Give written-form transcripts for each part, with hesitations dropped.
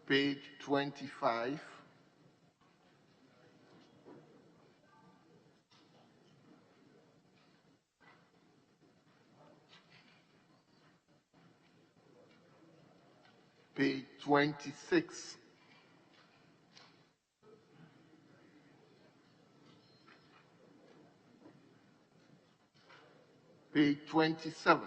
page 25, page 26, page 27,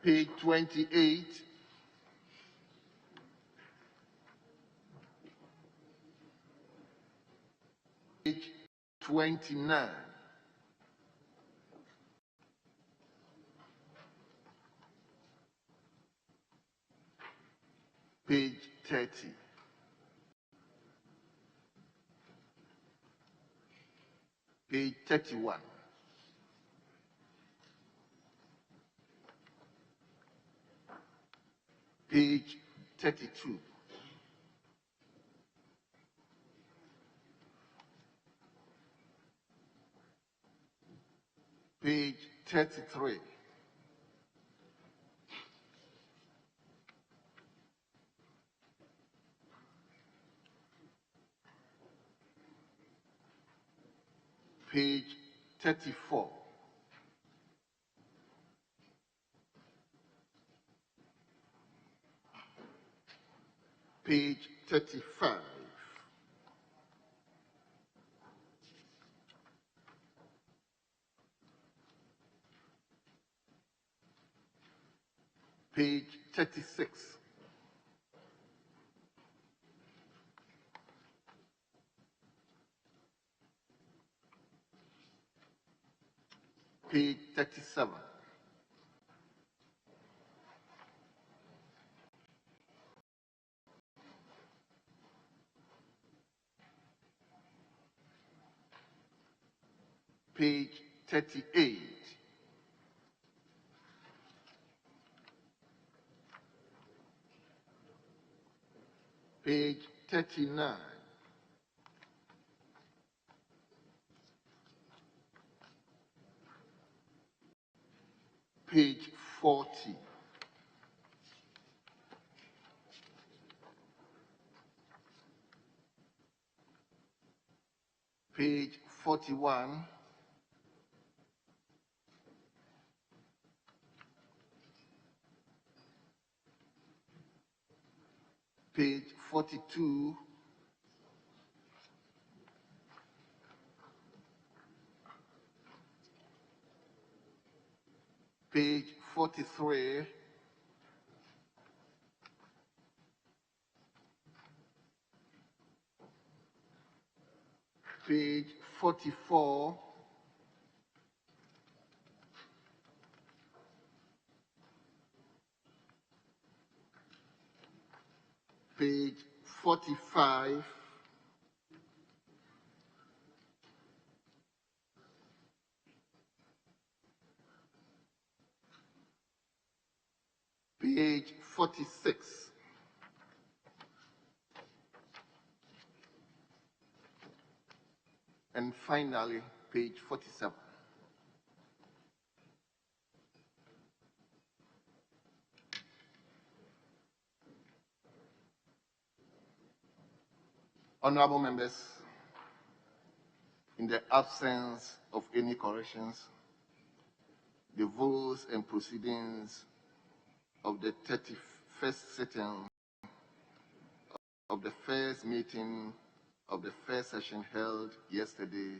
page 28, page 29, page 30, page 31, page 32, page 33, page 34, page 35, page 36, page 37, page 38, page 39, page 40, page 41, page 42, page 43, page 44, page 45, page 46, and finally, page 47. Honorable members, in the absence of any corrections, the votes and proceedings of the 31st sitting of the first meeting of the first session held yesterday,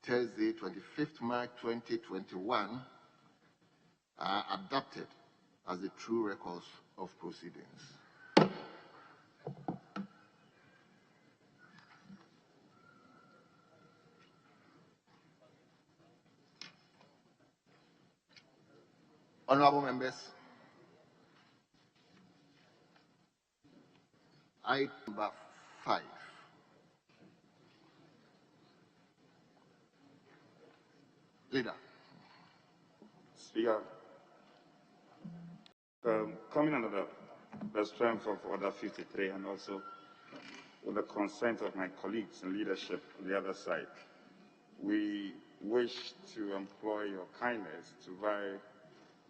Thursday, 25th March 2021, are adopted as the true records of proceedings. Honorable members, item number 5. Leader. Speaker, coming under the strength of Order 53 and also with the consent of my colleagues in leadership on the other side, we wish to employ your kindness to vary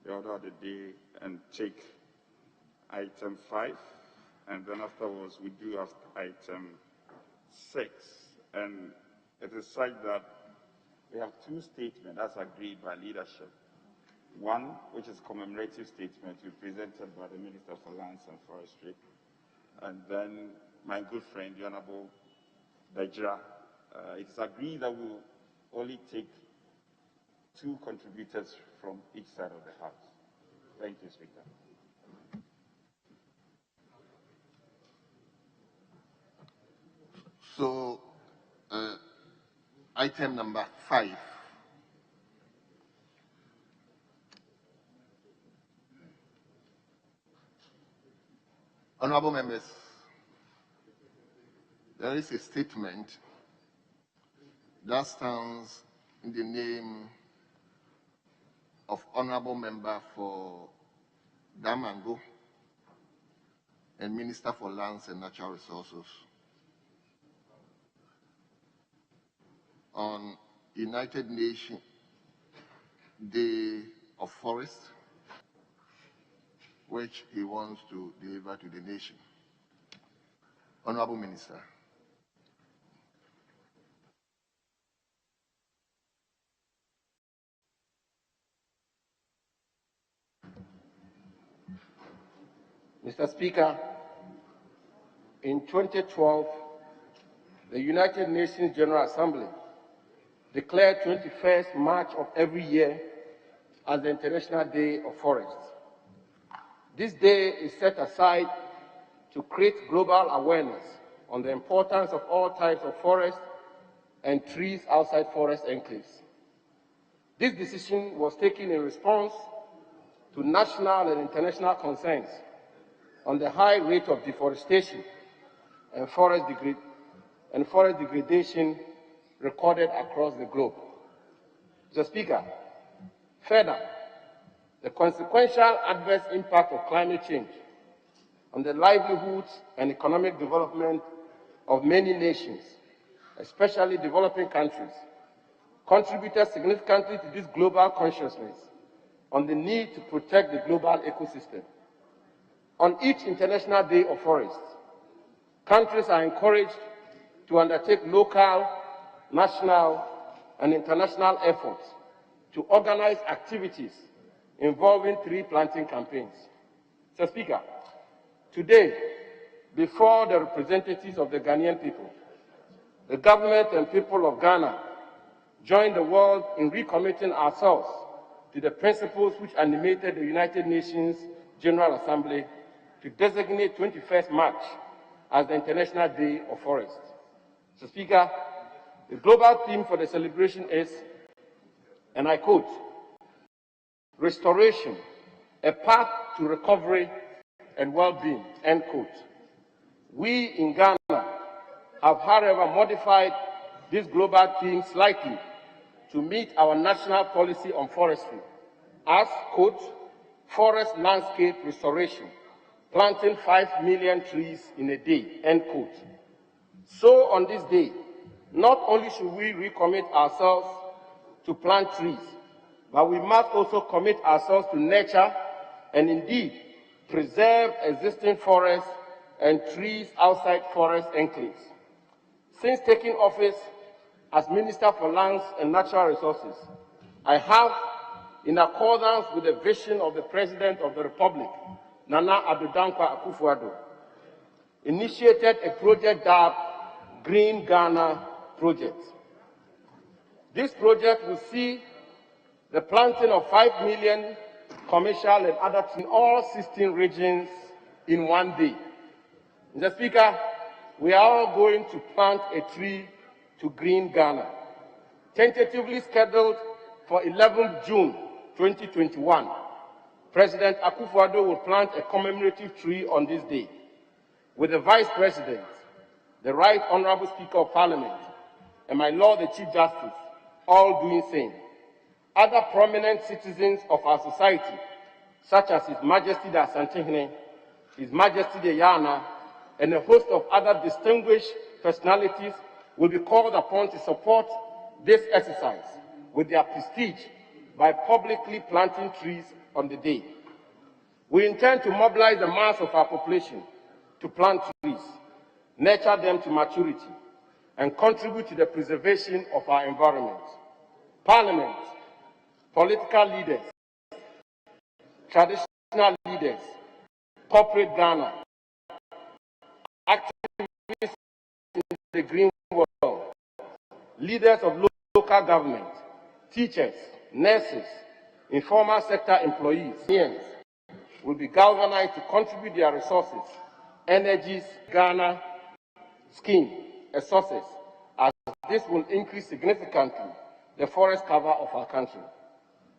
the order of the day and take item 5, and then afterwards we do have item 6. And it is such that we have 2 statements as agreed by leadership. One, which is commemorative statement, to be presented by the Minister for Lands and Forestry, and then my good friend, the Honorable Dajra. It is agreed that we will only take 2 contributors from each side of the House. Thank you, Speaker. So, item number 5. Honorable members, there is a statement that stands in the name of Honorable Member for Damango and Minister for Lands and Natural Resources on United Nations Day of Forest, which he wants to deliver to the nation. Honorable Minister. Mr. Speaker, in 2012, the United Nations General Assembly declared 21st March of every year as the International Day of Forests. This day is set aside to create global awareness on the importance of all types of forests and trees outside forest enclaves. This decision was taken in response to national and international concerns on the high rate of deforestation and forest degradation recorded across the globe. Mr. Speaker, further, the consequential adverse impact of climate change on the livelihoods and economic development of many nations, especially developing countries, contributed significantly to this global consciousness on the need to protect the global ecosystem. On each International Day of Forests, countries are encouraged to undertake local, national, and international efforts to organize activities involving tree planting campaigns. Mr. Speaker, today, before the representatives of the Ghanaian people, the government and people of Ghana join the world in recommitting ourselves to the principles which animated the United Nations General Assembly to designate 21st March as the International Day of Forests. Mr. Speaker, the global theme for the celebration is, and I quote, "Restoration, a path to recovery and well-being," end quote. We in Ghana have, however, modified this global theme slightly to meet our national policy on forestry as, quote, "Forest landscape restoration, planting 5 million trees in a day," end quote. So on this day, not only should we recommit ourselves to plant trees, but we must also commit ourselves to nurture and indeed preserve existing forests and trees outside forest enclaves. Since taking office as Minister for Lands and Natural Resources, I have, in accordance with the vision of the President of the Republic, Nana Addo Dankwa Akufo-Addo, initiated a project dubbed Green Ghana Project. This project will see the planting of 5 million commercial and other trees in all 16 regions in one day. Mr. Speaker, we are all going to plant a tree to Green Ghana. Tentatively scheduled for 11th June 2021, President Akufo-Addo will plant a commemorative tree on this day, with the Vice President, the Right Honorable Speaker of Parliament, and my Lord the Chief Justice, all doing same. Other prominent citizens of our society, such as His Majesty the Asantehene, His Majesty the Yana, and a host of other distinguished personalities will be called upon to support this exercise with their prestige by publicly planting trees on the day. We intend to mobilize the mass of our population to plant trees, nurture them to maturity, and contribute to the preservation of our environment. Parliament, political leaders, traditional leaders, corporate Ghana, activists in the green world, leaders of local government, teachers, nurses, informal sector employees, will be galvanized to contribute their resources, energies, Ghana scheme, and sources, as this will increase significantly the forest cover of our country.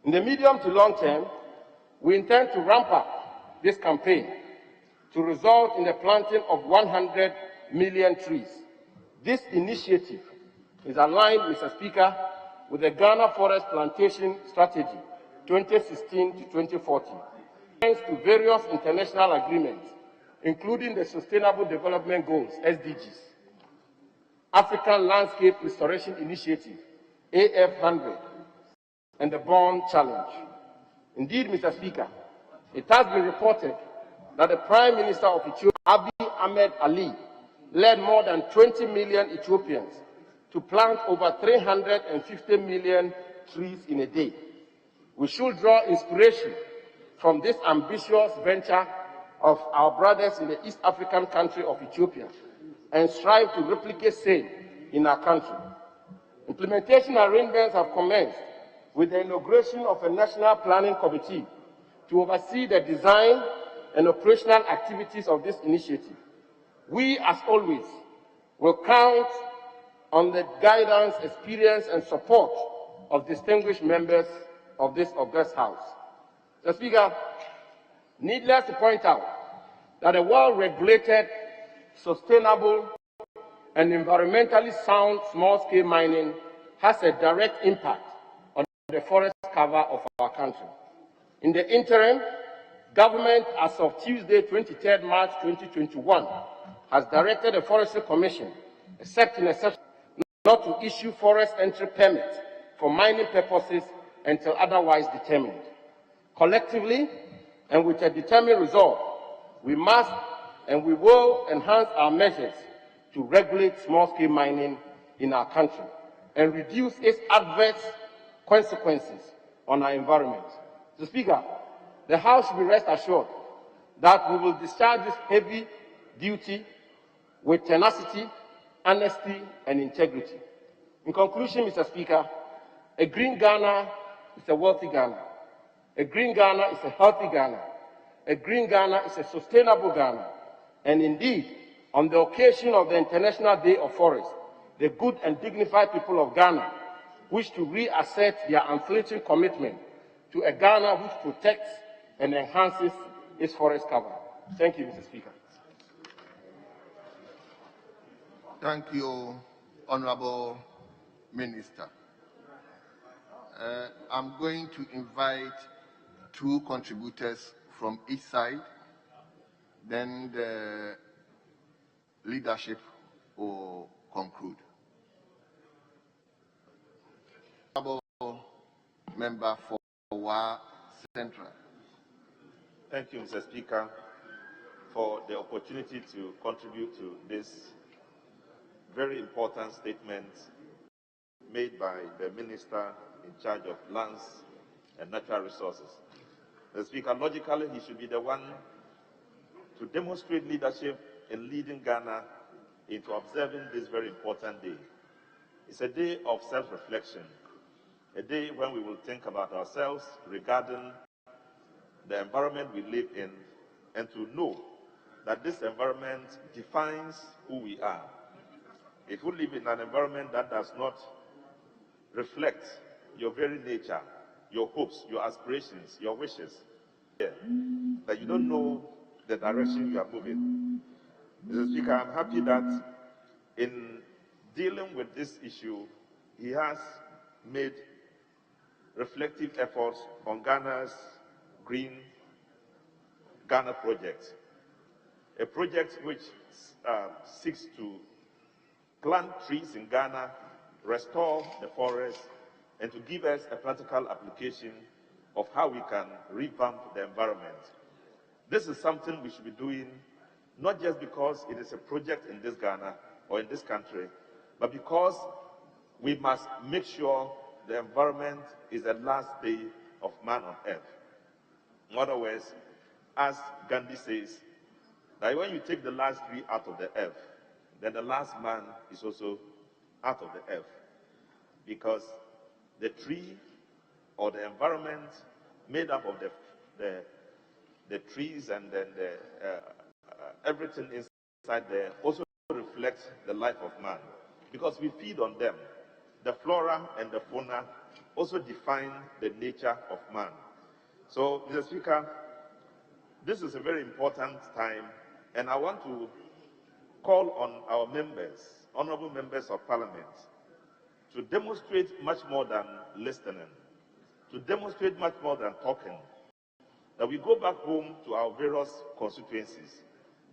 In the medium to long term, we intend to ramp up this campaign to result in the planting of 100 million trees. This initiative is aligned, Mr. Speaker, with the Ghana Forest Plantation Strategy 2016 to 2040, thanks to various international agreements, including the Sustainable Development Goals, SDGs, African Landscape Restoration Initiative, AF100, and the Bond Challenge. Indeed, Mr. Speaker, it has been reported that the Prime Minister of Ethiopia, Abiy Ahmed Ali, led more than 20 million Ethiopians to plant over 350 million trees in a day. We should draw inspiration from this ambitious venture of our brothers in the East African country of Ethiopia and strive to replicate same in our country. Implementation arrangements have commenced with the inauguration of a national planning committee to oversee the design and operational activities of this initiative. We, as always, will count on the guidance, experience, and support of distinguished members of this august House. Mr. Speaker, needless to point out that a well-regulated, sustainable, and environmentally sound small-scale mining has a direct impact on the forest cover of our country. In the interim, government, as of Tuesday, 23rd March 2021, has directed the Forestry Commission, except in exception, not to issue forest entry permits for mining purposes until otherwise determined. Collectively, and with a determined resolve, we must and we will enhance our measures to regulate small-scale mining in our country and reduce its adverse consequences on our environment. Mr. Speaker, the House should be rest assured that we will discharge this heavy duty with tenacity, honesty, and integrity. In conclusion, Mr. Speaker, a green Ghana is a wealthy Ghana. A green Ghana is a healthy Ghana. A green Ghana is a sustainable Ghana. And indeed, on the occasion of the International Day of Forest, the good and dignified people of Ghana wish to reassert their unflinching commitment to a Ghana which protects and enhances its forest cover. Thank you, Mr. Speaker. Thank you, Honorable Minister. I'm going to invite two contributors from each side, then the leadership will conclude. Honorable Member for Wa Central. Thank you, Mr. Speaker, for the opportunity to contribute to this very important statement made by the Minister in charge of lands and natural resources. The Speaker, logically, he should be the one to demonstrate leadership in leading Ghana into observing this very important day. It's a day of self-reflection, a day when we will think about ourselves regarding the environment we live in, and to know that this environment defines who we are. If you live in an environment that does not reflect your very nature, your hopes, your aspirations, your wishes, that you don't know the direction you are moving. Mr. Speaker, I'm happy that in dealing with this issue, he has made reflective efforts on Ghana's Green Ghana project, a project which seeks to plant trees in Ghana, restore the forest, and to give us a practical application of how we can revamp the environment. This is something we should be doing, not just because it is a project in this Ghana or in this country, but because we must make sure the environment is the last day of man on earth. In other words, as Gandhi says, that when you take the last tree out of the earth, then the last man is also out of the earth. Because the tree or the environment made up of the trees and then everything inside there also reflects the life of man. Because we feed on them. The flora and the fauna also define the nature of man. So, Mr. Speaker, this is a very important time, and I want to call on our members, honorable members of parliament, to demonstrate much more than listening, to demonstrate much more than talking, that we go back home to our various constituencies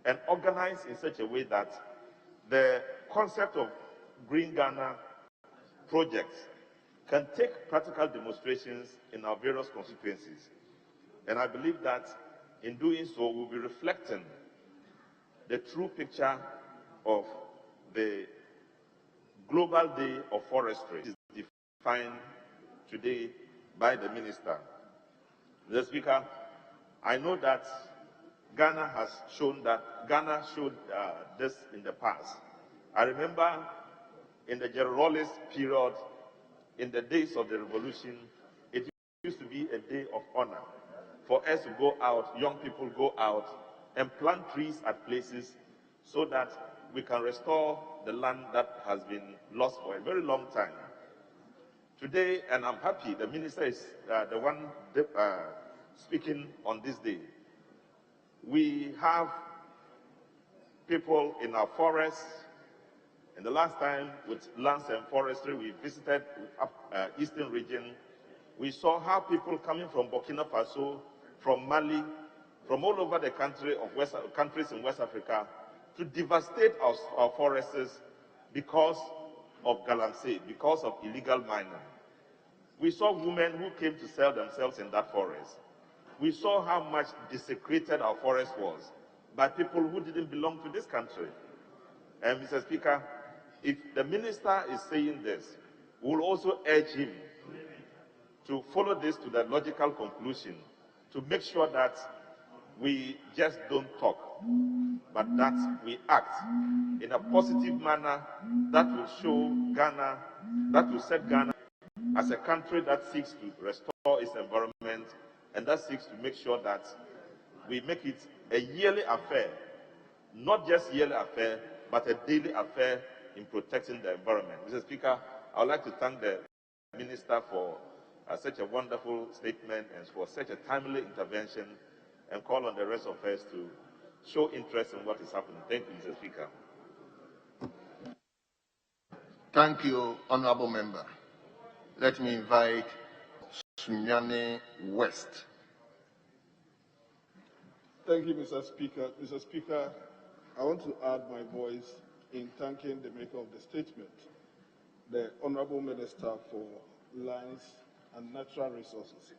and organize in such a way that the concept of Green Ghana projects can take practical demonstrations in our various constituencies. And I believe that in doing so, we'll be reflecting the true picture of the Global Day of Forestry, is defined today by the minister. Mr. Speaker, I know that Ghana has shown that Ghana showed this in the past. I remember in the General Rawlings period, in the days of the revolution, it used to be a day of honor for us to go out, young people go out and plant trees at places so that we can restore the land that has been lost for a very long time. Today, and I'm happy, the minister is the one speaking on this day. We have people in our forests. And the last time with lands and forestry, we visited Eastern region. We saw how people coming from Burkina Faso, from Mali, from all over the country of countries in West Africa to devastate our forests because of galamsey, because of illegal mining. We saw women who came to sell themselves in that forest. We saw how much desecrated our forest was by people who didn't belong to this country. And Mr. Speaker, if the minister is saying this, we'll also urge him to follow this to the logical conclusion, to make sure that we just don't talk, but that we act in a positive manner that will show Ghana, that will set Ghana as a country that seeks to restore its environment and that seeks to make sure that we make it a yearly affair, not just yearly affair, but a daily affair in protecting the environment. Mr. Speaker, I would like to thank the Minister for such a wonderful statement and for such a timely intervention, and call on the rest of us to show interest in what is happening. Thank you, Mr. Speaker. Thank you, Honorable Member. Let me invite Sunyani West. Thank you, Mr. Speaker. Mr. Speaker, I want to add my voice in thanking the maker of the statement, the Honorable Minister for Lands and Natural Resources.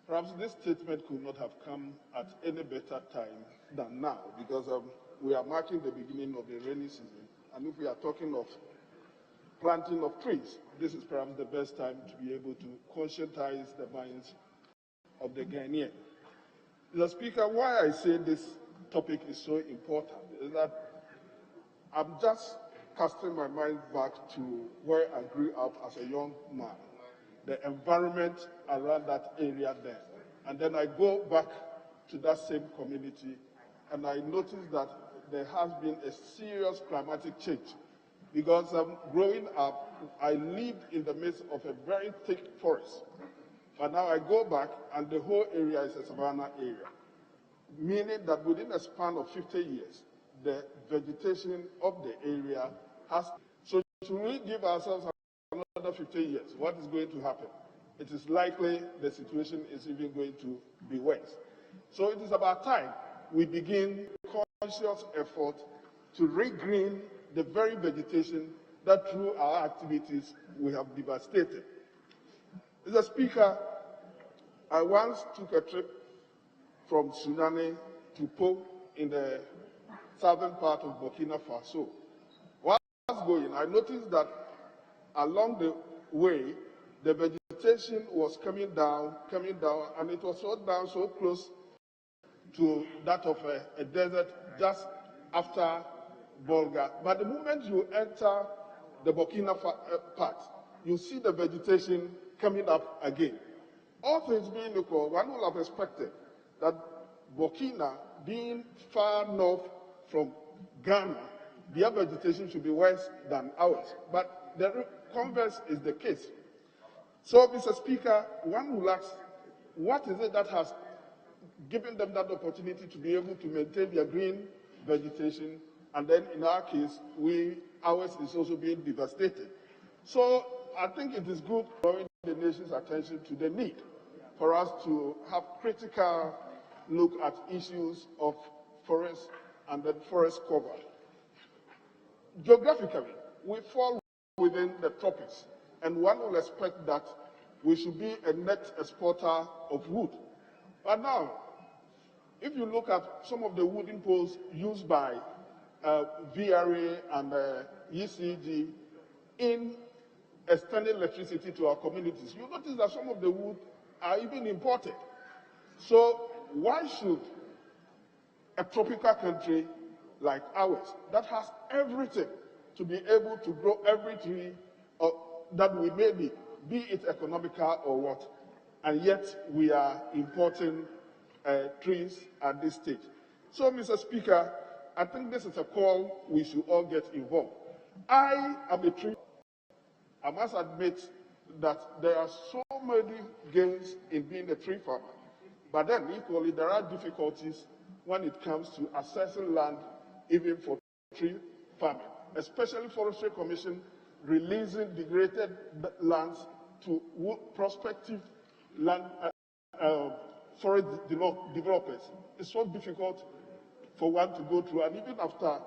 Perhaps this statement could not have come at any better time than now, because we are marking the beginning of the rainy season. And if we are talking of planting of trees, this is perhaps the best time to be able to conscientize the minds of the Ghanaian. Mr. Speaker, why I say this topic is so important is that I'm just casting my mind back to where I grew up as a young man, the environment around that area then. And then I go back to that same community and I notice that there has been a serious climatic change. Because growing up, I lived in the midst of a very thick forest. But now I go back and the whole area is a savanna area, meaning that within a span of 50 years, the vegetation of the area has. So should we give ourselves another 50 years? What is going to happen? It is likely the situation is even going to be worse. So it is about time we begin conscious effort to regreen the very vegetation that through our activities we have devastated. Mr. Speaker, I once took a trip from Sunane to Po in the southern part of Burkina Faso. While I was going, I noticed that along the way, the vegetation was coming down, and it was so down so close to that of a desert just after Bolga. But the moment you enter the Burkina part, you see the vegetation coming up again. All things being equal, one would have expected that Burkina, being far north from Ghana, their vegetation should be worse than ours. But the converse is the case. So, Mr. Speaker, one will ask, what is it that has given them that opportunity to be able to maintain their green vegetation, and then in our case, ours is also being devastated. So I think it is good drawing the nation's attention to the need for us to have critical look at issues of forest and then forest cover. Geographically, we fall within the tropics, and one will expect that we should be a net exporter of wood. But now, if you look at some of the wooden poles used by VRA and ECG in extending electricity to our communities, you notice that some of the wood are even imported. So why should a tropical country like ours, that has everything to be able to grow every tree that we may need, be it economical or what, and yet we are importing trees at this stage? So, Mr. Speaker, I think this is a call we should all get involved. I am a tree. I must admit that there are so many gains in being a tree farmer, but then equally there are difficulties when it comes to accessing land even for tree farming, especially Forestry Commission releasing degraded lands to prospective land forest developers. It's so difficult for one to go through, and even after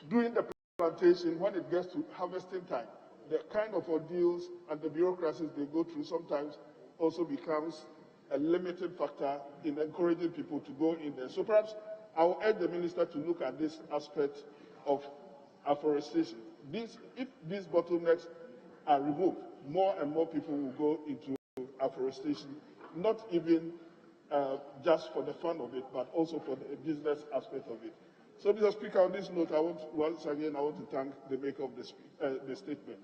doing the plantation, when it gets to harvesting time, the kind of ordeals and the bureaucracies they go through sometimes also becomes a limiting factor in encouraging people to go in there. So perhaps I will urge the minister to look at this aspect of afforestation. If these bottlenecks are removed, more and more people will go into afforestation, not even just for the fun of it, but also for the business aspect of it. So, Mr. Speaker, on this note, once again I want to thank the maker of the statement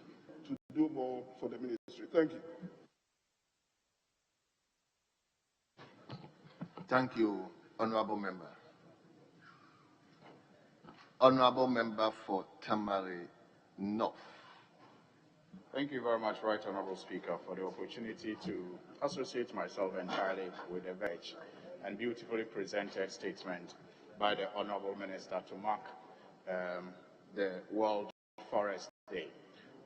to do more for the ministry. Thank you. Thank you, Honorable Member. Honorable Member for Tamale North. Thank you very much, Right Honorable Speaker, for the opportunity to associate myself entirely with the rich and beautifully presented statement by the Honorable Minister to mark the World Forest Day.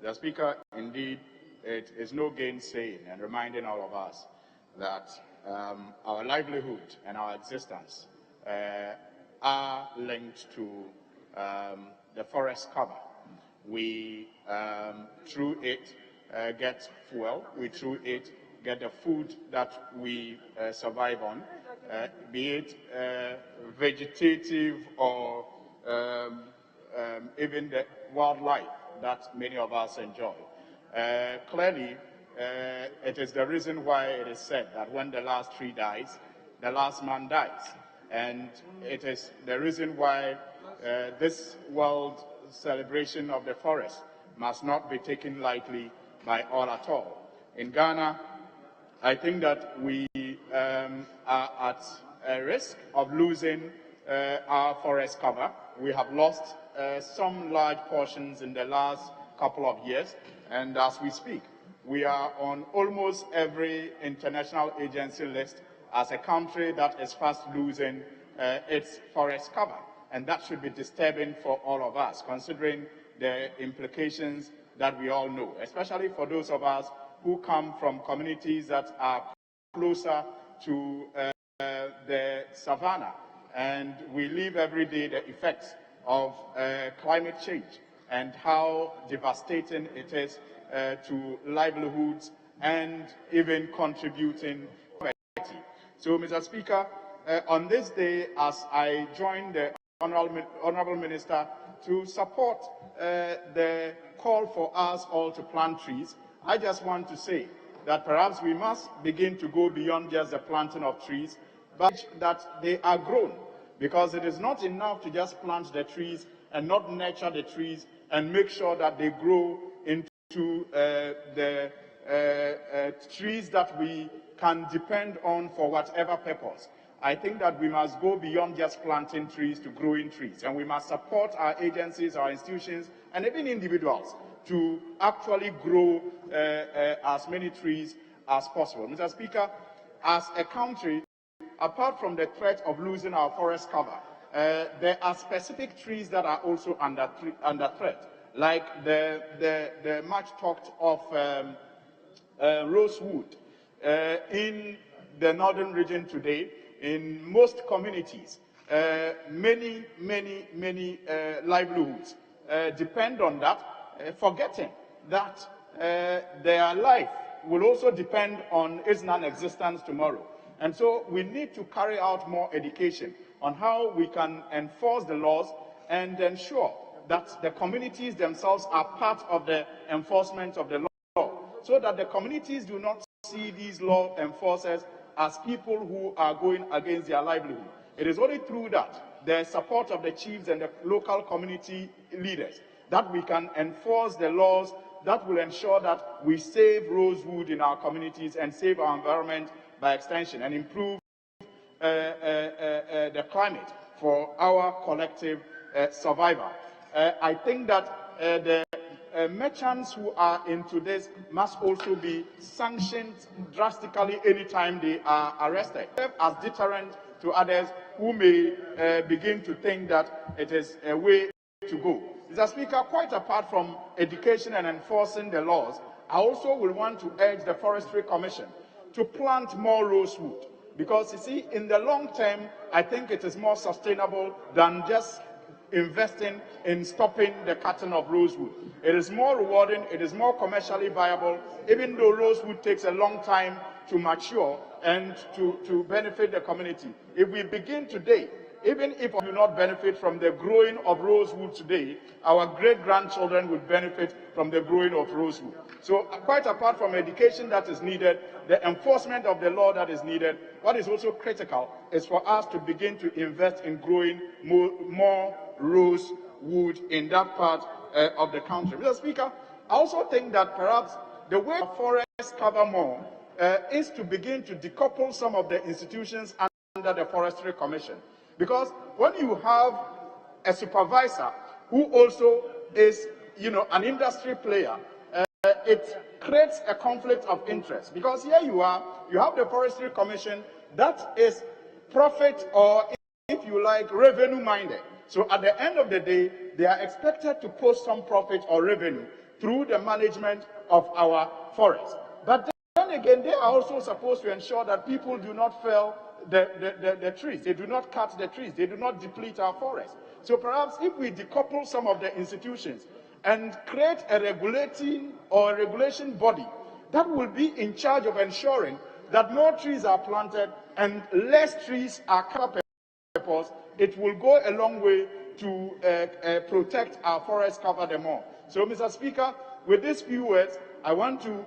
The Speaker, indeed, it is no gainsaying and reminding all of us that our livelihood and our existence are linked to the forest cover. We, through it, get fuel. We, through it, get the food that we survive on, be it vegetative or even the wildlife that many of us enjoy. Clearly, it is the reason why it is said that when the last tree dies, the last man dies. And it is the reason why this world celebration of the forest must not be taken lightly by all at all. In Ghana, I think that we are at a risk of losing our forest cover. We have lost some large portions in the last couple of years, and as we speak, we are on almost every international agency list as a country that is fast losing its forest cover. And that should be disturbing for all of us, considering the implications that we all know, especially for those of us who come from communities that are closer to the savannah and we live every day the effects of climate change and how devastating it is to livelihoods and even contributing to poverty. So, Mr. Speaker, on this day, as I join the Honourable Minister to support the call for us all to plant trees, I just want to say that perhaps we must begin to go beyond just the planting of trees, but that they are grown, because it is not enough to just plant the trees and not nurture the trees and make sure that they grow into the trees that we can depend on for whatever purpose. I think that we must go beyond just planting trees to growing trees, and we must support our agencies, our institutions, and even individuals to actually grow as many trees as possible. Mr. Speaker, as a country, apart from the threat of losing our forest cover, there are specific trees that are also under threat, like the much talked of rosewood in the northern region today. In most communities, many livelihoods depend on that, forgetting that their life will also depend on its non-existence tomorrow. And so we need to carry out more education on how we can enforce the laws and ensure that the communities themselves are part of the enforcement of the law, so that the communities do not see these law enforcers as people who are going against their livelihood. It is only through that, the support of the chiefs and the local community leaders, that we can enforce the laws that will ensure that we save rosewood in our communities and save our environment by extension, and improve the climate for our collective survival. I think that the merchants who are into this must also be sanctioned drastically anytime they are arrested, as deterrent to others who may begin to think that it is a way to go. Mr. Speaker, quite apart from education and enforcing the laws, I also will want to urge the Forestry Commission to plant more rosewood, because you see, in the long term, I think it is more sustainable than just investing in stopping the cutting of rosewood. It is more rewarding, it is more commercially viable, even though rosewood takes a long time to mature and to benefit the community. If we begin today, even if we do not benefit from the growing of rosewood today, our great-grandchildren will benefit from the growing of rosewood. So quite apart from education that is needed, the enforcement of the law that is needed, what is also critical is for us to begin to invest in growing more rosewood in that part of the country. Mr. Speaker, I also think that perhaps the way forests cover more is to begin to decouple some of the institutions under the Forestry Commission. Because when you have a supervisor who also is, an industry player, it creates a conflict of interest. Because here you have the Forestry Commission that is profit, or if you like, revenue minded. So at the end of the day, they are expected to post some profit or revenue through the management of our forests. But then again, they are also supposed to ensure that people do not fell the trees. They do not cut the trees. They do not deplete our forests. So perhaps if we decouple some of the institutions and create a regulating or a regulation body that will be in charge of ensuring that more trees are planted and less trees are cut, it will go a long way to protect our forests, cover them all. So, Mr. Speaker, with these few words, I want to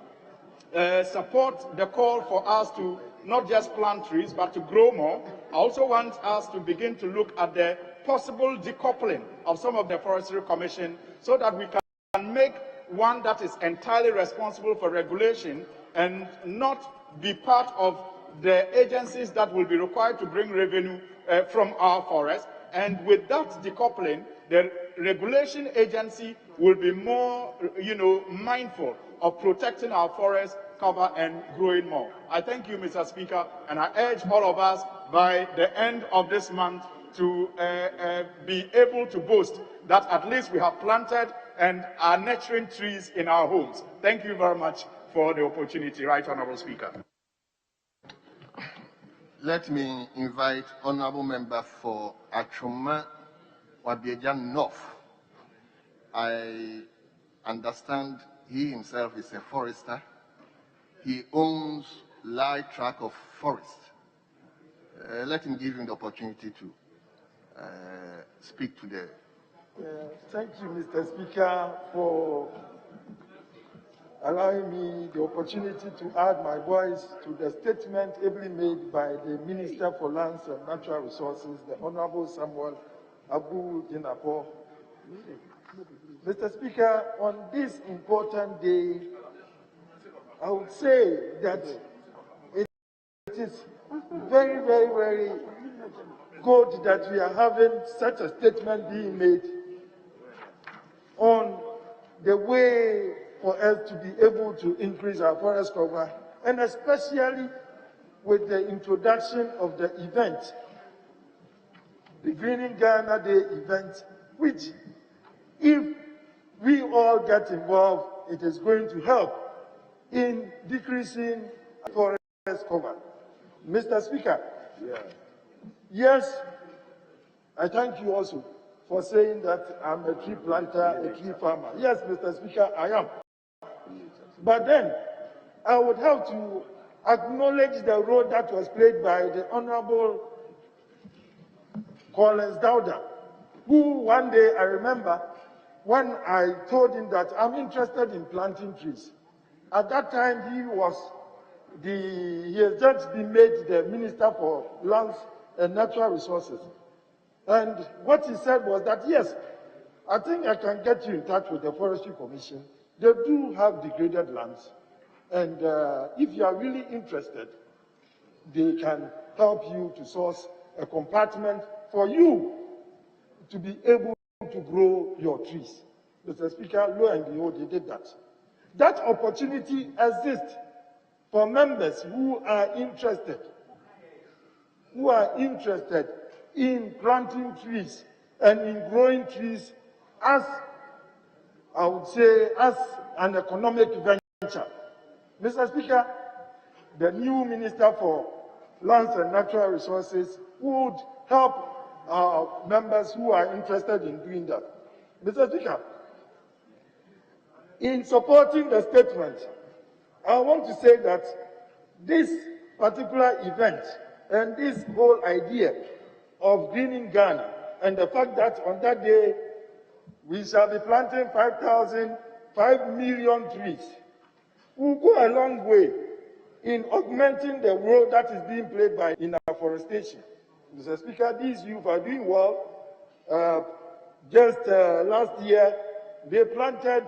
support the call for us to not just plant trees, but to grow more. I also want us to begin to look at the possible decoupling of some of the Forestry Commission, so that we can make one that is entirely responsible for regulation and not be part of the agencies that will be required to bring revenue from our forests. And with that decoupling, the regulation agency will be more, mindful of protecting our forests, cover, and growing more. I thank you, Mr. Speaker, and I urge all of us by the end of this month to be able to boast that at least we have planted and are nurturing trees in our homes. Thank you very much for the opportunity, Right Honourable Speaker. Let me invite Honorable Member for Achuma Wabiejan North. I understand he himself is a forester. He owns large tract of forest. Let him give him the opportunity to speak to the... Thank you, Mr. Speaker, for allowing me the opportunity to add my voice to the statement ably made by the Minister for Lands and Natural Resources, the Honorable Samuel Abu Dinapo. Mr. Speaker, on this important day, I would say that it is very, very, very good that we are having such a statement being made on the way for us to be able to increase our forest cover, and especially with the introduction of the event, the Greening Ghana Day event, which, if we all get involved, it is going to help in decreasing forest cover. Mr. Speaker, yes, I thank you also for saying that I'm a tree planter, a tree farmer. Yes, Mr. Speaker, I am. But then, I would have to acknowledge the role that was played by the Honorable Collins Dowda, who one day, I remember, when I told him that I'm interested in planting trees. At that time, he has just been made the Minister for Lands and Natural Resources. And what he said was that, yes, I think I can get you in touch with the Forestry Commission. They do have degraded lands. And if you are really interested, they can help you to source a compartment for you to be able to grow your trees. Mr. Speaker, lo and behold, they did that. That opportunity exists for members who are interested in planting trees and in growing trees as, I would say, as an economic venture. Mr. Speaker, the new Minister for Lands and Natural Resources would help our members who are interested in doing that. Mr. Speaker, in supporting the statement, I want to say that this particular event and this whole idea of greening Ghana and the fact that on that day we shall be planting 5 million trees will go a long way in augmenting the role that is being played by in afforestation. Mr. Speaker, these youth are doing well. Just last year, they planted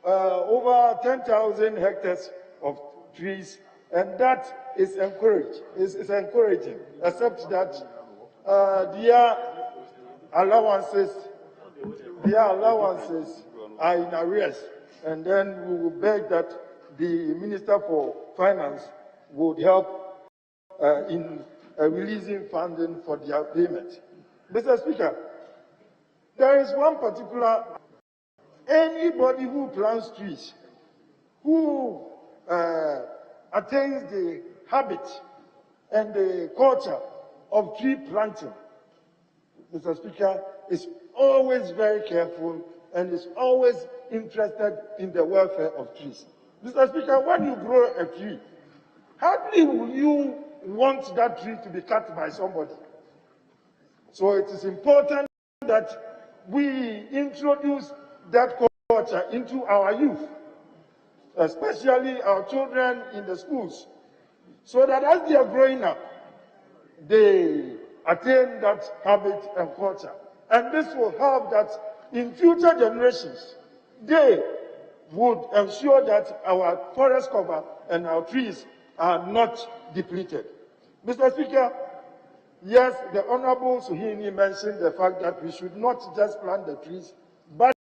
over 10,000 hectares of trees, and that is encouraging, except that their allowances are in arrears, and then we will beg that the Minister for Finance would help in releasing funding for their payment. Mr. Speaker, there is one particular, anybody who plants trees, who attains the habit and the culture of tree planting, Mr. Speaker, is always very careful and is always interested in the welfare of trees. Mr. Speaker, when you grow a tree, hardly will you want that tree to be cut by somebody. So it is important that we introduce that culture into our youth, especially our children in the schools, so that as they are growing up, they attain that habit and culture. And this will help that in future generations, they would ensure that our forest cover and our trees are not depleted. Mr. Speaker, yes, the Honorable Suhini mentioned the fact that we should not just plant the trees, but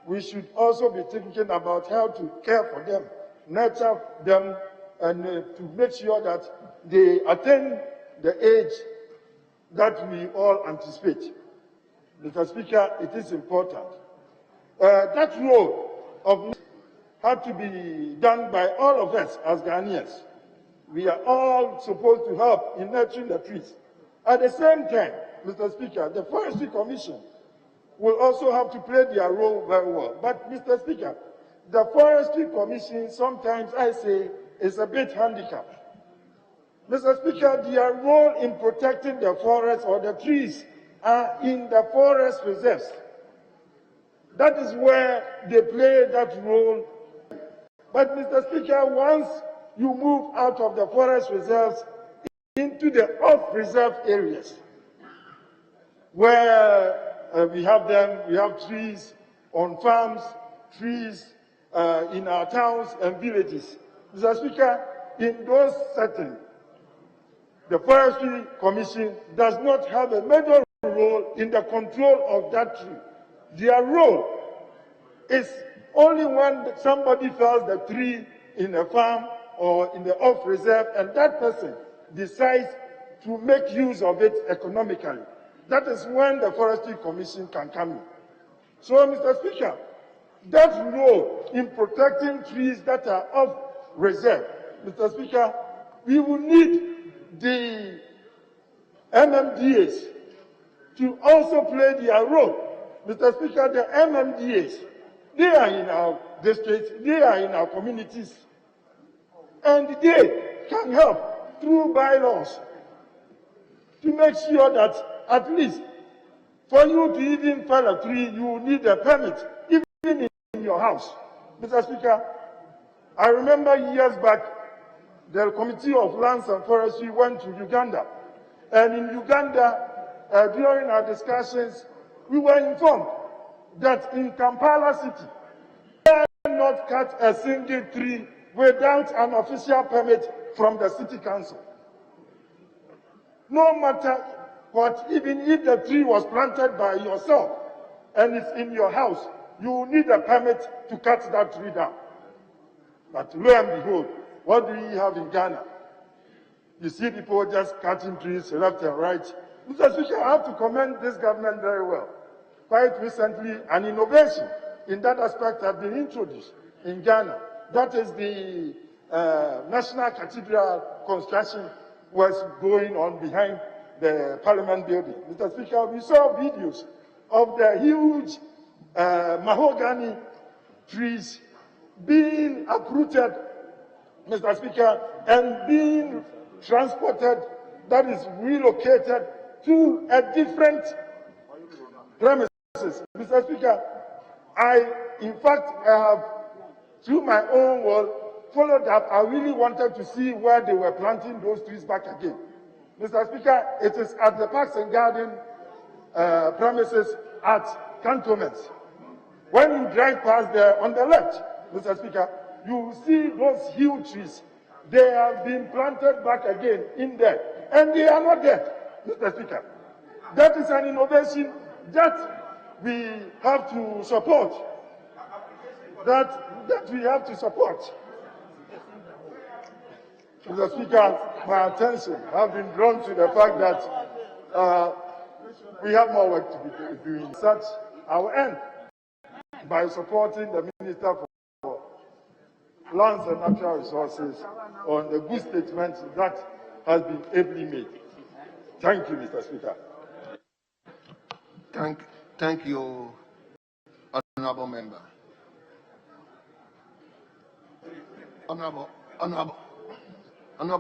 we should also be thinking about how to care for them, nurture them, and to make sure that they attain the age that we all anticipate. Mr. Speaker, it is important. That role of had to be done by all of us as Ghanaians. We are all supposed to help in nurturing the trees. At the same time, Mr. Speaker, the Forestry Commission will also have to play their role very well. But, Mr. Speaker, the Forestry Commission, sometimes I say, is a bit handicapped. Mr. Speaker, their role in protecting the forest or the trees are in the forest reserves. That is where they play that role. But, Mr. Speaker, once you move out of the forest reserves into the off-reserve areas, where we have trees on farms, trees in our towns and villages. Mr. Speaker, in those settings, the Forestry Commission does not have a major role in the control of that tree. Their role is only when somebody fells the tree in a farm or in the off-reserve and that person decides to make use of it economically. That is when the Forestry Commission can come in. So, Mr. Speaker, that role in protecting trees that are off-reserve, Mr. Speaker, we will need the MMDAs to also play their role. Mr. Speaker, the MMDAs, they are in our districts, they are in our communities, and they can help through bylaws to make sure that at least for you to even fell a tree, you need a permit, even in your house. Mr. Speaker, I remember years back, the Committee of Lands and Forestry went to Uganda. And in Uganda, during our discussions, we were informed that in Kampala City, they cannot cut a single tree without an official permit from the city council. No matter what, even if the tree was planted by yourself and it's in your house, you need a permit to cut that tree down. But lo and behold, what do we have in Ghana? You see people just cutting trees left and right. Mr. Speaker, I have to commend this government very well. Quite recently, an innovation in that aspect has been introduced in Ghana. That is the National Cathedral construction was going on behind the Parliament building. Mr. Speaker, we saw videos of the huge mahogany trees being uprooted, Mr. Speaker, and being transported, that is relocated to a different premises. Mr. Speaker, in fact, I have, through my own work, followed up. I really wanted to see where they were planting those trees back again. Mr. Speaker, it is at the Parks and Garden premises at Cantonments. When you drive past there on the left, Mr. Speaker, you will see those huge trees. They have been planted back again in there, and they are not dead, Mr. Speaker. That is an innovation that we have to support. That we have to support. Mr. Speaker, my attention has been drawn to the fact that we have more work to be doing. Such, I will end by supporting the Minister for Lands and Natural Resources on the good statement that has been ably made. Thank you, Mr. Speaker. Thank you, Honourable Member. Honourable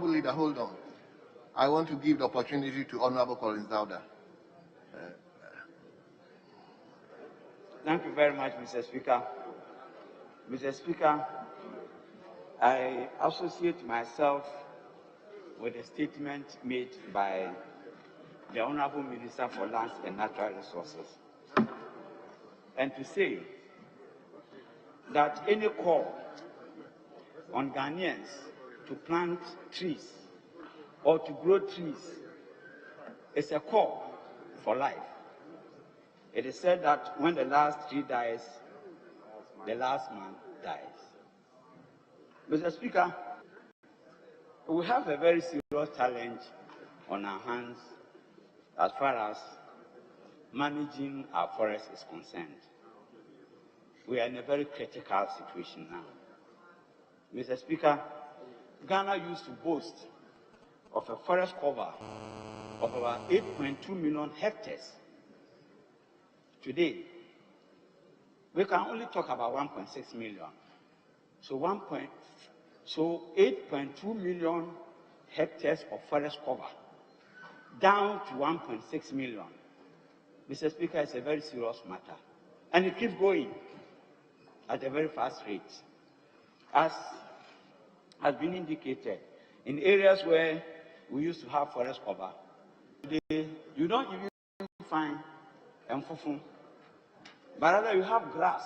Leader, hold on. I want to give the opportunity to Honourable Collins Dowda. Thank you very much, Mr. Speaker. Mr. Speaker, I associate myself with the statement made by the Honourable Minister for Lands and Natural Resources, and to say that any call on Ghanaians to plant trees or to grow trees is a call for life. It is said that when the last tree dies, the last man dies. Mr. Speaker, we have a very serious challenge on our hands as far as managing our forest is concerned. We are in a very critical situation now. Mr. Speaker, Ghana used to boast of a forest cover of about 8.2 million hectares. Today, we can only talk about 1.6 million. So 8.2 million hectares of forest cover, down to 1.6 million. Mr. Speaker, it's a very serious matter. And it keeps going at a very fast rate. As has been indicated, in areas where we used to have forest cover, today you don't even find mfufun, but rather you have grass.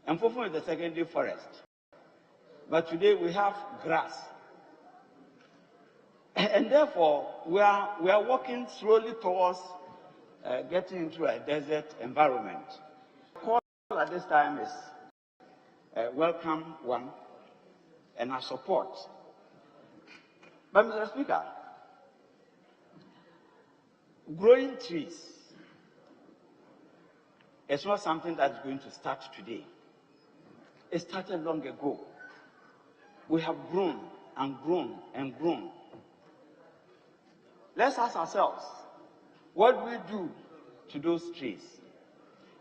Mfufun is the secondary forest. But today we have grass. And therefore, we are walking slowly towards getting into a desert environment. The call at this time is a welcome one, and I support. But Mr. Speaker, growing trees is not something that's going to start today. It started long ago. We have grown and grown and grown. Let's ask ourselves, what do we do to those trees?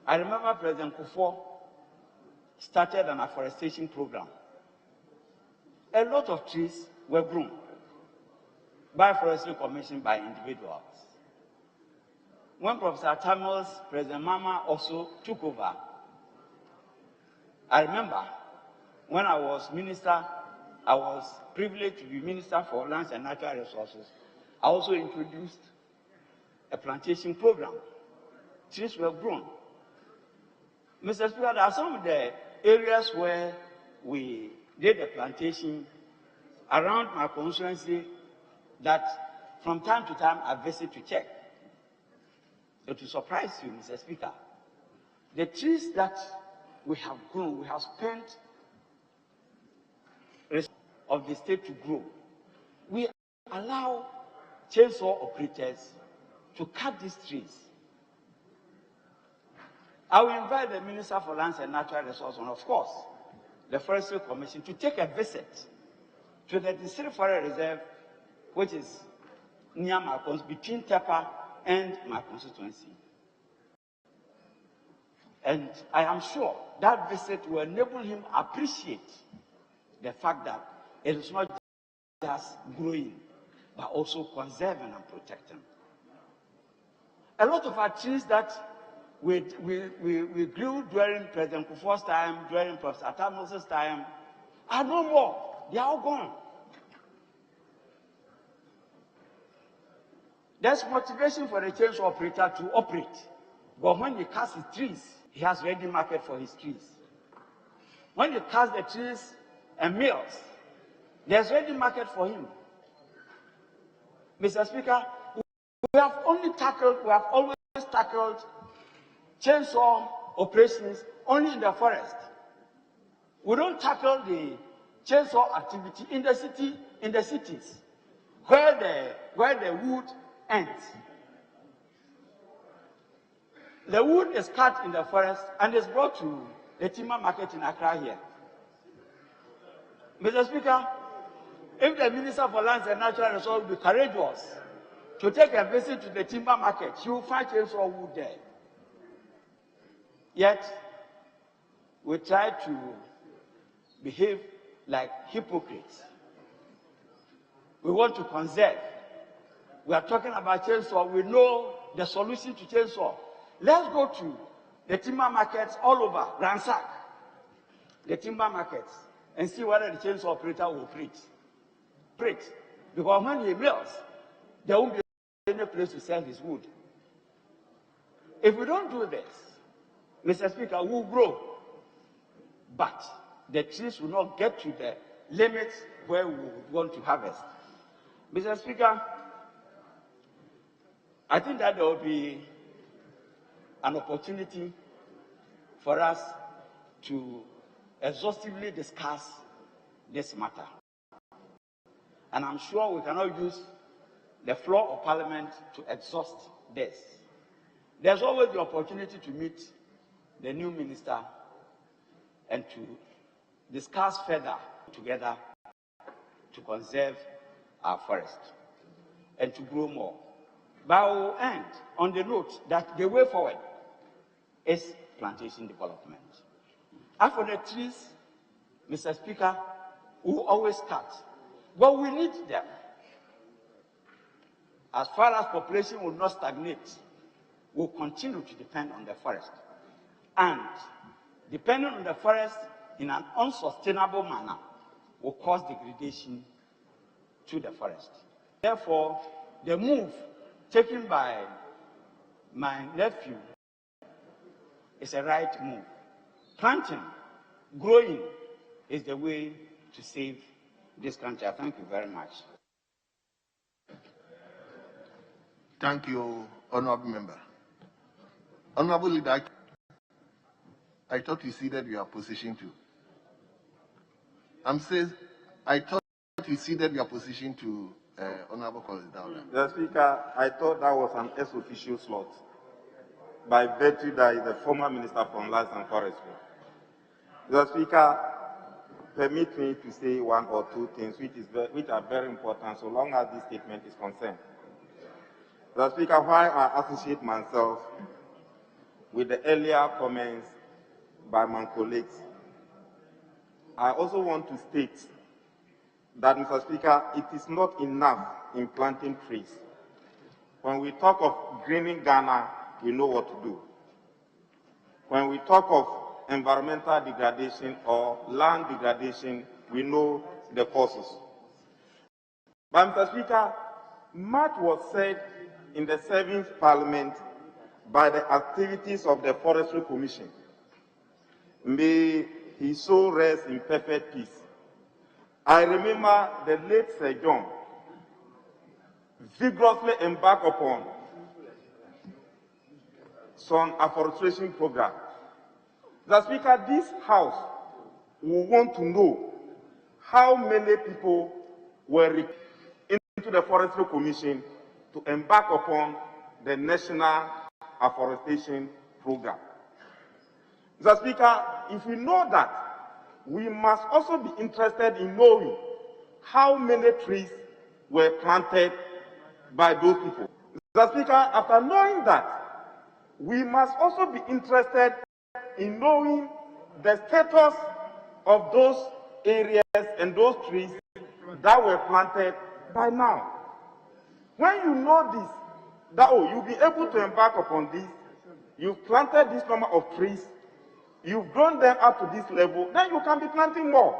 I remember President Kufuor started an afforestation program. A lot of trees were grown by Forestry Commission, by individuals. When Professor Tamils, President Mama also took over, I remember when I was minister, I was privileged to be Minister for Lands and Natural Resources. I also introduced a plantation program. Trees were grown. Mr. Speaker, there are some of the areas where we did a plantation around my constituency that from time to time I visit to check. So to surprise you, Mr. Speaker, the trees that we have grown, we have spent of the state to grow. We allow chainsaw operators to cut these trees. I will invite the Minister for Lands and Natural Resources and, of course, the Forestry Commission to take a visit to the District Forest Reserve, which is near my constituency, between Tepa and my constituency. And I am sure that visit will enable him to appreciate the fact that it is not just growing, but also conserving and protecting. A lot of our trees that we grew during President Kufuor's time, during Professor Tamils' time, are no more. They are all gone. There's motivation for the chainsaw operator to operate. But when he cuts his trees, he has ready market for his trees. When he cuts the trees and mills, there's ready market for him. Mr. Speaker, we have always tackled chainsaw operations only in the forest. We don't tackle the chainsaw activity in the cities, where the wood ends. The wood is cut in the forest and is brought to the timber market in Accra here. Mr. Speaker, if the Minister for Lands and Natural Resources will be courageous to take a visit to the timber market, you will find chainsaw wood there. Yet, we try to behave like hypocrites. We want to conserve. We are talking about chainsaw. We know the solution to chainsaw. Let's go to the timber markets all over, ransack the timber markets, and see whether the chainsaw operator will operate. Because when he mills, there won't be any place to sell his wood. If we don't do this, Mr. Speaker, we'll grow, but the trees will not get to the limits where we want to harvest. Mr. Speaker, I think that there will be an opportunity for us to exhaustively discuss this matter. And I'm sure we cannot use the floor of Parliament to exhaust this. There's always the opportunity to meet the new minister and to discuss further together to conserve our forest and to grow more. But I will end on the note that the way forward is plantation development. As for the trees, Mr. Speaker, we will always cut, but we need them. As far as population will not stagnate, we'll continue to depend on the forest. And depending on the forest in an unsustainable manner will cause degradation to the forest. Therefore, the move taken by my nephew is a right move. Planting, growing is the way to save this country. Thank you very much. Thank you, Honorable Member. Honorable Leader, I thought you ceded your position to. I thought you ceded your position to Honorable Collins Dowda. Mr. Speaker, I thought that was an ex-officio slot by virtue that is the former Minister for Lands and Forestry. Mr. Speaker, permit me to say one or two things which are very important so long as this statement is concerned. Mr. Speaker, while I associate myself with the earlier comments by my colleagues, I also want to state that, Mr. Speaker, it is not enough in planting trees. When we talk of greening Ghana, we know what to do. When we talk of environmental degradation or land degradation, we know the causes. But, Mr. Speaker, much was said in the 7th Parliament by the activities of the Forestry Commission. May his soul rest in perfect peace. I remember the late Sir John vigorously embarked upon some afforestation program. Mr. Speaker, this House will want to know how many people were recruited into the Forestry Commission to embark upon the National Afforestation Program. Mr. Speaker, if we know that, we must also be interested in knowing how many trees were planted by those people. Mr. Speaker, after knowing that, we must also be interested in knowing the status of those areas and those trees that were planted by now. When you know this, that you'll be able to embark upon this, you've planted this number of trees, you've grown them up to this level, then you can be planting more.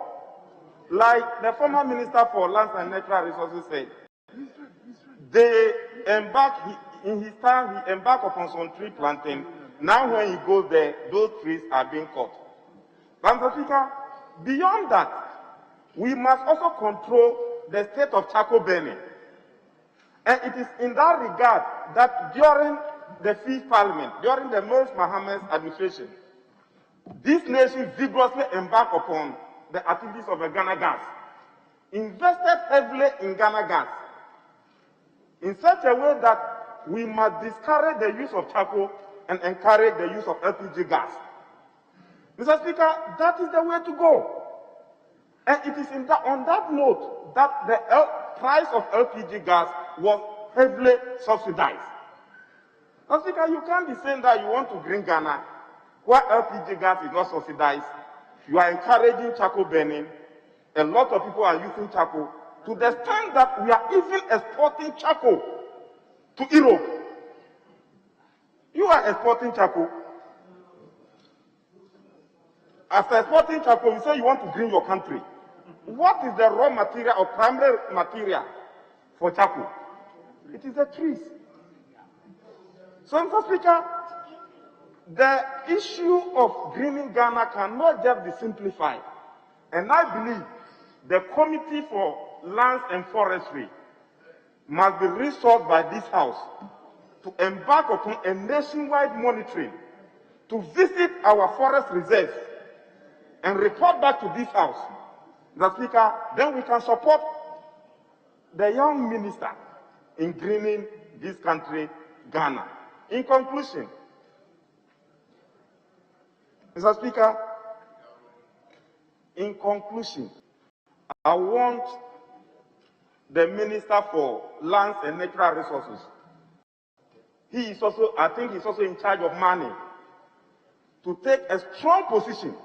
Like the former Minister for Lands and Natural Resources said, in his time, he embarked upon some tree planting. Now when he goes there, those trees are being cut. But Mr. Speaker, beyond that, we must also control the state of charcoal burning. And it is in that regard that during the 5th Parliament, during the Nurse Mohammed's administration, this nation vigorously embarked upon the activities of the Ghana Gas, invested heavily in Ghana Gas, in such a way that we must discourage the use of charcoal and encourage the use of LPG gas. Mr. Speaker, that is the way to go. And it is on that note that the price of LPG gas was heavily subsidized. Mr. Speaker, you can't be saying that you want to green Ghana where LPG gas is not subsidized. You are encouraging charcoal burning. A lot of people are using charcoal to the extent that we are even exporting charcoal to Europe. You are exporting charcoal. After exporting charcoal, you say you want to green your country. What is the raw material or primary material for charcoal? It is the trees. So, Mr. Speaker, the issue of greening Ghana cannot just be simplified. And I believe the Committee for Lands and Forestry must be resourced by this House to embark upon a nationwide monitoring, to visit our forest reserves and report back to this House. Mr. Speaker, then we can support the young minister in greening this country, Ghana. In conclusion, Mr. Speaker, I want the Minister for Lands and Natural Resources. He is also, I think he's also in charge of money, to take a strong position.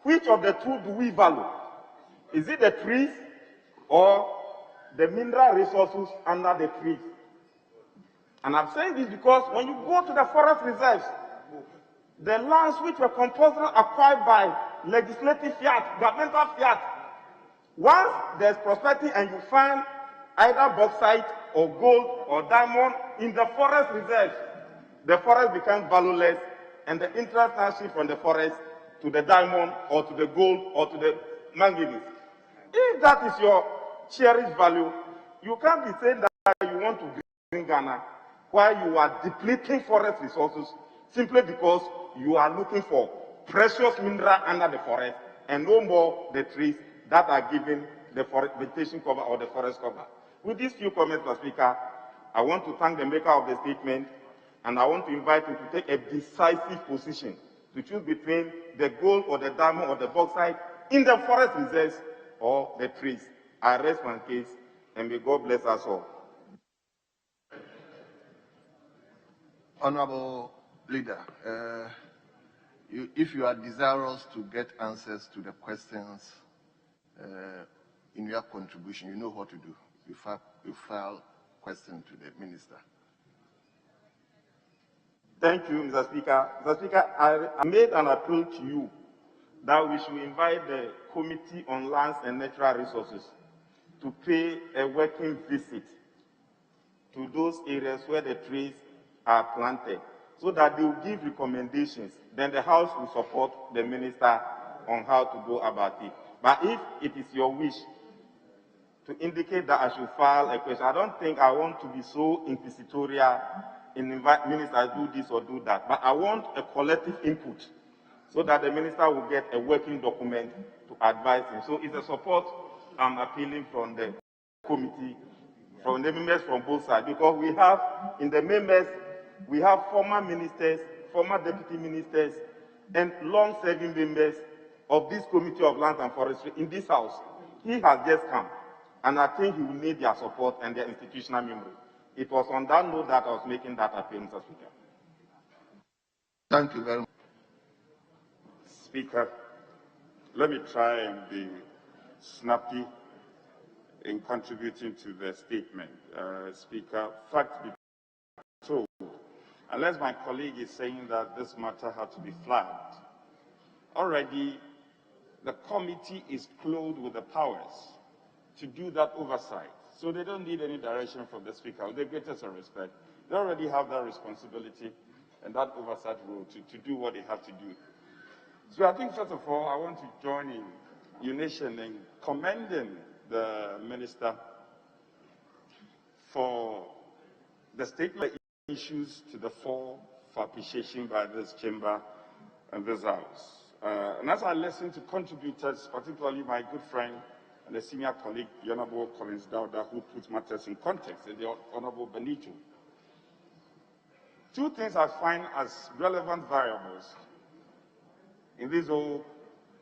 Which of the two do we value? Is it the trees or the mineral resources under the trees? And I'm saying this because when you go to the forest reserves, the lands which were compulsorily acquired by legislative fiat, governmental fiat, once there's prosperity and you find either bauxite or gold or diamond in the forest reserves, the forest becomes valueless and the interest now shifts from the forest to the diamond or to the gold or to the manganese. If that is your cherished value, you can't be saying that you want to green Ghana while you are depleting forest resources simply because you are looking for precious mineral under the forest and no more the trees that are giving the vegetation cover or the forest cover. With these few comments, Mr. Speaker, I want to thank the maker of the statement and I want to invite him to take a decisive position to choose between the gold or the diamond or the bauxite in the forest reserves or the trees. I rest my case and may God bless us all. Honorable Leader, if you are desirous to get answers to the questions in your contribution, you know what to do. You file question to the Minister. Thank you, Mr. Speaker. Mr. Speaker, I made an appeal to you that we should invite the Committee on Lands and Natural Resources to pay a working visit to those areas where the trees are planted so that they will give recommendations. Then the House will support the Minister on how to go about it. But if it is your wish to indicate that I should file a question, I don't think I want to be so inquisitorial and invite ministers to do this or do that. But I want a collective input so that the minister will get a working document to advise him. So it's a support I'm appealing from the committee, from the members from both sides, because we have, in the members, we have former ministers, former deputy ministers, and long-serving members of this Committee of Land and Forestry in this House. He has just come, and I think he will need their support and their institutional memory. It was on that note that I was making that appeal, Mr. Speaker. Thank you very much. Speaker, let me try and be snappy in contributing to the statement. Speaker, fact be told, unless my colleague is saying that this matter had to be flagged, already the committee is clothed with the powers to do that oversight. So they don't need any direction from the Speaker. With the greatest of respect, they already have that responsibility and that oversight role to do what they have to do. So I think, first of all, I want to join in unison in commending the Minister for the statement issues to the fore for appreciation by this chamber and this House. And as I listen to contributors, particularly my good friend and a senior colleague, the Honorable Collins Dowda, who puts matters in context, and the Honorable Benito, two things I find as relevant variables in this whole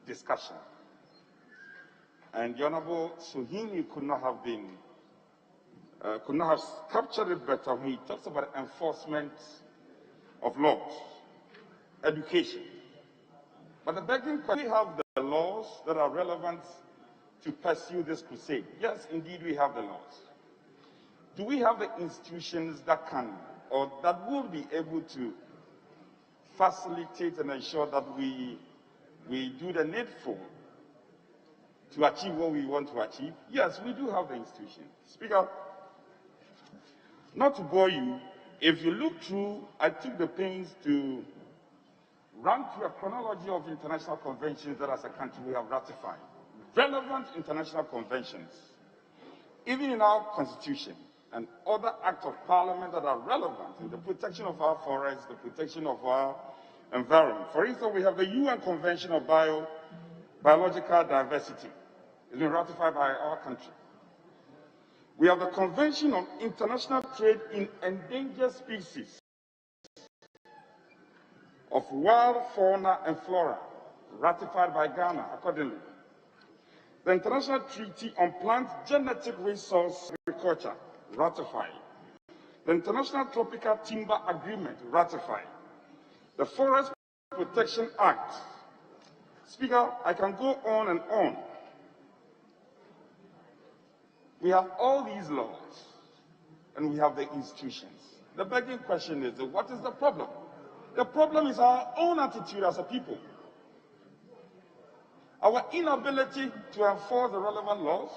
discussion. And the Honorable Suhini could not have captured it better when he talks about enforcement of laws, education. But the begging question, we have the laws that are relevant to pursue this crusade. Yes, indeed, we have the laws. Do we have the institutions that can, or that will be able to facilitate and ensure that we do the needful to achieve what we want to achieve? Yes, we do have the institutions. Speaker, not to bore you, if you look through, I took the pains to run through a chronology of international conventions that as a country we have ratified. Relevant international conventions, even in our constitution and other acts of parliament that are relevant in the protection of our forests, the protection of our environment. For instance, we have the UN Convention of Biological Diversity. It's been ratified by our country. We have the Convention on International Trade in Endangered Species of Wild Fauna and Flora, ratified by Ghana accordingly. The International Treaty on Plant Genetic Resource Agriculture, ratified. The International Tropical Timber Agreement, ratified. The Forest Protection Act. Speaker, I can go on and on. We have all these laws, and we have the institutions. The begging question is, what is the problem? The problem is our own attitude as a people. Our inability to enforce the relevant laws,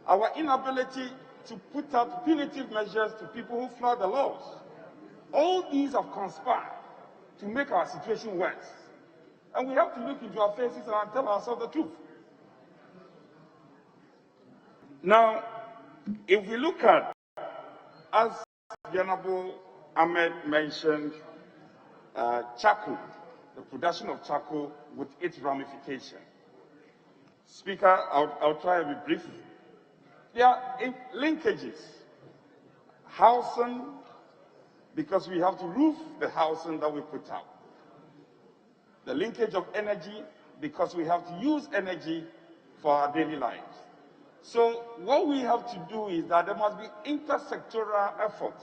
our inability to put out punitive measures to people who flout the laws. All these have conspired to make our situation worse. And we have to look into our faces and tell ourselves the truth. Now, if we look at, as the Honorable Ahmed mentioned, charcoal, the production of charcoal with its ramification. Speaker, I'll try to be brief. There are linkages. Housing, because we have to roof the housing that we put out. The linkage of energy, because we have to use energy for our daily lives. So what we have to do is that there must be intersectoral effort.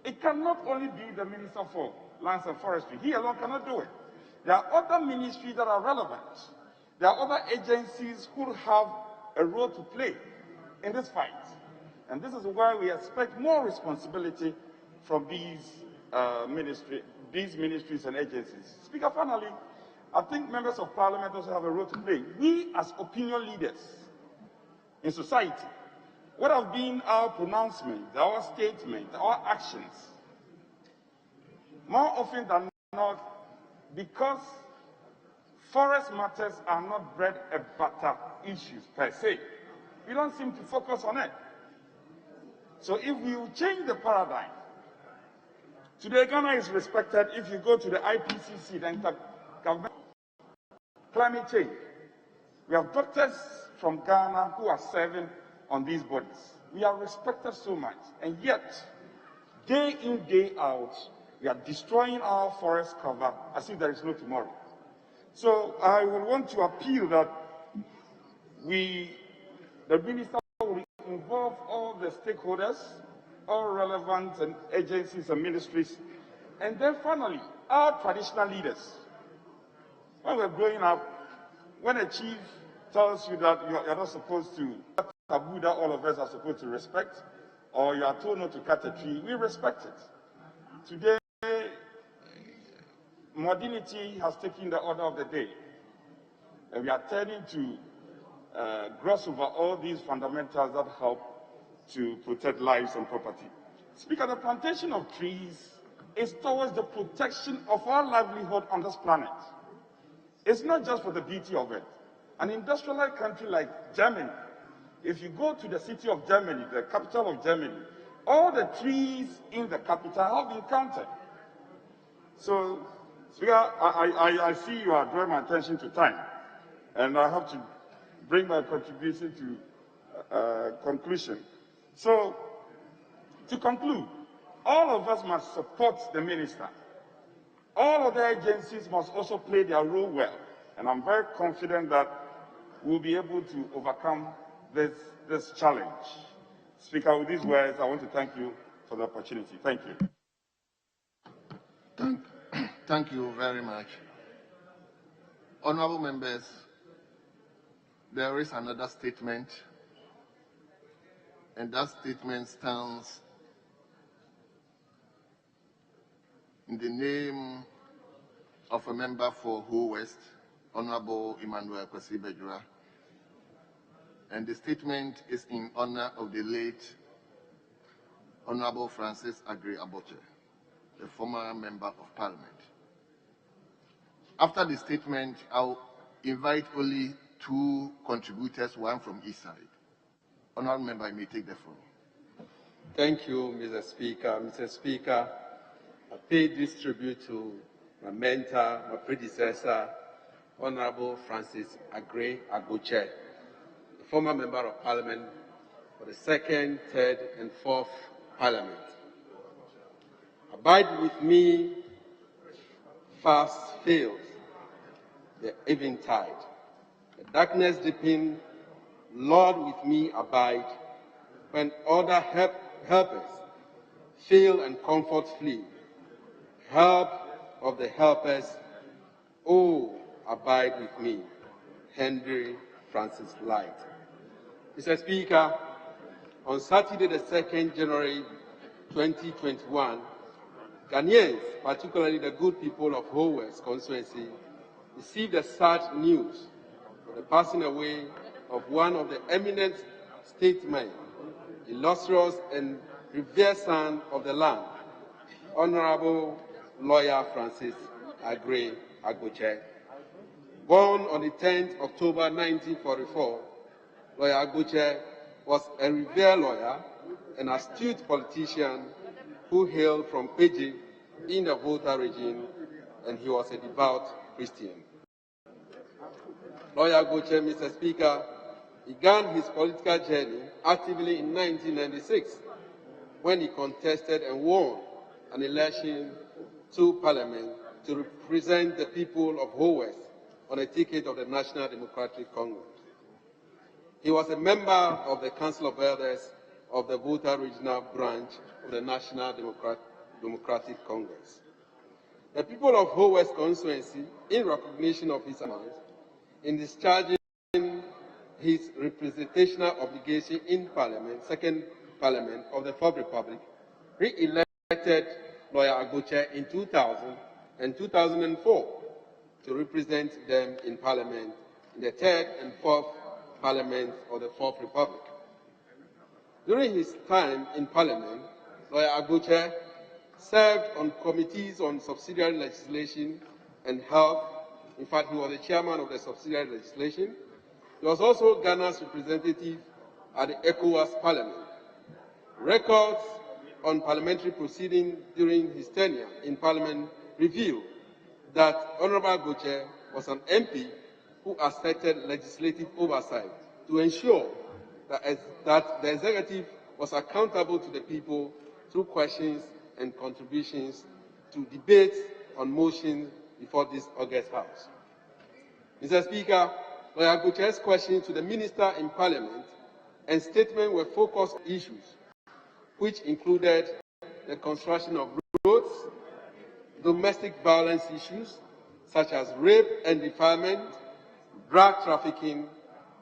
It cannot only be the Minister for Lands and Forestry. He alone cannot do it. There are other ministries that are relevant. There are other agencies who have a role to play in this fight. And this is why we expect more responsibility from these ministries and agencies. Speaker, finally, I think members of parliament also have a role to play. We as opinion leaders in society, what have been our pronouncements, our statements, our actions? More often than not, because forest matters are not bread and butter issues per se, we don't seem to focus on it. So if we change the paradigm, today Ghana is respected. If you go to the IPCC, the Intergovernmental Climate Change, we have doctors from Ghana who are serving on these bodies. We are respected so much, and yet, day in, day out, we are destroying our forest cover as if there is no tomorrow. So I would want to appeal that the minister will involve all the stakeholders, all relevant agencies and ministries, and then finally, our traditional leaders. When we're growing up, when a chief tells you that you're not supposed to cut a taboo that all of us are supposed to respect, or you are told not to cut a tree, we respect it. Today, modernity has taken the order of the day, and we are turning to gloss over all these fundamentals that help to protect lives and property. Speaker, the plantation of trees is towards the protection of our livelihood on this planet. It's not just for the beauty of it. An industrialized country like Germany, if you go to the city of Germany, the capital of Germany, all the trees in the capital have been counted. So, Speaker, I see you are drawing my attention to time, and I have to bring my contribution to conclusion. So, to conclude, all of us must support the minister. All other agencies must also play their role well, and I'm very confident that we'll be able to overcome this challenge. Speaker, with these words, I want to thank you for the opportunity. Thank you. Thank you very much. Honorable members, there is another statement, and that statement stands in the name of a member for Ho West, Honorable Emmanuel Kwesi-Bajura, and the statement is in honor of the late Honorable Francis Aggrey Aboche, the former member of Parliament. After the statement, I'll invite only two contributors, one from each side. Honorable member, you may take the floor. Thank you, Mr. Speaker. Mr. Speaker, I pay this tribute to my mentor, my predecessor, Honorable Francis Aggrey Aboche, the former member of Parliament for the second, third, and fourth Parliament. Abide with me, fast fails the eventide. The Darkness deepen, Lord with me abide. When other helpers fail and comfort flee, help of the helpers, oh, abide with me. Henry Francis Light. Mr. Speaker, on Saturday, the 2nd January 2021, Ghanaians, particularly the good people of Ho West constituency, received the sad news of the passing away of one of the eminent statesmen, illustrious and revered son of the land, Honorable Lawyer Francis Aggrey Agboche. Born on the 10th October 1944, Lawyer Agboche was a revered lawyer, an astute politician who hailed from Peji in the Volta region, and he was a devout Christian. Lawyer Agboche, Mr. Speaker, began his political journey actively in 1996 when he contested and won an election to Parliament to represent the people of Ho West on a ticket of the National Democratic Congress. He was a member of the Council of Elders of the Volta Regional Branch of the National Democratic Congress. The people of Ho West constituency, in recognition of his amount, in discharging his representational obligation in Parliament, Second Parliament of the Fourth Republic, re-elected Lawyer Agboche in 2000 and 2004 to represent them in Parliament in the Third and Fourth Parliament of the Fourth Republic. During his time in Parliament, Lawyer Agboche served on committees on subsidiary legislation and health. In fact, he was the chairman of the subsidiary legislation. He was also Ghana's representative at the ECOWAS Parliament. Records on parliamentary proceedings during his tenure in Parliament reveal that Honorable Agboche was an MP who asserted legislative oversight to ensure that the executive was accountable to the people through questions and contributions to debates on motions before this August House. Mr. Speaker, Lawyer Agboche's questions to the Minister in Parliament and statements were focused on issues which included the construction of roads, domestic violence issues such as rape and defilement, drug trafficking,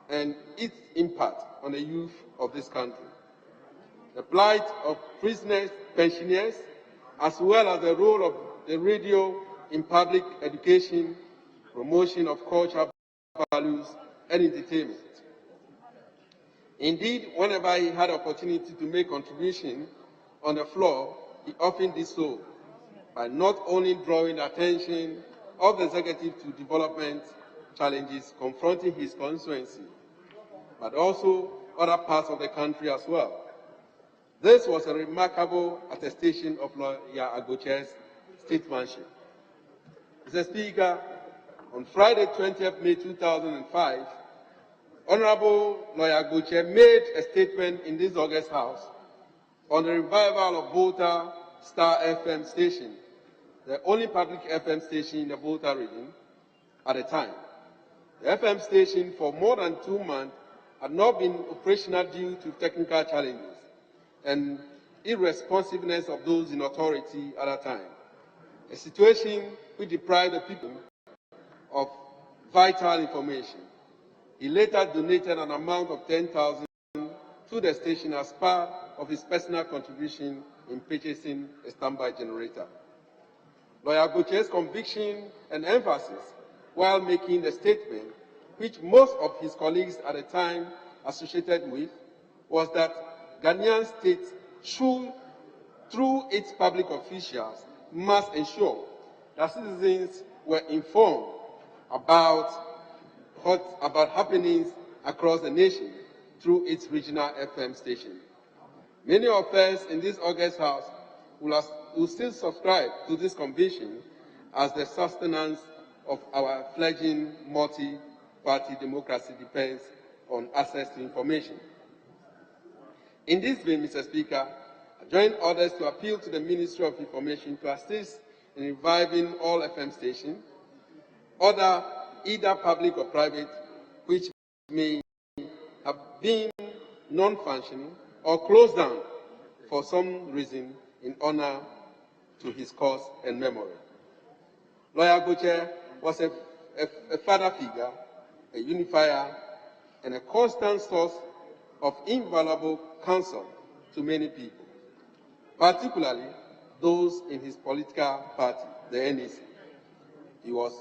and its impact on the youth of this country, the plight of prisoners, pensioners, as well as the role of the radio in public education, promotion of cultural values, and entertainment. Indeed, whenever he had opportunity to make contribution on the floor, he often did so by not only drawing the attention of the executive to development challenges confronting his constituency, but also other parts of the country as well. This was a remarkable attestation of Lawyer Agboche's statesmanship. Mr. Speaker, on Friday, 20th May 2005, Honorable Lawyer Agboche made a statement in this August House on the revival of Volta Star FM station, the only public FM station in the Volta region at the time. The FM station for more than 2 months had not been operational due to technical challenges and irresponsiveness of those in authority at that time, a situation which deprived the people of vital information. He later donated an amount of 10,000 to the station as part of his personal contribution in purchasing a standby generator. Lawyer Agboche's conviction and emphasis while making the statement, which most of his colleagues at the time associated with, was that Ghanaian state should, through its public officials, must ensure that citizens were informed about happenings across the nation through its regional FM station. Many of us in this August House will still subscribe to this conviction as the sustenance of our fledgling multi-party democracy depends on access to information. In this vein, Mr. Speaker, I join others to appeal to the Ministry of Information to assist in reviving all FM stations, either public or private, which may have been non-functioning or closed down for some reason in honor to his cause and memory. Lawyer Goche was a father figure, a unifier, and a constant source of invaluable counsel to many people, particularly those in his political party, the NDC. He was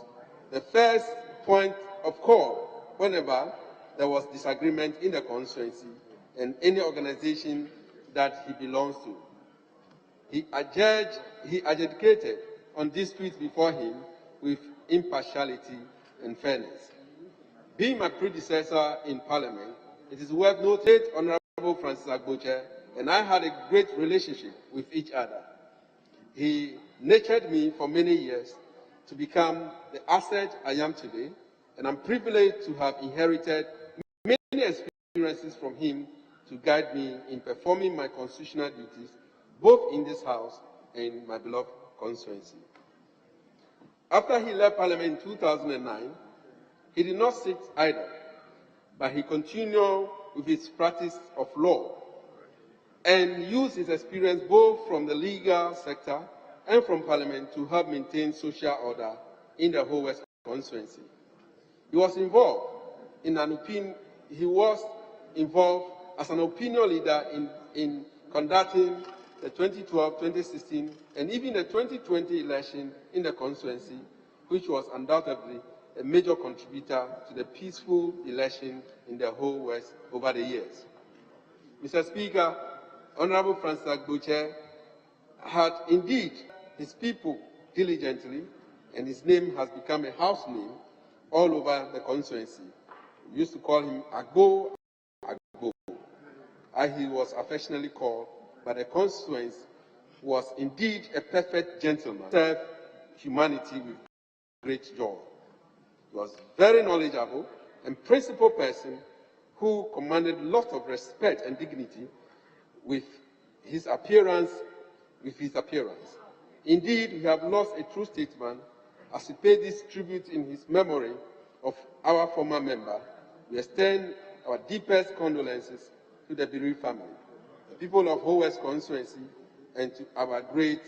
the first point of call whenever there was disagreement in the constituency and any organization that he belongs to. He adjudicated on disputes before him with impartiality and fairness. Being my predecessor in Parliament, it is worth noting Honorable Francis Agboche and I had a great relationship with each other. He nurtured me for many years to become the asset I am today, and I'm privileged to have inherited many experiences from him to guide me in performing my constitutional duties, both in this House and in my beloved constituency. After he left Parliament in 2009, he did not sit idle, but he continued with his practice of law and used his experience both from the legal sector and from Parliament to help maintain social order in the whole West constituency. He was involved as an opinion leader in conducting the 2012, 2016, and even the 2020 election in the constituency, which was undoubtedly a major contributor to the peaceful election in the whole West over the years. Mr. Speaker, Honorable Francis Agboche had indeed his people diligently, and his name has become a house name all over the constituency. We used to call him Agbo, Agbo, as he was affectionately called, but the constituency was indeed a perfect gentleman, served humanity with great joy. He was very knowledgeable and principled person who commanded lots of respect and dignity with his appearance. Indeed, we have lost a true statesman. As we pay this tribute in his memory of our former member, we extend our deepest condolences to the bereaved family, the people of Whole West constituency, and to our great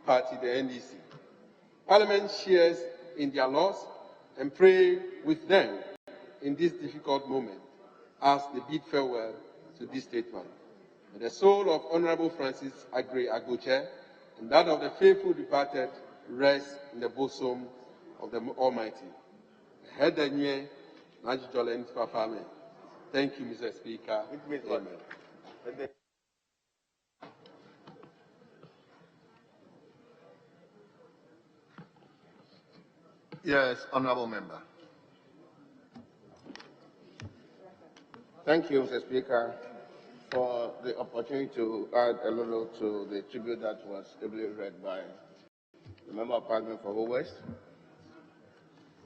party, the NDC. Parliament shares in their loss and pray with them in this difficult moment as they bid farewell to this statesman. May the soul of Honorable Francis Agboche and that of the faithful departed rest in the bosom of the Almighty. Thank you, Mr. Speaker. Amen. Yes, honorable member. Thank you, Mr. Speaker, for the opportunity to add a little to the tribute that was ably read by the Member of Parliament for Whole West,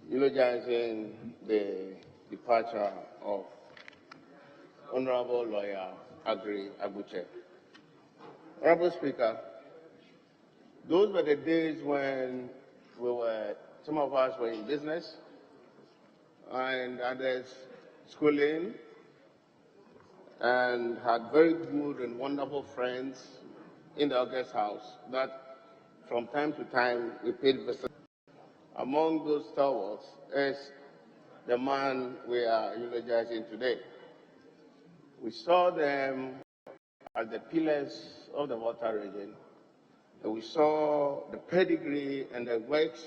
eulogizing the departure of Honorable Lawyer Agboche. Honorable Speaker, those were the days when some of us were in business and others schooling, and had very good and wonderful friends in the August House that from time to time we paid visits. Among those stalwarts is the man we are eulogizing today. We saw them as the pillars of the Volta region, and we saw the pedigree and the works,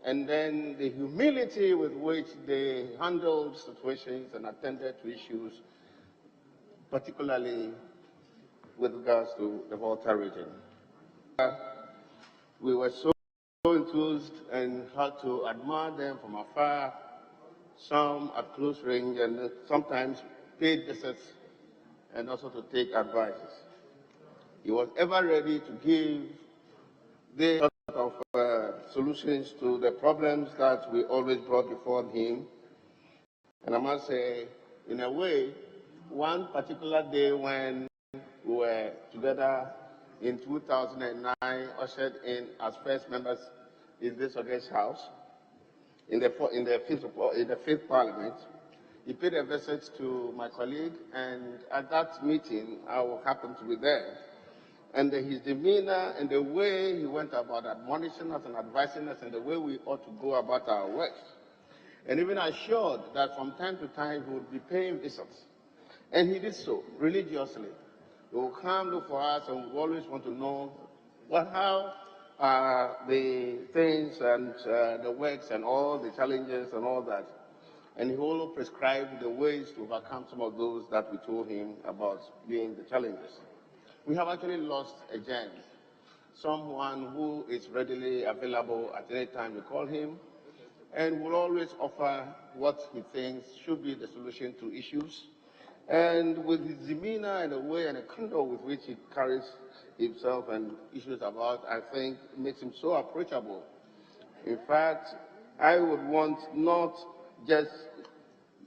and then the humility with which they handled situations and attended to issues, particularly with regards to the Volta region. We were so enthused and had to admire them from afar, some at close range, and sometimes paid visits and also to take advices. He was ever ready to give the sort of solutions to the problems that we always brought before him. And I must say, in a way, one particular day when we were together in 2009, ushered in as first members in this August House, in the fifth Parliament, he paid a visit to my colleague, and at that meeting, I happened to be there. And his demeanor and the way he went about admonishing us and advising us and the way we ought to go about our work. And even assured that from time to time he would be paying visits. And he did so religiously. He will come look for us, and we always want to know how the things and the works and all the challenges and all that. And he will prescribe the ways to overcome some of those that we told him about being the challenges. We have actually lost a gem, someone who is readily available at any time we call him, and will always offer what he thinks should be the solution to issues. And with his demeanor and the way and the candor with which he carries himself and issues about, I think it makes him so approachable. In fact, I would want not just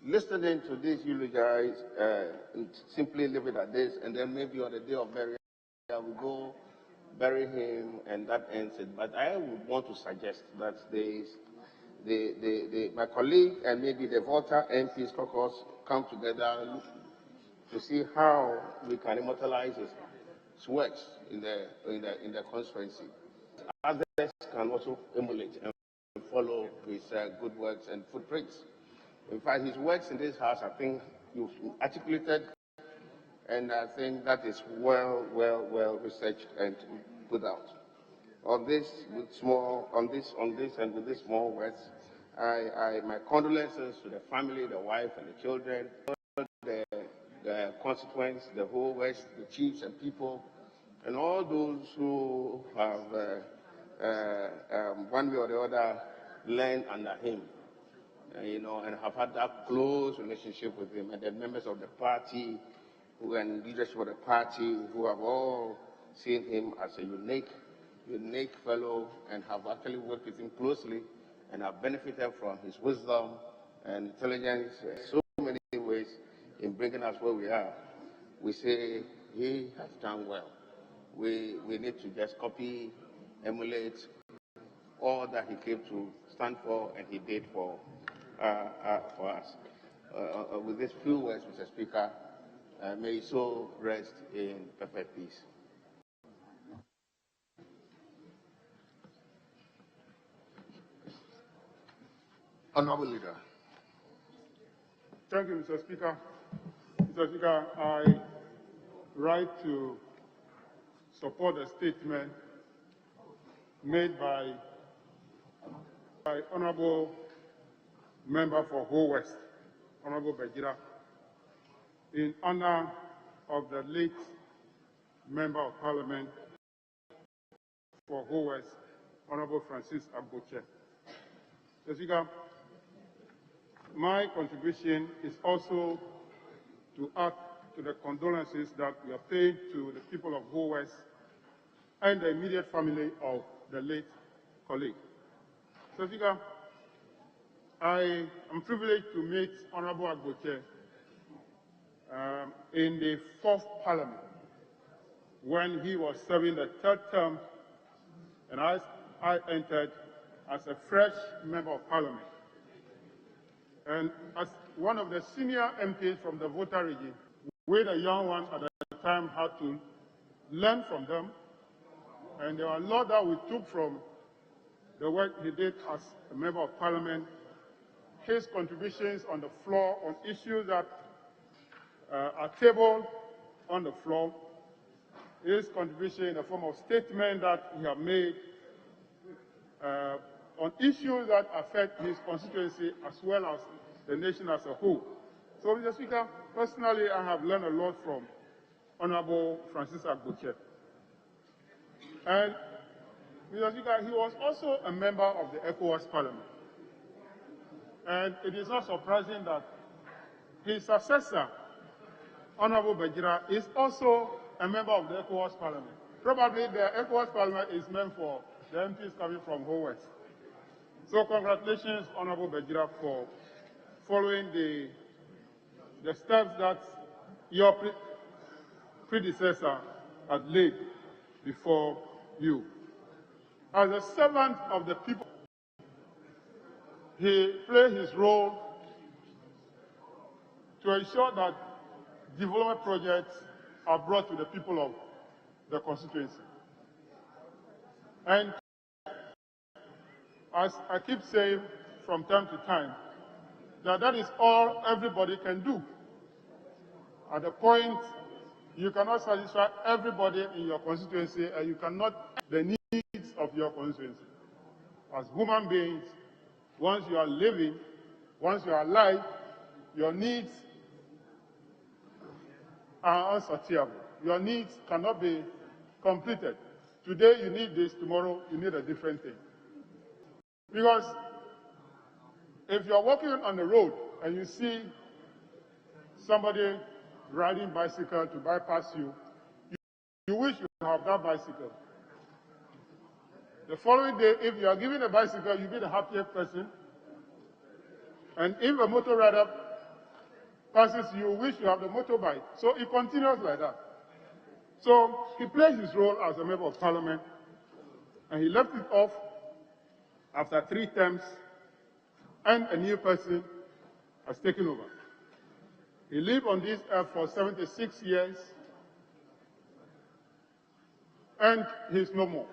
listening to this eulogize and simply leave it at this, and then maybe on the day of burial, I will go bury him, and that ends it. But I would want to suggest that my colleague and maybe the Volta MPs caucus come together to see how we can immortalize his works in the constituency. Others can also emulate and follow his good works and footprints. In fact, his works in this house, I think you've articulated, and I think that is well researched and put out. On this, and with these small words, my condolences to the family, the wife, and the children, the constituents, the whole West, the chiefs and people, and all those who have, one way or the other, learned under him. And have had that close relationship with him, and the members of the party and leadership of the party who have all seen him as a unique fellow and have actually worked with him closely and have benefited from his wisdom and intelligence in so many ways in bringing us where we are. We say he has done well. We need to just copy, emulate all that he came to stand for and he did for us. With these few words, Mr. Speaker, may his soul rest in perfect peace. Honorable Leader. Thank you, Mr. Speaker. Mr. Speaker, I write to support the statement made by Honorable Member for Ho West, Honorable Bajira, in honor of the late Member of Parliament for Ho West, Honorable Francis Agboche. Mr. Speaker, my contribution is also to add to the condolences that we are paying to the people of Ho West and the immediate family of the late colleague. So, Speaker, I am privileged to meet Honorable Agboche in the 4th Parliament when he was serving the 3rd term, and I entered as a fresh Member of Parliament. And as one of the senior MPs from the Volta region, we, the young ones at the time, had to learn from them. And there were a lot that we took from the work he did as a Member of Parliament, his contributions on the floor on issues that are tabled on the floor, his contribution in the form of statement that he has made on issues that affect his constituency as well as the nation as a whole. So, Mr. Speaker, personally, I have learned a lot from Honorable Francis Agboche. And, Mr. Speaker, he was also a member of the ECOWAS Parliament. And it is not surprising that his successor, Honorable Bajira, is also a member of the ECOWAS Parliament. Probably the ECOWAS Parliament is meant for the MPs coming from Ho West. So congratulations, Honorable Bajira, for following the steps that your predecessor had laid before you. As a servant of the people, he played his role to ensure that development projects are brought to the people of the constituency. And as I keep saying from time to time, that is all everybody can do. At the point, you cannot satisfy everybody in your constituency, and you cannot meet the needs of your constituency. As human beings, once you are living, once you are alive, your needs are unsatiable. Your needs cannot be completed. Today you need this, tomorrow you need a different thing. Because if you're walking on the road and you see somebody riding bicycle to bypass you, you wish you have that bicycle. The following day, if you are given a bicycle, you'll be the happiest person. And if a motor rider passes you, wish you have the motorbike. So it continues like that. So he plays his role as a member of parliament, and he left it off after 3 terms, and a new person has taken over. He lived on this earth for 76 years, and he's no more.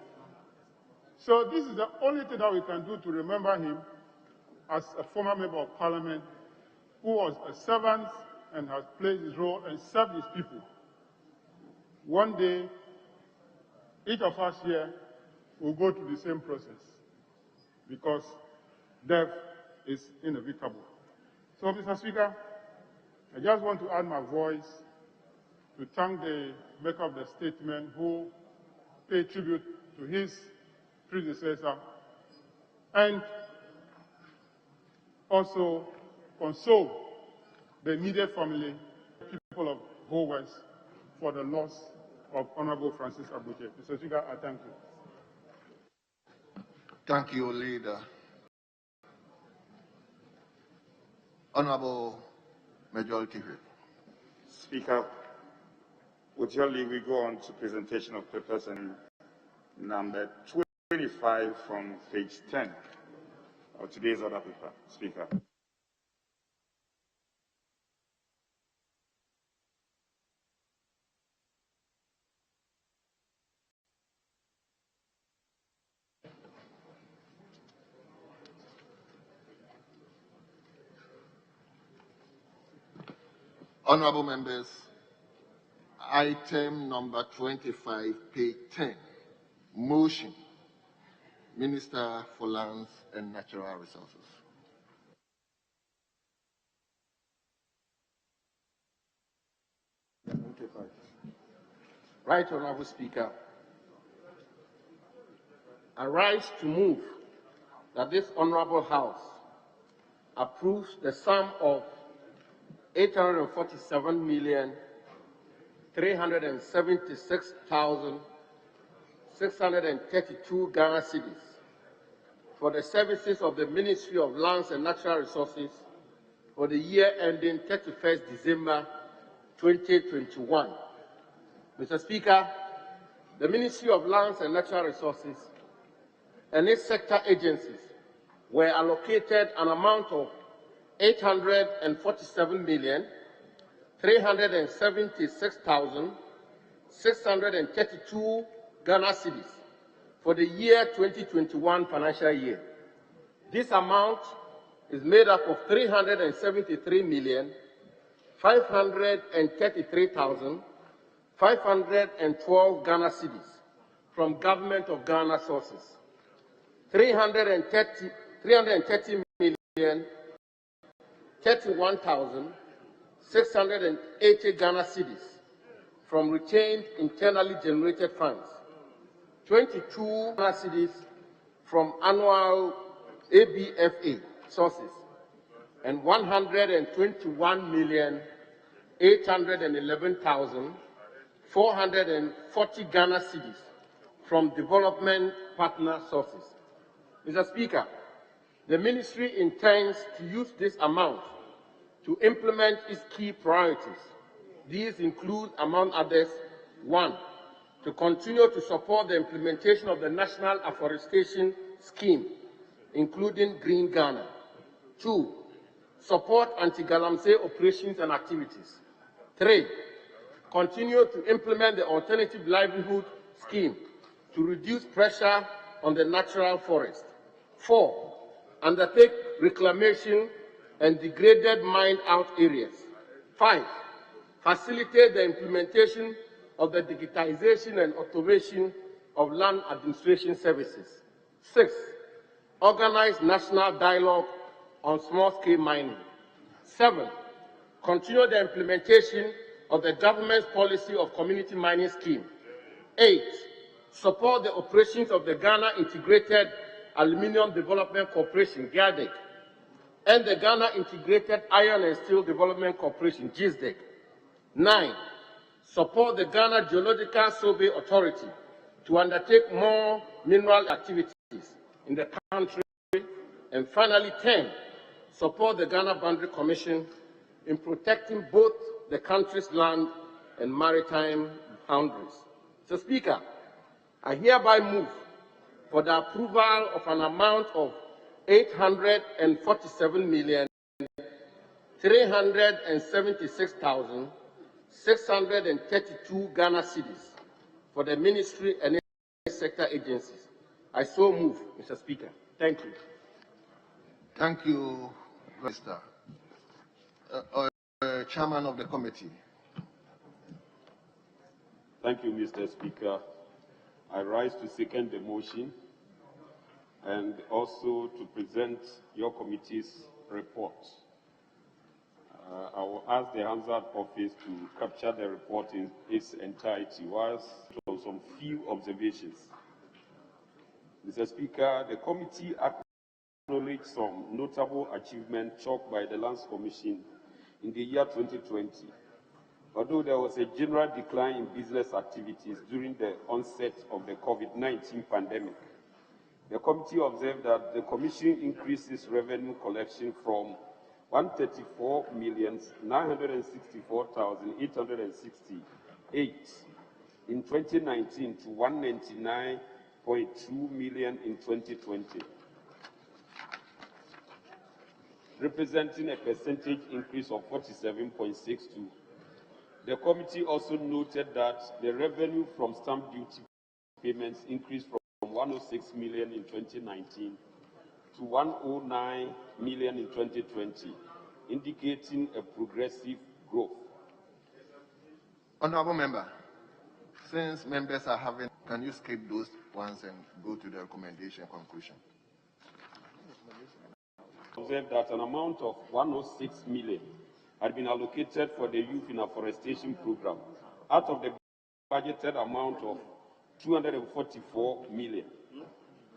So this is the only thing that we can do to remember him as a former member of parliament who was a servant and has played his role and served his people. One day, each of us here will go through the same process because death is inevitable. So, Mr. Speaker, I just want to add my voice to thank the maker of the statement who paid tribute to his predecessor, and also console the immediate family, people of Ho West, for the loss of Honorable Francis Abuche. Mr. Speaker, I thank you. Thank you, Leader. Honorable Majority Whip. Speaker, with your leave, we go on to presentation of papers and number 25 from page 10 of today's order paper. Speaker. Honorable members, item number 25, page 10, motion, Minister for Lands and Natural Resources. Right, Honorable Speaker. I rise to move that this Honorable House approves the sum of 847,376,632 Ghana cedis for the services of the Ministry of Lands and Natural Resources for the year ending 31st December 2021. Mr. Speaker, the Ministry of Lands and Natural Resources and its sector agencies were allocated an amount of 847,376,632 Ghana cedis for the year 2021 financial year. This amount is made up of 373,533,512 Ghana cedis from Government of Ghana sources, 330 million 31,680 Ghana cedis from retained internally generated funds, 22 Ghana cedis from annual ABFA sources, and 121,811,440 Ghana cedis from development partner sources. Mr. Speaker, the Ministry intends to use this amount to implement its key priorities. These include, among others, 1, to continue to support the implementation of the National Afforestation Scheme, including Green Ghana. 2, support anti-galamsey operations and activities. 3. Continue to implement the alternative livelihood scheme to reduce pressure on the natural forest. 4. Undertake reclamation and degraded mined-out areas. 5. Facilitate the implementation of the digitization and automation of land administration services. 6. Organize national dialogue on small-scale mining. 7. Continue the implementation of the government's policy of community mining scheme. 8. Support the operations of the Ghana Integrated Aluminium Development Corporation, GADEC, and the Ghana Integrated Iron and Steel Development Corporation, GISDEC. 9. Support the Ghana Geological Survey Authority to undertake more mineral activities in the country. And finally, 10. Support the Ghana Boundary Commission in protecting both the country's land and maritime boundaries. So, Speaker, I hereby move for the approval of an amount of 847,376,632 Ghana cedis for the ministry and sector agencies. I so move, Mr. Speaker. Thank you. Thank you, Mr. Chairman of the committee. Thank you, Mr. Speaker. I rise to second the motion and also to present your committee's report. I will ask the Hansard office to capture the report in its entirety, whilst some few observations. Mr. Speaker, the committee acknowledged some notable achievements chalked by the Lands Commission in the year 2020. Although there was a general decline in business activities during the onset of the COVID-19 pandemic, the committee observed that the Commission increased its revenue collection from 134,964,868 in 2019 to 199.2 million in 2020, representing a percentage increase of 47.62%. The committee also noted that the revenue from stamp duty payments increased from 106 million in 2019 to 109 million in 2020, indicating a progressive growth. Honorable member, since members are having, can you skip those ones and go to the recommendation conclusion? Observed that an amount of 106 million had been allocated for the youth in afforestation program out of the budgeted amount of 244 million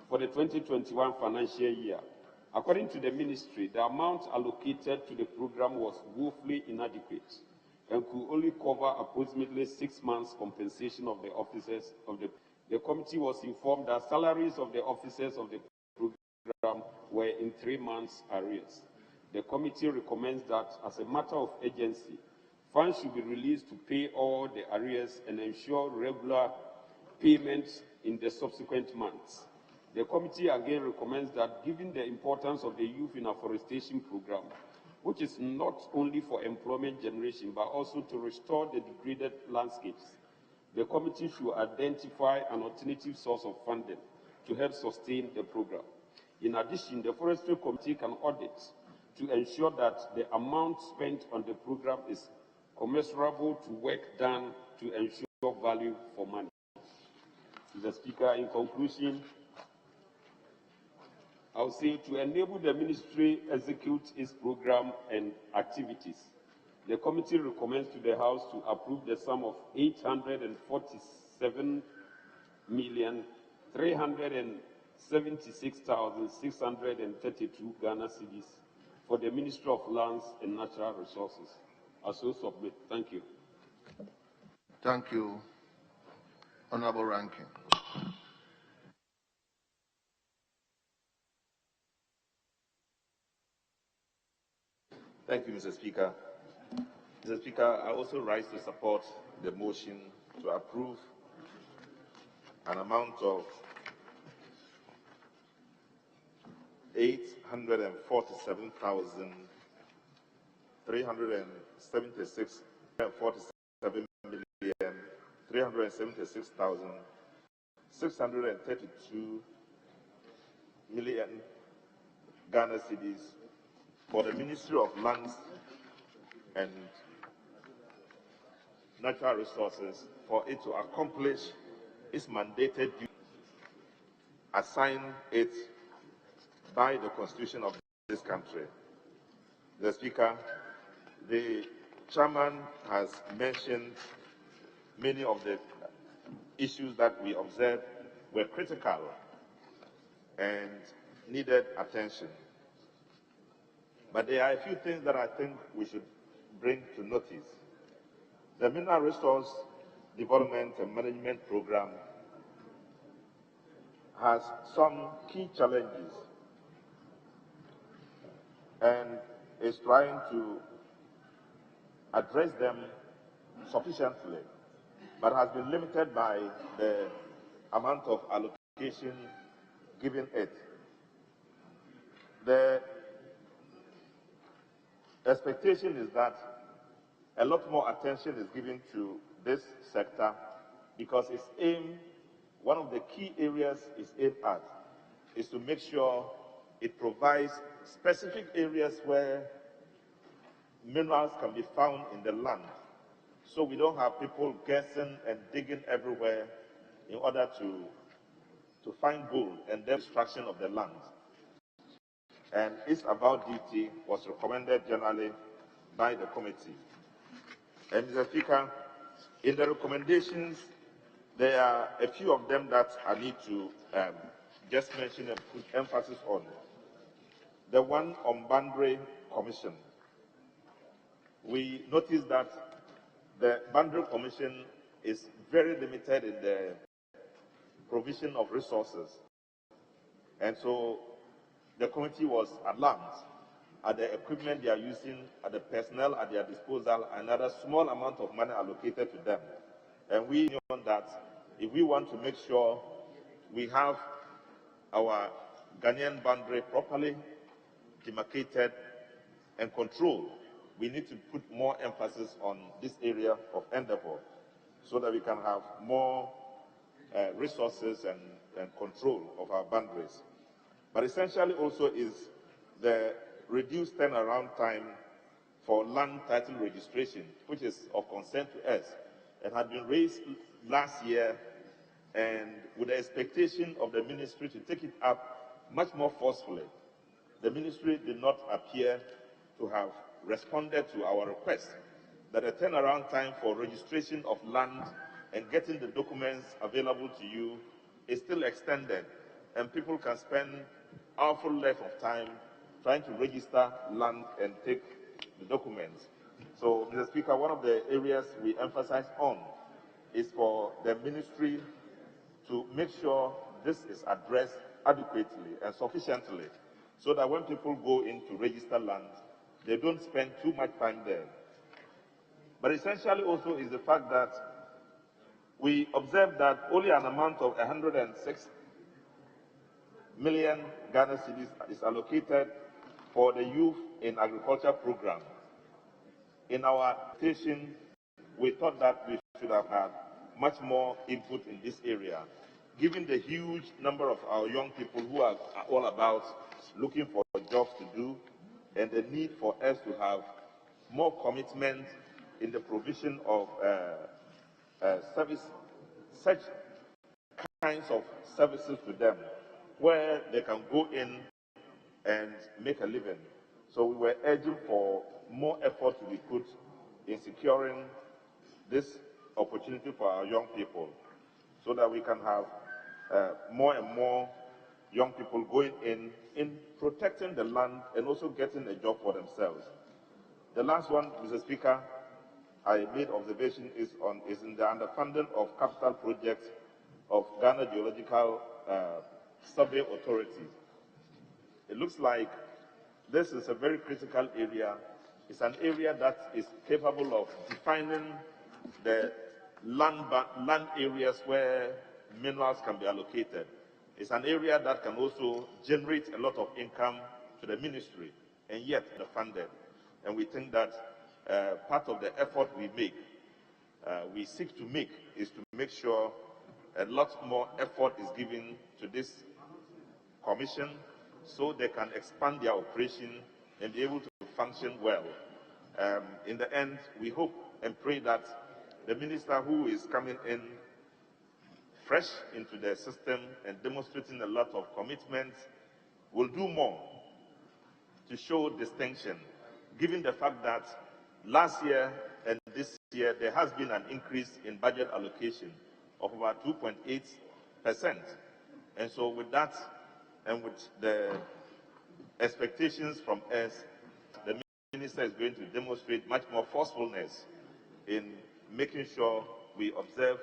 for the 2021 financial year. According to the ministry, the amount allocated to the program was woefully inadequate and could only cover approximately 6 months' compensation of the officers of the. The committee was informed that salaries of the officers of the program were in 3 months' arrears. The committee recommends that, as a matter of urgency, funds should be released to pay all the arrears and ensure regular payments in the subsequent months. The committee again recommends that, given the importance of the youth in afforestation program, which is not only for employment generation but also to restore the degraded landscapes, the committee should identify an alternative source of funding to help sustain the program. In addition, the Forestry Committee can audit to ensure that the amount spent on the program is commensurable to work done to ensure value for money. Mr. Speaker, in conclusion, I will say to enable the ministry execute its program and activities, the committee recommends to the House to approve the sum of 847,376,632 Ghana cedis for the Ministry of Lands and Natural Resources. I so submit. Thank you. Thank you, Honorable Ranking. Thank you, Mr. Speaker. Mr. Speaker, I also rise to support the motion to approve an amount of 847,376,632 376,632 million Ghana cedis for the Ministry of Lands and Natural Resources for it to accomplish its mandated duty assigned it by the Constitution of this country. The Speaker, the Chairman has mentioned many of the issues that we observed were critical and needed attention. But there are a few things that I think we should bring to notice. The Mineral Resource Development and Management Program has some key challenges and is trying to address them sufficiently, but has been limited by the amount of allocation given it. The expectation is that a lot more attention is given to this sector because its aim, one of the key areas it's aimed at, is to make sure it provides specific areas where minerals can be found in the land. So we don't have people guessing and digging everywhere in order to find gold and then destruction of the land. And its about duty was recommended generally by the committee. And Mr. Speaker, in the recommendations, there are a few of them that I need to just mention and put emphasis on. The one on Boundary Commission. We noticed that the Boundary Commission is very limited in the provision of resources. And so the committee was alarmed at the equipment they are using, at the personnel at their disposal, another small amount of money allocated to them. And we know that if we want to make sure we have our Ghanaian boundary properly demarcated and controlled, we need to put more emphasis on this area of endeavor so that we can have more resources and control of our boundaries. But essentially also is the reduced turnaround time for land title registration, which is of concern to us and had been raised last year, and with the expectation of the ministry to take it up much more forcefully. The ministry did not appear to have responded to our request that the turnaround time for registration of land and getting the documents available to you is still extended, and people can spend awful length of time trying to register land and take the documents. So, Mr. Speaker, one of the areas we emphasize on is for the ministry to make sure this is addressed adequately and sufficiently so that when people go in to register land, they don't spend too much time there. But essentially also is the fact that we observe that only an amount of 106 million Ghana cedis is allocated for the Youth in Agriculture program. In our station, we thought that we should have had much more input in this area, given the huge number of our young people who are all about looking for jobs to do, and the need for us to have more commitment in the provision of such kinds of services to them, where they can go in and make a living. So we were urging for more effort to be put in securing this opportunity for our young people, so that we can have more and more young people going in protecting the land and also getting a job for themselves. The last one, Mr. Speaker, I made observation is in the underfunding of capital projects of Ghana Geological Survey Authority. It looks like this is a very critical area. It's an area that is capable of defining the land areas where minerals can be allocated. It's an area that can also generate a lot of income to the ministry, and yet funded. And we think that part of the effort we seek to make, is to make sure a lot more effort is given to this commission so they can expand their operation and be able to function well. In the end, we hope and pray that the minister who is coming in fresh into the system and demonstrating a lot of commitment will do more to show distinction, given the fact that last year and this year there has been an increase in budget allocation of about 2.8%. And so with that and with the expectations from us, the minister is going to demonstrate much more forcefulness in making sure we observe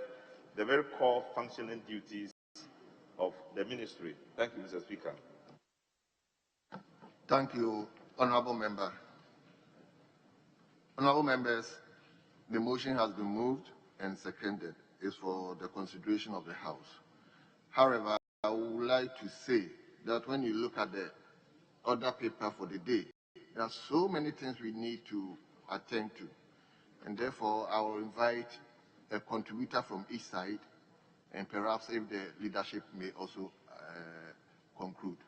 the very core functioning duties of the ministry. Thank you, Mr. Speaker. Thank you, Honorable Member. Honorable Members, the motion has been moved and seconded. It's for the consideration of the House. However, I would like to say that when you look at the other paper for the day, there are so many things we need to attend to. And therefore, I will invite a contributor from each side, and perhaps if the leadership may also conclude.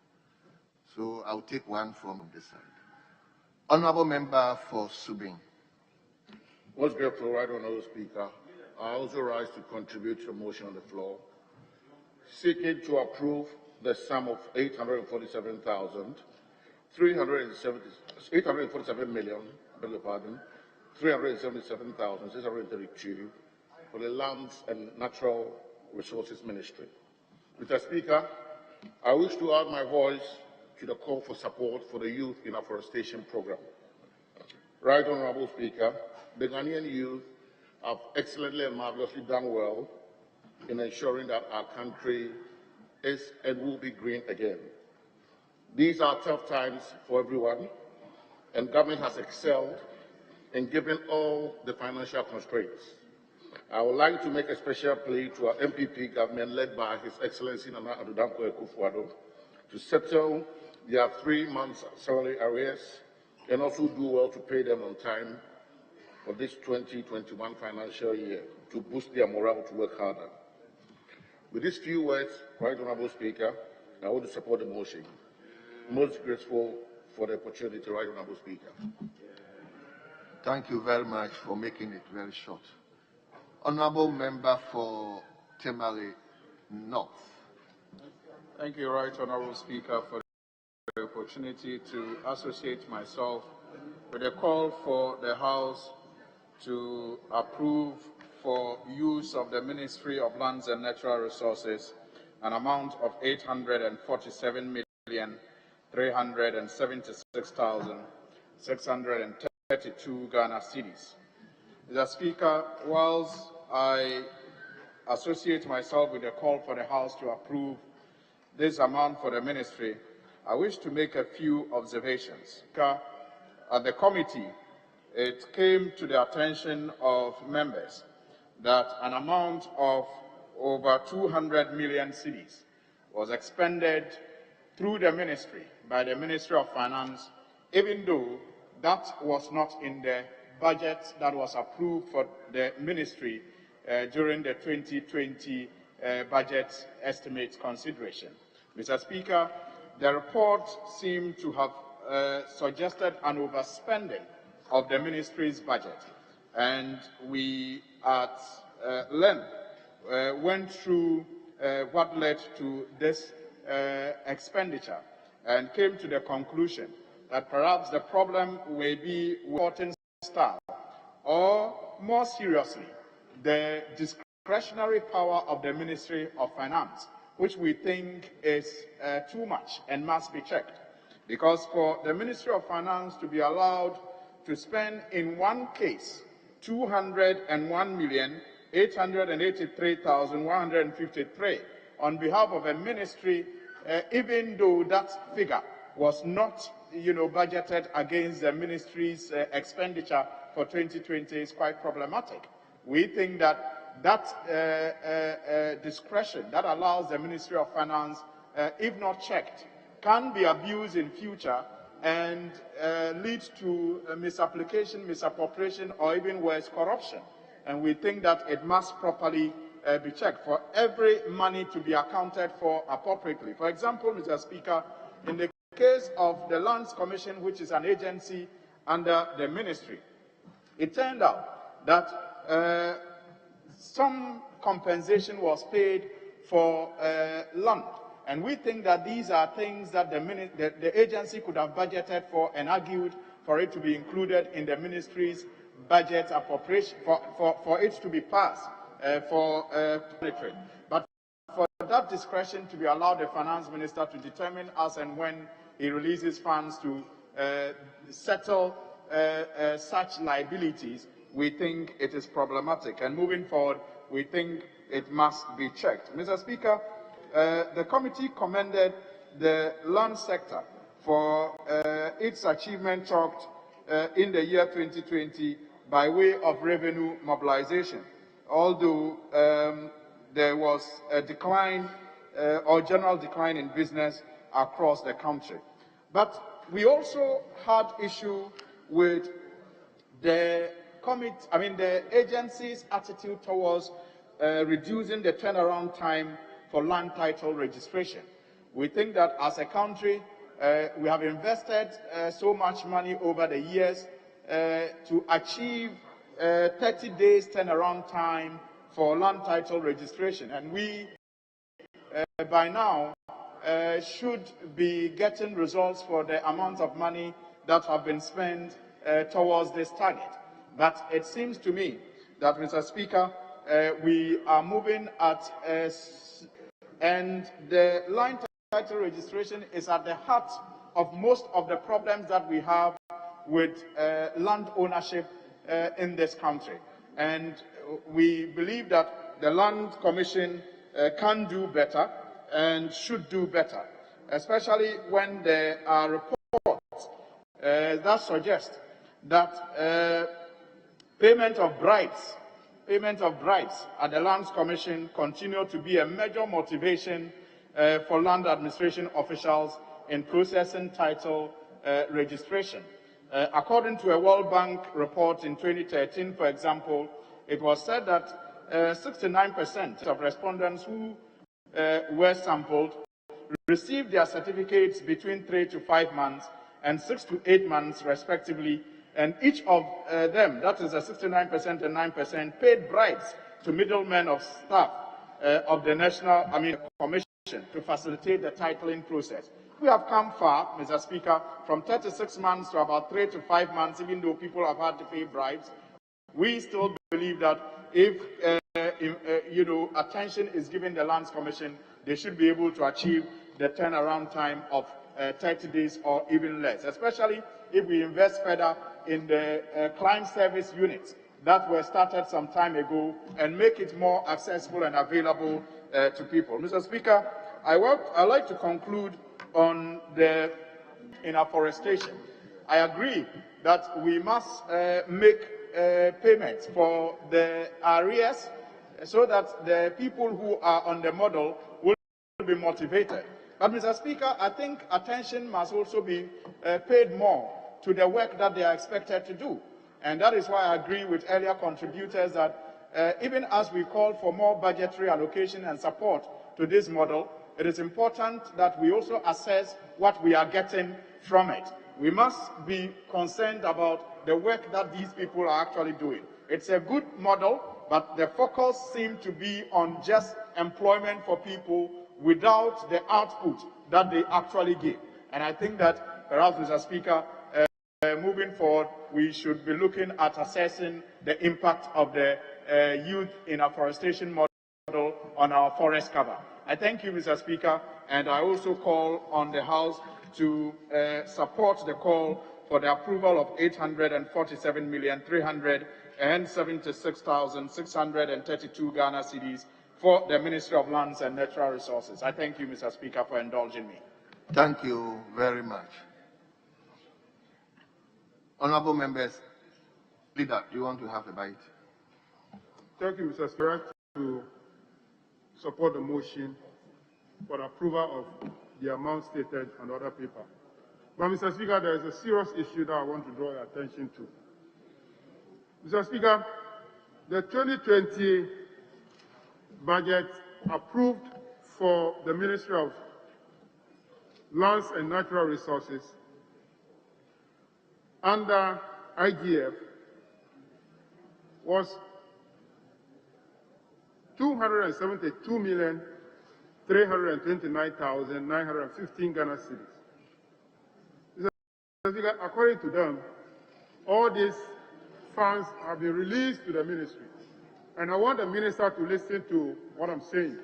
So I'll take one from this side. Honorable Member for Subin. Most grateful, Right Honorable Speaker. I also rise to contribute to a motion on the floor, seeking to approve the sum of 347,632 for the Lands and Natural Resources Ministry. Mr. Speaker, I wish to add my voice to the call for support for the Youth in Afforestation Program. Right Honorable Speaker, the Ghanaian youth have excellently and marvelously done well in ensuring that our country is and will be green again. These are tough times for everyone, and government has excelled in giving all the financial constraints. I would like to make a special plea to our MPP government led by His Excellency Nana Addo Dankwa Akufo-Addo to settle their 3 months salary arrears and also do well to pay them on time for this 2021 financial year to boost their morale to work harder. With these few words, Right Honorable Speaker, I want to support the motion. Most grateful for the opportunity, Right Honorable Speaker. Thank you very much for making it very short. Honorable Member for Temale North. Thank you, Right Honorable Speaker, for the opportunity to associate myself with a call for the House to approve for use of the Ministry of Lands and Natural Resources an amount of 847,376,632 Ghana cedis. Mr. Speaker, whilst I associate myself with a call for the House to approve this amount for the ministry, I wish to make a few observations. At the committee, it came to the attention of members that an amount of over 200 million cedis was expended through the ministry by the Ministry of Finance, even though that was not in the budget that was approved for the ministry during the 2020 budget estimate consideration. Mr. Speaker, the report seemed to have suggested an overspending of the ministry's budget, and we at length went through what led to this expenditure and came to the conclusion that perhaps the problem may be reporting staff, or more seriously, the discretionary power of the Ministry of Finance, which we think is too much and must be checked. Because for the Ministry of Finance to be allowed to spend in one case 201,883,153 on behalf of a ministry, even though that figure was not, budgeted against the ministry's expenditure for 2020, is quite problematic. We think that discretion that allows the Ministry of Finance, if not checked, can be abused in future and lead to misapplication, misappropriation, or even worse, corruption. And we think that it must properly be checked for every money to be accounted for appropriately. For example, Mr. Speaker, in the case of the Lands Commission, which is an agency under the ministry, it turned out that some compensation was paid for land. And we think that these are things that the agency could have budgeted for and argued for it to be included in the ministry's budget appropriation, for it to be passed for monitoring. But for that discretion to be allowed the finance minister to determine as and when he releases funds to settle such liabilities, we think it is problematic. And moving forward, we think it must be checked. Mr. Speaker, the committee commended the land sector for its achievement chalked in the year 2020 by way of revenue mobilization, although there was a decline or general decline in business across the country. But we also had issue with the agency's attitude towards reducing the turnaround time for land title registration. We think that as a country, we have invested so much money over the years to achieve 30 days turnaround time for land title registration. And we, by now, should be getting results for the amount of money that have been spent towards this target. But it seems to me that, Mr. Speaker, we are moving at and the land title registration is at the heart of most of the problems that we have with land ownership in this country. And we believe that the Land Commission can do better and should do better, especially when there are reports that suggest that payment of bribes at the Lands Commission continue to be a major motivation for land administration officials in processing title registration. According to a World Bank report in 2013, for example, it was said that 69% of respondents who were sampled received their certificates between 3 to 5 months and 6 to 8 months, respectively, and each of them, that is 69% and 9%, paid bribes to middlemen of staff of the Commission to facilitate the titling process. We have come far, Mr. Speaker, from 36 months to about 3 to 5 months, even though people have had to pay bribes. We still believe that if attention is given the Lands Commission, they should be able to achieve the turnaround time of 30 days or even less, especially if we invest further in the client service units that were started some time ago and make it more accessible and available to people. Mr. Speaker, I'd like to conclude on the afforestation. I agree that we must make payments for the arrears so that the people who are on the model will be motivated. But, Mr. Speaker, I think attention must also be paid more to the work that they are expected to do. And that is why I agree with earlier contributors that even as we call for more budgetary allocation and support to this model, it is important that we also assess what we are getting from it. We must be concerned about the work that these people are actually doing. It's a good model, but the focus seems to be on just employment for people without the output that they actually give. And I think that perhaps, Mr. Speaker, moving forward, we should be looking at assessing the impact of the youth in afforestation model on our forest cover. I thank you, Mr. Speaker, and I also call on the House to support the call for the approval of 847,376,632 Ghana cedis for the Ministry of Lands and Natural Resources. I thank you, Mr. Speaker, for indulging me. Thank you very much. Honorable members, Leader, do you want to have a bite? Thank you, Mr. Speaker, to support the motion for approval of the amount stated on the other paper. But, Mr. Speaker, there is a serious issue that I want to draw your attention to. Mr. Speaker, the 2020 budget approved for the Ministry of Lands and Natural Resources under IGF was 272,329,915 Ghana cedis. Mr. Speaker, according to them, all these funds have been released to the ministry. And I want the minister to listen to what I'm saying.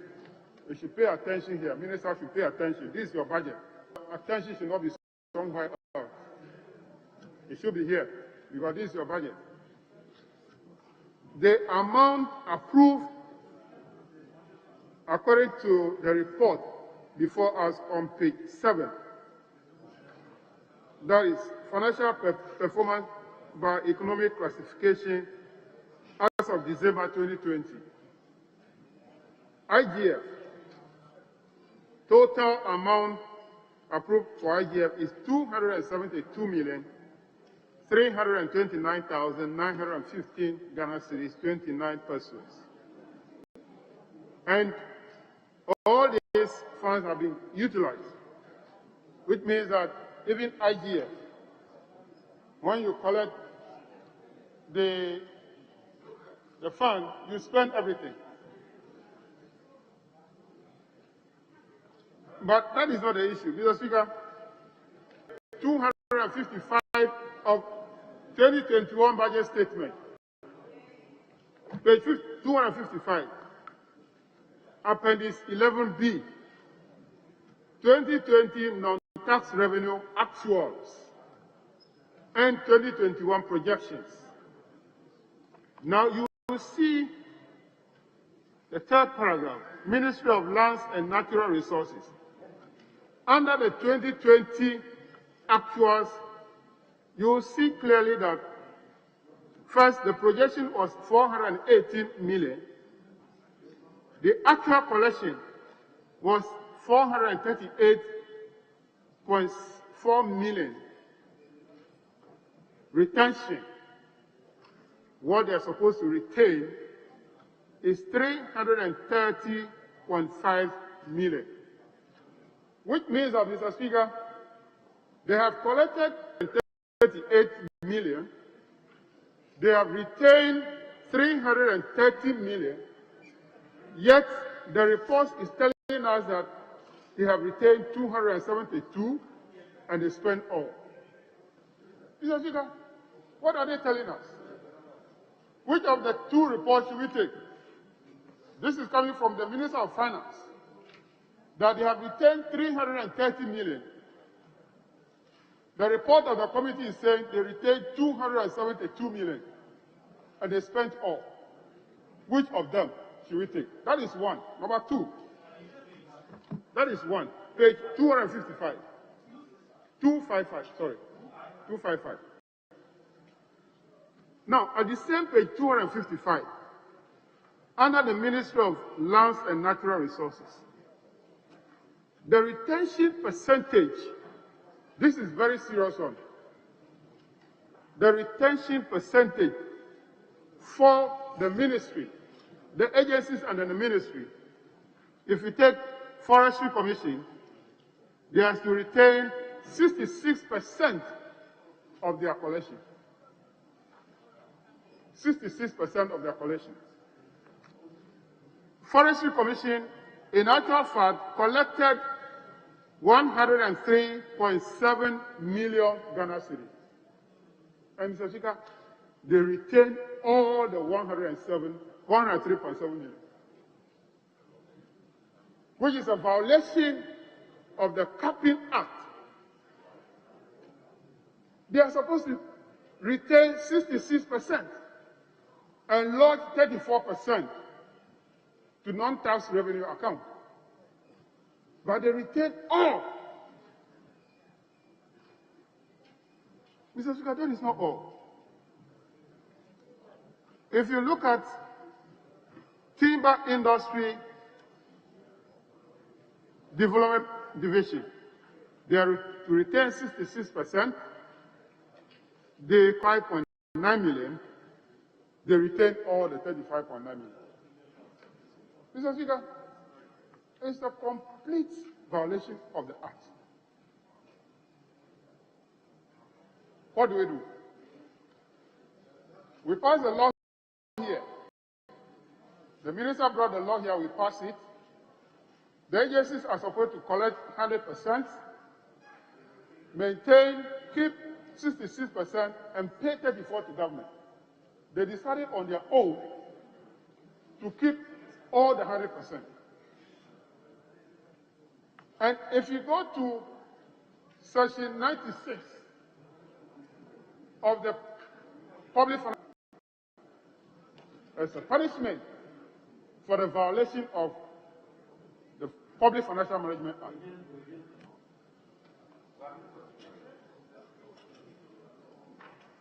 We should pay attention here. Minister should pay attention. This is your budget. Attention should not be somewhere else. It should be here, because this is your budget. The amount approved according to the report before us on page 7, that is financial performance by economic classification as of December 2020. IGF, total amount approved for IGF is 272,329,915 Ghana cedis, 29 pesos. And all these funds have been utilized, which means that even IGF, when you collect the fund, you spend everything. But that is not the issue. Mr. Speaker, 255 of 2021 budget statement, page 255, Appendix 11B, 2020 non-tax revenue actuals and 2021 projections. Now you will see the third paragraph, Ministry of Lands and Natural Resources. Under the 2020 actuals, you will see clearly that first, the projection was 418 million. The actual collection was 438.4 million. Retention, what they're supposed to retain, is 330.5 million. Which means that, Mr. Speaker, they have collected 38 million, they have retained 330 million, yet the report is telling us that they have retained 272 and they spent all. Mr. Speaker, what are they telling us? Which of the two reports should we take? This is coming from the Minister of Finance, that they have retained 330 million. The report of the committee is saying they retained 272 million and they spent all. Which of them should we take? That is one. Number two, that is one. Page 255. 255, sorry. 255. Now, at the same page 255, under the Ministry of Lands and Natural Resources, the retention percentage, this is very serious one. The retention percentage for the ministry, the agencies under the ministry, if you take Forestry Commission, they have to retain 66% of their collection. 66% of their collection. Forestry Commission, in actual fact, collected 103.7 million Ghana cedis. And Mr. Speaker, they retained all the 103.7 million, which is a violation of the Capping Act. They are supposed to retain 66% and lodge 34% to non-tax revenue account. But they retain all. Mr. Speaker, that is not all. If you look at Timber Industry Development Division, They are to retain 66%. They 5.9 million. They retain all the 35.9 million. Mr. Speaker, it's a complete violation of the Act. What do? We pass the law here. The minister brought the law here, we pass it. The agencies are supposed to collect 100%, maintain, keep 66%, and pay 34% to government. They decided on their own to keep all the 100%. And if you go to section 96 of the public finance, as a punishment for the violation of the Public Financial Management Act.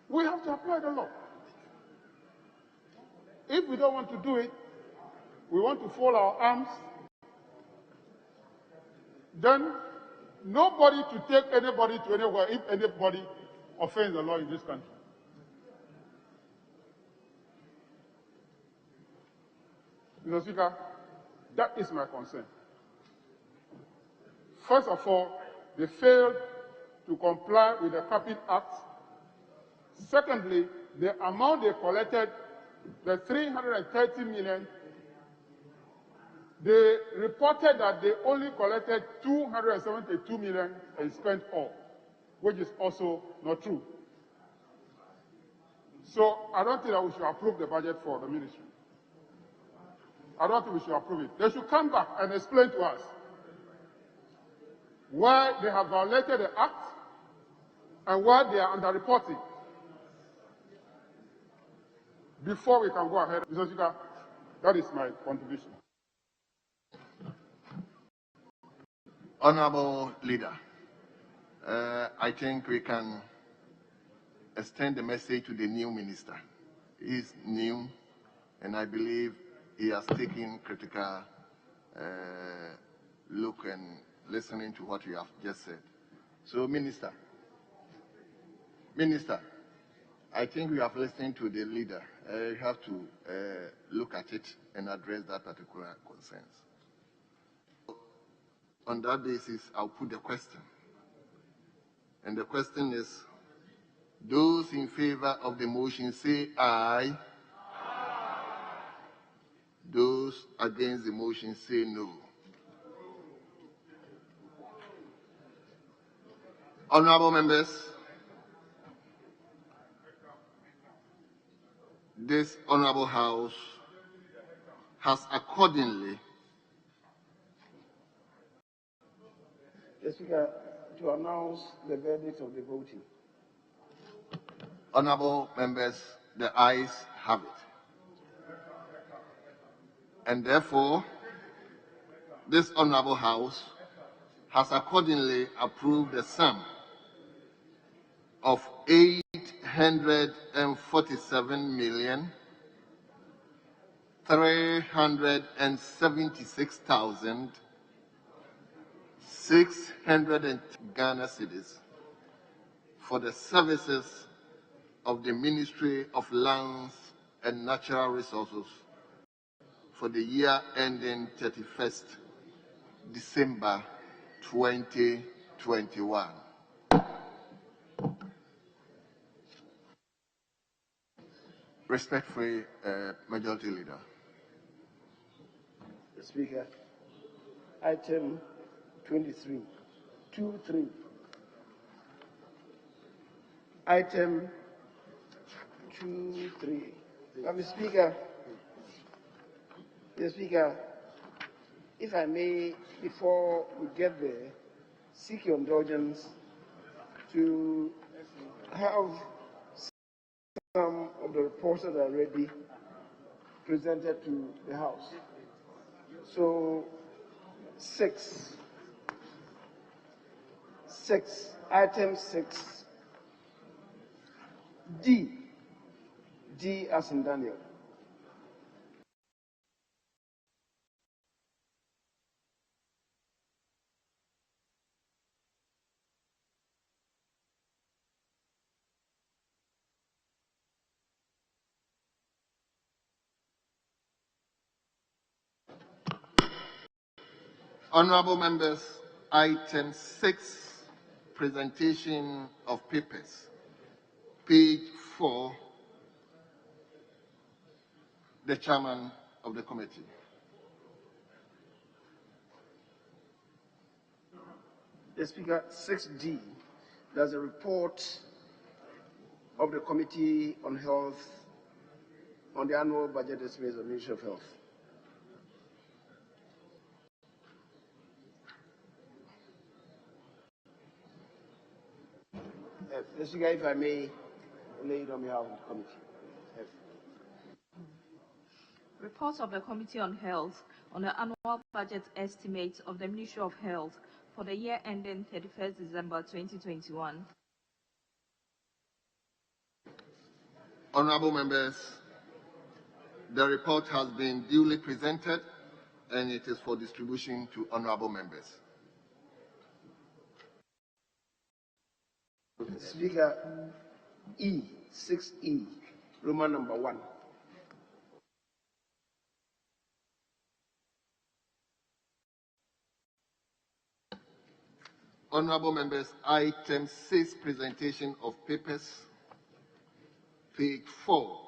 We have to apply the law. If we don't want to do it, we want to fold our arms, then nobody to take anybody to anywhere if anybody offends the law in this country. Mr. Speaker, that is my concern. First of all, they failed to comply with the Capital Act. Secondly, the amount they collected, the 330 million, they reported that they only collected 272 million and spent all, which is also not true. So I don't think that we should approve the budget for the ministry. I don't think we should approve it. They should come back and explain to us why they have violated the Act and why they are underreporting before we can go ahead. Mr. Speaker, that is my contribution. Honorable Leader, I think we can extend the message to the new minister. He is new, and I believe he has taken critical look and listening to what you have just said. So, Minister, I think we have listened to the leader. You have to look at it and address that particular concerns. On that basis, I'll put the question. And the question is, those in favor of the motion say aye. Those against the motion say no. Honorable members, this Honorable House has accordingly Speaker, to announce the verdict of the voting. Honorable members, the ayes have it. And therefore, this Honorable House has accordingly approved the sum of 847,376,600 Ghana cedis for the services of the Ministry of Lands and Natural Resources for the year ending 31st December 2021. Respectfully, Majority Leader. Speaker, item 23. Item 23. Mr. Speaker, if I may, before we get there, seek your indulgence to have some of the reports that are ready presented to the House. So, item 6, D as in Daniel. Honorable members, item 6, presentation of papers, page 4, the chairman of the committee. The Speaker, 6D, there's a report of the Committee on Health on the annual budget estimates of the Ministry of Health. Mr. Speaker, if I may lay it on behalf of the committee. Report of the Committee on Health on the annual budget estimates of the Ministry of Health for the year ending 31st December 2021. Honorable members, the report has been duly presented and it is for distribution to honorable members. Speaker, E, 6E, Roman number 1. Honorable members, item 6, presentation of papers, page 4.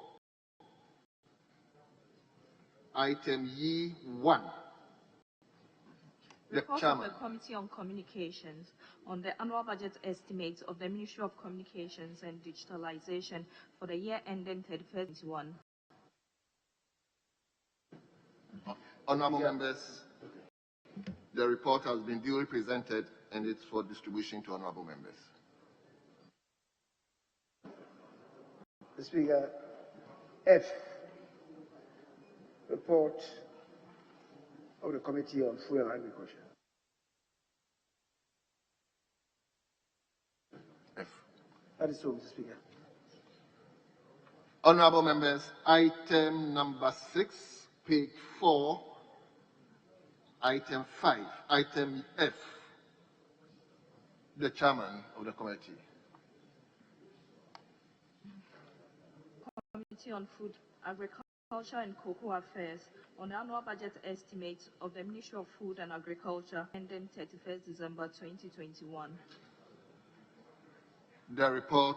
Item E1. Report of the Committee on Communications on the annual budget estimates of the Ministry of Communications and Digitalization for the year ending 31st 2021. Honorable members, the report has been duly presented and it's for distribution to honorable members. The Speaker, F, report of the Committee on Food and Agriculture. F. That is so, Mr. Speaker. Honorable members, item number 6, page 4, item 5, item F, the chairman of the committee. Committee on Food, Agriculture and Cocoa Affairs on the annual budget estimates of the Ministry of Food and Agriculture ending 31st December 2021. The report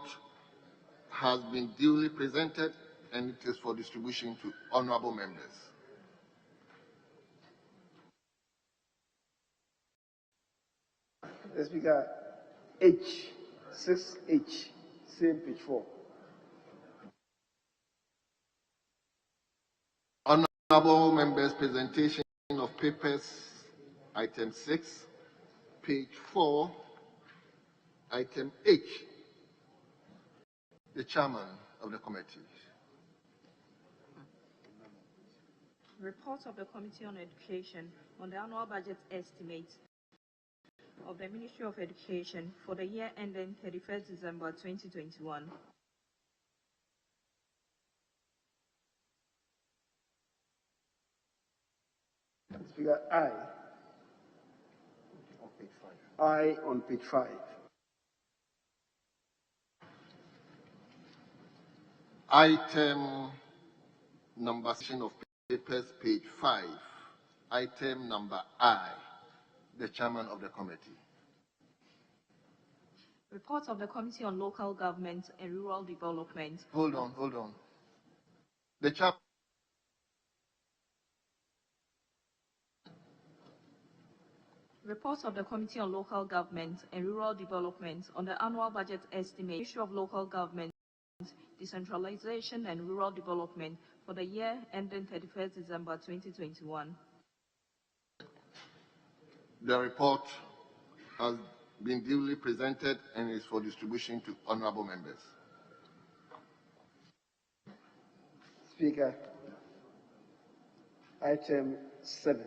has been duly presented and it is for distribution to honorable members. The Speaker, H, 6H, same page 4. Honorable members, presentation of papers, item 6, page 4, item H, the chairman of the committee. Report of the Committee on Education on the annual budget estimates of the Ministry of Education for the year ending 31st December 2021. Speaker, I on page 5. I on page 5. Item number of papers, page 5. Item number I, the chairman of the committee. Report of the Committee on Local Government and Rural Development. Hold on. The chairman. Report of the Committee on Local Government and Rural Development on the annual budget estimate, issue of local government, decentralization and rural development for the year ending 31st December 2021. The report has been duly presented and is for distribution to honorable members. Speaker, item 7.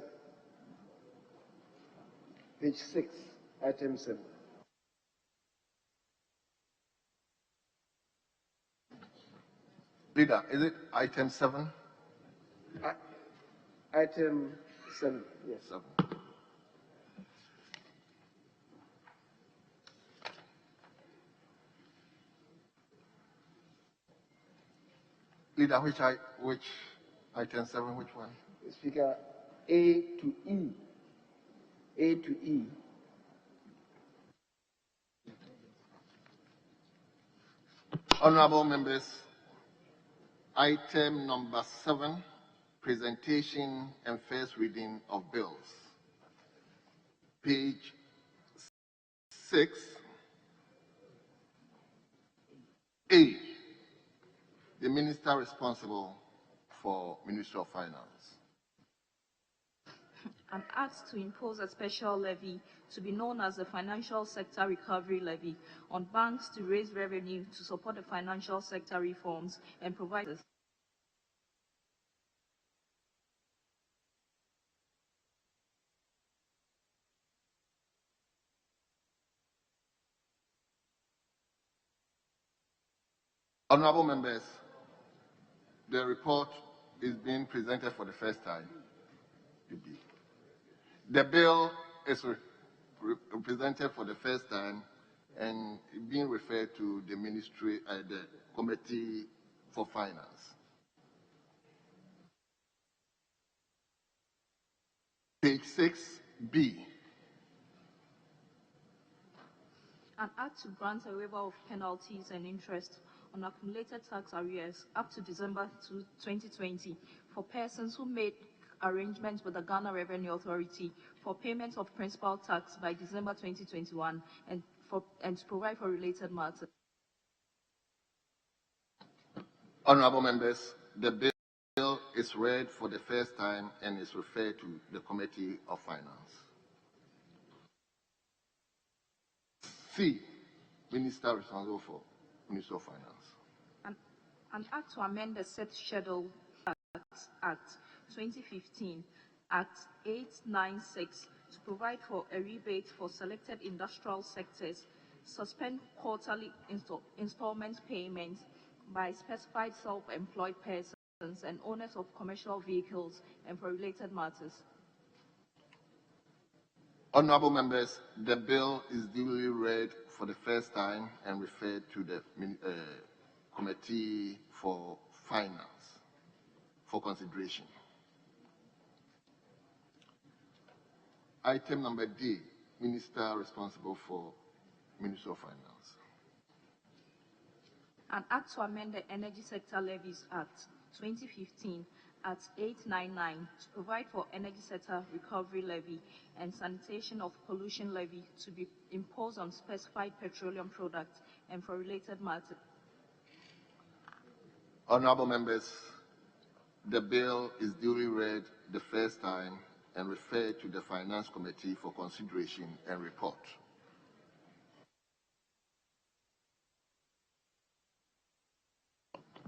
Page 6, item 7. Leader, is it item 7? Item 7, yes. 7. Leader, which item 7, which one? Speaker, A to E. A to E. Honorable members, item number 7, presentation and first reading of bills. Page 6, A, the minister responsible for Ministry of Finance. An act to impose a special levy to be known as the Financial Sector Recovery Levy on banks to raise revenue to support the financial sector reforms and provide Honorable members, the report is being presented for the first time. The bill is presented for the first time and being referred to the ministry, the Committee for Finance. Page 6B. an act to grant a waiver of penalties and interest on accumulated tax arrears up to December 2020 for persons who made arrangements with the Ghana Revenue Authority for payment of principal tax by December 2021 and to provide for related matters. Honorable members, the bill is read for the first time and is referred to the Committee of Finance. C, Minister responsible for Ministry of Finance. An act to amend the set schedule Act 2015, Act 896, to provide for a rebate for selected industrial sectors, suspend quarterly installment payments by specified self-employed persons and owners of commercial vehicles and for related matters. Honorable members, the bill is duly read for the first time and referred to the Committee for Finance for consideration. Item number D, Minister responsible for Ministry of Finance. An act to amend the Energy Sector Levies Act 2015, Act 899, to provide for energy sector recovery levy and sanitation of pollution levy to be imposed on specified petroleum products and for related matters. Honorable members, the bill is duly read the first time and referred to the Finance Committee for consideration and report.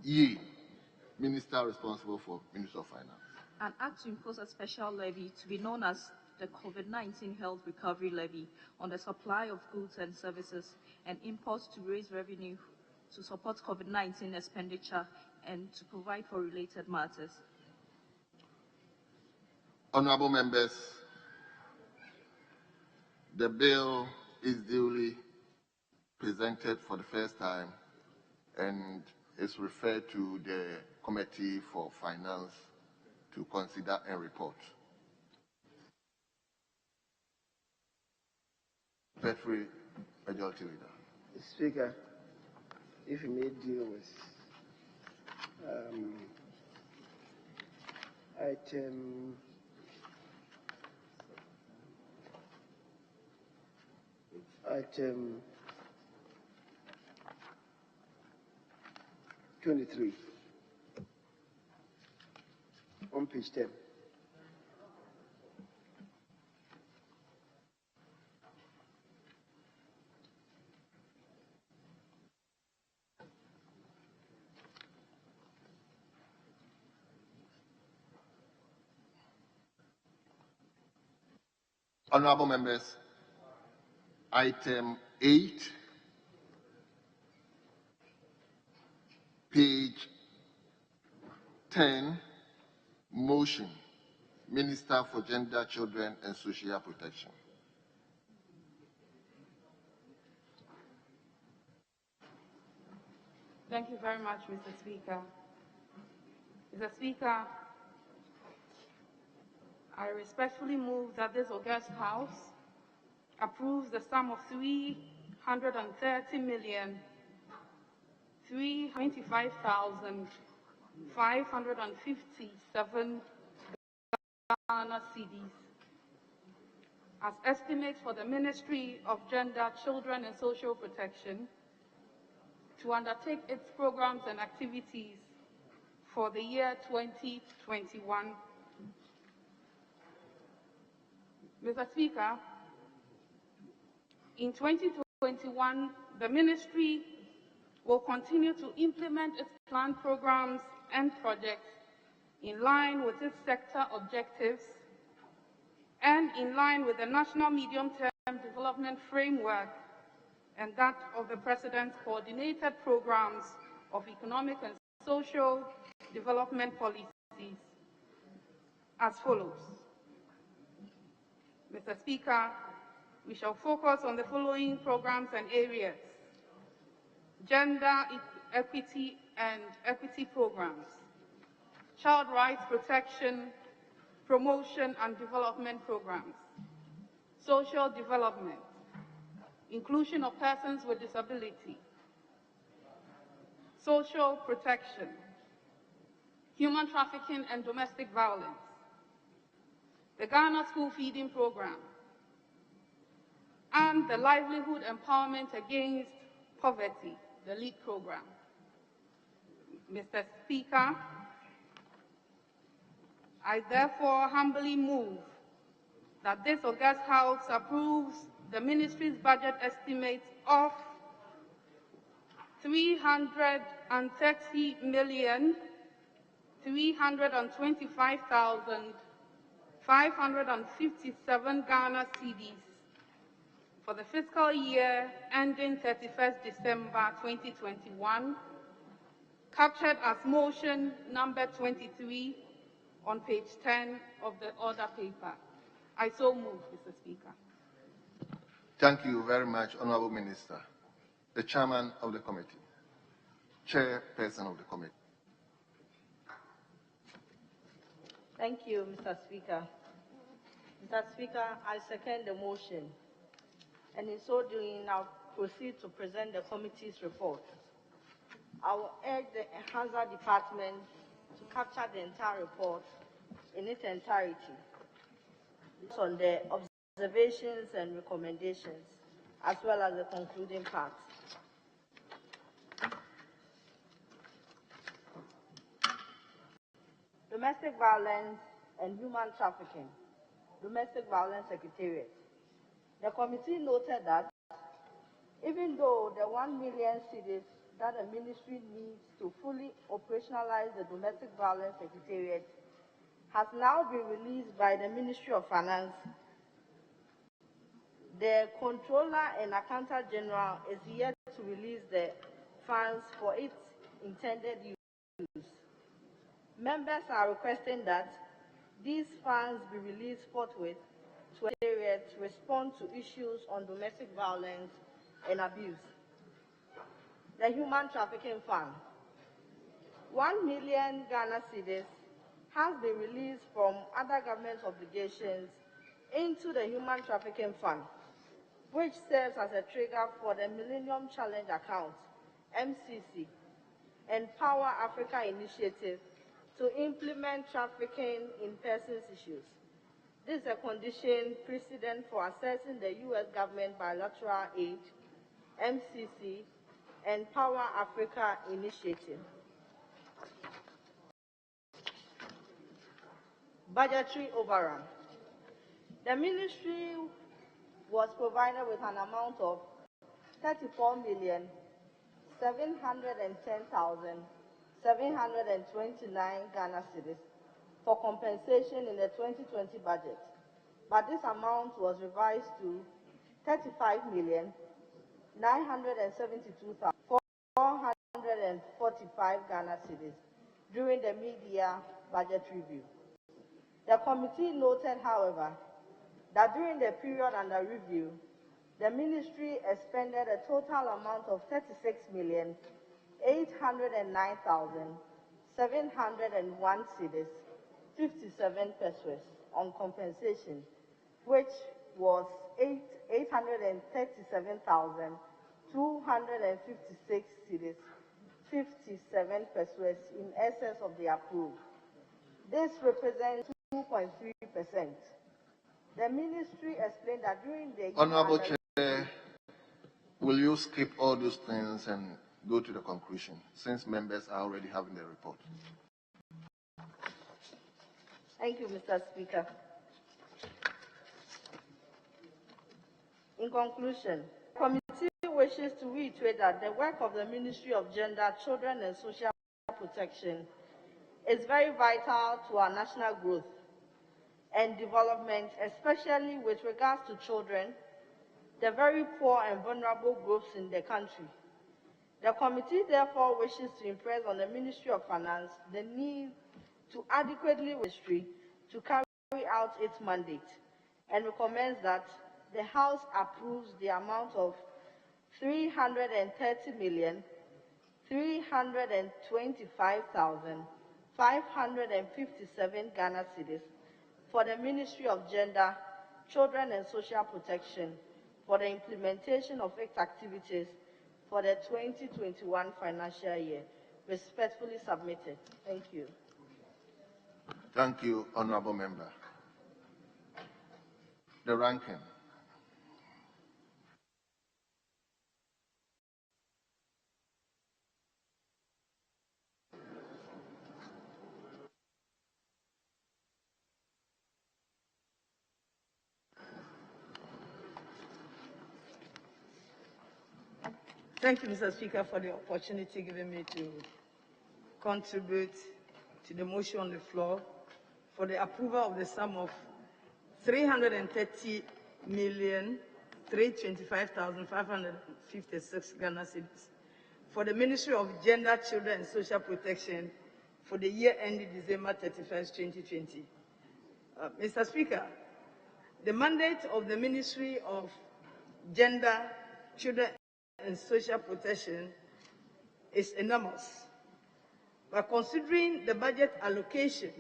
E, Minister responsible for Ministry of Finance. An act to impose a special levy to be known as the COVID-19 Health Recovery Levy on the supply of goods and services and imports to raise revenue to support COVID-19 expenditure and to provide for related matters. Honorable members, the bill is duly presented for the first time and is referred to the Committee for Finance to consider and report. Petri, Majority Leader. Speaker, if you may deal with item 23 on page 10. Honorable members, item 8, page 10, motion, Minister for Gender, Children and Social Protection. Thank you very much, Mr. Speaker. Mr. Speaker, I respectfully move that this august House approves the sum of 330,325,557 Ghana cedis as estimates for the Ministry of Gender, Children and Social Protection to undertake its programs and activities for the year 2021. Mr. Speaker, in 2021, the Ministry will continue to implement its planned programs and projects in line with its sector objectives and in line with the National Medium-Term Development Framework and that of the President's coordinated programs of economic and social development policies as follows. Mr. Speaker, we shall focus on the following programs and areas: gender equity and equity programs, child rights protection, promotion and development programs, social development, inclusion of persons with disability, social protection, human trafficking and domestic violence, the Ghana School Feeding Program, and the Livelihood Empowerment Against Poverty, the LEAD program. Mr. Speaker, I therefore humbly move that this august House approves the Ministry's budget estimate of 330,325,557 Ghana cedis for the fiscal year ending 31st December 2021, captured as motion number 23 on page 10 of the order paper. I so move, Mr. Speaker. Thank you very much, Honorable Minister. The Chairman of the Committee, Chairperson of the Committee. Thank you, Mr. Speaker. Mr. Speaker, I second the motion, and in so doing, I'll proceed to present the committee's report. I will urge the Enhancer Department to capture the entire report in its entirety on the observations and recommendations, as well as the concluding part. Domestic violence and human trafficking. Domestic Violence Secretariat. The committee noted that even though the 1 million cedis that the ministry needs to fully operationalize the Domestic Violence Secretariat has now been released by the Ministry of Finance, the Controller and Accountant General is yet to release the funds for its intended use. Members are requesting that these funds be released forthwith to respond to issues on domestic violence and abuse. The Human Trafficking Fund. 1 million Ghana cedis has been released from other government obligations into the Human Trafficking Fund, which serves as a trigger for the Millennium Challenge Account, MCC, and Power Africa Initiative to implement trafficking in persons issues. This is a condition precedent for assessing the U.S. government bilateral aid, MCC, and Power Africa Initiative. Budgetary overrun. The ministry was provided with an amount of 34,710,729 Ghana cedis for compensation in the 2020 budget, but this amount was revised to 35,972,445 Ghana cedis during the mid-year budget review. The committee noted, however, that during the period under review, the ministry expended a total amount of 36,809,701 cedis, 57 pesos, on compensation, which was 837,256 cedis, 57 pesos in excess of the approved. This represents 2.3%. The ministry explained that during the Honorable Chair, will you skip all those things and go to the conclusion, since members are already having the report? Thank you, Mr. Speaker. In conclusion, the committee wishes to reiterate that the work of the Ministry of Gender, Children and Social Protection is very vital to our national growth and development, especially with regards to children, the very poor and vulnerable groups in the country. The committee therefore wishes to impress on the Ministry of Finance the need to adequately to carry out its mandate, and recommends that the House approves the amount of 330,325,557 Ghana cedis for the Ministry of Gender, Children and Social Protection for the implementation of its activities for the 2021 financial year. Respectfully submitted. Thank you. Thank you, Honorable Member. The ranking. Thank you, Mr. Speaker, for the opportunity given me to contribute to the motion on the floor for the approval of the sum of 330,325,556 Ghana cedis for the Ministry of Gender, Children and Social Protection for the year ending December 31st, 2020. Mr. Speaker, the mandate of the Ministry of Gender, Children and Social Protection is enormous. But considering the budget allocation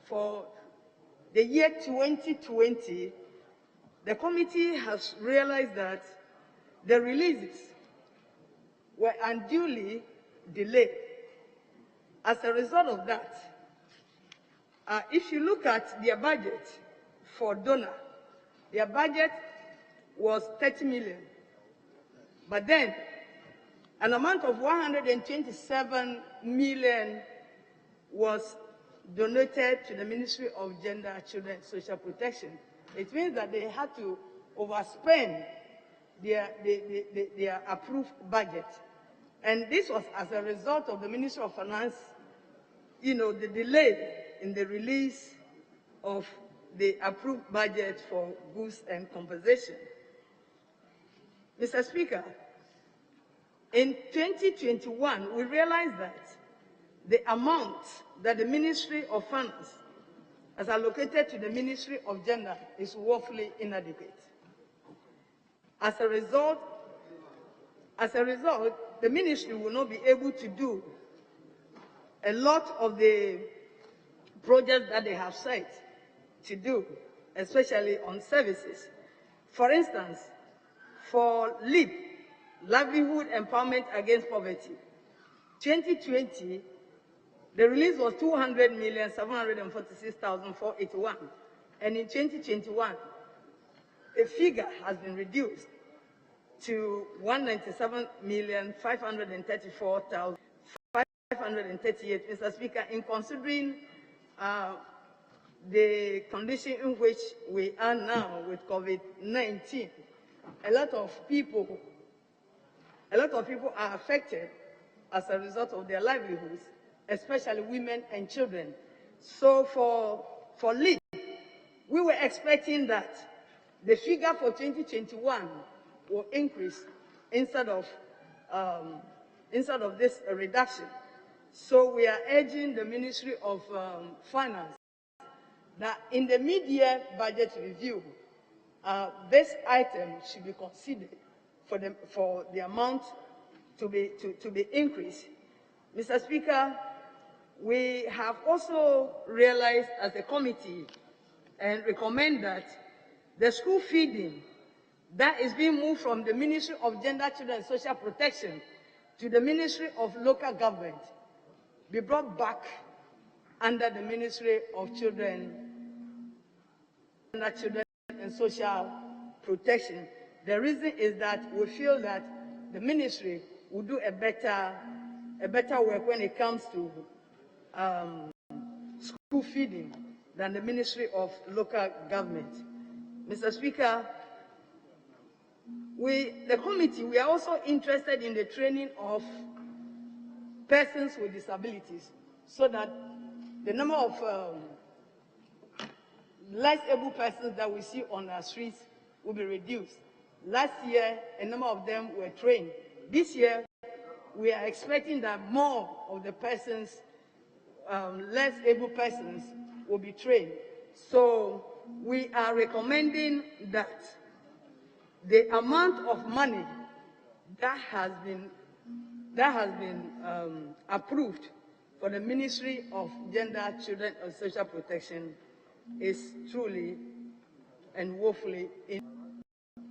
for the year 2020, the committee has realized that the releases were unduly delayed. As a result of that, if you look at their budget for donor, their budget was 30 million. But then, an amount of 127 million was donated to the Ministry of Gender, Children and Social Protection. It means that they had to overspend their approved budget. And this was as a result of the Ministry of Finance, the delay in the release of the approved budget for goods and compensation. Mr. Speaker, in 2021, we realized that the amount that the Ministry of Finance has allocated to the Ministry of Gender is woefully inadequate. As a result, the ministry will not be able to do a lot of the projects that they have set to do, especially on services. For instance, for LEAP, Livelihood Empowerment Against Poverty, 2020, the release was 200,746,481, and in 2021, the figure has been reduced to 197,534,538. Mr. Speaker, in considering the condition in which we are now with COVID-19, a lot of people are affected as a result of their livelihoods, especially women and children. So for LEAP, we were expecting that the figure for 2021 will increase instead of this reduction. So we are urging the Ministry of Finance that in the mid-year budget review, this item should be considered for the amount to be increased. Mr. Speaker, we have also realized as a committee and recommend that the school feeding that is being moved from the Ministry of Gender, Children and Social Protection to the Ministry of Local Government be brought back under the Ministry of Children and Social Protection. The reason is that we feel that the ministry will do a better work when it comes to school feeding than the Ministry of Local Government. Mr. Speaker, the committee, we are also interested in the training of persons with disabilities so that the number of less able persons that we see on our streets will be reduced. Last year, a number of them were trained. This year, we are expecting that more of the persons, less able persons, will be trained. So we are recommending that the amount of money that has been approved for the Ministry of Gender, Children and Social Protection is truly and woefully in.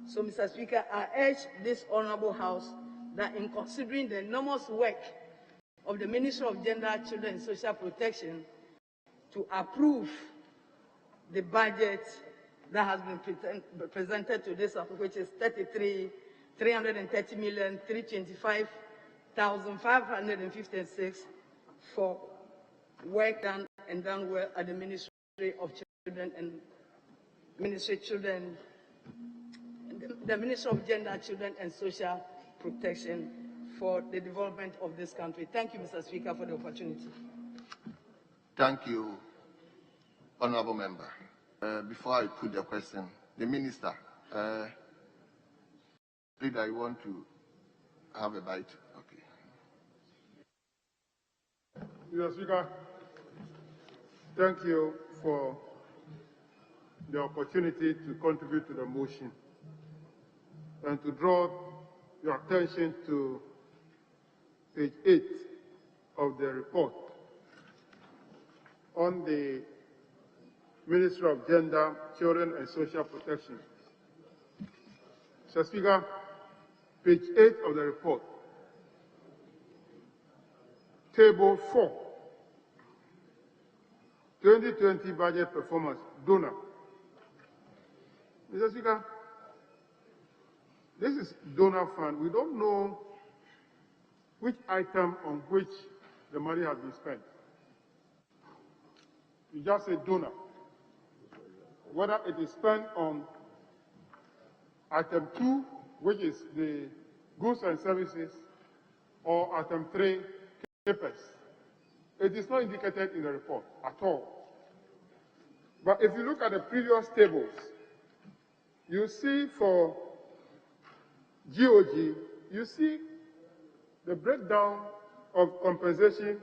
So, Mr. Speaker, I urge this Honorable House that in considering the enormous work of the Ministry of Gender, Children and Social Protection to approve the budget that has been presented to this, which is 325,556 for work done and done well at the Ministry of Children and the Ministry of Gender, Children and Social Protection for the development of this country. Thank you, Mr. Speaker, for the opportunity. Thank you, Honorable Member. Before I put the question, the Minister, did I want to have a bite? Okay. Mr. Speaker, thank you for the opportunity to contribute to the motion and to draw your attention to page 8 of the report on the Ministry of Gender, Children and Social Protection. Mr. Speaker, page 8 of the report, Table 4, 2020 Budget Performance, donor. Mr. Speaker, this is donor fund. We don't know which item on which the money has been spent. You just say donor. Whether it is spent on item 2, which is the goods and services, or item 3, CAPEX. It is not indicated in the report at all. But if you look at the previous tables, you see for GOG, you see the breakdown of compensation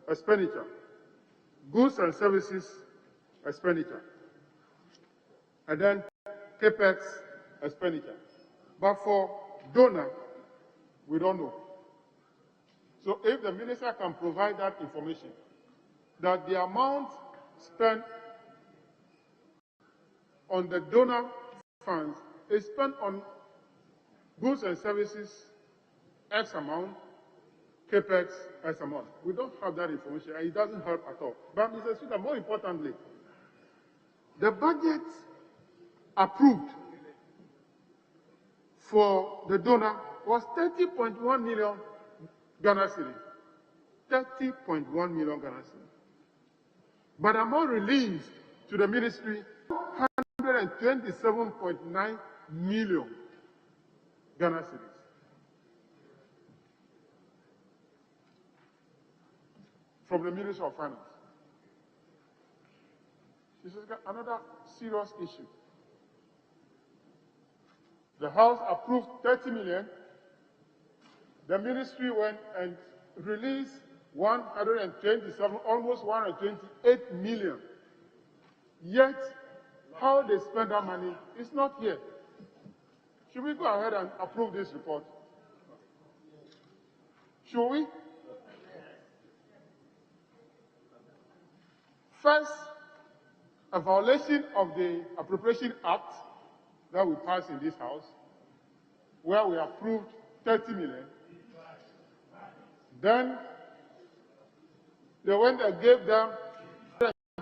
expenditure, goods and services expenditure, and then CAPEX expenditure. But for donor, we don't know. So if the minister can provide that information, that the amount spent on the donor funds is spent on goods and services X amount, CAPEX X amount. We don't have that information, and it doesn't help at all. But Mr. Speaker, more importantly, the budget approved for the donor was 30.1 million Ghana cedis. 30.1 million Ghana cedis. But amount released to the ministry, 127.9 million Ghana cedis. From the Ministry of Finance. This is another serious issue. The House approved 30 million. The ministry went and released 127, almost 128 million. Yet, how they spend that money is not here. Should we go ahead and approve this report? Should we? First, a violation of the Appropriation Act that we passed in this House, where we approved 30 million. Then they went and gave them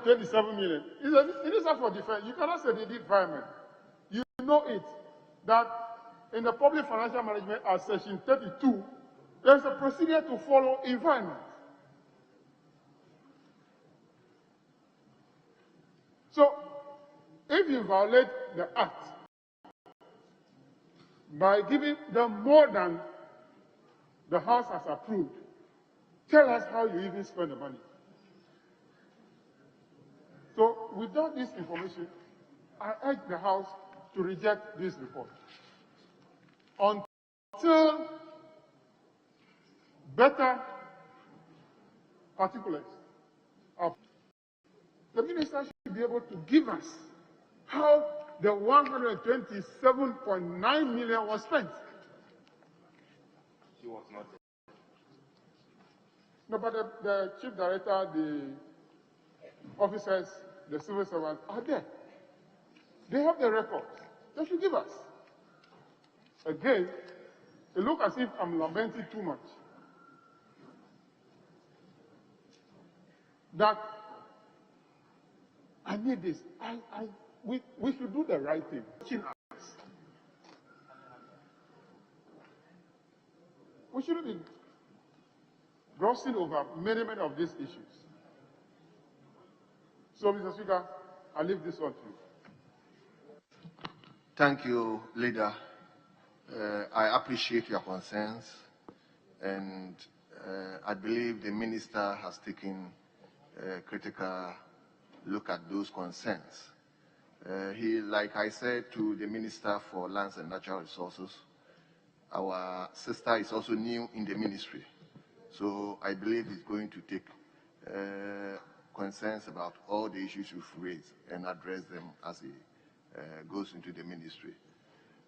27 million. It's a minister for defense. You cannot say they did firemen. You know it, that in the Public Financial Management Act, Section 32, there's a procedure to follow in finance. So, if you violate the act by giving them more than the House has approved, tell us how you even spend the money. So, without this information, I urge the House to reject this report until better particulars are. The minister should be able to give us how the 127.9 million was spent. She was not. No, but the chief director, the officers, the civil servants are there. They have the records. They should give us. Again, it looks as if I'm lamenting too much. That I need this. We should do the right thing. We shouldn't be glossing over many of these issues. So, Mr. Speaker, I leave this one to you. Thank you, Leader. I appreciate your concerns, and I believe the Minister has taken a critical look at those concerns. Like I said to the Minister for Lands and Natural Resources, our sister is also new in the ministry. So I believe he's going to take concerns about all the issues we've raised and address them as he goes into the ministry.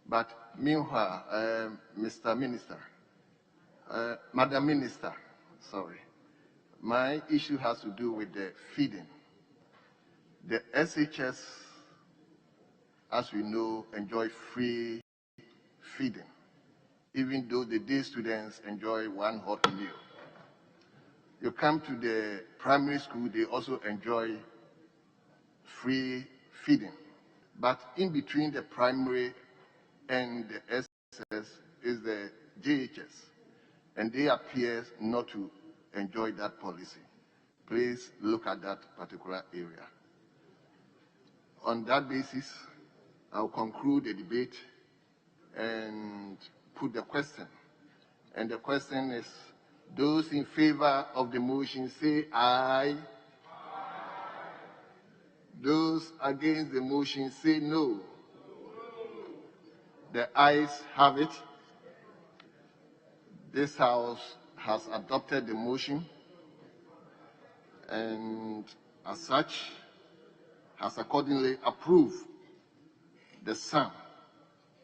But meanwhile, Mr. Minister, Madam Minister, sorry, my issue has to do with the feeding. The SHS, as we know, enjoy free feeding, even though the day students enjoy one hot meal. You come to the primary school, they also enjoy free feeding. But in between the primary and the SS is the JHS, and they appear not to enjoy that policy. Please look at that particular area. On that basis, I'll conclude the debate and put the question. And the question is, those in favor of the motion say aye. Those against the motion say no. The ayes have it. This House has adopted the motion and as such has accordingly approved the sum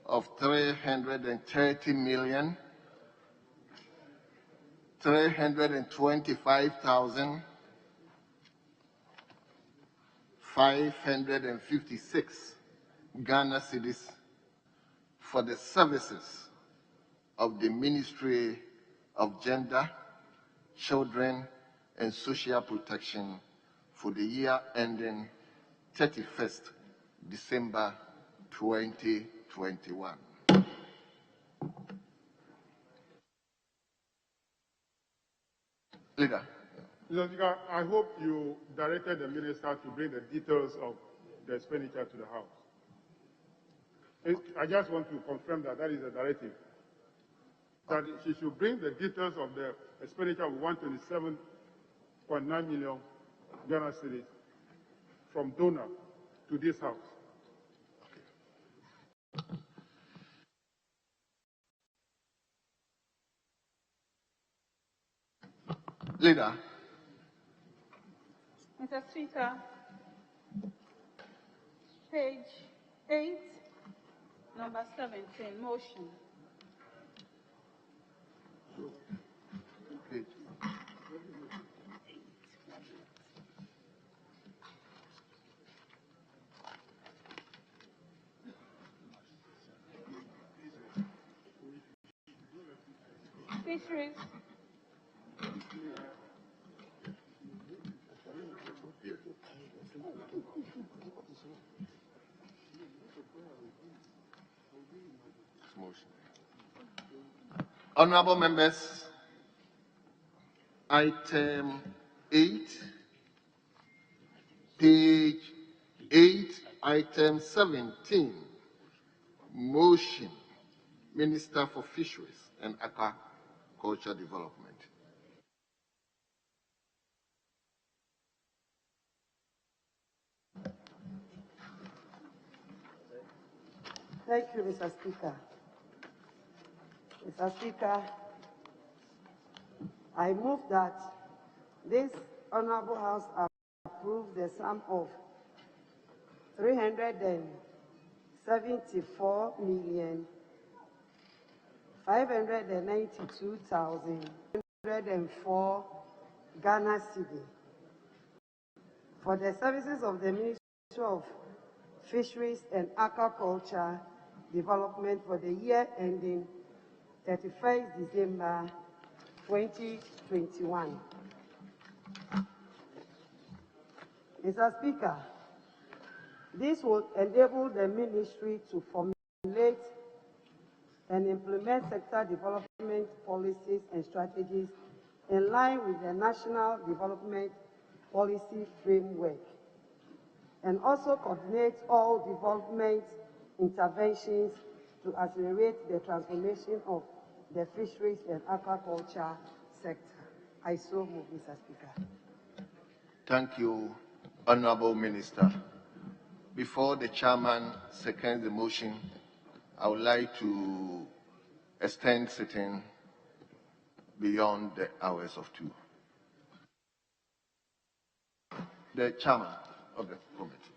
of 320,325,556 Ghana cedis for the services of the Ministry of Gender, Children and Social Protection for the year ending 31st December 2021. Leader. Mr. Speaker, I hope you directed the minister to bring the details of the expenditure to the House. I just want to confirm that that is a directive. That she should bring the details of the expenditure of 127.9 million Ghana cedis from donor to this House. Leader. Mr. Speaker, page 8, number 17, motion. Fisheries. Honorable members, item 8, page 8, item 17, motion, Minister for Fisheries and Aquaculture Development. Thank you, Mr. Speaker. Mr. Speaker, I move that this Honorable House approve the sum of 374,592,104 Ghana cedi for the services of the Ministry of Fisheries and Aquaculture Development for the year ending 31st December 2021. Mr. Speaker, this will enable the ministry to formulate and implement sector development policies and strategies in line with the National Development Policy Framework, and also coordinate all development interventions to accelerate the transformation of the fisheries and aquaculture sector. I so move, Mr. Speaker. Thank you, Honorable Minister. Before the chairman seconds the motion, I would like to extend sitting beyond the hours of 2. The chairman of the committee.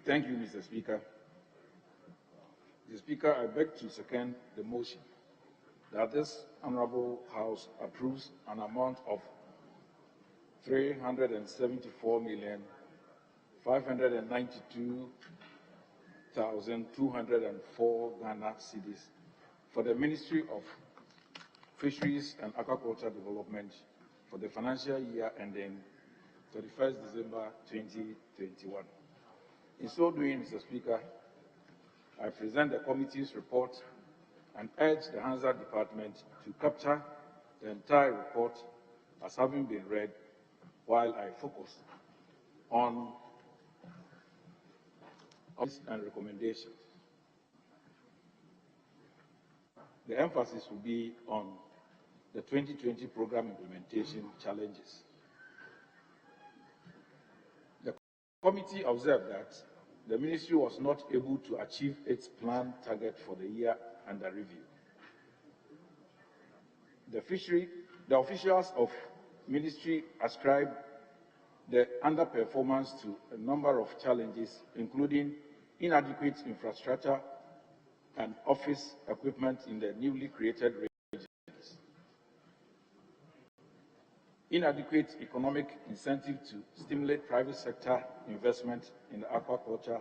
Thank you, Mr. Speaker. Mr. Speaker, I beg to second the motion that this Honorable House approves an amount of 374,592,204 Ghana cedis for the Ministry of Fisheries and Aquaculture Development for the financial year ending 31st December 2021. In so doing, Mr. Speaker, I present the committee's report and urge the Hansard Department to capture the entire report as having been read, while I focus on and recommendations. The emphasis will be on the 2020 program implementation challenges. The committee observed that the ministry was not able to achieve its planned target for the year under review. The officials of ministry ascribed the underperformance to a number of challenges, including inadequate infrastructure and office equipment in the newly created regions, inadequate economic incentive to stimulate private sector investment in the aquaculture,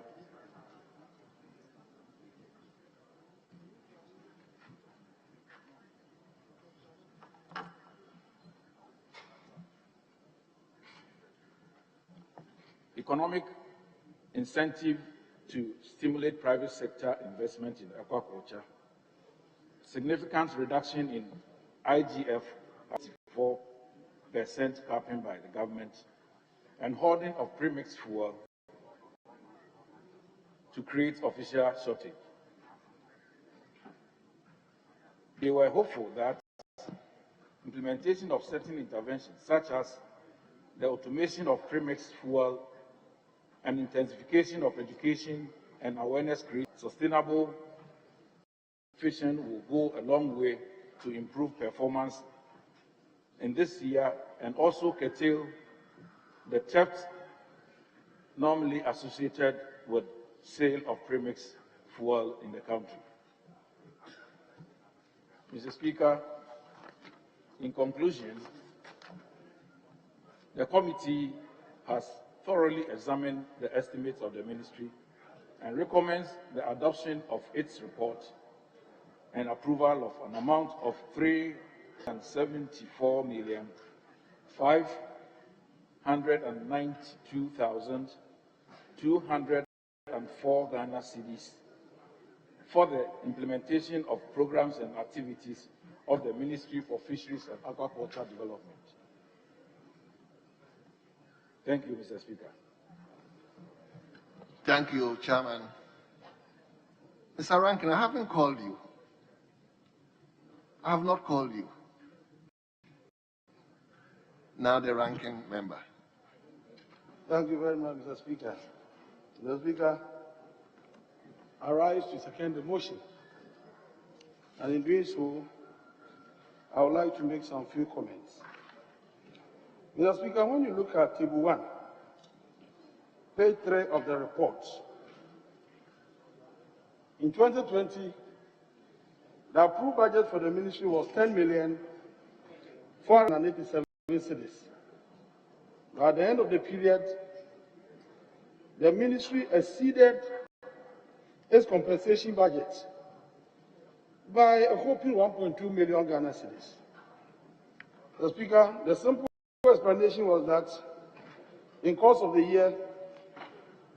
economic incentive to stimulate private sector investment in aquaculture, significant reduction in IGF, 4% capping by the government, and hoarding of premixed fuel to create official shortage. They were hopeful that implementation of certain interventions, such as the automation of premixed fuel and intensification of education and awareness, create sustainable fishing will go a long way to improve performance in this year and also curtail the theft normally associated with sale of premixed fuel in the country. Mr. Speaker, in conclusion, the committee has thoroughly examined the estimates of the ministry and recommends the adoption of its report and approval of an amount of 374,592,204 Ghana cedis for the implementation of programs and activities of the Ministry for Fisheries and Aquaculture Development. Thank you, Mr. Speaker. Thank you, Chairman. Mr. Rankin, I haven't called you. I have not called you. Now the ranking member. Thank you very much, Mr. Speaker. Mr. Speaker, I rise to second the motion. And in doing so, I would like to make some few comments. Mr. Speaker, when you look at Table 1, page 3 of the report, in 2020, the approved budget for the ministry was 10,487 cedis. At the end of the period, the ministry exceeded its compensation budget by a whopping 1.2 million Ghana cedis. Mr. Speaker, the simple explanation was that in course of the year,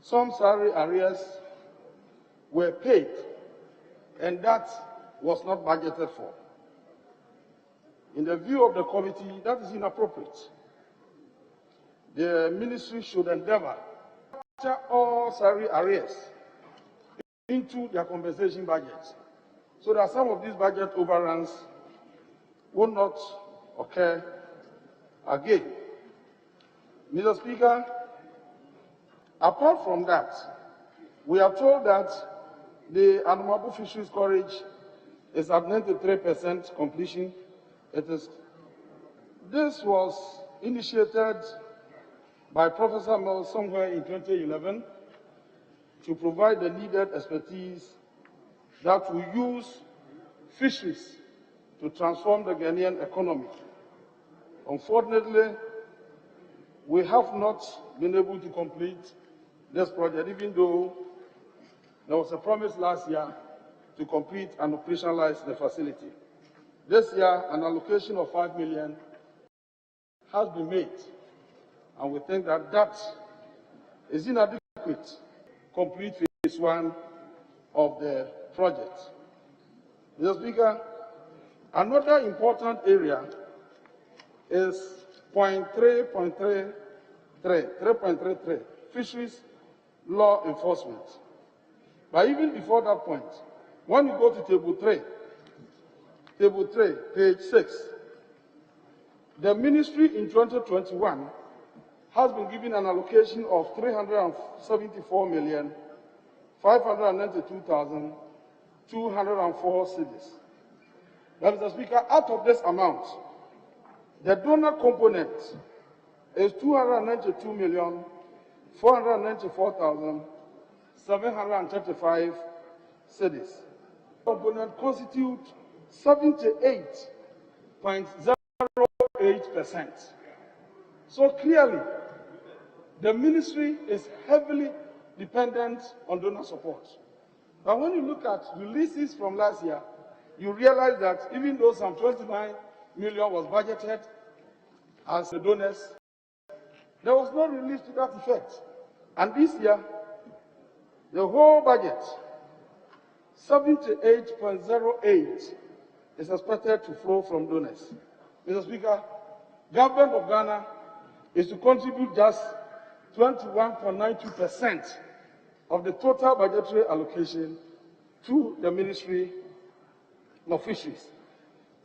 some salary arrears were paid, and that was not budgeted for. In the view of the committee, that is inappropriate. The ministry should endeavor to capture all salary arrears into their compensation budget, so that some of these budget overruns will not occur again. Mr. Speaker, apart from that, we are told that the Anamabu Fisheries Storage is at 93% completion. This was initiated by Professor Mel somewhere in 2011 to provide the needed expertise that will use fisheries to transform the Ghanaian economy. Unfortunately, we have not been able to complete this project, even though there was a promise last year to complete and operationalize the facility. This year, an allocation of 5 million has been made, and we think that that is inadequate to complete phase 1 of the project. Mr. Speaker, another important area is point 3.33, fisheries law enforcement. But even before that point, when you go to Table 3, page 6, the ministry in 2021 has been given an allocation of 374,592,204 cedis. But Mr. Speaker, out of this amount, the donor component is 292,494,735 cedis. Component constitute 78.08%. So clearly, the ministry is heavily dependent on donor support. But when you look at releases from last year, you realize that even though some 29 million was budgeted as the donors, there was no release to that effect. And this year, the whole budget, 78.08, is expected to flow from donors. Mr. Speaker, Government of Ghana is to contribute just 21.92% of the total budgetary allocation to the Ministry of Fisheries.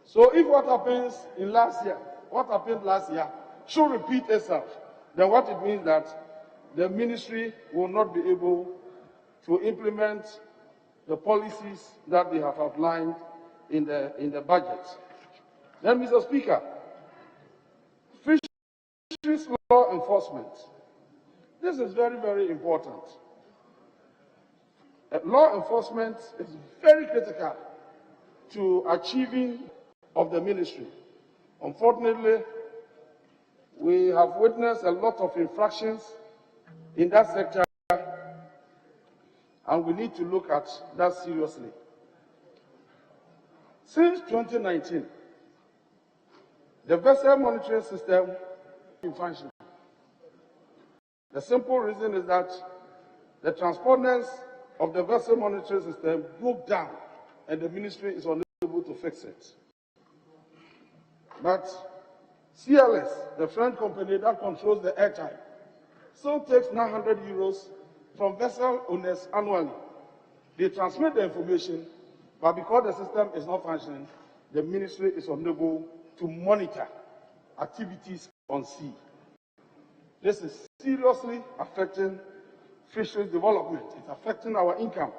So if what happened last year should repeat itself, then what it means that the ministry will not be able to implement the policies that they have outlined in the budget. Then, Mr. Speaker, fisheries law enforcement. This is very, very important. Law enforcement is very critical to achieving of the ministry. Unfortunately, we have witnessed a lot of infractions in that sector, and we need to look at that seriously. Since 2019, the vessel monitoring system has been functioning. The simple reason is that the transponders of the vessel monitoring system broke down and the ministry is unable to fix it. But CLS, the French company that controls the airtime, still takes 900 euros from vessel owners annually. They transmit the information, but because the system is not functioning, the ministry is unable to monitor activities on sea. This is seriously affecting fisheries development. It's affecting our income.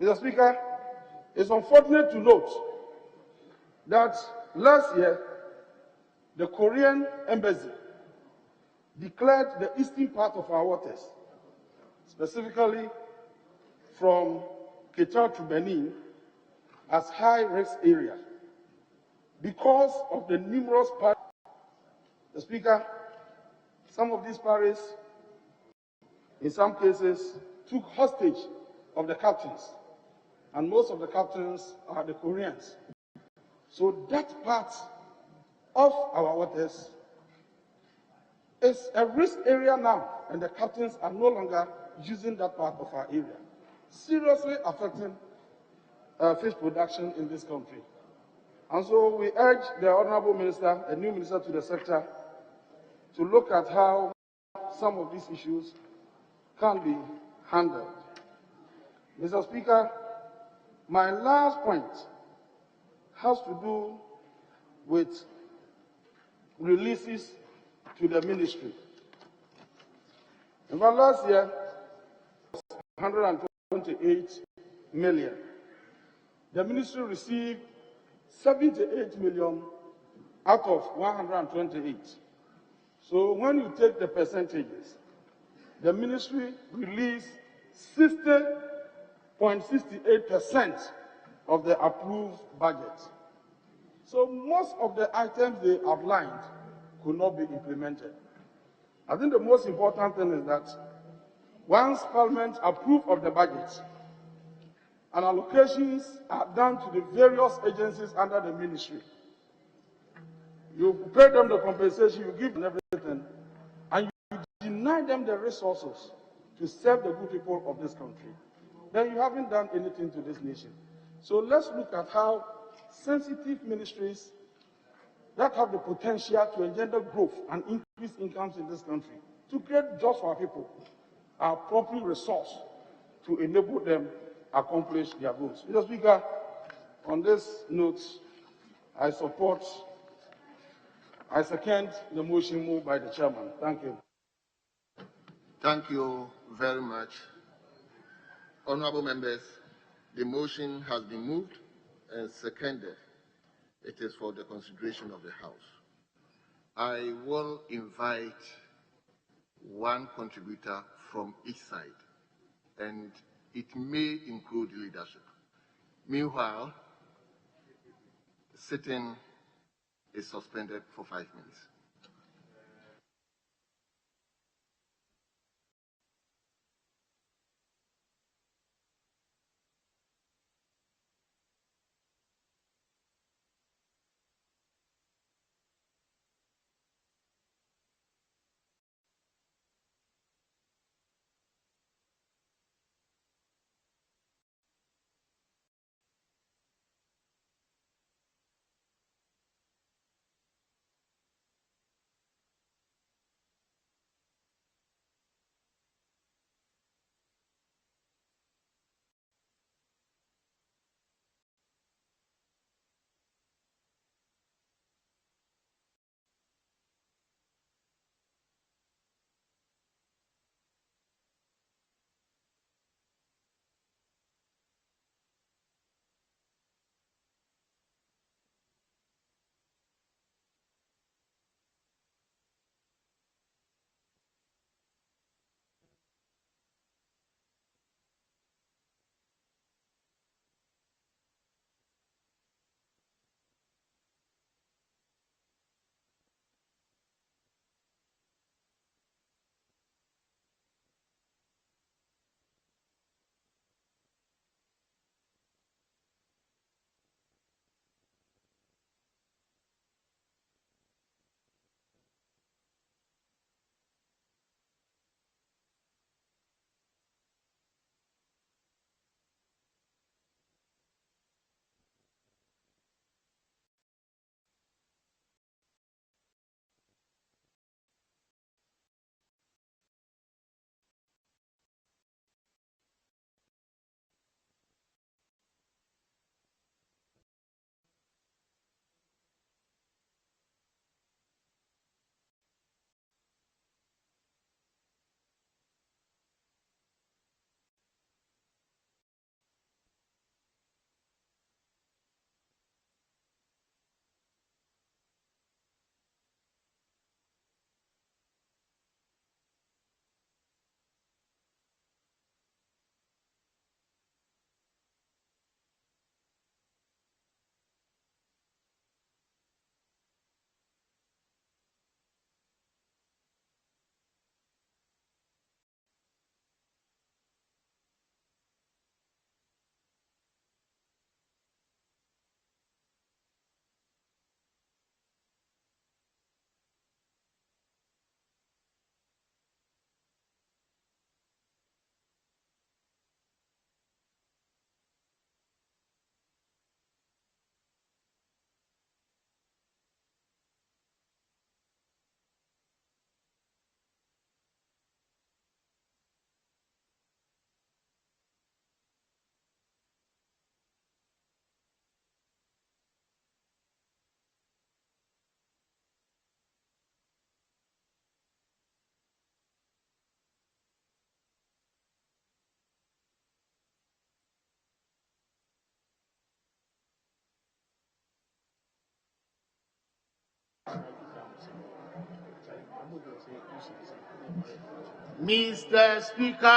Mr. Speaker, it's unfortunate to note that last year, the Korean embassy declared the eastern part of our waters, specifically from Qatar to Benin, as high-risk area because of the numerous parties. The Speaker, some of these parties, in some cases, took hostage of the captains, and most of the captains are the Koreans. So that part of our waters is a risk area now, and the captains are no longer using that part of our area, seriously affecting fish production in this country. And so we urge the Honorable Minister, a new minister to the sector, to look at how some of these issues can be handled. Mr. Speaker, my last point has to do with releases to the ministry. In fact, last year, 128 million. The ministry received 78 million out of 128. So when you take the percentages, the ministry released 60.68% of the approved budget. So most of the items they outlined could not be implemented. I think the most important thing is that once Parliament approves of the budget, and allocations are done to the various agencies under the ministry, you pay them the compensation, you give them everything, and you deny them the resources to serve the good people of this country, then you haven't done anything to this nation. So let's look at how sensitive ministries that have the potential to engender growth and increase incomes in this country, to create jobs for our people, are properly resourced to enable them accomplish their goals. Mr. Speaker, on this note, I second the motion moved by the chairman. Thank you. Thank you very much. Honorable members, the motion has been moved and seconded. It is for the consideration of the House. I will invite one contributor from each side, and it may include leadership. Meanwhile, sitting is suspended for 5 minutes. Mr. Speaker,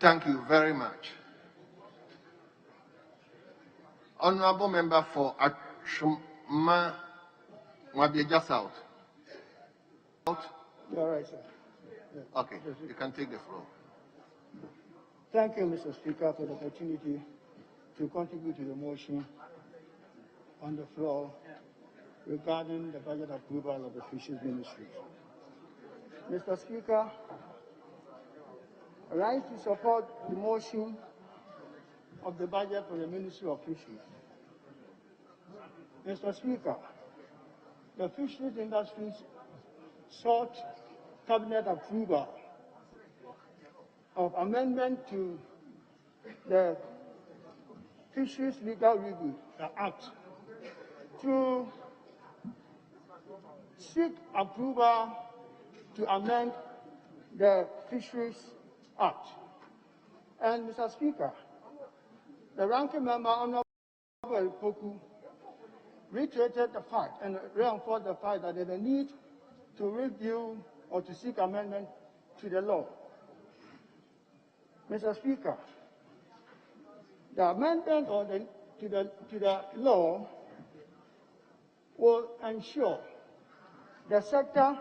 Thank you very much. Honorable Member for Achuma Mwabieja South. You're right, sir. Yeah. Okay, you can take the floor. Thank you, Mr. Speaker, for the opportunity to contribute to the motion on the floor regarding the budget approval of the Fisheries Ministry. Mr. Speaker, I rise to support the motion of the budget for the Ministry of Fisheries. Mr. Speaker, the fisheries industries sought cabinet approval of amendment to the Fisheries Legal Review, the Act, to seek approval to amend the Fisheries Act. And Mr. Speaker, the ranking member, Honorable Poku, reiterated the fact and reinforced the fact that there is a need to review or to seek amendment to the law. Mr. Speaker, the amendment to the law will ensure the sector,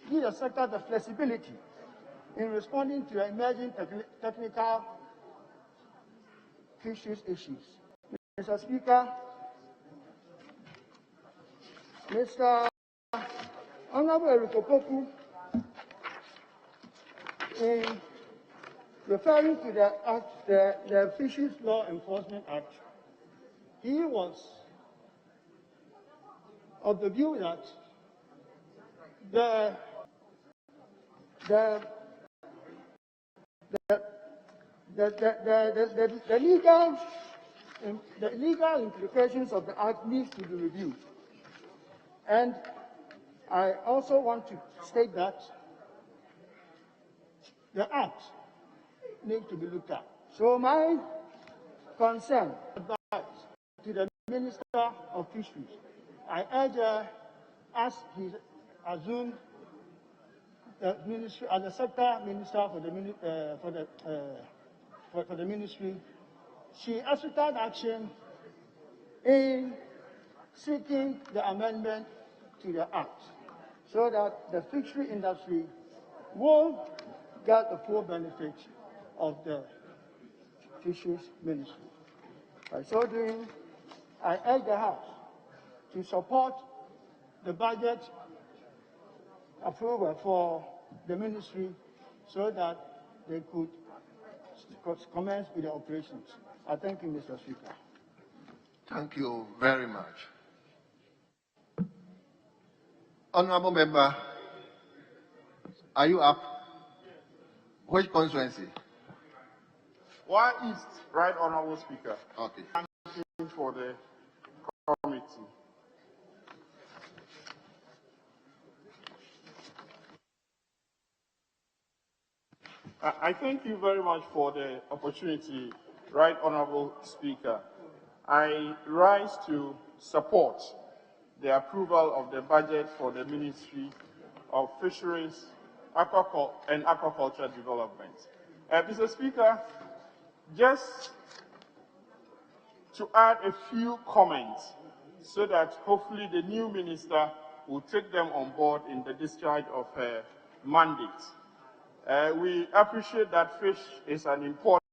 give the sector the flexibility in responding to emerging technical fisheries issues. Mr. Speaker, Mr. Honorable Poku, in referring to the Act, the Fisheries Law Enforcement Act, he was of the view that the legal implications of the Act needs to be reviewed. And I also want to state that the Act needs to be looked at. So my concern to the Minister of Fisheries, I urge, as he assumed the ministry as the sector minister for the ministry, she exercised action in seeking the amendment to the Act so that the fishery industry will get the full benefit of the Fisheries Ministry. By so doing, I urge the House to support the budget approval for the ministry so that they could commence with the operations. I thank you, Mr. Speaker. Thank you very much. Honorable Member, are you up? Which constituency? Why East, Right Honorable Speaker. Okay. For the committee. I thank you very much for the opportunity, Right Honorable Speaker. I rise to support the approval of the budget for the Ministry of Fisheries and Aquaculture Development. Mr. Speaker, just to add a few comments so that hopefully the new minister will take them on board in the discharge of her mandate. We appreciate that fish is an important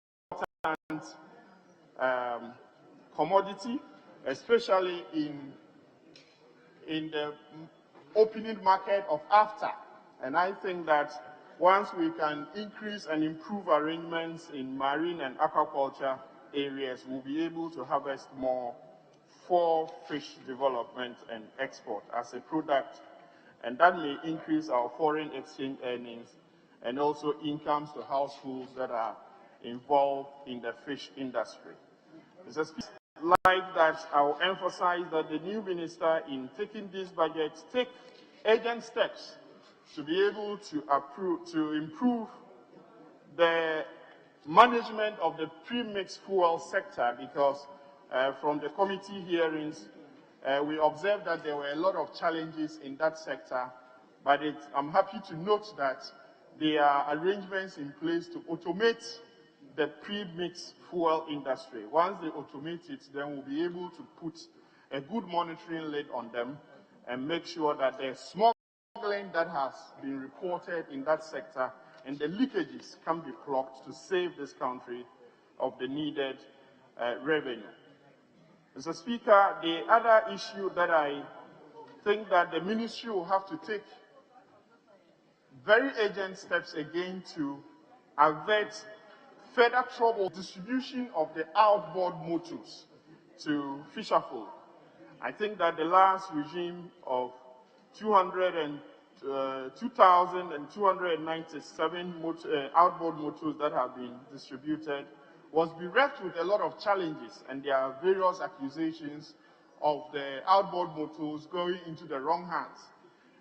commodity, especially in the opening market of AFTA. And I think that once we can increase and improve arrangements in marine and aquaculture areas, we'll be able to harvest more for fish development and export as a product, and that may increase our foreign exchange earnings and also incomes to households that are involved in the fish industry. It's a like that, I will emphasize that the new minister, in taking this budget, take urgent steps to be able to improve the management of the pre-mixed fuel sector, because from the committee hearings, we observed that there were a lot of challenges in that sector, but I'm happy to note that there are arrangements in place to automate the pre-mixed fuel industry. Once they automate it, then we'll be able to put a good monitoring lid on them and make sure that the smuggling that has been reported in that sector and the leakages can be clocked to save this country of the needed revenue. Mr. Speaker, the other issue that I think that the ministry will have to take very urgent steps again to avert further trouble, distribution of the outboard motors to fisherfolk. I think that the last regime of 2,297 outboard motors that have been distributed was bereft with a lot of challenges, and there are various accusations of the outboard motors going into the wrong hands.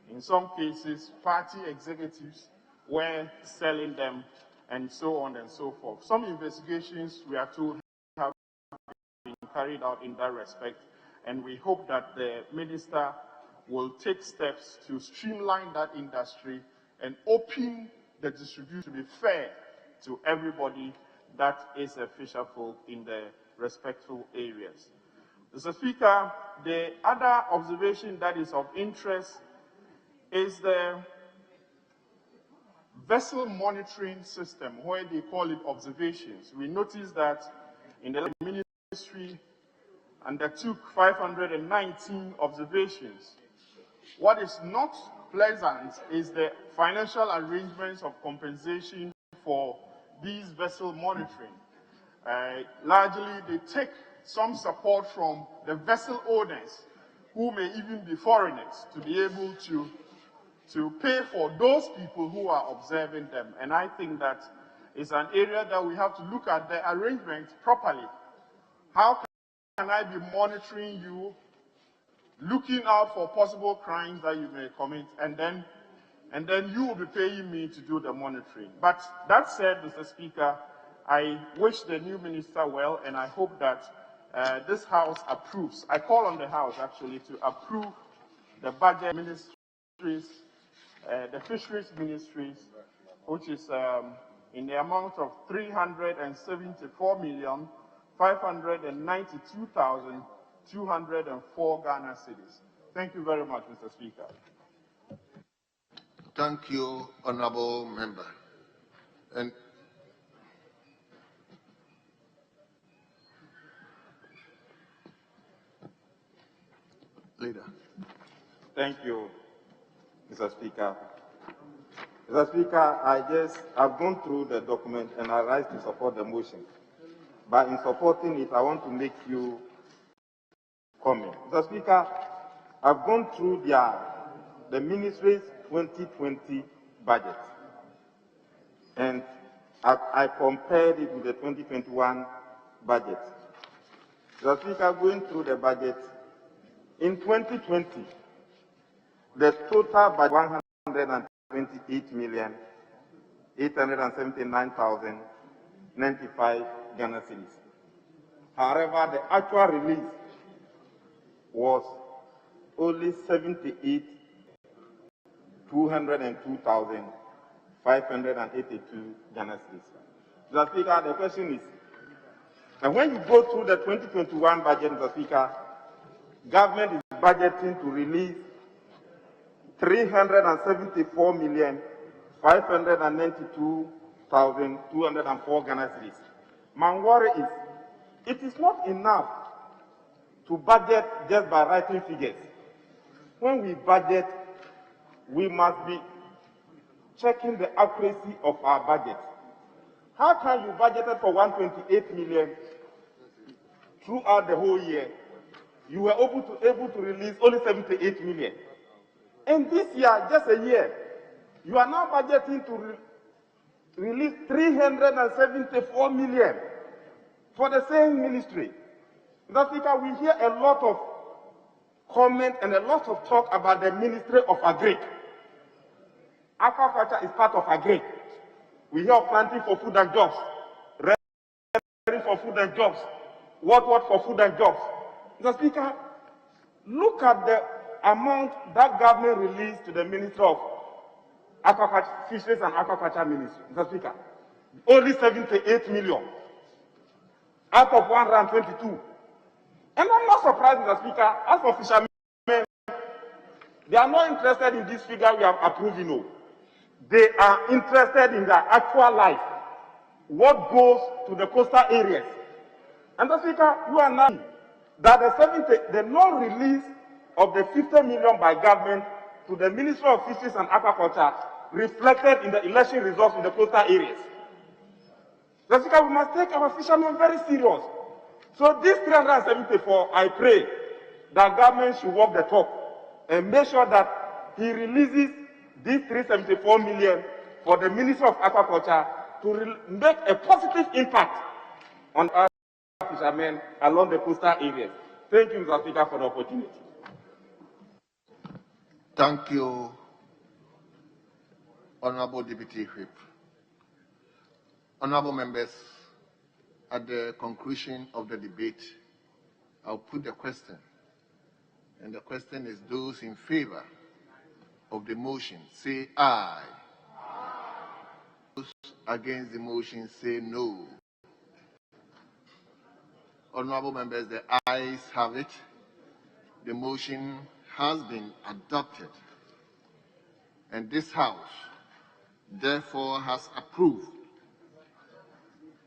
In some cases, party executives were selling them, and so on and so forth. Some investigations, we are told, have been carried out in that respect, and we hope that the minister will take steps to streamline that industry and open the distribution to be fair to everybody that is a fisherfolk in the respectful areas. Mr. Speaker, the other observation that is of interest is the vessel monitoring system, where they call it observations. We noticed that in the ministry undertook 519 observations. What is not pleasant is the financial arrangements of compensation for these vessel monitoring. Largely, they take some support from the vessel owners, who may even be foreigners, to be able to pay for those people who are observing them. And I think that is an area that we have to look at the arrangement properly. How can I be monitoring you, looking out for possible crimes that you may commit, and then you will be paying me to do the monitoring? But that said, Mr. Speaker, I wish the new minister well, and I hope that this House approves. I call on the House, actually, to approve the budget ministries, the fisheries ministries, which is in the amount of 374,592,204 Ghana cedis. Thank you very much, Mr. Speaker. Thank you, Honorable Member. And Leader. Thank you, Mr. Speaker. Mr. Speaker, I've gone through the document and I rise to support the motion. But in supporting it, I want to make few comments. Mr. Speaker, I've gone through the ministry's 2020 budget, and I compared it with the 2021 budget. Mr. Speaker, going through the budget, in 2020, the total budget 128,879,095 Ghana cedis. However, the actual release was only 202,582 Ghana cedis. Mr. Speaker, the question is, and when you go through the 2021 budget, Mr. Speaker, government is budgeting to release 374,592,204 Ghana cedis. My worry is, it is not enough to budget just by writing figures. When we budget, we must be checking the accuracy of our budget. How can you budget for 128 million throughout the whole year, you were able to release only 78 million. And this year, just a year, you are now budgeting to release 374 million for the same ministry. Mr. Speaker, we hear a lot of comment and a lot of talk about the Ministry of Agri. Aquaculture is part of Agri. We hear of planting for food and jobs, rearing for food and jobs, what for food and jobs. Mr. Speaker, look at the amount that government released to the Ministry of Aquaculture, Fisheries and Aquaculture Ministry. Mr. Speaker, only 78 million out of 122. And I'm not surprised, Mr. Speaker, as for fishermen, they are not interested in this figure we are approving. No. They are interested in their actual life, what goes to the coastal areas. And Mr. Speaker, you are now that the non-release of the 50 million by government to the Ministry of Fisheries and Aquaculture reflected in the election results in the coastal areas. Mr. Speaker, we must take our fishermen very serious. So this 374, I pray that government should walk the talk and make sure that he releases these 374 million for the Ministry of Aquaculture to make a positive impact on our fishermen along the coastal areas. Thank you, Mr. Speaker, for the opportunity. Thank you, Honorable Deputy Whip. Honorable members, at the conclusion of the debate, I'll put the question. And the question is, those in favor of the motion, say aye. Those against the motion, say no. Honorable members, the ayes have it. The motion has been adopted. And this House, therefore, has approved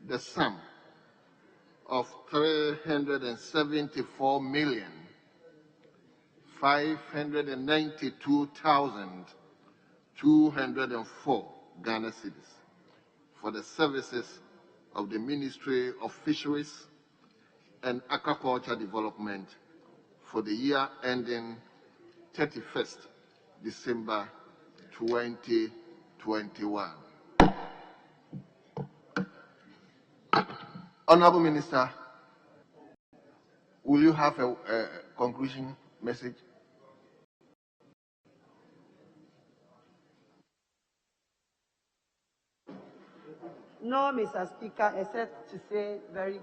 the sum of 374,592,204 Ghana cedis for the services of the Ministry of Fisheries and Aquaculture Development for the year ending 31st December 2021. Honorable Minister, will you have a conclusion message? No, Mr. Speaker, except to say very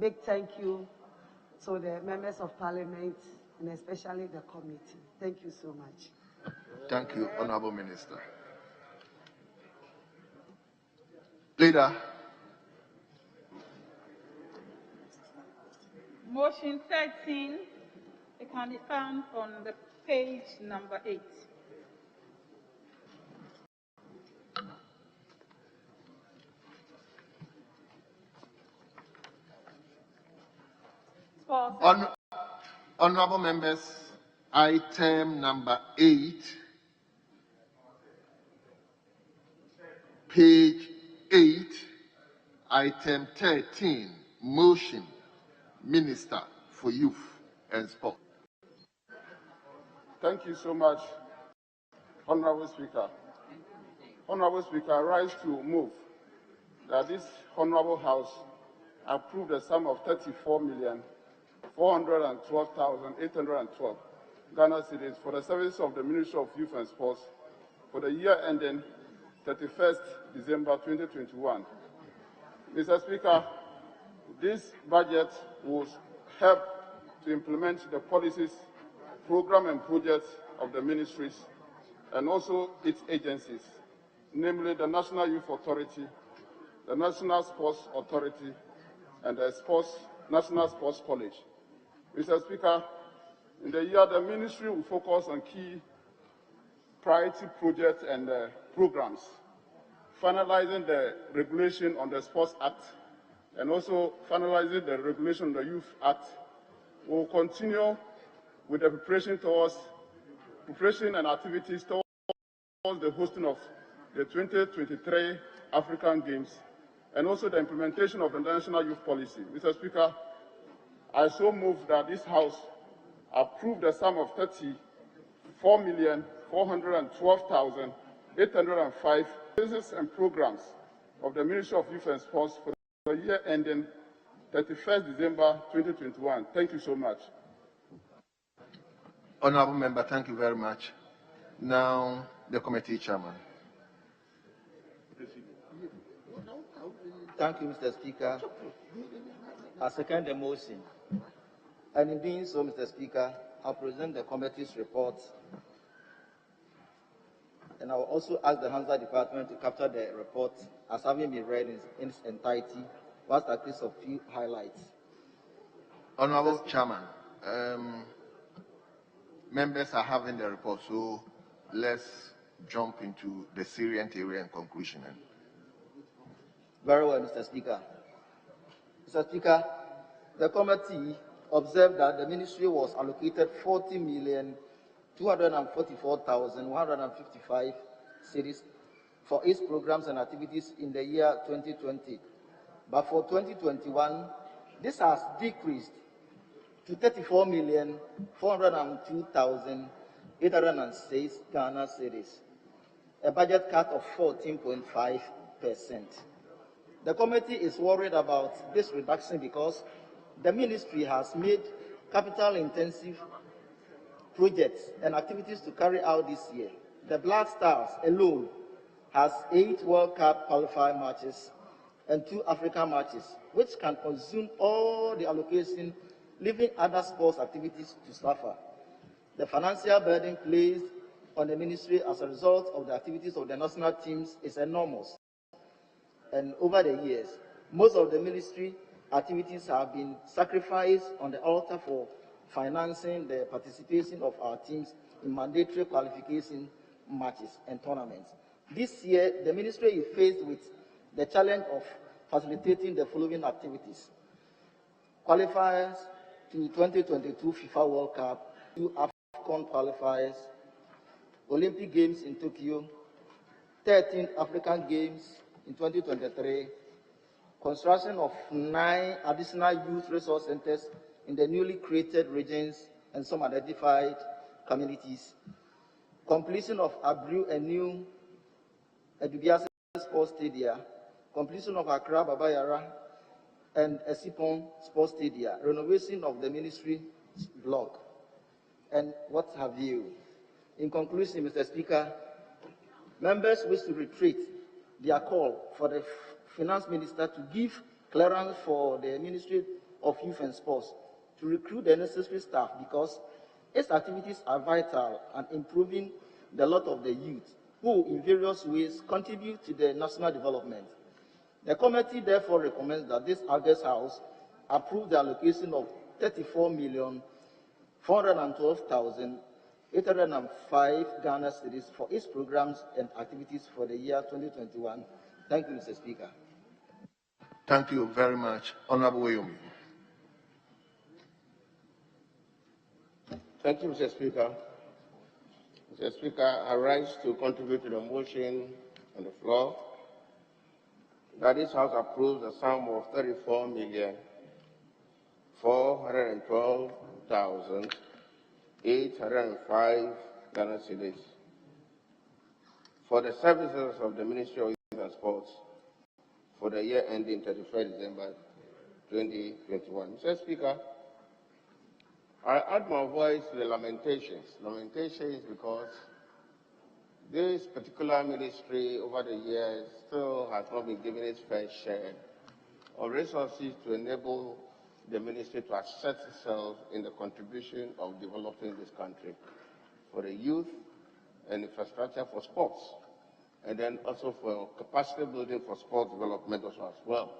big thank you to the members of Parliament and especially the committee. Thank you so much. Thank you, Honorable Minister. Leader. Motion 13, it can be found on the page number 8. Honorable members, item number 8, page 8, item 13, motion, Minister for Youth and Sport. Thank you so much, Honorable Speaker. Honorable Speaker, I rise to move that this Honorable House approve the sum of 34,412,812 Ghana cedis for the service of the Ministry of Youth and Sports for the year ending 31st December 2021. Mr. Speaker, this budget will help to implement the policies, program and projects of the ministries and also its agencies, namely the National Youth Authority, the National Sports Authority, and the National Sports College. Mr. Speaker, in the year, the ministry will focus on key priority projects and programs, finalizing the regulation on the Sports Act and also finalizing the regulation on the Youth Act. We will continue with the preparation and activities towards the hosting of the 2023 African Games and also the implementation of the national youth policy. Mr. Speaker, I so move that this House approve the sum of 34,412,805 services and programs of the Ministry of Youth and Sports for the year ending 31st December 2021. Thank you so much. Honorable Member, thank you very much. Now, the committee chairman. Thank you, Mr. Speaker. I second the motion. And in doing so, Mr. Speaker, I'll present the committee's report. And I will also ask the Hansa Department to capture the report as having been read in its entirety, whilst I list a few highlights. Honorable Chairman, members are having the report, so let's jump into the salient area and conclusion. Very well, Mr. Speaker. Mr. Speaker, the committee observed that the ministry was allocated 40,244,155 cedis for its programs and activities in the year 2020. But for 2021, this has decreased to 34,402,806 Ghana cedis, a budget cut of 14.5%. The committee is worried about this reduction because the ministry has made capital-intensive projects and activities to carry out this year. The Black Stars alone has 8 World Cup qualifier matches and 2 African matches, which can consume all the allocation, leaving other sports activities to suffer. The financial burden placed on the ministry as a result of the activities of the national teams is enormous. And over the years, most of the ministry activities have been sacrificed on the altar for financing the participation of our teams in mandatory qualification matches and tournaments. This year, the ministry is faced with the challenge of facilitating the following activities: qualifiers to 2022 FIFA World Cup, 2 AFCON qualifiers, Olympic Games in Tokyo, 13 African Games in 2023, construction of 9 additional youth resource centers in the newly created regions and some identified communities, completion of Abreu and new Edubiase Sports Stadia, completion of Accra Babayara and Esipon Sports Stadia, renovation of the ministry block, and what have you. In conclusion, Mr. Speaker, members wish to reiterate their call for the Finance Minister to give clearance for the Ministry of Youth and Sports to recruit the necessary staff, because its activities are vital and improving the lot of the youth who in various ways contribute to the national development. The committee therefore recommends that this August House approve the allocation of 34,412,805 Ghana cedis for its programs and activities for the year 2021. Thank you, Mr. Speaker. Thank you very much. Honorable William. Thank you, Mr. Speaker. Mr. Speaker, I rise to contribute to the motion on the floor that this House approves the sum of 34,412,805 Ghana cedis for the services of the Ministry of Youth and Sports for the year ending 31st December 2021. Mr. Speaker, I add my voice to the lamentations. Lamentations because this particular ministry over the years still has not been given its fair share of resources to enable the ministry to assert itself in the contribution of developing this country for the youth and infrastructure for sports, and then also for capacity building for sports development also as well.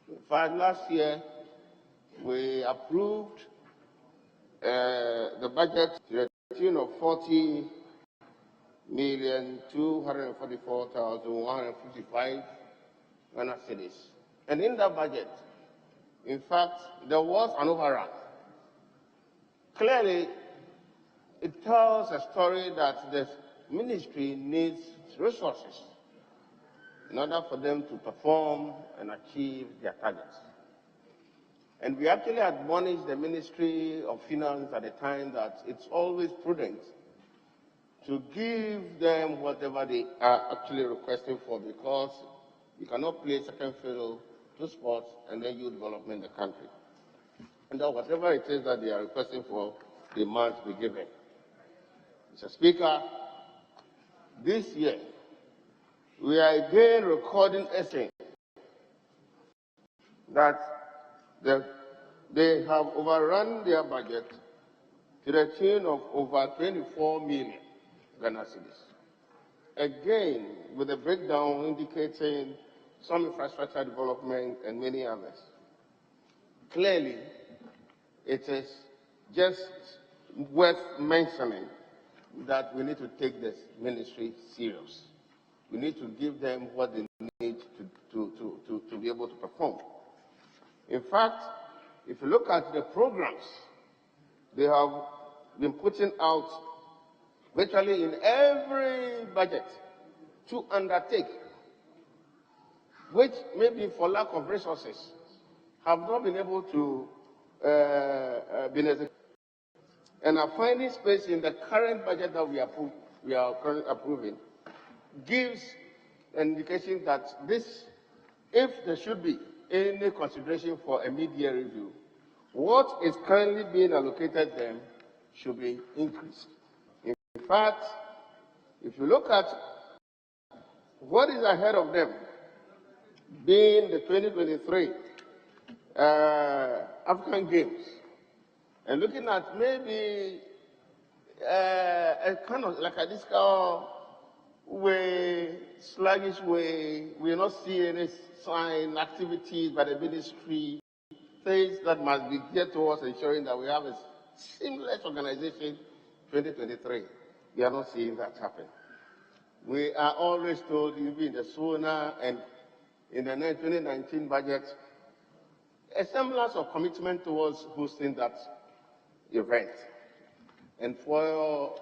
In fact, last year we approved the budget to the tune of 40,244,155 Ghana cedis. And in that budget, in fact, there was an overrun. Clearly, it tells a story that the ministry needs resources in order for them to perform and achieve their targets. And we actually admonished the Ministry of Finance at the time that it's always prudent to give them whatever they are actually requesting for, because you cannot play second fiddle to sports and then you development the country. And that whatever it is that they are requesting for, they must be given. Mr. Speaker, this year, we are again recording a thing that they have overrun their budget to the tune of over 24 million Ghana cedis. Again, with a breakdown indicating some infrastructure development and many others. Clearly, it is just worth mentioning that we need to take this ministry serious. We need to give them what they need to be able to perform. In fact, if you look at the programs they have been putting out virtually in every budget to undertake, which maybe for lack of resources have not been able to be executed, and are finding space in the current budget that we are currently approving, gives an indication that this, if there should be any consideration for a mid-year review, what is currently being allocated them should be increased. In fact, if you look at what is ahead of them, being the 2023 African Games, and looking at maybe a kind of like a discount way, sluggish way, we are not seeing any sign, activities by the ministry, things that must be geared towards ensuring that we have a seamless organization 2023. We are not seeing that happen. We are always told, even in the SONA and in the 2019 budget, a semblance of commitment towards hosting that event. And for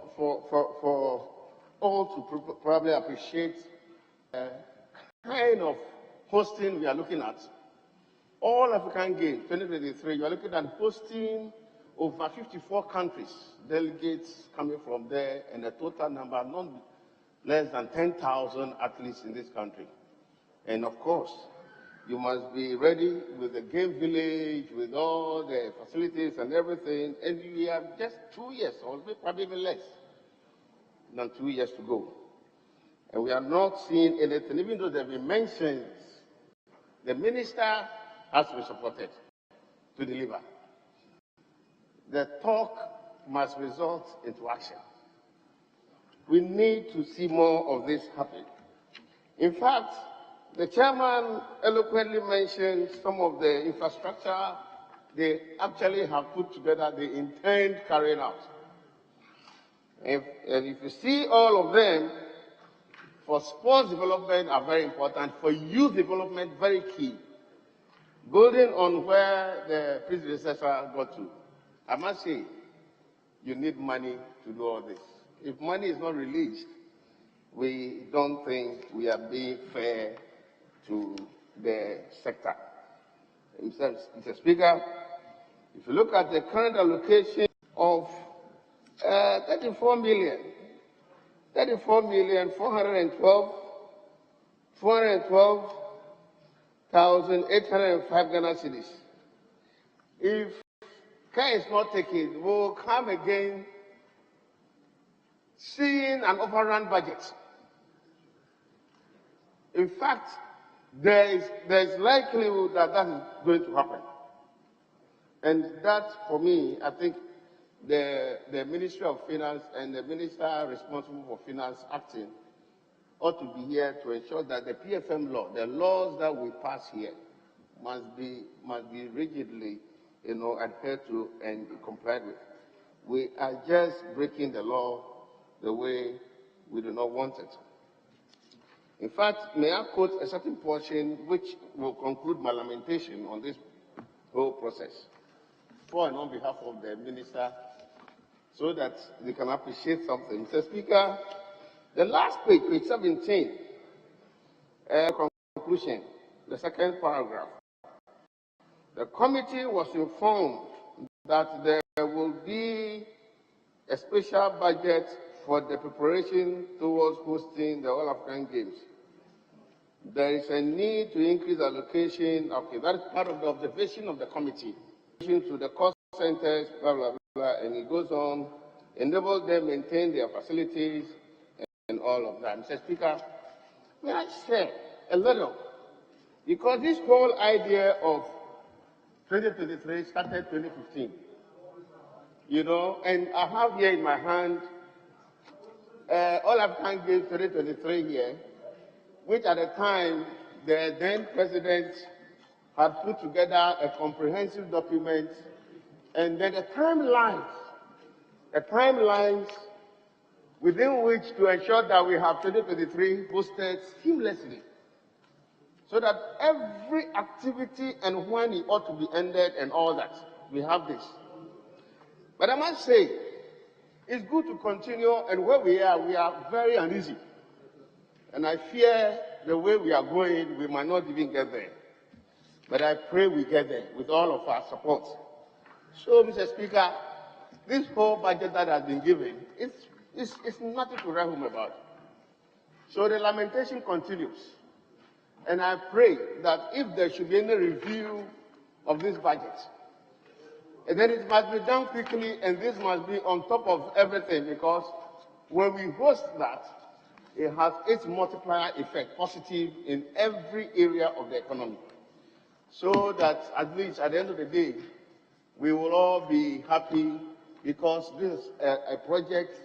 all to probably appreciate the kind of hosting we are looking at, all African Games 2023, you are looking at hosting over 54 countries, delegates coming from there, and a total number not less than 10,000 athletes in this country. And of course, you must be ready with the game village, with all the facilities and everything. And we have just 2 years, or probably even less than 2 years to go. And we are not seeing anything, even though there have been mentions. The minister has to be supported to deliver. The talk must result into action. We need to see more of this happen. In fact, the chairman eloquently mentioned some of the infrastructure they actually have put together, they intend carrying out. And if you see all of them, for sports development are very important, for youth development very key. Building on where the predecessor got to, I must say, you need money to do all this. If money is not released, we don't think we are being fair to the sector. Mr. Speaker, if you look at the current allocation of 412,805 Ghana cedis. If care is not taken, we'll come again seeing an overrun budget. In fact, there is likelihood that that is going to happen. And that, for me, I think the Ministry of Finance and the minister responsible for finance acting ought to be here to ensure that the PFM law, the laws that we pass here, must be rigidly, adhered to and complied with. We are just breaking the law the way we do not want it. In fact, may I quote a certain portion which will conclude my lamentation on this whole process, for and on behalf of the minister, so that they can appreciate something. Mr. Speaker, the last page, page 17, conclusion, the second paragraph. The committee was informed that there will be a special budget for the preparation towards hosting the All African Games. There is a need to increase allocation. Okay, that is part of the observation of the committee. To the cost centers, blah, blah, blah, and it goes on, enable them maintain their facilities and all of that. Mr. Speaker, may I say a little? Because this whole idea of 2023 started 2015, you know, and I have here in my hand All African Games 2023 here, which at the time the then president had put together a comprehensive document, and then the timelines within which to ensure that we have 2023 hosted seamlessly, so that every activity and when it ought to be ended and all that, we have this. But I must say, it's good to continue, and where we are very uneasy. And I fear the way we are going, we might not even get there. But I pray we get there with all of our support. So, Mr. Speaker, this whole budget that has been given, it's nothing to write home about. So the lamentation continues. And I pray that if there should be any review of this budget, and then it must be done quickly, and this must be on top of everything, because when we host that, it has its multiplier effect, positive in every area of the economy. So that at least at the end of the day, we will all be happy, because this is a project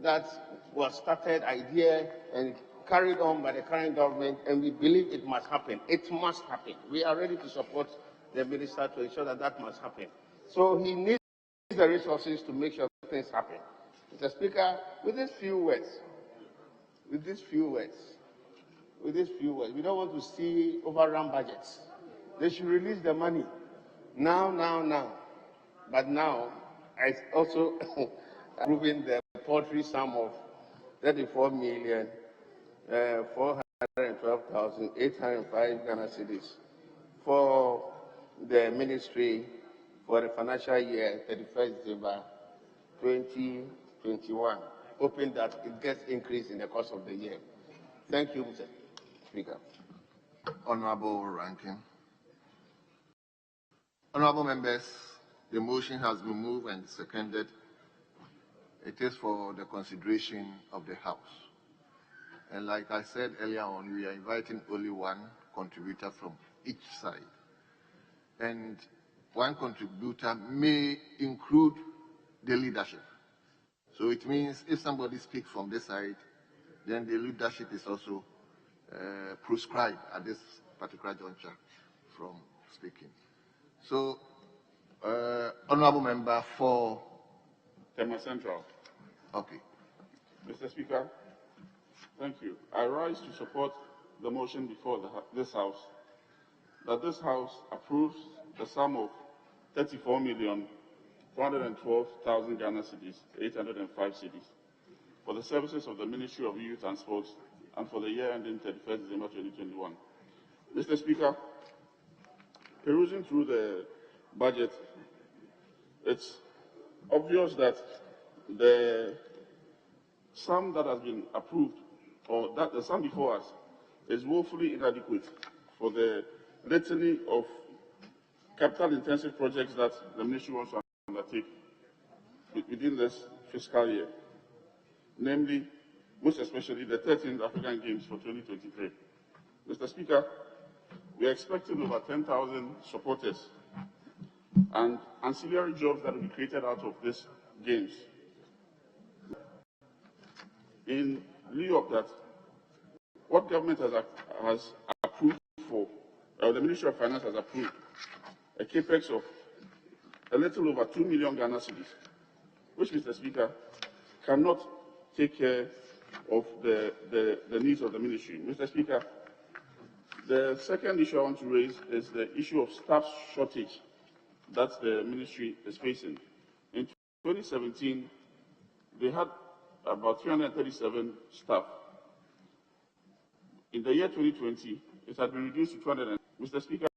that was started, idea, and carried on by the current government, and we believe it must happen. It must happen. We are ready to support the minister to ensure that that must happen. So he needs the resources to make sure things happen. Mr. Speaker, with these few words, we don't want to see overrun budgets. They should release the money now. But now, I also approving the paltry sum of 34,412,805 Ghana cedis for the ministry for the financial year 31st December 2021, hoping that it gets increased in the course of the year. Thank you, Mr. Speaker. Honorable Ranking. Honorable members, the motion has been moved and seconded. It is for the consideration of the House. And like I said earlier on, we are inviting only one contributor from each side. And one contributor may include the leadership. So it means if somebody speaks from this side, then the leadership is also proscribed at this particular juncture from speaking. So, honorable member for Tema Central. Okay. Mr. Speaker, thank you. I rise to support the motion before this House, that this House approves the sum of 34,412,000 Ghana cedis, 805 cedis, for the services of the Ministry of Youth and Sports and for the year ending 31st December 2021. Mr. Speaker, perusing through the budget, it's obvious that the sum that has been approved, or that the sum before us, is woefully inadequate for the litany of capital-intensive projects that the ministry wants to undertake within this fiscal year, namely, most especially the 13th African Games for 2023. Mr. Speaker, we are expecting over 10,000 supporters and ancillary jobs that will be created out of these games. In lieu of that, what government has approved for, the Ministry of Finance has approved a capex of a little over 2 million Ghana cedis, which, Mr. Speaker, cannot take care of the needs of the ministry. Mr. Speaker, the second issue I want to raise is the issue of staff shortage that the ministry is facing. In 2017, they had about 337 staff. In the year 2020, it had been reduced to 200. Mr. Speaker,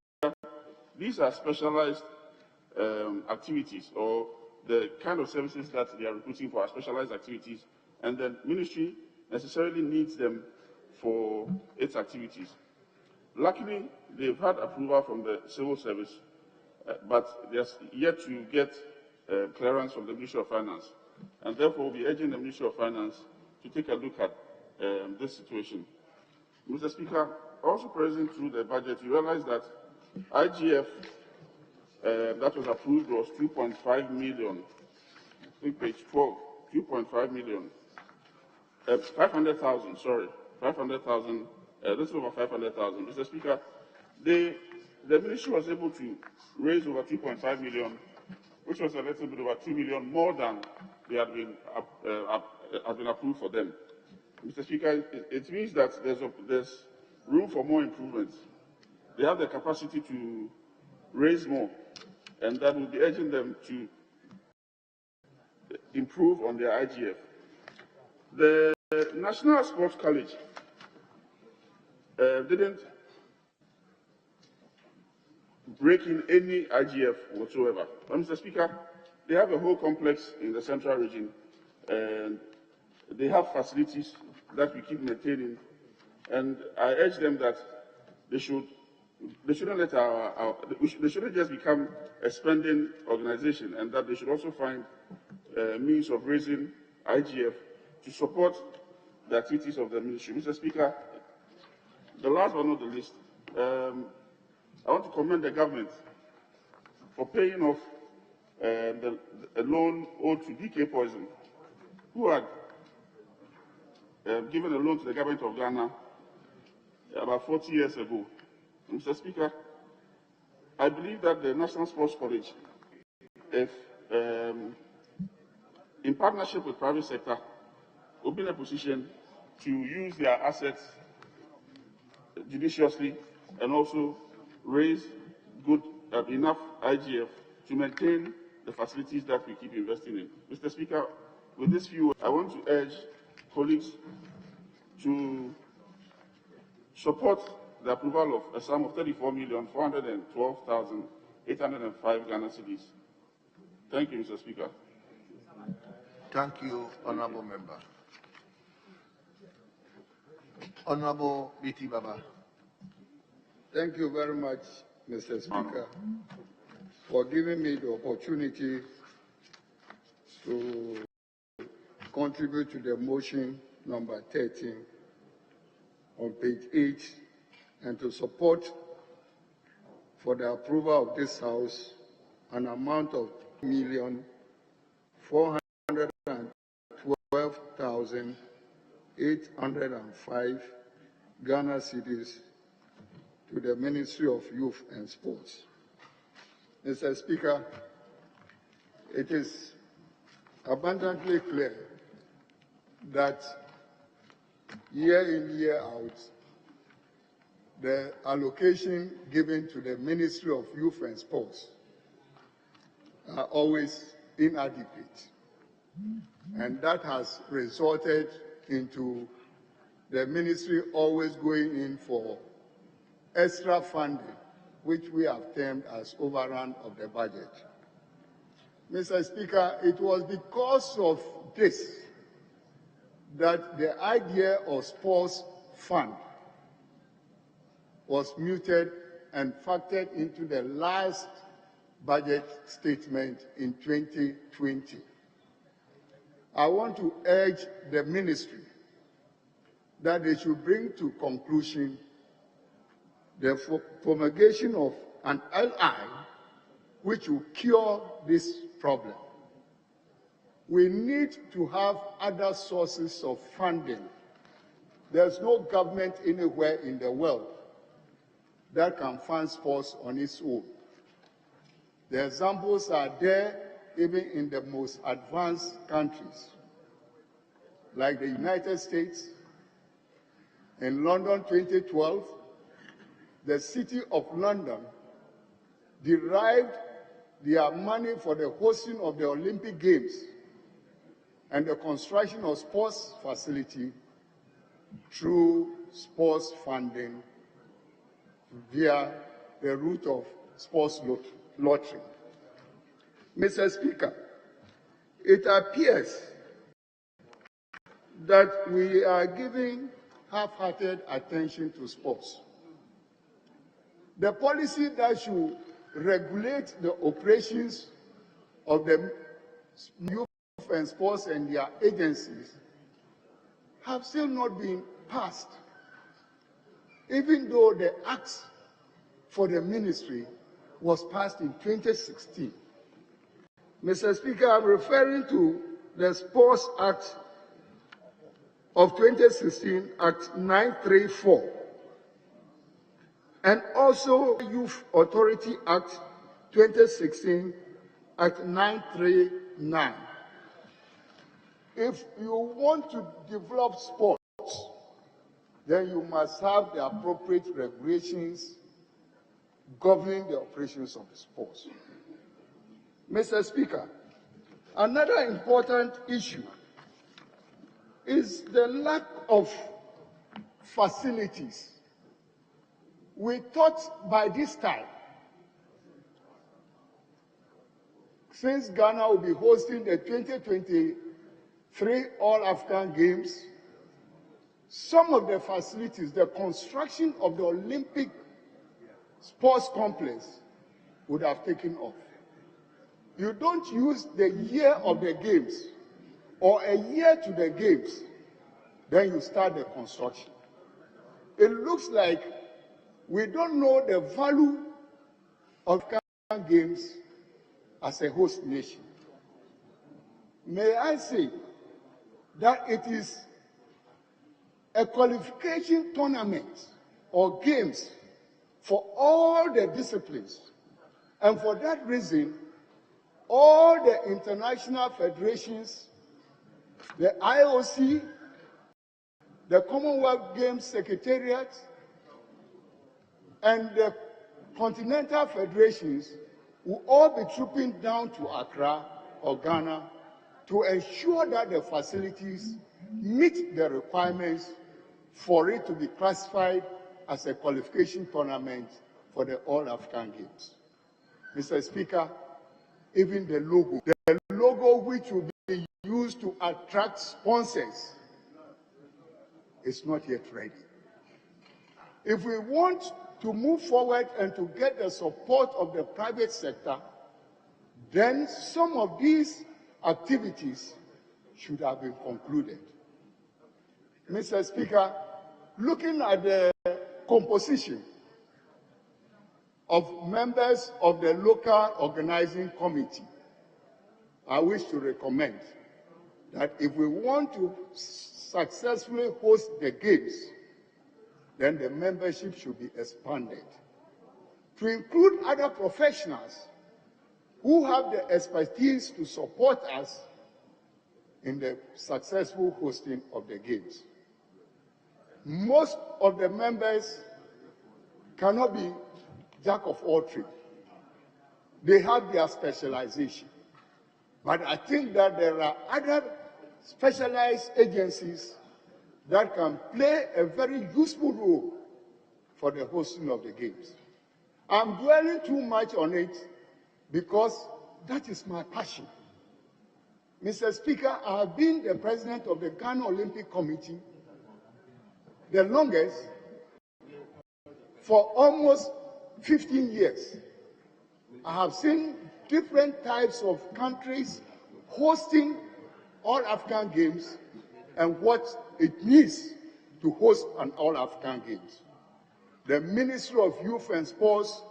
these are specialized activities, or the kind of services that they are recruiting for are specialized activities, and the ministry necessarily needs them for its activities. Luckily, they've had approval from the civil service, but they're yet to get clearance from the Ministry of Finance. And therefore, we'll be urging the Ministry of Finance to take a look at this situation. Mr. Speaker, also present through the budget, you realize that IGF that was approved was 2.5 million. I think page 12, 2.5 million. 500,000, sorry, 500,000, little over 500,000. Mr. Speaker, the ministry was able to raise over 2.5 million, which was a little bit over 2 million more than they had been approved for them. Mr. Speaker, it means that there's room for more improvements. They have the capacity to raise more, and that will be urging them to improve on their IGF. The National Sports College didn't break in any IGF whatsoever. But Mr. Speaker, they have a whole complex in the central region, and they have facilities that we keep maintaining. And I urge them that they shouldn't let they shouldn't just become a spending organization, and that they should also find means of raising IGF to support the activities of the ministry. Mr. Speaker, the last but not the least, I want to commend the government for paying off a loan owed to DK Poison, who had given a loan to the government of Ghana about 40 years ago. Mr. Speaker, I believe that the National Sports College, if in partnership with private sector, will be in a position to use their assets judiciously and also raise good enough IGF to maintain the facilities that we keep investing in. Mr. Speaker, with this view, I want to urge colleagues to support the approval of a sum of 34,412,805 Ghana cedis. Thank you, Mr. Speaker. Thank you, Honorable Member. Honorable B.T. Baba. Thank you very much, Mr. Speaker, for giving me the opportunity to contribute to the motion number 13 on page 8 and to support for the approval of this House an amount of $1,412,805 Ghana cedis to the Ministry of Youth and Sports. Mr. Speaker, it is abundantly clear that year in, year out, the allocation given to the Ministry of Youth and Sports are always inadequate. And that has resulted into the ministry always going in for extra funding, which we have termed as overrun of the budget. Mr. Speaker, it was because of this that the idea of sports fund was muted and factored into the last budget statement in 2020. I want to urge the ministry that they should bring to conclusion the promulgation of an LI which will cure this problem. We need to have other sources of funding. There's no government anywhere in the world that can fund sports on its own. The examples are there even in the most advanced countries, like the United States. In London 2012, the City of London derived their money for the hosting of the Olympic Games and the construction of sports facility through sports funding via the route of sports lottery. Mr. Speaker, it appears that we are giving half-hearted attention to sports. The policy that should regulate the operations of the youth and sports and their agencies have still not been passed, even though the act for the ministry was passed in 2016. Mr. Speaker, I'm referring to the Sports Act of 2016, Act 934, and also Youth Authority Act 2016, Act 939. If you want to develop sports, then you must have the appropriate regulations governing the operations of the sports. Mr. Speaker, another important issue is the lack of facilities. We thought by this time, since Ghana will be hosting the 2023 All-African Games, some of the facilities, the construction of the Olympic Sports Complex would have taken off. You don't use the year of the games or a year to the games, then you start the construction. It looks like we don't know the value of African Games as a host nation. May I say that it is a qualification tournament or games for all the disciplines. And for that reason, all the international federations, the IOC, the Commonwealth Games Secretariat, and the continental federations will all be trooping down to Accra or Ghana to ensure that the facilities meet the requirements for it to be classified as a qualification tournament for the All-African Games. Mr. Speaker, even the logo which will be used to attract sponsors is not yet ready. If we want to move forward and to get the support of the private sector, then some of these activities should have been concluded. Mr. Speaker, looking at the composition of members of the local organizing committee, I wish to recommend that if we want to successfully host the games, then the membership should be expanded to include other professionals who have the expertise to support us in the successful hosting of the games. Most of the members cannot be jack of all trades. They have their specialization. But I think that there are other specialized agencies that can play a very useful role for the hosting of the games. I'm dwelling too much on it because that is my passion. Mr. Speaker, I have been the president of the Ghana Olympic Committee the longest for almost 15 years. I have seen different types of countries hosting All-African Games and what it means to host an All-African Games. The Ministry of Youth and Sports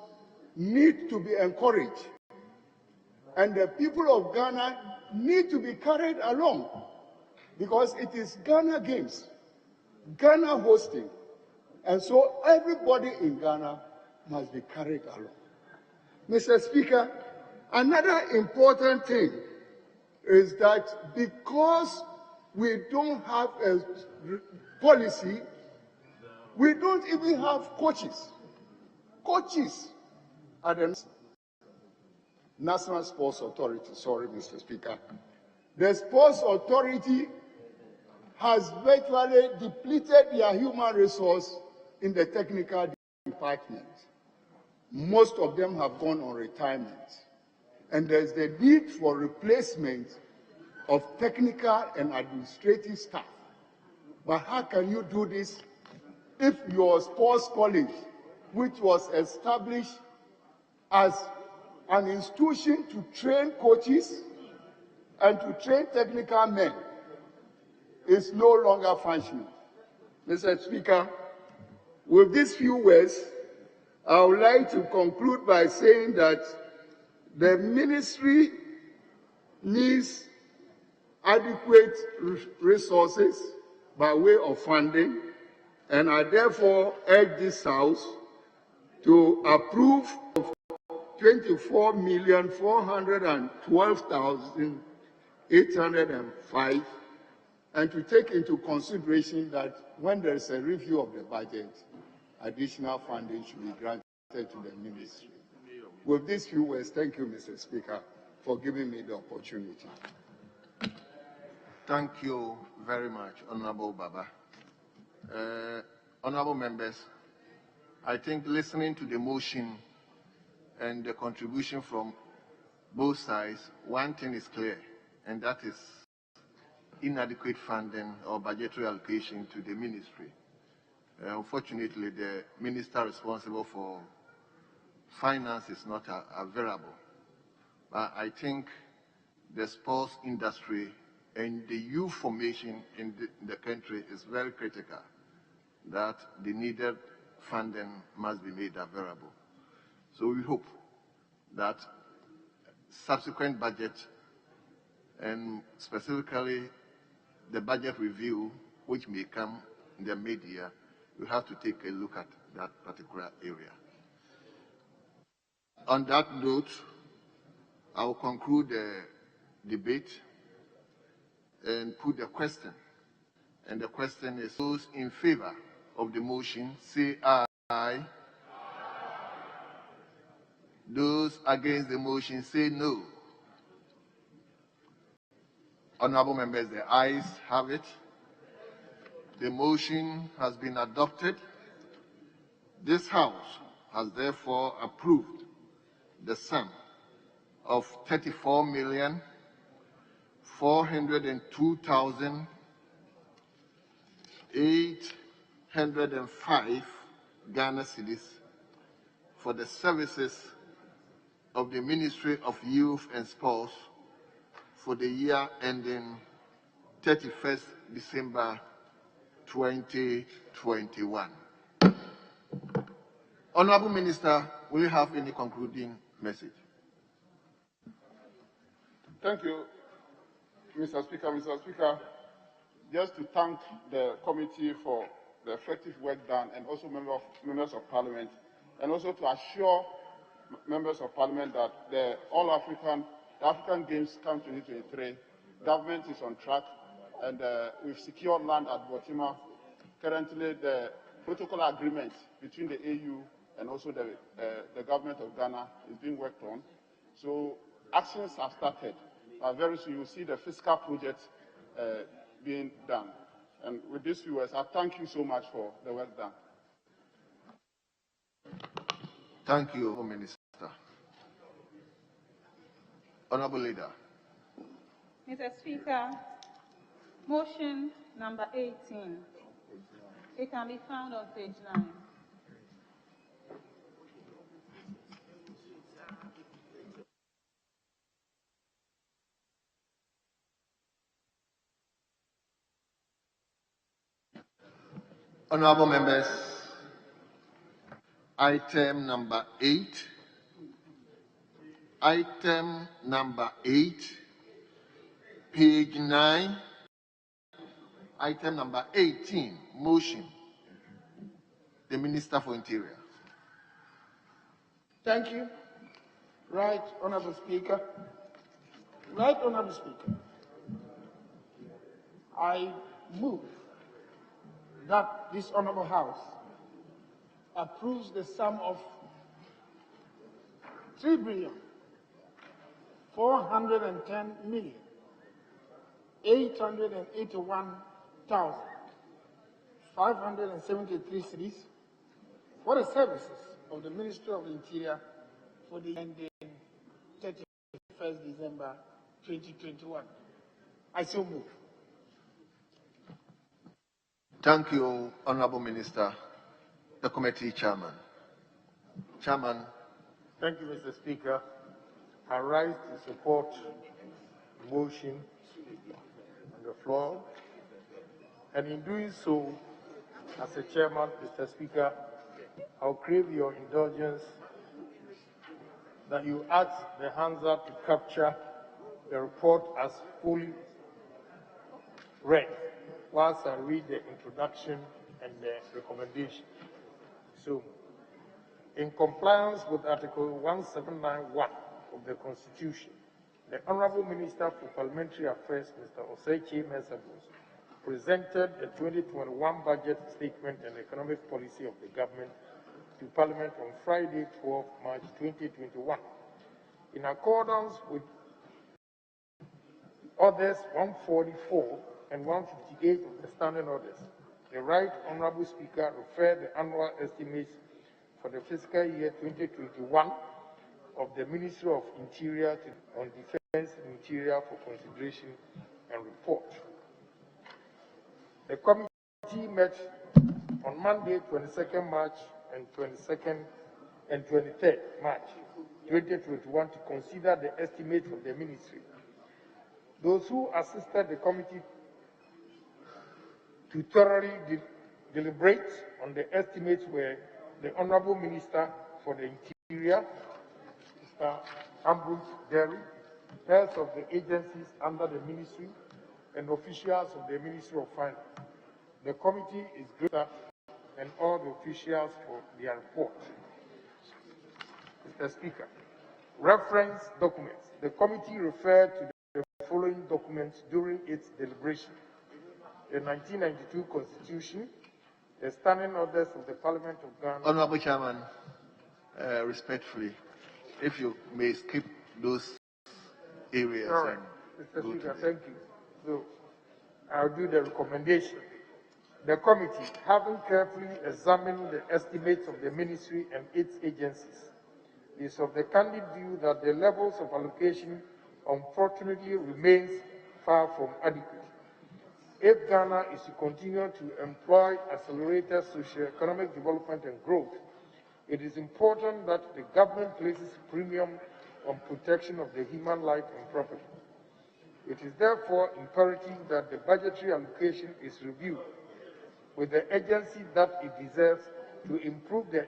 need to be encouraged, and the people of Ghana need to be carried along, because it is Ghana Games, Ghana hosting, and so everybody in Ghana must be carried along. Mr. Speaker, another important thing is that because we don't have a policy, we don't even have coaches. Coaches at the National Sports Authority. Sorry, Mr. Speaker. The Sports Authority has virtually depleted their human resource in the technical department. most of them have gone on retirement. And there's the need for replacement of technical and administrative staff. But how can you do this if your sports college, which was established as an institution to train coaches and to train technical men, is no longer functioning? Mr. Speaker, with these few words, I would like to conclude by saying that the ministry needs adequate resources by way of funding, and I therefore urge this House to approve 24,412,805 and to take into consideration that when there is a review of the budget, additional funding should be granted to the ministry. With these few words, thank you, Mr. Speaker, for giving me the opportunity. Thank you very much, Honorable Baba. Honorable members, I think listening to the motion and the contribution from both sides, one thing is clear, and that is inadequate funding or budgetary allocation to the ministry. Unfortunately, the minister responsible for finance is not available. But I think the sports industry and the youth formation in the country is very critical, that the needed funding must be made available. So we hope that subsequent budget, and specifically the budget review, which may come in the mid-year, we have to take a look at that particular area. On that note, I will conclude the debate and put the question. And the question is, those in favor of the motion, say aye. Those against the motion, say no. Honorable members, the ayes have it. The motion has been adopted. This House has therefore approved the sum of 34,402,805 Ghana cedis for the services of the Ministry of Youth and Sports for the year ending 31st December 2021. Honorable Minister, will you have any concluding message? Thank you, Mr. Speaker. Mr. Speaker, just to thank the committee for the effective work done, and also members of Parliament, and also to assure members of Parliament that the African Games Camp 2023 government is on track, and we've secured land at Botima. Currently, the protocol agreement between the AU and also the government of Ghana is being worked on. So actions have started. Very soon you will see the fiscal project being done. And with these few words, I thank you so much for the work done. Thank you, Minister. Honorable Leader. Mr. Speaker, motion number 18. It can be found on page 9. Honorable members, item number 8. Item number 8, page 9. Item number 18, motion. The Minister for Interior. Thank you. Right, Honorable Speaker. Right, Honorable Speaker. I move that this Honorable House approves the sum of 3,410,881,573 cedis for the services of the Ministry of Interior for the ending 31st December 2021. I so move. Thank you, Honorable Minister. The committee chairman. Chairman. Thank you, Mr. Speaker. I rise to support the motion on the floor, and in doing so, as a chairman, Mr. Speaker, I'll crave your indulgence that you ask the Hansa to capture the report as fully read, whilst I read the introduction and the recommendation. So, in compliance with Article 1791 of the Constitution, the Honorable Minister for Parliamentary Affairs, Mr. Osei Mensabos, presented the 2021 budget statement and economic policy of the government to Parliament on Friday, 12 March 2021. In accordance with Orders 144 and 158 of the Standing Orders, the Right Honorable Speaker referred the annual estimates for the fiscal year 2021 of the Ministry of Interior on Defense and Interior for consideration and report. The committee met on Monday, 22nd March and 23rd March 2021 to consider the estimates of the ministry. Those who assisted the committee to thoroughly deliberate on the estimates were the Honorable Minister for the Interior, Mr. Ambrose Derry, heads of the agencies under the ministry, and officials of the Ministry of Finance. The committee is grateful and all the officials for their report. Mr. Speaker, reference documents. The committee referred to the following documents during its deliberation: the 1992 Constitution, the Standing Orders of the Parliament of Ghana. Honorable Chairman, respectfully, if you may skip those areas. All right, Mr. Speaker, thank you. So, I'll do the recommendation. The committee, having carefully examined the estimates of the ministry and its agencies, is of the candid view that the levels of allocation unfortunately remains far from adequate. If Ghana is to continue to employ accelerated socio-economic development and growth, it is important that the government places premium on protection of the human life and property. It is therefore imperative that the budgetary allocation is reviewed with the agency that it deserves to improve the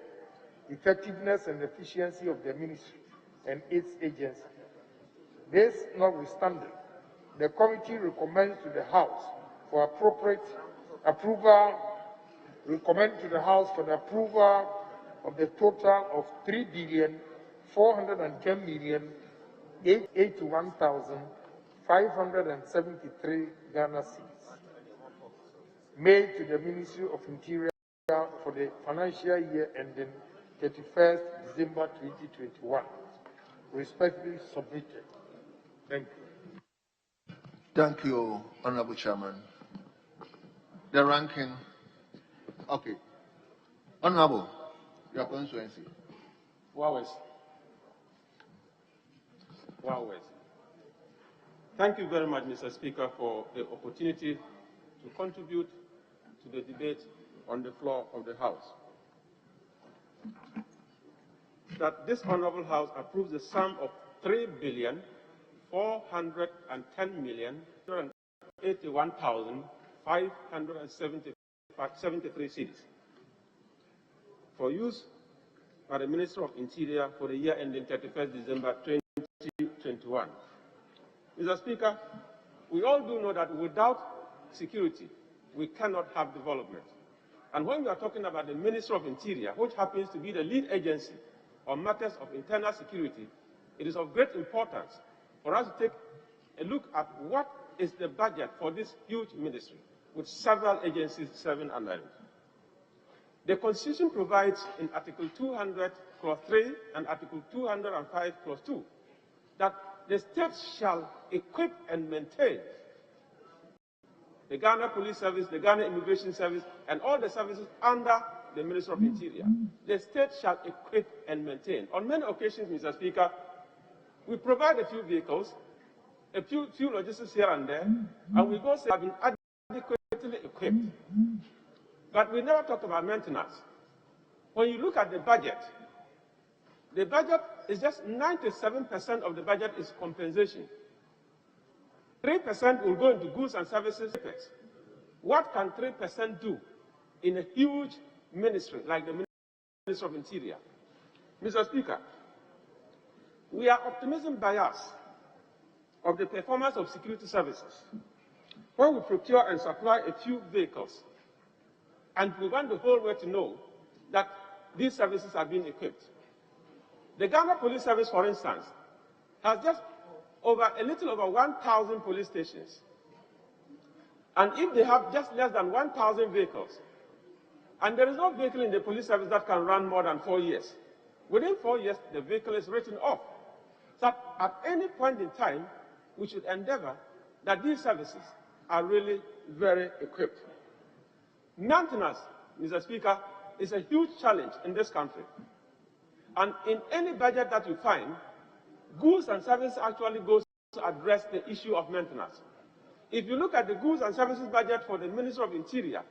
effectiveness and efficiency of the ministry and its agencies. This notwithstanding, the committee recommends to the House for appropriate approval, of the total of 3,410,881,573 Ghana cedis made to the Ministry of Interior for the financial year ending 31st December 2021, respectfully submitted. Thank you. Thank you, Honorable Chairman. The ranking. Okay. Honorable, your constituency. Wawes. Thank you very much, Mr. Speaker, for the opportunity to contribute to the debate on the floor of the House. That this Honorable House approves the sum of 3,410,881,573 cedis for use by the Minister of Interior for the year ending 31st December 2021. Mr. Speaker, we all do know that without security, we cannot have development. And when we are talking about the Minister of Interior, which happens to be the lead agency on matters of internal security, it is of great importance for us to take a look at what is the budget for this huge ministry with several agencies serving under it. The Constitution provides in Article 200, Clause 3 and Article 205, Clause 2, that the state shall equip and maintain the Ghana Police Service, the Ghana Immigration Service, and all the services under the Minister of Interior. The state shall equip and maintain. On many occasions, Mr. Speaker, we provide a few vehicles, a few logistics here and there, and we go say have been adequately equipped. But we never talk about maintenance. When you look at the budget is just 97% of the budget is compensation. 3% will go into goods and services. What can 3% do in a huge ministry like the Ministry of Interior? Mr. Speaker, we are optimism biased of the performance of security services when we procure and supply a few vehicles, and we want the whole world to know that these services are being equipped. The Ghana Police Service, for instance, has just a little over 1,000 police stations. And if they have just less than 1,000 vehicles, and there is no vehicle in the police service that can run more than 4 years, within 4 years, the vehicle is written off. So at any point in time, we should endeavor that these services are really very equipped. Maintenance, Mr. Speaker, is a huge challenge in this country. And in any budget that you find, goods and services actually goes to address the issue of maintenance. If you look at the goods and services budget for the Ministry of Interior,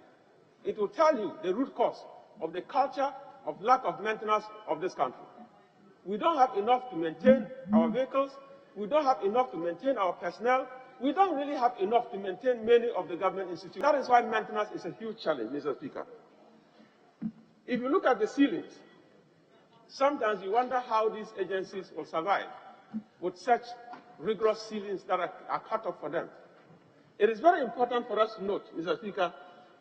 it will tell you the root cause of the culture of lack of maintenance of this country. We don't have enough to maintain our vehicles. We don't have enough to maintain our personnel. We don't really have enough to maintain many of the government institutions. That is why maintenance is a huge challenge, Mr. Speaker. If you look at the ceilings, sometimes you wonder how these agencies will survive with such rigorous ceilings that are cut off for them. It is very important for us to note, Mr. Speaker,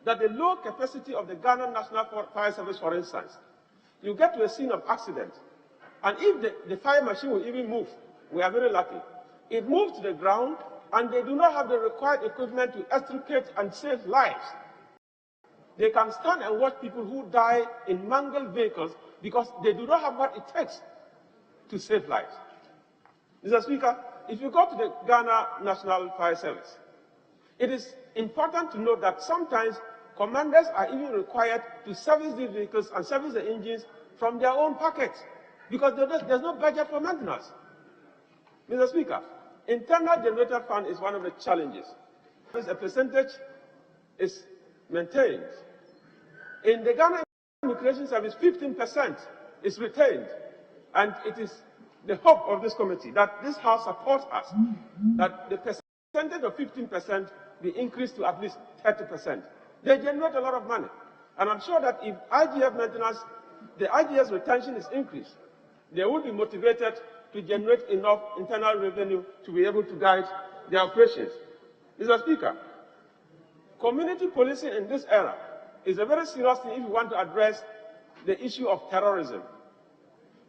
that the low capacity of the Ghana National Fire Service, for instance, you get to a scene of accident, and if the fire machine will even move, we are very lucky. It moves to the ground, and they do not have the required equipment to extricate and save lives. They can stand and watch people who die in mangled vehicles because they do not have what it takes to save lives. Mr. Speaker, if you go to the Ghana National Fire Service, it is important to note that sometimes commanders are even required to service these vehicles and service the engines from their own pockets because there's no budget for maintenance. Mr. Speaker, internal generated fund is one of the challenges. A percentage is maintained. In the Ghana Immigration Service, 15% is retained, and it is the hope of this committee that this House supports us, that the percentage of 15% be increased to at least 30%. They generate a lot of money, and I'm sure that if IGF maintenance, the IGS retention is increased, they will be motivated to generate enough internal revenue to be able to guide their operations. Mr. Speaker, community policing in this era is a very serious thing if you want to address the issue of terrorism.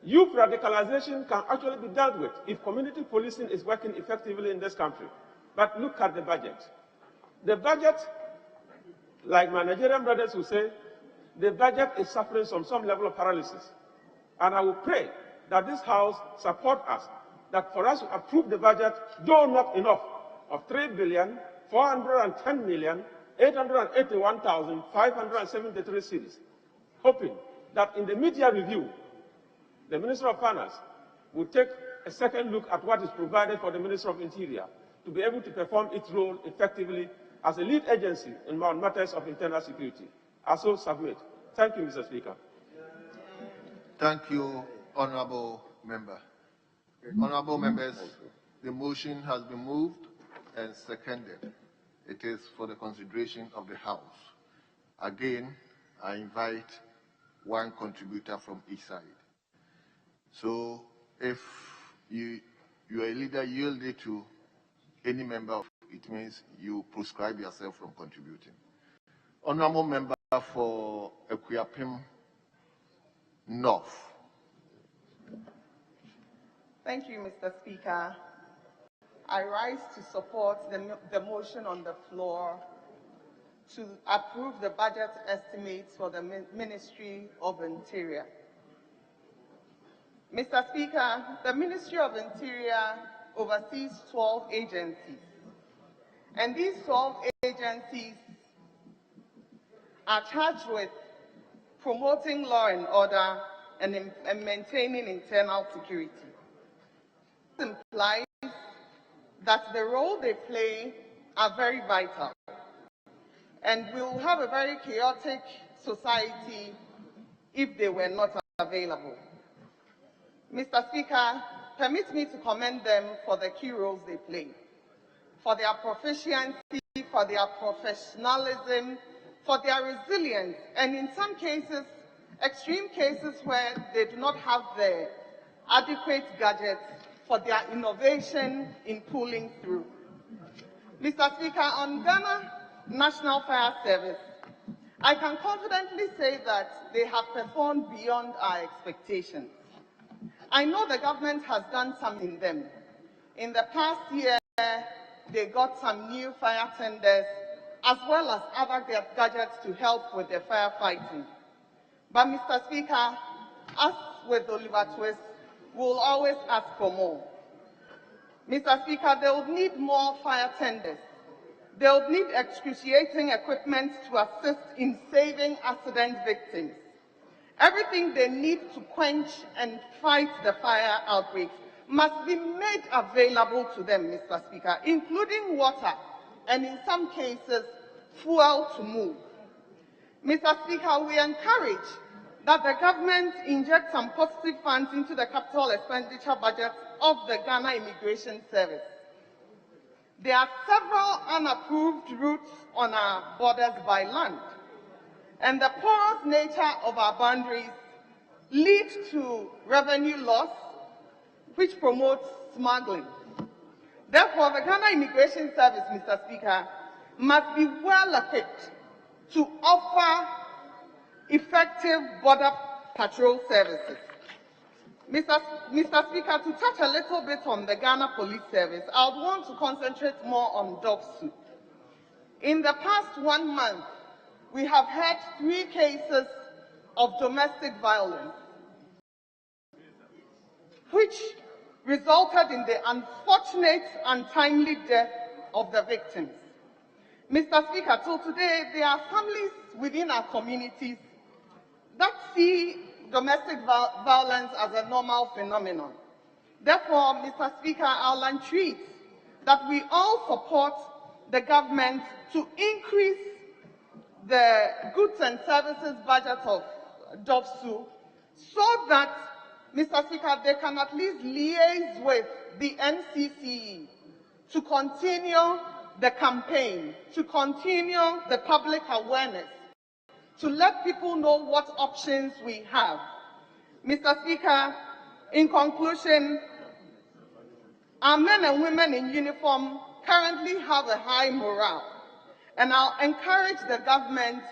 Youth radicalization can actually be dealt with if community policing is working effectively in this country. But look at the budget. The budget, like my Nigerian brothers will say, the budget is suffering from some level of paralysis. And I will pray that this House support us, that for us to approve the budget, though not enough, of 3,410,881,573 cedis, hoping that in the media review, the Minister of Finance will take a second look at what is provided for the Minister of Interior to be able to perform its role effectively as a lead agency in matters of internal security. I so submit. Thank you, Mr. Speaker. Thank you, Honourable Member. Honourable members, the motion has been moved and seconded. It is for the consideration of the House. Again, I invite one contributor from each side. So if you are a leader, yield it to any member, it means you proscribe yourself from contributing. Honourable Member for Akuapem North. Thank you, Mr. Speaker. I rise to support the motion on the floor to approve the budget estimates for the Ministry of Interior. Mr. Speaker, the Ministry of Interior oversees 12 agencies, and these 12 agencies are charged with promoting law and order, and maintaining internal security. This implies that the role they play are very vital, and we will have a very chaotic society if they were not available. Mr. Speaker, permit me to commend them for the key roles they play, for their proficiency, for their professionalism, for their resilience, and in some cases, extreme cases where they do not have the adequate gadgets, for their innovation in pulling through. Mr. Speaker, on Ghana National Fire Service, I can confidently say that they have performed beyond our expectations. I know the government has done some in them. In the past year, they got some new fire tenders, as well as other gadgets to help with the firefighting. But, Mr. Speaker, as with Oliver Twist, we'll always ask for more. Mr. Speaker, they will need more fire tenders. They will need excruciating equipment to assist in saving accident victims. Everything they need to quench and fight the fire outbreaks must be made available to them, Mr. Speaker, including water and, in some cases, fuel to move. Mr. Speaker, we encourage that the government inject some positive funds into the capital expenditure budget of the Ghana Immigration Service. There are several unapproved routes on our borders by land, and the porous nature of our boundaries leads to revenue loss, which promotes smuggling. Therefore, the Ghana Immigration Service, Mr. Speaker, must be well equipped to offer effective border patrol services. Mr. Speaker, to touch a little bit on the Ghana Police Service, I would want to concentrate more on DOPSU. In the past 1 month, we have had 3 cases of domestic violence, which resulted in the unfortunate untimely death of the victims. Mr. Speaker, till today, there are families within our communities that see domestic violence as a normal phenomenon. Therefore, Mr. Speaker, I'll entreat that we all support the government to increase the goods and services budget of DOPSU so that, Mr. Speaker, they can at least liaise with the NCCE to continue the campaign, to continue the public awareness, to let people know what options we have. Mr. Speaker, in conclusion, our men and women in uniform currently have a high morale, and I'll encourage the government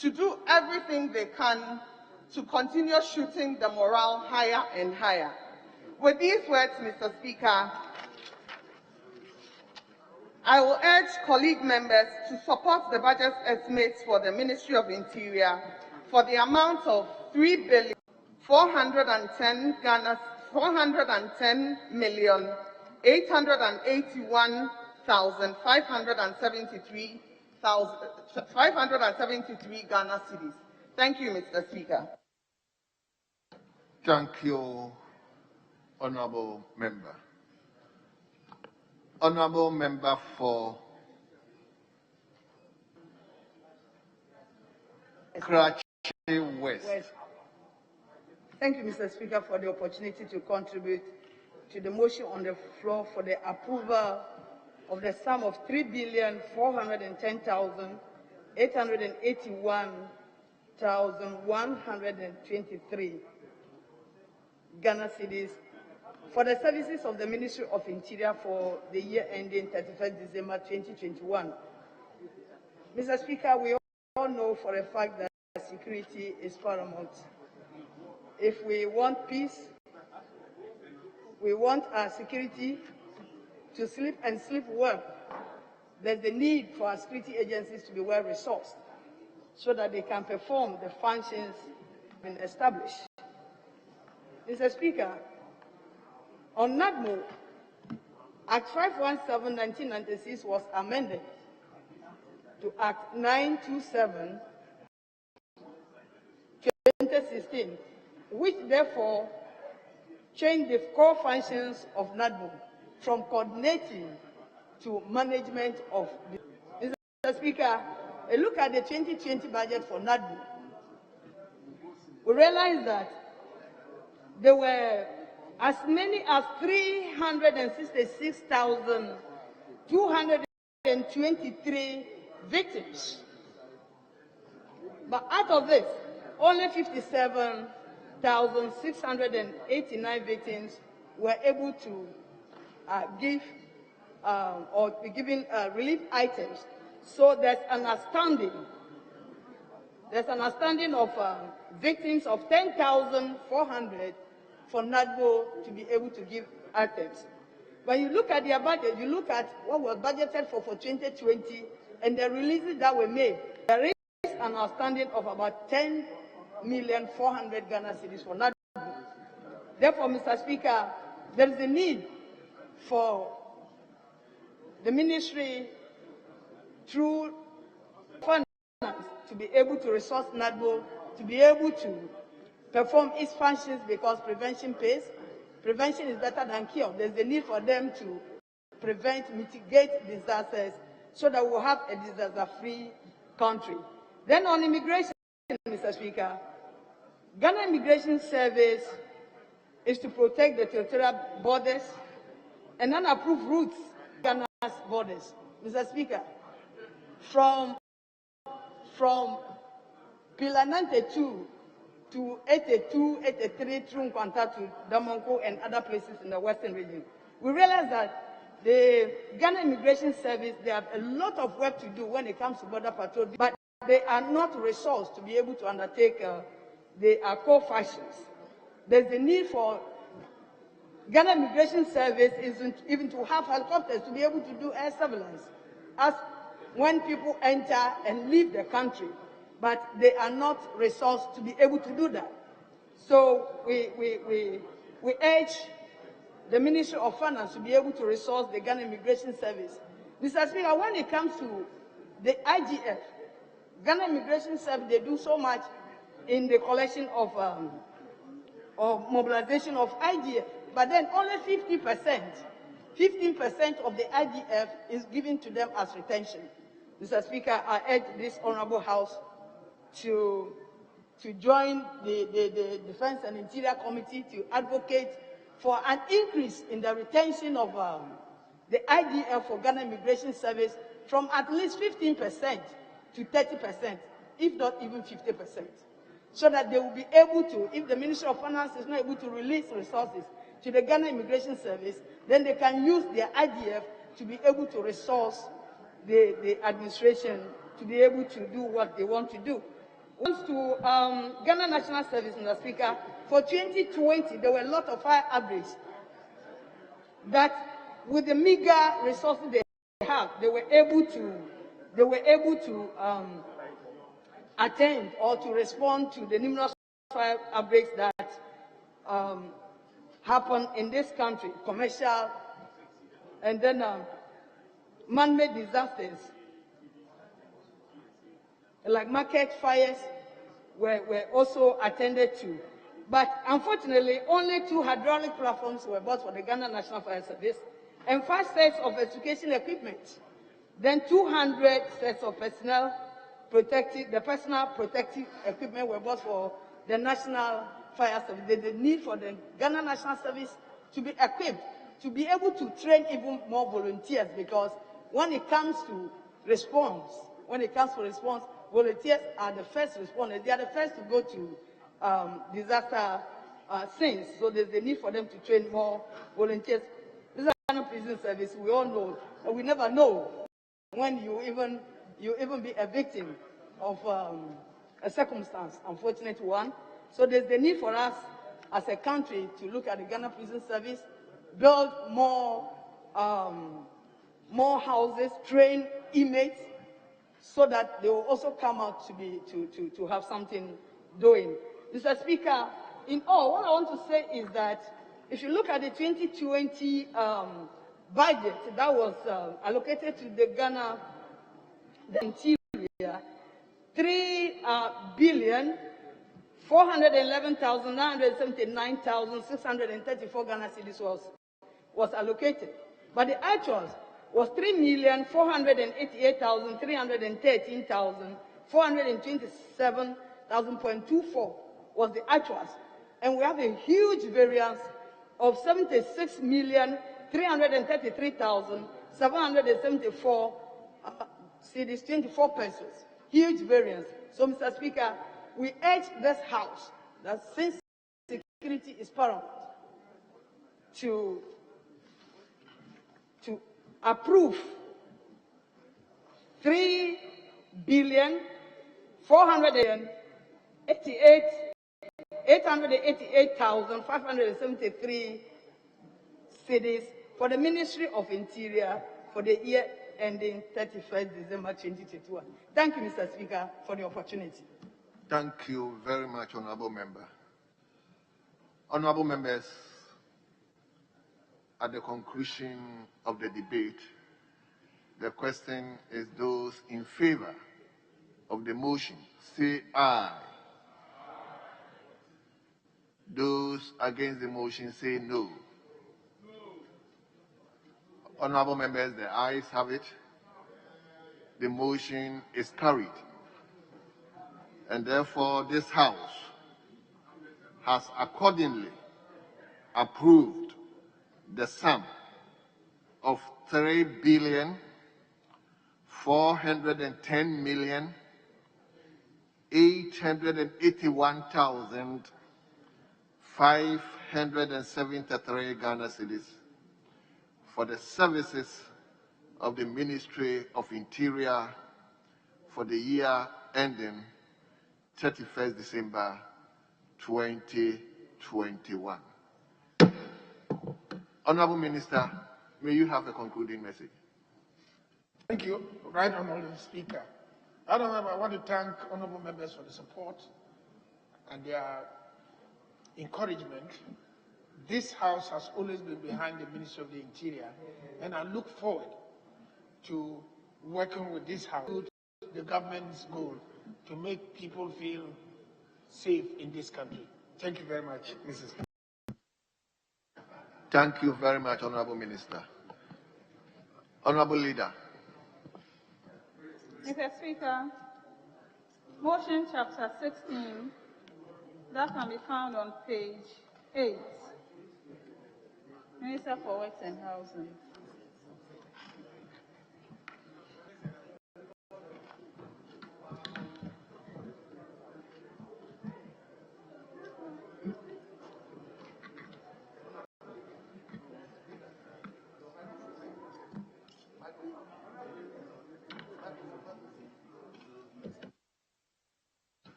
to do everything they can to continue shooting the morale higher and higher. With these words, Mr. Speaker, I will urge colleague members to support the budget estimates for the Ministry of Interior for the amount of 3,410,881,573 Ghana cedis. Thank you, Mr. Speaker. Thank you, Honorable Member. Honorable Member for Karachi West. Thank you, Mr. Speaker, for the opportunity to contribute to the motion on the floor for the approval of the sum of 3,410,881,123 Ghana cedis for the services of the Ministry of Interior for the year ending 31st December 2021. Mr. Speaker, we all know for a fact that security is paramount. If we want peace, we want our security to sleep and sleep well, there's the need for our security agencies to be well resourced so that they can perform the functions been established. Mr. Speaker, on NADMO, Act 517/1996 was amended to Act 927/2021 2017, which therefore changed the core functions of NADBO from coordinating to management of the. Mr. Speaker, a look at the 2020 budget for NADBO, we realized that there were as many as 366,223 victims. But out of this, only 57,689 victims were able to give or be given relief items. So there's an astounding of victims of 10,400 for NADBO to be able to give items. When you look at their budget, you look at what was budgeted for 2020 and the releases that were made, there is an outstanding of about 10,400,000 Ghana cedis for NADBO. Therefore, Mr. Speaker, there is a need for the ministry through finance to be able to resource NADBO, to be able to perform its functions, because prevention pays. Prevention is better than cure. There's a need for them to prevent, mitigate disasters so that we'll have a disaster-free country. Then on immigration, Mr. Speaker, Ghana Immigration Service is to protect the territorial borders and unapproved routes Ghana's borders. Mr. Speaker, from Pillar 92 to 82, 83 through Nkwanta to Damonko and other places in the western region, we realize that the Ghana Immigration Service, they have a lot of work to do when it comes to border patrol, but they are not resourced to be able to undertake their core functions. There's a need for Ghana Immigration Service even to have helicopters to be able to do air surveillance as when people enter and leave the country, but they are not resourced to be able to do that. So we urge the Ministry of Finance to be able to resource the Ghana Immigration Service. Mr. Speaker, when it comes to the IGF, Ghana Immigration Service, they do so much in the collection of mobilization of IGF, but then only 15% of the IGF is given to them as retention. Mr. Speaker, I urge this Honorable House to join the Defense and Interior Committee to advocate for an increase in the retention of the IGF for Ghana Immigration Service from at least 15% to 30%, if not even 50%, so that they will be able to, if the Ministry of Finance is not able to release resources to the Ghana Immigration Service, then they can use their IGF to be able to resource the administration to be able to do what they want to do. When it comes to Ghana National Service, Mr. Speaker, for 2020, there were a lot of fire outbreaks that, with the meager resources they have, they were able to attend or to respond to the numerous fire outbreaks that happen in this country, commercial, and then man-made disasters like market fires were also attended to. But unfortunately, only 2 hydraulic platforms were bought for the Ghana National Fire Service and 5 sets of education equipment. Then 200 sets of personal protective equipment were bought for the National Fire Service. There's a need for the Ghana National Service to be equipped, to be able to train even more volunteers, because when it comes to response, volunteers are the first responders. They are the first to go to disaster scenes. So there's a need for them to train more volunteers. This is a prison service. We all know, but we never know when you even be a victim of a circumstance, unfortunate one. So there's the need for us as a country to look at the Ghana Prison Service, build more houses, train inmates, so that they will also come out to have something doing. Mr. Speaker, in all, what I want to say is that if you look at the 2020 budget that was allocated to the Ghana, the interior, 3 billion 411,979,634 Ghana cedis was allocated. But the actuals was 3,488,313,427,000.24 was the actuals. And we have a huge variance of 76,333,774 cedis, 24 pesos. Huge variance. So, Mr. Speaker, we urge this House that since security is paramount, to approve 3,488,573 cedis for the Ministry of Interior for the year ending 31st December 2021. Thank you, Mr. Speaker, for the opportunity. Thank you very much, Honorable Member. Honorable members, at the conclusion of the debate, the question is those in favor of the motion, say aye. Those against the motion, say no. Honorable members, the ayes have it. The motion is carried. And therefore, this House has accordingly approved the sum of 3,410,881,573 Ghana cedis for the services of the Ministry of Interior for the year ending 31st December 2021. Honorable Minister, may you have a concluding message. Thank you, Right Honorable Speaker. I want to thank honorable members for the support and their encouragement. This House has always been behind the Ministry of the Interior, and I look forward to working with this House, the government's goal to make people feel safe in this country. Thank you very much, Mrs. Speaker. Thank you very much, Honorable Minister. Honorable Leader. Mr. Speaker, motion chapter 16, that can be found on page 8. Minister for Works and Housing.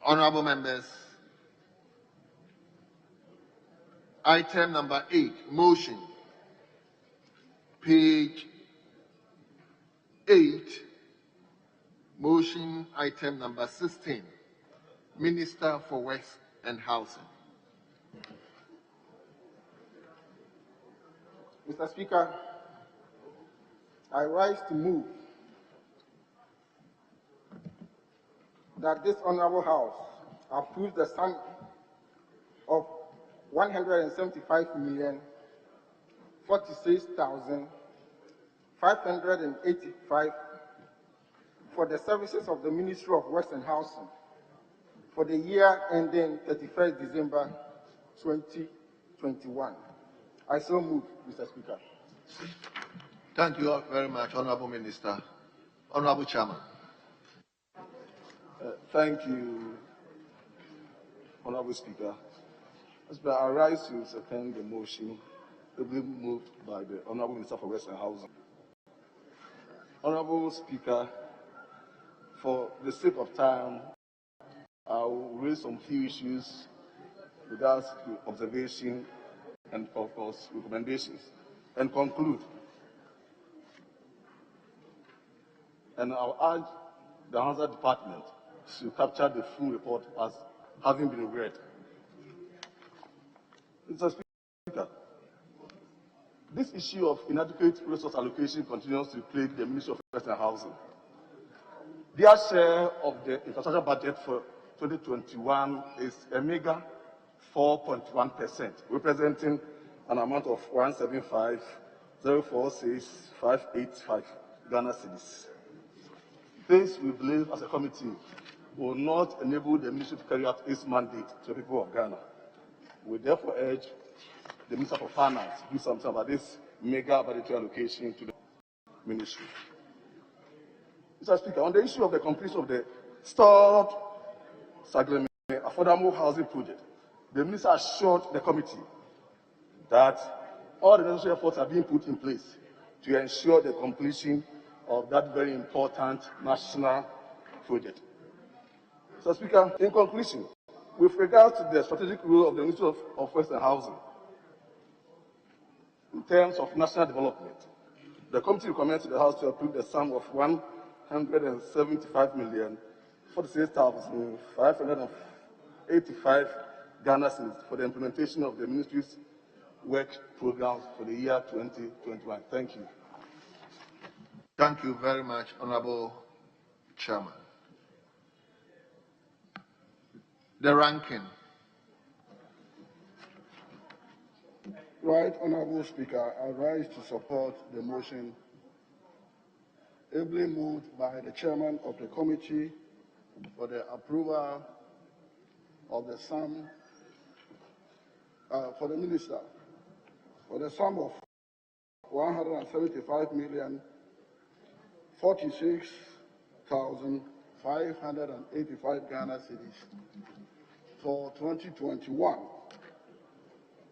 Honorable members, item number 8, motion, page 8, motion item number 16, Minister for Works and Housing. Mr. Speaker, I rise to move that this honorable House approves the sum of 175,046,585 for the services of the Ministry of Works and Housing for the year ending 31st December 2021. I so move, Mr. Speaker. Thank you very much, Honorable Minister. Honorable Chairman. Thank you, Honorable Speaker. I rise to second the motion moved by the Honorable Minister for Works and Housing. Honorable Speaker, for the sake of time, I will raise some few issues with regards to observation and, of course, recommendations, and conclude. And I'll urge the Housing Department to capture the full report as having been read. Mr. Speaker, this issue of inadequate resource allocation continues to plague the Ministry of Works and Housing. Their share of the infrastructure budget for 2021 is a meager 4.1%, representing an amount of 175,046,585 Ghana cedis. This, we believe, as a committee, will not enable the ministry to carry out its mandate to the people of Ghana. We therefore urge the Minister for Finance to do something about this mega budgetary allocation to the ministry. Mr. Speaker, on the issue of the completion of the stalled Sagleme affordable housing project, the minister assured the committee that all the necessary efforts are being put in place to ensure the completion of that very important national project. Mr. Speaker, in conclusion, with regard to the strategic role of the Ministry of Western Housing in terms of national development, the committee recommends to the House to approve the sum of 175,585 Ghana cedis for the implementation of the ministry's work programs for the year 2021. Thank you. Thank you very much, Honorable Chairman. The ranking. Right, Honorable Speaker, I rise to support the motion ably moved by the chairman of the committee for the approval of the sum for the minister for the sum of 175,046,585 Ghana cedis for 2021.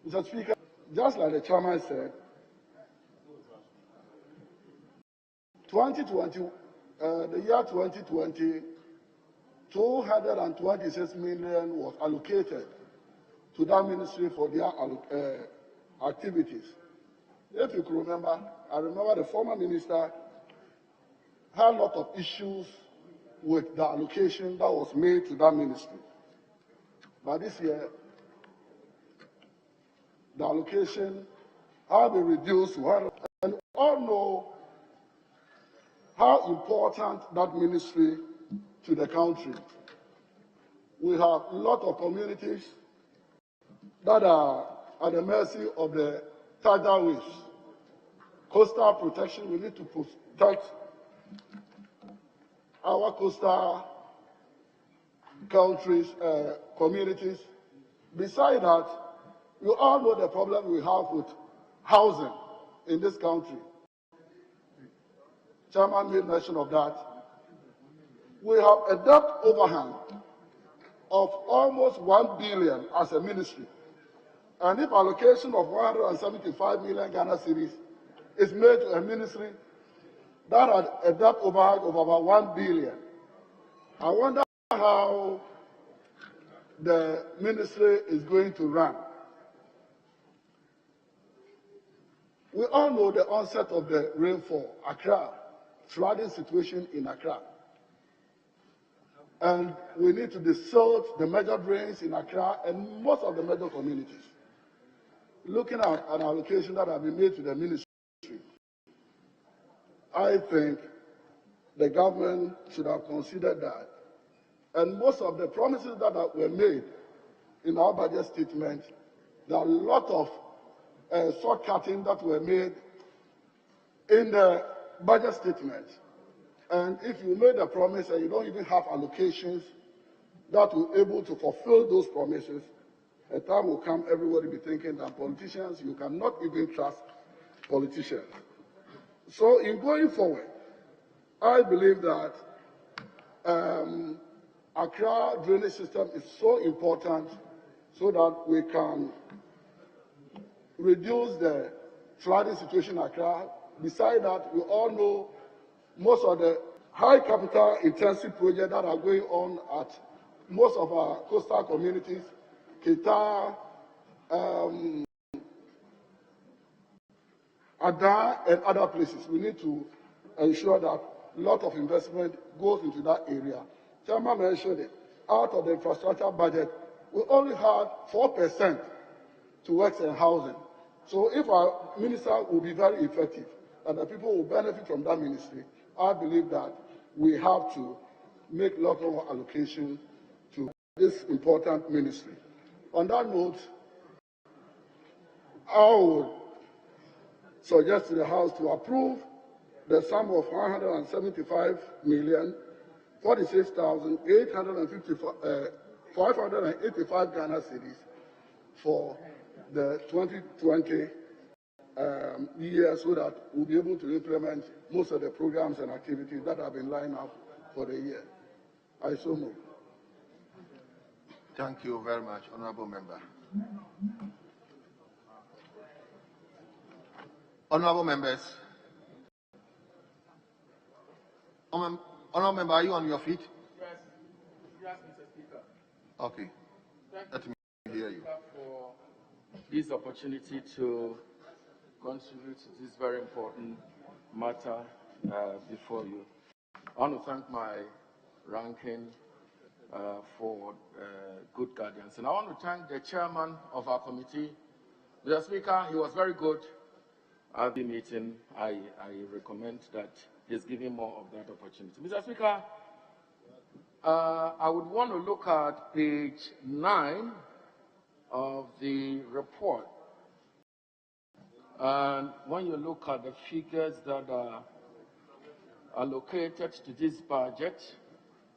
Mr. Speaker, just like the chairman said, 2020, the year 2020, 226 million was allocated to that ministry for their activities. If you could remember, I remember the former minister had a lot of issues with the allocation that was made to that ministry. But this year, the allocation has been reduced to 100, and we all know how important that ministry to the country. We have a lot of communities that are at the mercy of the tidal waves. Coastal protection, we need to protect our coastal countries, communities. Besides that, you all know the problem we have with housing in this country. Chairman made mention of that. We have a debt overhang of almost 1 billion as a ministry. And if allocation of 175 million Ghana cedis is made to a ministry that had a debt overhang of about 1 billion, I wonder how the ministry is going to run. We all know the onset of the rainfall, Accra, flooding situation in Accra. And we need to desilt the major drains in Accra and most of the major communities. Looking at an allocation that has been made to the ministry, I think the government should have considered that. And most of the promises that were made in our budget statement, there are a lot of short-cutting that were made in the budget statement. And if you made a promise and you don't even have allocations that will be able to fulfill those promises, a time will come everybody will be thinking that politicians, you cannot even trust politicians. So in going forward, I believe that Accra drainage system is so important so that we can reduce the flooding situation in Accra. Besides that, we all know most of the high capital intensive projects that are going on at most of our coastal communities, Keita, Ada, and other places. We need to ensure that a lot of investment goes into that area. Chairman mentioned it. Out of the infrastructure budget, we only had 4% to works and housing. So if our minister will be very effective and the people will benefit from that ministry, I believe that we have to make local allocation to this important ministry. On that note, I would suggest to the House to approve the sum of 175,468,585 Ghana cedis for the 2020 year, so that we'll be able to implement most of the programs and activities that have been lined up for the year. I so move. Thank you very much, Honorable Member. Honorable members. Honorable Member, are you on your feet? Yes, Mr. Speaker. Okay. Let me hear you. For this opportunity to contribute to this very important matter before you. I want to thank my ranking for good guidance. And I want to thank the chairman of our committee. Mr. Speaker, he was very good at the meeting. I recommend that he's giving more of that opportunity. Mr. Speaker, I would want to look at page 9 of the report. And when you look at the figures that are allocated to this budget,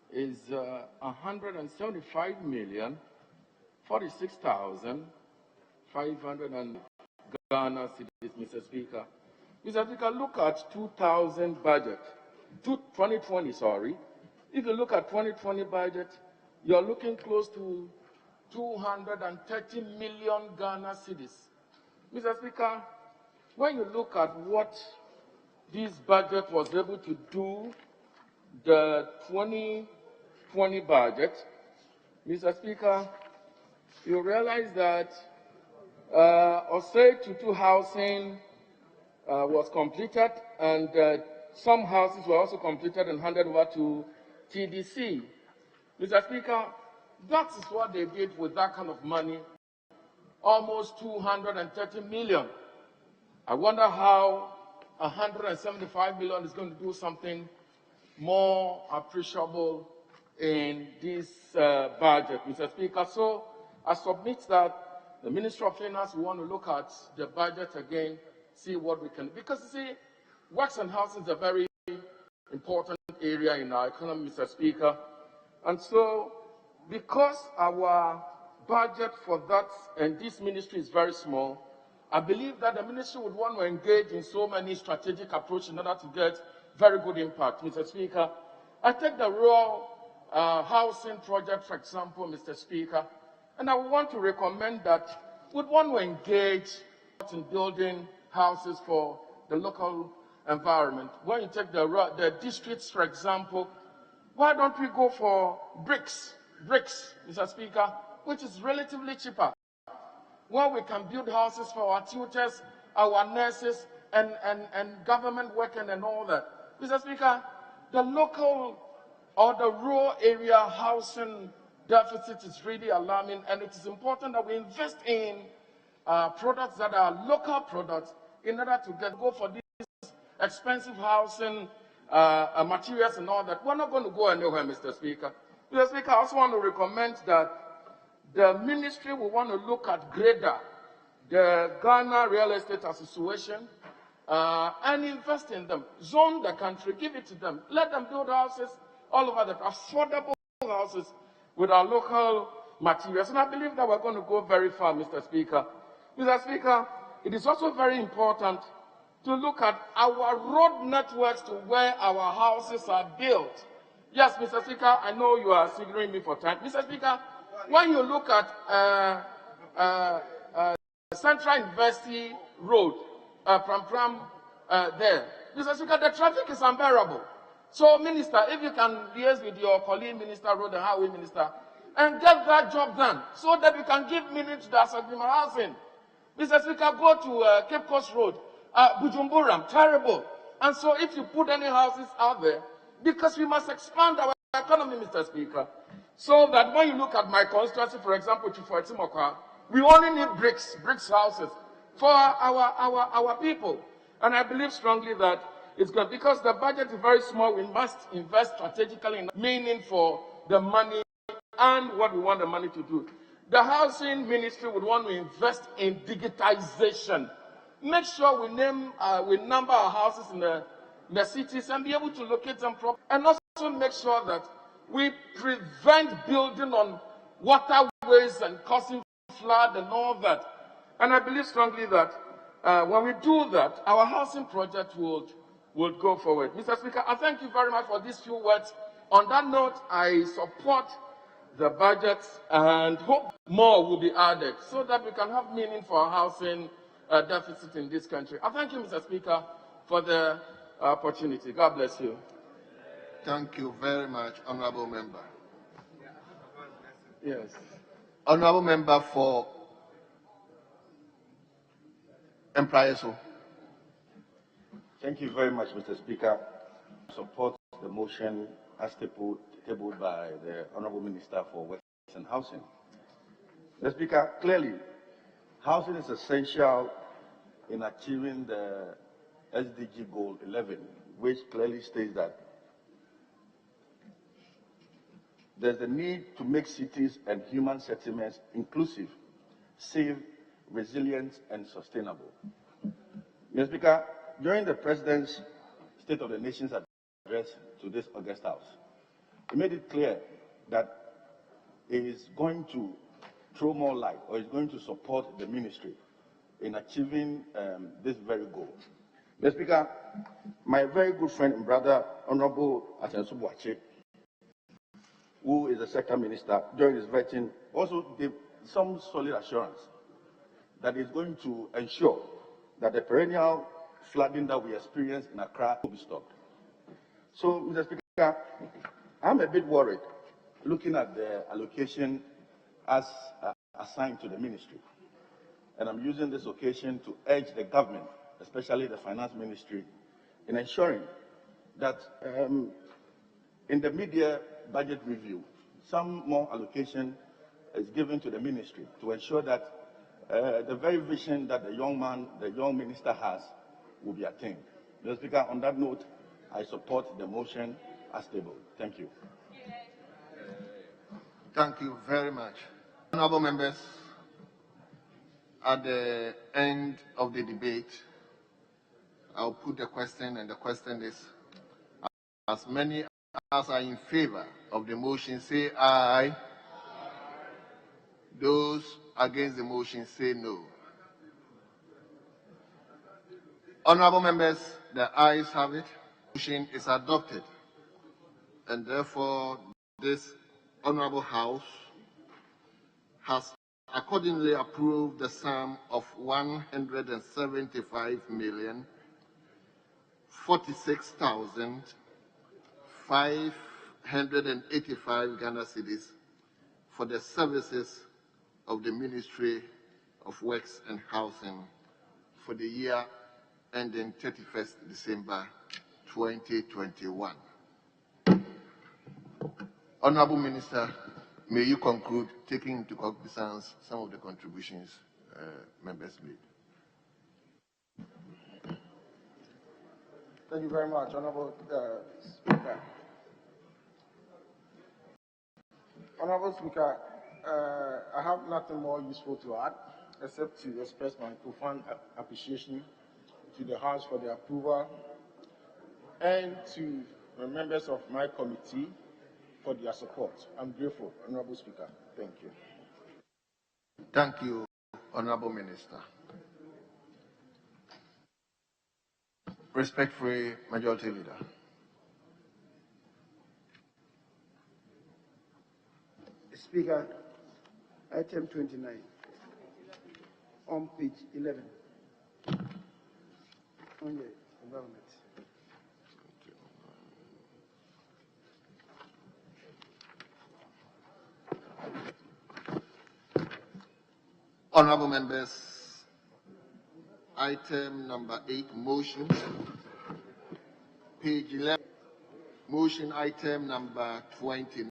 is 175,046,500 Ghana cedis, Mr. Speaker. Mr. Speaker, look at 2000 budget, 2020, sorry. If you look at 2020 budget, you're looking close to 230 million Ghana cedis. Mr. Speaker, when you look at what this budget was able to do, the 2020 budget, Mr. Speaker, you realize that Osei Tutu housing was completed, and some houses were also completed and handed over to TDC. Mr. Speaker, that is what they did with that kind of money, almost 230 million. I wonder how 175 million is going to do something more appreciable in this budget, Mr. Speaker. So I submit that the Ministry of Finance will want to look at the budget again, see what we can, because you see, works and housing is a very important area in our economy, Mr. Speaker. And so, because our budget for that and this ministry is very small, I believe that the ministry would want to engage in so many strategic approaches in order to get very good impact, Mr. Speaker. I take the rural housing project, for example, Mr. Speaker, and I would want to recommend that we'd want to engage in building houses for the local environment. When you take the districts, for example, why don't we go for bricks, Mr. Speaker, which is relatively cheaper, where we can build houses for our tutors, our nurses, and government workers and all that. Mr. Speaker, the local or the rural area housing deficit is really alarming, and it is important that we invest in products that are local products in order to go for these expensive housing materials and all that. We're not going to go anywhere, Mr. Speaker. Mr. Speaker, I also want to recommend that the ministry will want to look at GREDA, the Ghana Real Estate Association, and invest in them. Zone the country, give it to them. Let them build houses all over the affordable houses with our local materials. And I believe that we're going to go very far, Mr. Speaker. Mr. Speaker, it is also very important to look at our road networks to where our houses are built. Yes, Mr. Speaker, I know you are signaling me for time. Mr. Speaker, when you look at Central University Road, Pram there, Mr. Speaker, the traffic is unbearable. So, Minister, if you can liaise with your colleague, Minister, Road and Highway Minister, and get that job done, so that we can give meaning to the agreement housing. Mr. Speaker, go to Cape Coast Road, Bujumburam, terrible. And so if you put any houses out there, because we must expand our economy, Mr. Speaker, so that when you look at my constituency, for example, Chifoetimokwa, we only need bricks houses for our people. And I believe strongly that it's good, because the budget is very small, we must invest strategically in meaning for the money and what we want the money to do. The housing ministry would want to invest in digitization. Make sure we number our houses in the cities and be able to locate them properly. And also make sure that we prevent building on waterways and causing flood and all that. And I believe strongly that when we do that, our housing project would go forward. Mr. Speaker, I thank you very much for these few words. On that note, I support the budget and hope more will be added so that we can have meaning for our housing deficit in this country. I thank you, Mr. Speaker, for the opportunity. God bless you. Thank you very much, Honorable Member. Yes. Honorable Member for Empraeso. Thank you very much, Mr. Speaker. I support the motion as tabled by the Honorable Minister for Works and Housing. Mr. Speaker, clearly, housing is essential in achieving the SDG Goal 11, which clearly states that there's a need to make cities and human settlements inclusive, safe, resilient, and sustainable. Mr. Speaker, during the President's State of the Nation's address to this August House, he made it clear that he is going to throw more light or is going to support the ministry in achieving this very goal. Mr. Speaker, my very good friend and brother, Honorable Asensu Boakye, who is the sector minister, during his vetting, also gave some solid assurance that he's going to ensure that the perennial flooding that we experience in Accra will be stopped. So, Mr. Speaker, I'm a bit worried looking at the allocation as assigned to the ministry. And I'm using this occasion to urge the government, especially the finance ministry, in ensuring that in the mid-year budget review, some more allocation is given to the ministry to ensure that the very vision that the young minister has will be attained. Mr. Speaker, on that note, I support the motion as tabled. Thank you. Thank you very much. Honorable members, at the end of the debate, I'll put the question, and the question is, as many as are in favor of the motion, say aye. Those against the motion, say no. Honorable members, the ayes have it. The motion is adopted. And therefore, this Honorable House has accordingly approved the sum of 175,046,585 Ghana cedis for the services of the Ministry of Works and Housing for the year ending 31st December 2021. Honorable Minister, may you conclude, taking into cognizance some of the contributions members made. Thank you very much, Honorable Speaker. Honorable Speaker, I have nothing more useful to add except to express my profound appreciation to the House for the approval and to the members of my committee for their support. I'm grateful, Honorable Speaker. Thank you. Thank you, Honorable Minister. Respectful Majority Leader. Speaker, item 29, on page 11, on the environment. Honorable members, item number 8, motion, page 11, motion item number 29,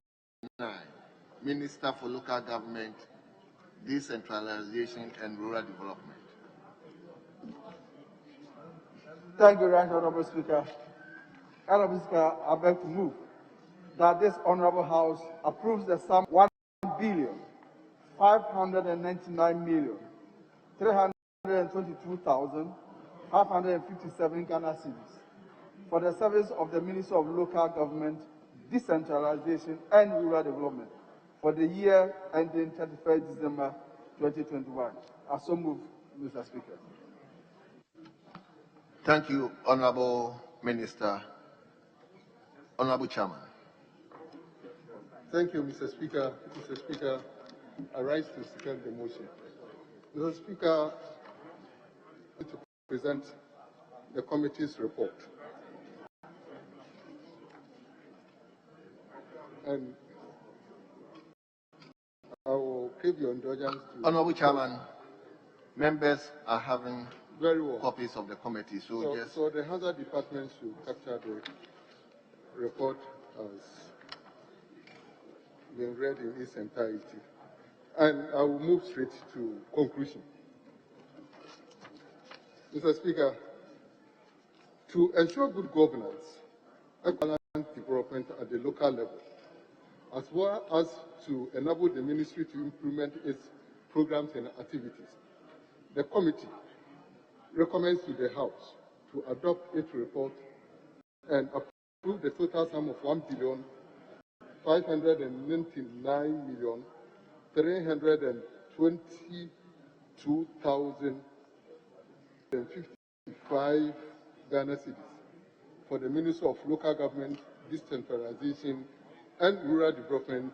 Minister for Local Government, Decentralization and Rural Development. Thank you, Right Honorable Speaker. Honorable Speaker, I beg to move that this Honorable House approves the sum 599,322,557 Ghana cedis for the service of the Ministry of Local Government, Decentralization and Rural Development for the year ending 31st December 2021. I so move, Mr. Speaker. Thank you, Honorable Minister. Honorable Chairman. Thank you, Mr. Speaker. Mr. Speaker, I rise to second the motion. Mr. Speaker, to present the committee's report. And I will give your indulgence to... Honorable Chairman, members are having very well copies of the committee, so the hazard department should capture the report as being read in its entirety. And I will move straight to conclusion. Mr. Speaker, to ensure good governance, excellent development at the local level, as well as to enable the ministry to implement its programs and activities, the committee recommends to the House to adopt its report and approve the total sum of 1,599,322,055 Ghana cedis for the Ministry of Local Government, Decentralization and Rural Development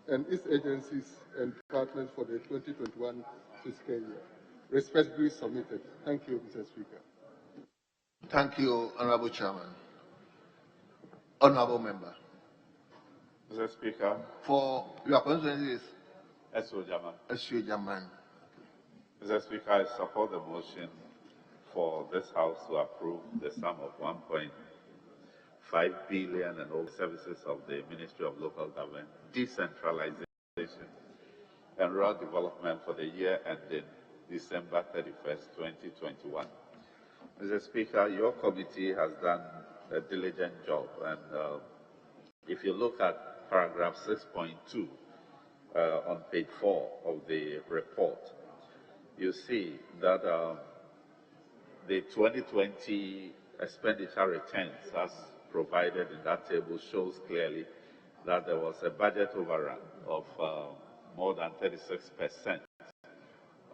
and its agencies and departments for the 2021 fiscal year. Respectfully submitted. Thank you, Mr. Speaker. Thank you, Honorable Chairman. Honorable Member. Mr. Speaker. For your constituency is S.O. Jaman. S.O. Jaman. Mr. Speaker, I support the motion for this House to approve the sum of 1.5 billion and all services of the Ministry of Local Government, Decentralization and Rural Development for the year ending December 31st, 2021. Mr. Speaker, your committee has done a diligent job, and if you look at paragraph 6.2 on page 4 of the report, you see that the 2020 expenditure returns as provided in that table shows clearly that there was a budget overrun of more than 36%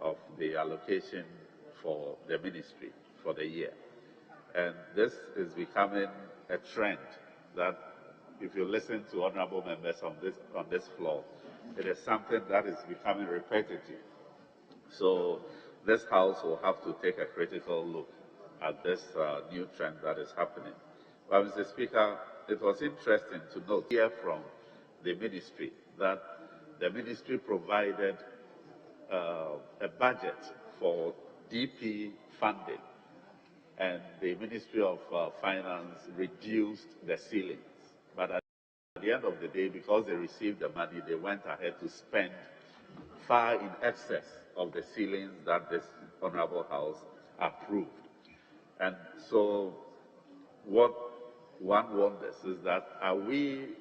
of the allocation for the ministry for the year. And this is becoming a trend that, if you listen to honorable members on this floor, it is something that is becoming repetitive. So this House will have to take a critical look at this new trend that is happening. But, Mr. Speaker, it was interesting to note here from the ministry that the ministry provided a budget for DP funding, and the Ministry of Finance reduced the ceilings. But at the end of the day, because they received the money, they went ahead to spend far in excess of the ceilings that this Honorable House approved. And so what one wonders is that, are we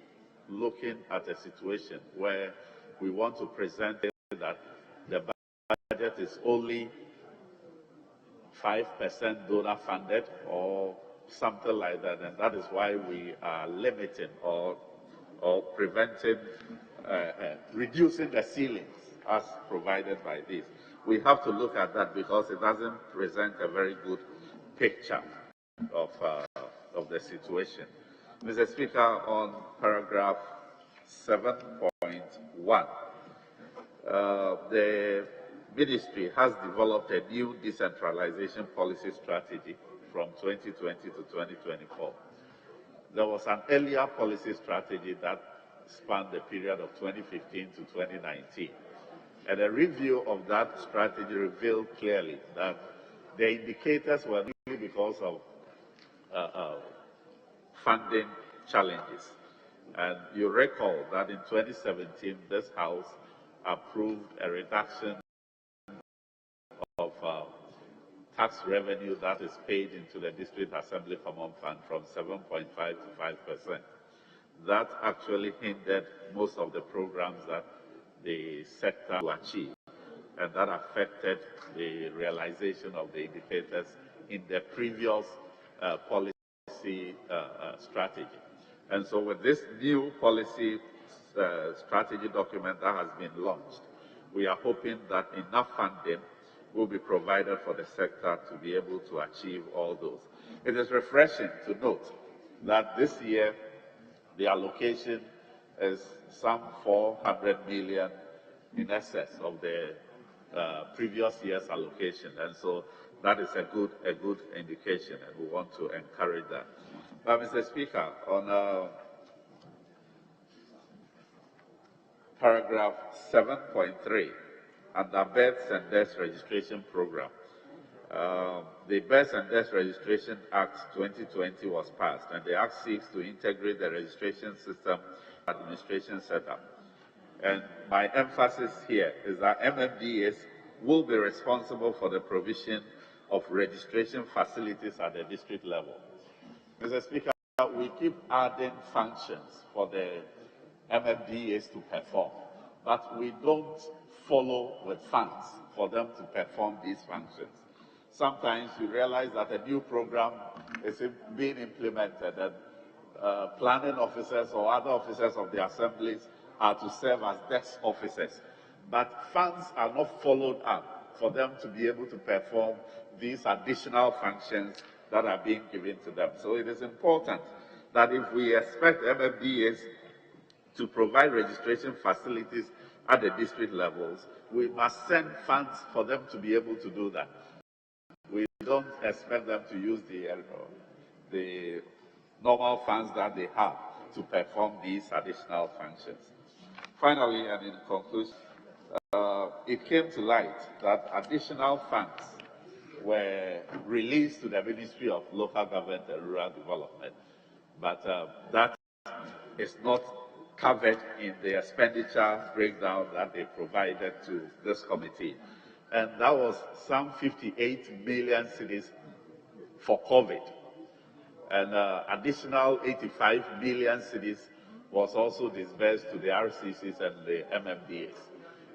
looking at a situation where we want to present that the budget is only 5% donor funded or something like that, and that is why we are limiting or preventing, reducing the ceilings as provided by this. We have to look at that because it doesn't present a very good picture of the situation. Mr. Speaker, on paragraph 7.1, the ministry has developed a new decentralization policy strategy from 2020 to 2024. There was an earlier policy strategy that spanned the period of 2015 to 2019. And a review of that strategy revealed clearly that the indicators were really because of funding challenges. And you recall that in 2017, this House approved a reduction of tax revenue that is paid into the District Assembly Common Fund from 7.5 to 5%. That actually hindered most of the programs that the sector to achieve, and that affected the realization of the indicators in the previous policy strategy. And so with this new policy strategy document that has been launched, we are hoping that enough funding will be provided for the sector to be able to achieve all those. It is refreshing to note that this year the allocation is some 400 million in excess of the previous year's allocation, and so that is a good indication, and we want to encourage that. But Mr. Speaker, on paragraph 7.3, under Births and Deaths Registration Program, the Births and Deaths Registration Act 2020 was passed, and the Act seeks to integrate the registration system administration setup. And my emphasis here is that MMDAs will be responsible for the provision of registration facilities at the district level. Mr. Speaker, we keep adding functions for the MMDAs to perform, but we don't follow with funds for them to perform these functions. Sometimes you realize that a new program is being implemented and planning officers or other officers of the assemblies are to serve as desk officers. But funds are not followed up for them to be able to perform these additional functions that are being given to them. So it is important that if we expect MFDAs to provide registration facilities at the district levels, we must send funds for them to be able to do that. We don't expect them to use the normal funds that they have to perform these additional functions. Finally, and in conclusion, it came to light that additional funds were released to the Ministry of Local Government and Rural Development, but that is not covered in the expenditure breakdown that they provided to this committee. And that was some 58 million cedis for COVID. And additional 85 million cedis was also disbursed to the RCCs and the MMDAs.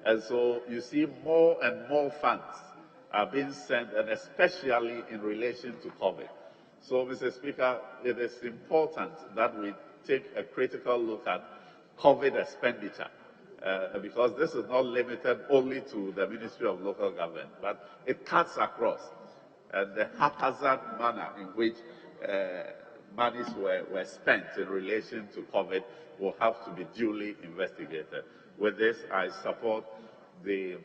And so you see more and more funds are being sent, and especially in relation to COVID. So, Mr. Speaker, it is important that we take a critical look at COVID expenditure, because this is not limited only to the Ministry of Local Government, but it cuts across. And the haphazard manner in which monies were spent in relation to COVID will have to be duly investigated. With this, I support the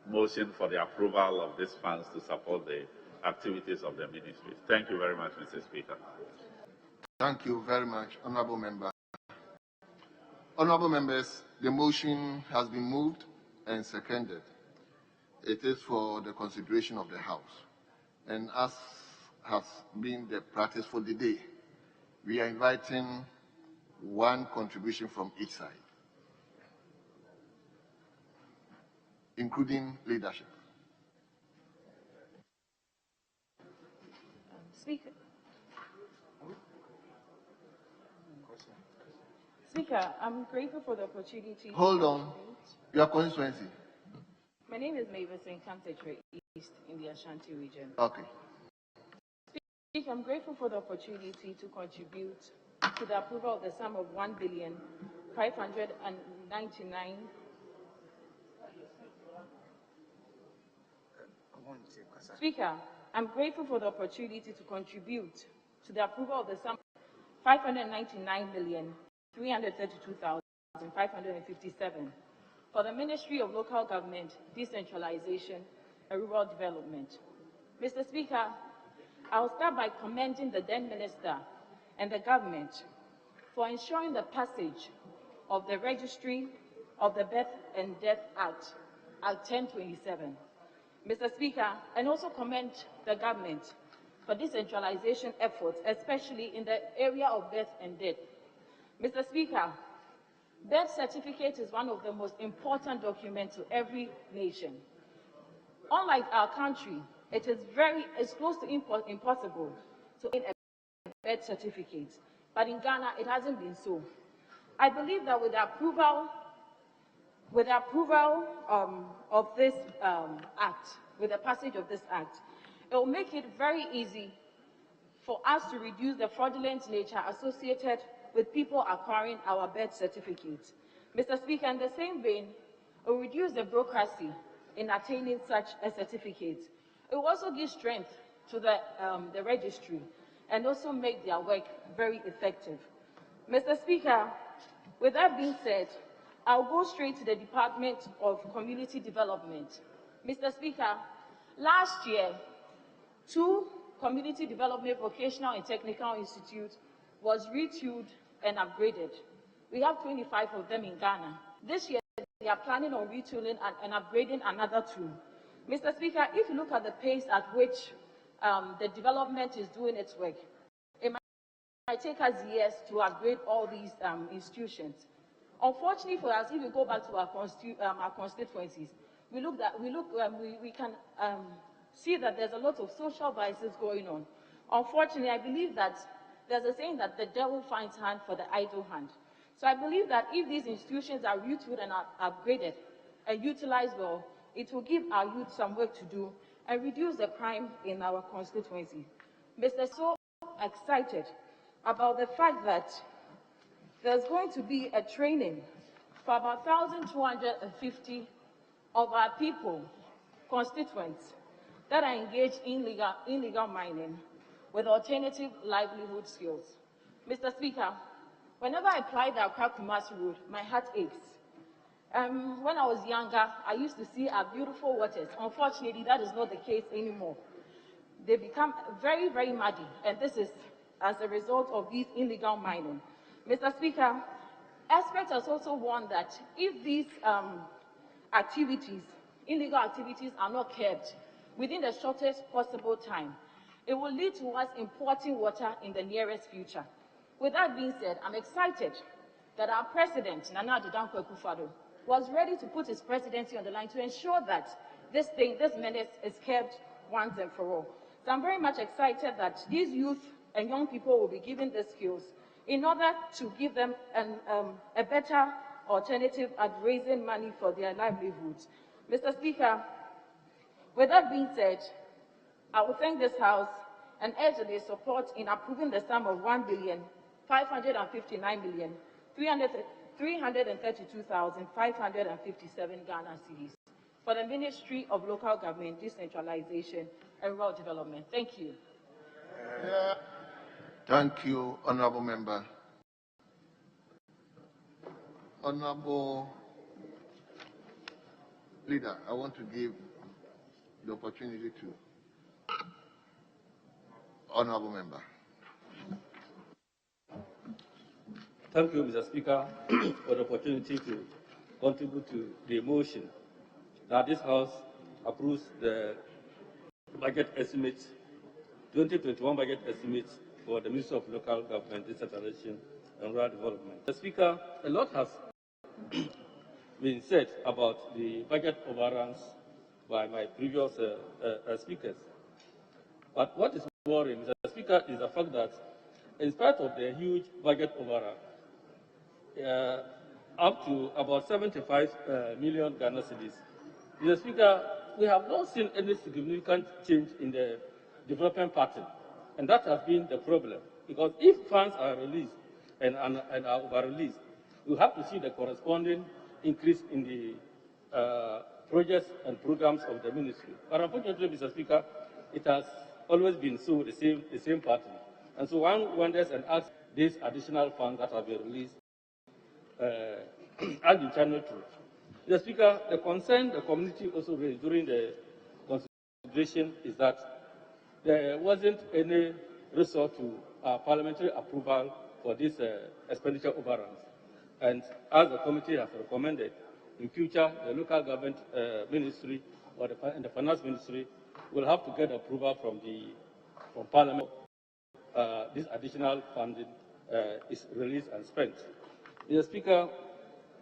motion for the approval of these funds to support the activities of the ministry. Thank you very much, Mr. Speaker. Thank you very much, Honorable Member. Honorable Members, the motion has been moved and seconded. It is for the consideration of the House. And as has been the practice for the day, we are inviting one contribution from each side, including leadership. Speaker, I'm grateful for the opportunity. Hold on. Your constituency? My name is Mavis in Kamtetre East in the Ashanti region. Okay. Speaker, I'm grateful for the opportunity to contribute to the approval of the sum of 1,599,000,000. Speaker, I'm grateful for the opportunity to contribute to the approval of the sum of 599,332,557 for the Ministry of Local Government, Decentralization and Rural Development. Mr. Speaker, I will start by commending the then Minister and the government for ensuring the passage of the Registry of the Birth and Death Act, Act 1027. Mr. Speaker, and also commend the government for decentralization efforts, especially in the area of birth and death. Mr. Speaker, birth certificate is one of the most important documents to every nation. Unlike our country, it's close to impossible to obtain a birth certificate, but in Ghana, it hasn't been so. I believe that with the approval With the approval of this act, with the passage of this act, it will make it very easy for us to reduce the fraudulent nature associated with people acquiring our birth certificates. Mr. Speaker, in the same vein, it will reduce the bureaucracy in attaining such a certificate. It will also give strength to the registry and also make their work very effective. Mr. Speaker, with that being said, I'll go straight to the Department of Community Development. Mr. Speaker, last year, 2 Community Development Vocational and Technical Institutes was retooled and upgraded. We have 25 of them in Ghana. This year, they are planning on retooling and upgrading another 2. Mr. Speaker, if you look at the pace at which the development is doing its work, it might take us years to upgrade all these institutions. Unfortunately for us, if we go back to our constituencies, we can see that there's a lot of social biases going on. Unfortunately, I believe that there's a saying that the devil finds hand for the idle hand. So I believe that if these institutions are retooled and are upgraded and utilized well, it will give our youth some work to do and reduce the crime in our constituency. Mr. So excited about the fact that there's going to be a training for about 1,250 of our people, constituents, that are engaged in illegal mining with alternative livelihood skills. Mr. Speaker, whenever I apply the Accra-Kumasi road, my heart aches. When I was younger, I used to see our beautiful waters. Unfortunately, that is not the case anymore. They become very, very muddy, and this is as a result of these illegal mining. Mr. Speaker, experts have also warned that if these illegal activities are not kept within the shortest possible time, it will lead to us importing water in the nearest future. With that being said, I'm excited that our president, Nana Addo Dankwa Akufo-Addo, was ready to put his presidency on the line to ensure that this menace is kept once and for all. So I'm very much excited that these youth and young people will be given the skills in order to give them a better alternative at raising money for their livelihoods. Mr. Speaker, with that being said, I will thank this House and urge their support in approving the sum of 1,559,332,557 Ghana cedis for the Ministry of Local Government, Decentralization and Rural Development. Thank you. Thank you, Honorable Member. Honorable Leader, I want to give the opportunity to Honorable Member. Thank you, Mr. Speaker, for the opportunity to contribute to the motion that this House approves the budget estimates, 2021 budget estimates for the Ministry of Local Government, Decentralization and Rural Development. Mr. Speaker, a lot has been said about the budget overruns by my previous speakers. But what is worrying, Mr. Speaker, is the fact that in spite of the huge budget overrun, up to about 75 million Ghana cedis, Mr. Speaker, we have not seen any significant change in the development pattern. And that has been the problem. Because if funds are released and are over-released, we have to see the corresponding increase in the projects and programs of the ministry. But unfortunately, Mr. Speaker, it has always been so, the same pattern. And so one wonders and asks these additional funds that have been released as the channel to. Mr. Speaker, the concern the community also raised during the consideration is that there wasn't any resort to parliamentary approval for this expenditure overruns. And as the committee has recommended, in future, the local government ministry or the finance ministry will have to get approval from Parliament. This additional funding is released and spent. Mr. Speaker,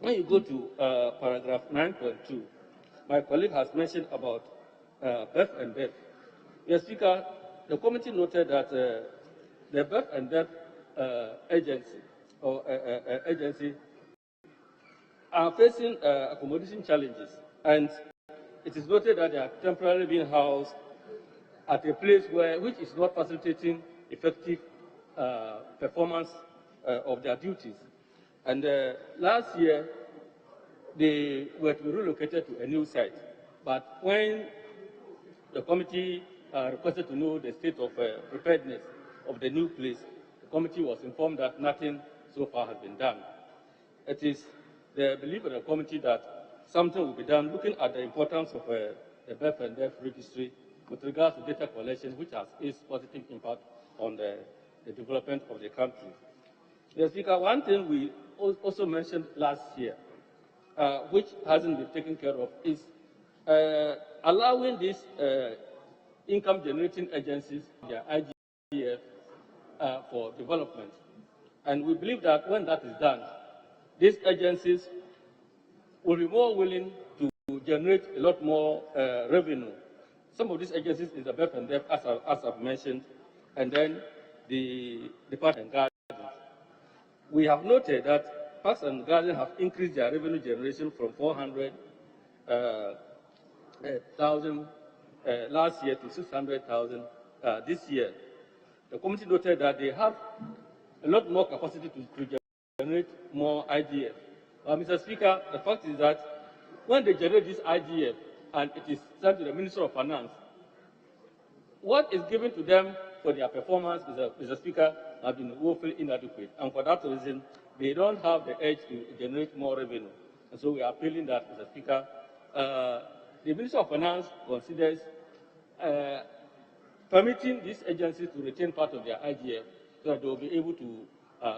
when you go to paragraph 9.2, my colleague has mentioned about birth and death. Mr. Speaker, the committee noted that the birth and death agency are facing accommodation challenges, and it is noted that they are temporarily being housed at a place which is not facilitating effective performance of their duties. And last year, they were to be relocated to a new site. But when the committee requested to know the state of preparedness of the new place, the committee was informed that nothing so far has been done. It is the belief of the committee that something will be done looking at the importance of the birth and death registry with regards to data collection, which has its positive impact on the development of the country. Mr. Speaker, one thing we also mentioned last year, which hasn't been taken care of, is allowing these income-generating agencies, their IGF, for development. And we believe that when that is done, these agencies will be more willing to generate a lot more revenue. Some of these agencies is the birth and death, as I've mentioned, and then the Department of Gardens. We have noted that Parks and Gardens have increased their revenue generation from 400,000 last year to 600,000 this year. The committee noted that they have a lot more capacity to generate more IGF. Mr. Speaker, the fact is that when they generate this IGF and it is sent to the Minister of Finance, what is given to them for their performance, Mr. Speaker, has been woefully inadequate. And for that reason, they don't have the edge to generate more revenue. And so we are appealing that, Mr. Speaker, the Minister of Finance considers permitting these agencies to retain part of their IGF so that they will be able to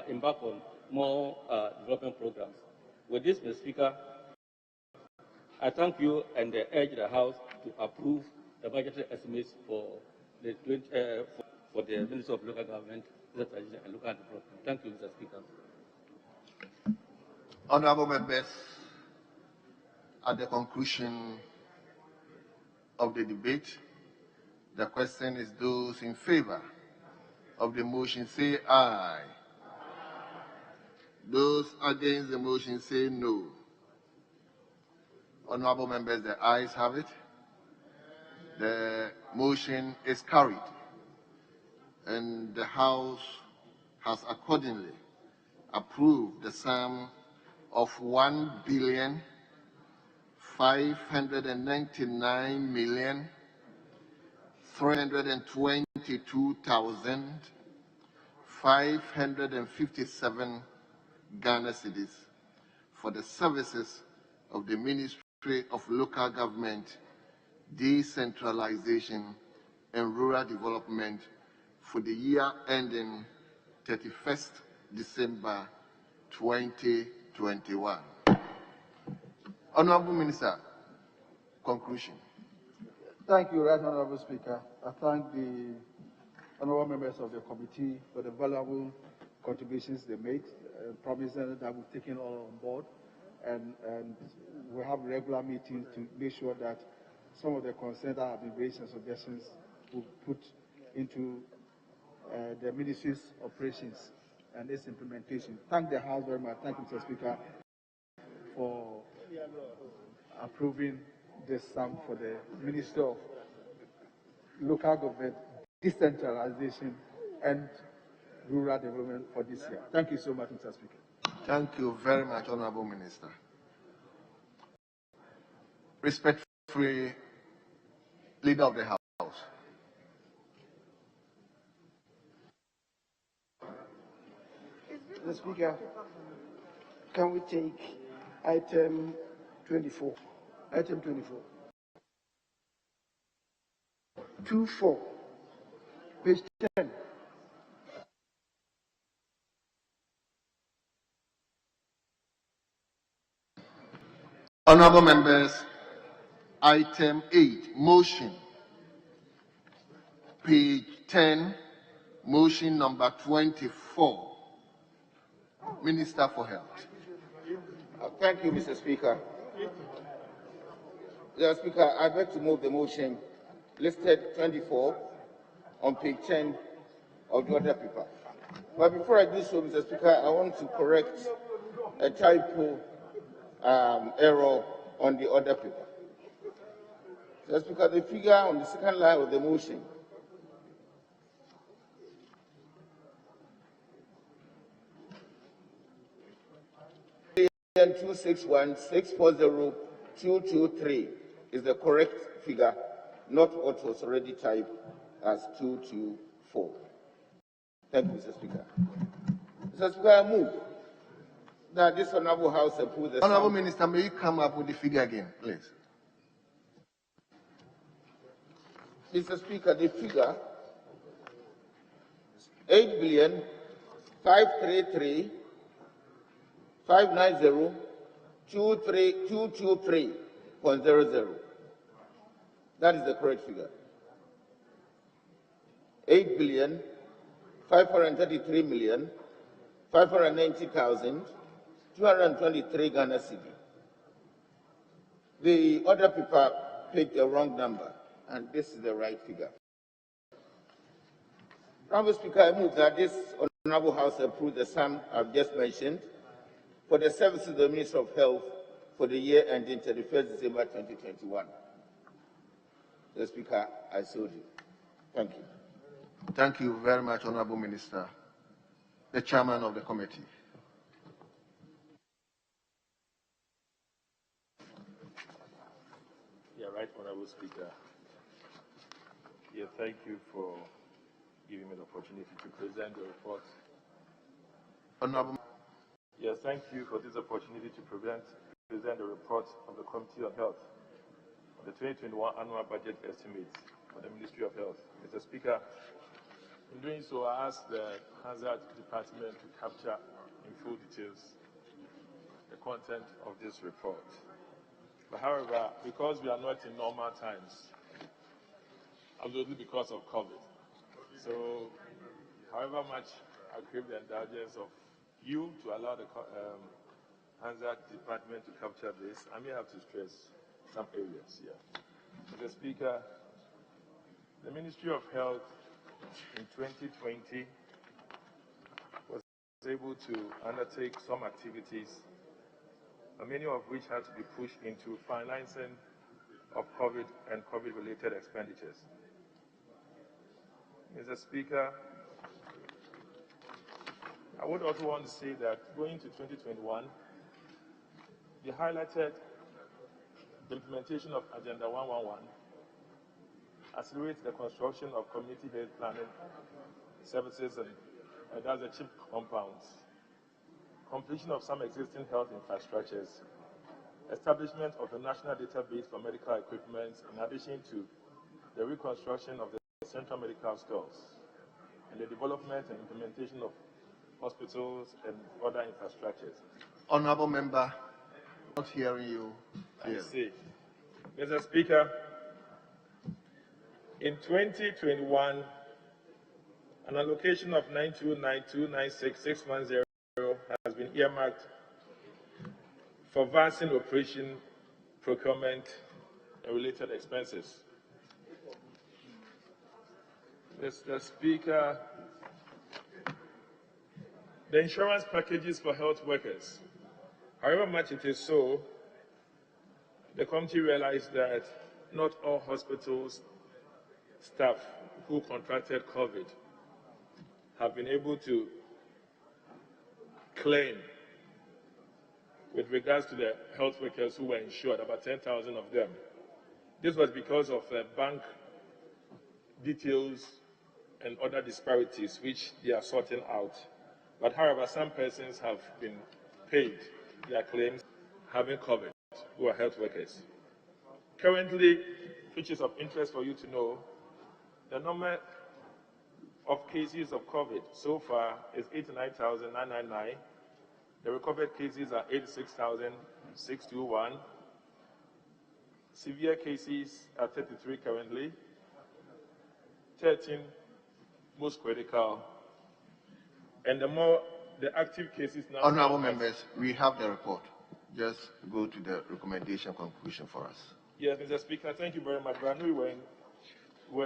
embark on more development programs. With this, Mr. Speaker, I thank you and urge the House to approve the budgetary estimates for the Ministry of Local Government, Transition and Local Development. Thank you, Mr. Speaker. Honourable members, at the conclusion of the debate, the question is those in favour of the motion say aye. Those against the motion say no. Honourable members, the ayes have it. The motion is carried, and the House has accordingly approved the sum of 1,599,322,557 Ghana cedis for the services of the Ministry of Local Government, Decentralization and Rural Development for the year ending 31st December 2021. Honourable Minister, conclusion. Thank you, Right Honourable Speaker. I thank the honourable members of the committee for the valuable contributions they made, promising that we've taken all on board, and we have regular meetings to make sure that some of the concerns that have been raised and suggestions will put into the ministry's operations and its implementation. Thank the House very much. Thank you, Mr. Speaker, for approving this sum for the Ministry of Local Government, Decentralization and Rural Development for this year. Thank you so much, Mr. Speaker. Thank you very much, Honourable Minister. Respectfully, Leader of the House. Mr. Speaker, can we take item 24? Item 24. 24, page 10. Honourable members, item 8, motion. Page 10, motion number 24. Minister for Health. Thank you, Mr. Speaker. Mr. Speaker, I beg to move the motion listed 24 on page 10 of the order paper. But before I do so, Mr. Speaker, I want to correct a typo error on the order paper. Mr. Speaker, the figure on the second line of the motion $261,640,223 is the correct figure, not what was already typed as 224. Thank you, Mr. Speaker. Mr. Speaker, I move that this Honorable House approve the Honorable Minister, may you come up with the figure again, please? Mr. Speaker, the figure 8,533,590,223.00. That is the correct figure. 8,533,590,223 Ghana cedi. The order paper picked the wrong number, and this is the right figure. Honorable Speaker, I move that this Honorable House approve the sum I've just mentioned for the services of the Ministry of Health for the year ending 31st December 2021. Mr. Speaker, I so do. Thank you. Thank you very much, Honorable Minister. The Chairman of the Committee. Yeah, right, Honorable Speaker. Yeah, thank you for giving me the opportunity to present the report. Honorable. Yes, thank you for this opportunity to present the report of the Committee on Health on the 2021 annual budget estimates for the Ministry of Health. Mr. Speaker, in doing so, I ask the Hazard Department to capture in full details the content of this report. But however, because we are not in normal times, absolutely because of COVID, so however much I crave the indulgence of you to allow the Hazard Department to capture this, I may have to stress some areas here. Mr. Speaker, the Ministry of Health in 2020 was able to undertake some activities, many of which had to be pushed into financing of COVID and COVID-related expenditures. Mr. Speaker, I would also want to say that going to 2021, they highlighted the implementation of Agenda 111, accelerate the construction of community-based planning services and that's the CHIP compounds, completion of some existing health infrastructures, establishment of a national database for medical equipment, in addition to the reconstruction of the central medical stores, and the development and implementation of hospitals and other infrastructures. Honorable Member, not hearing you. I see. Mr. Speaker, in 2021, an allocation of 929,296,610 has been earmarked for vaccine operation, procurement, and related expenses. Mr. Speaker, the insurance packages for health workers, however much it is so, the committee realized that not all hospitals staff who contracted COVID have been able to claim with regards to the health workers who were insured, about 10,000 of them. This was because of bank details and other disparities which they are sorting out. But however, some persons have been paid their claims having COVID, who are health workers. Currently, which is of interest for you to know, the number of cases of COVID so far is 89,999. The recovered cases are 86,621. Severe cases are 33 currently, 13 most critical, and the active cases now. Honorable members, we have the report. Just go to the recommendation conclusion for us. Yes, Mr. Speaker, thank you very much. But I know we were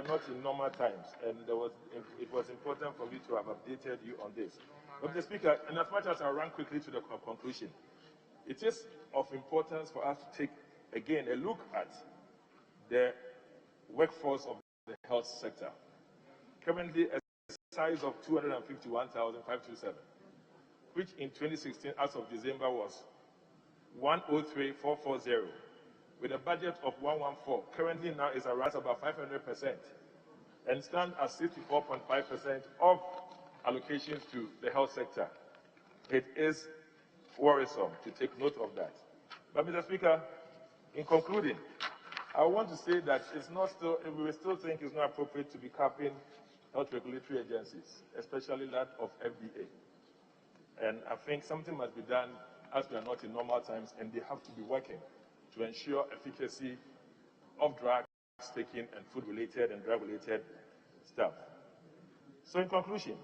not in normal times, and it was important for me to have updated you on this. But Mr. Speaker, in as much as I run quickly to the conclusion, It is of importance for us to take, again, a look at the workforce of the health sector. Currently, a size of 251,527, which in 2016, as of December, was 103,440, with a budget of 114. Currently now is around about 500%, and stands at 64.5% of allocations to the health sector. It is worrisome to take note of that. But, Mr. Speaker, in concluding, I want to say that it's not still, we still think it's not appropriate to be capping health regulatory agencies, especially that of FDA. And I think something must be done, as we are not in normal times, and they have to be working to ensure efficacy of drugs taken and food-related and drug-related stuff. So in conclusion,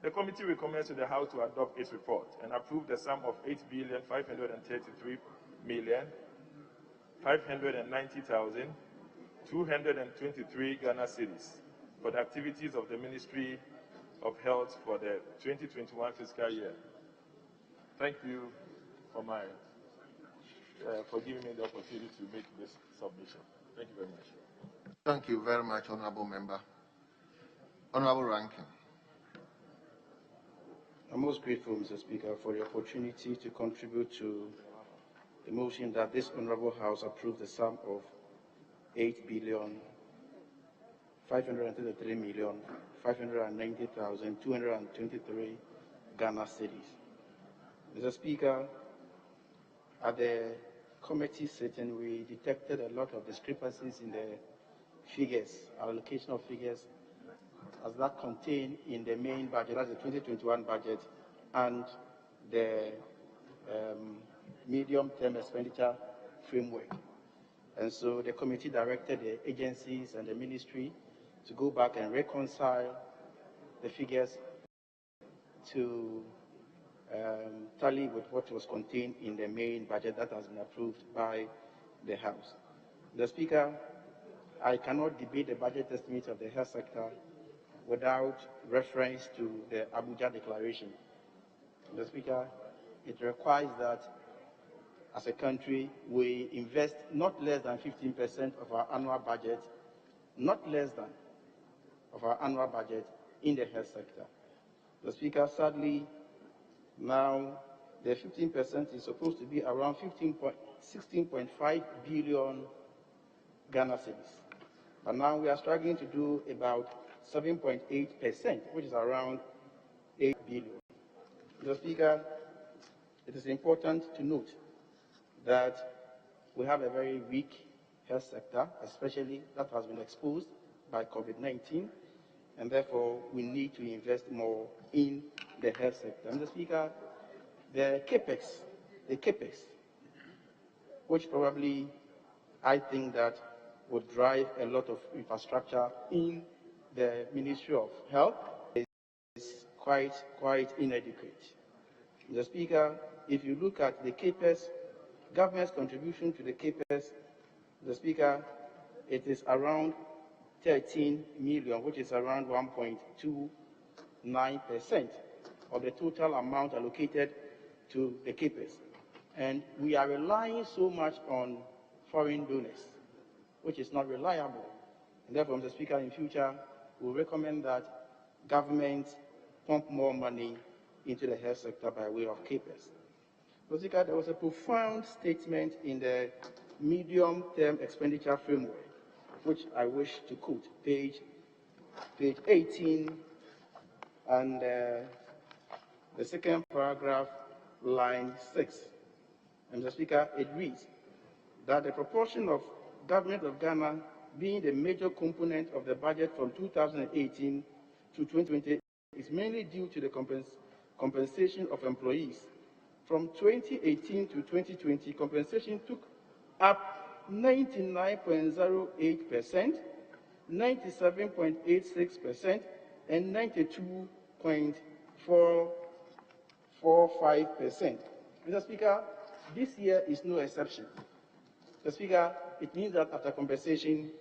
the committee recommends to the House to adopt its report and approve the sum of 8,533,590,223 Ghana cedis for the activities of the Ministry of Health for the 2021 fiscal year. Thank you for giving me the opportunity to make this submission. Thank you very much. Thank you very much, Honorable Member. Honorable Rankin. I'm most grateful, Mr. Speaker, for the opportunity to contribute to the motion that this Honorable House approve the sum of 8,533,590,223 Ghana cedis. Mr. Speaker, at the committee sitting, we detected a lot of discrepancies in the figures, allocation of figures, as that contained in the main budget, that's the 2021 budget, and the medium-term expenditure framework. And so the committee directed the agencies and the ministry to go back and reconcile the figures to tally with what was contained in the main budget that has been approved by the House. The Speaker, I cannot debate the budget estimates of the health sector without reference to the Abuja Declaration. The Speaker, it requires that as a country we invest not less than 15% of our annual budget, not less than of our annual budget in the health sector. The Speaker, sadly, now the 15% is supposed to be around 16.5 billion Ghana cedis. But now we are struggling to do about 7.8%, which is around 8 billion. Mr. Speaker, it is important to note that we have a very weak health sector, especially that has been exposed by COVID-19, and therefore we need to invest more in the health sector. Mr. Speaker, the capex, which probably I think that would drive a lot of infrastructure in the Ministry of Health, is quite inadequate. Mr. Speaker, if you look at the capex, government's contribution to the capex, the Speaker, it is around 13 million, which is around 1.29% of the total amount allocated to the capex. And we are relying so much on foreign donors, which is not reliable. And therefore, Mr. Speaker, in future, we recommend that government pump more money into the health sector by way of capex. Mr. Speaker, there was a profound statement in the medium-term expenditure framework, which I wish to quote, page 18, and the second paragraph, line 6. And Mr. Speaker, it reads that the proportion of Government of Ghana being the major component of the budget from 2018 to 2020 is mainly due to the compensation of employees. From 2018 to 2020, compensation took up 99.08%, 97.86%, and 92.45%. Mr. Speaker, this year is no exception. Mr. Speaker, it means that after compensation,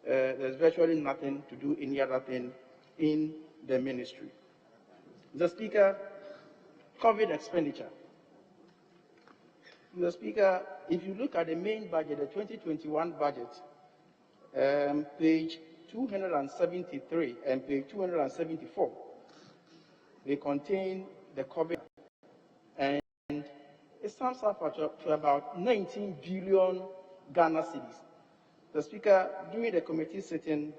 there's virtually nothing to do any other thing in the ministry. Mr. Speaker, COVID expenditure. Mr. Speaker, if you look at the main budget, the 2021 budget, page 273 and page 274, they contain the COVID, and it sums up to about 19 billion Ghana cedis. The Speaker, during the committee sitting,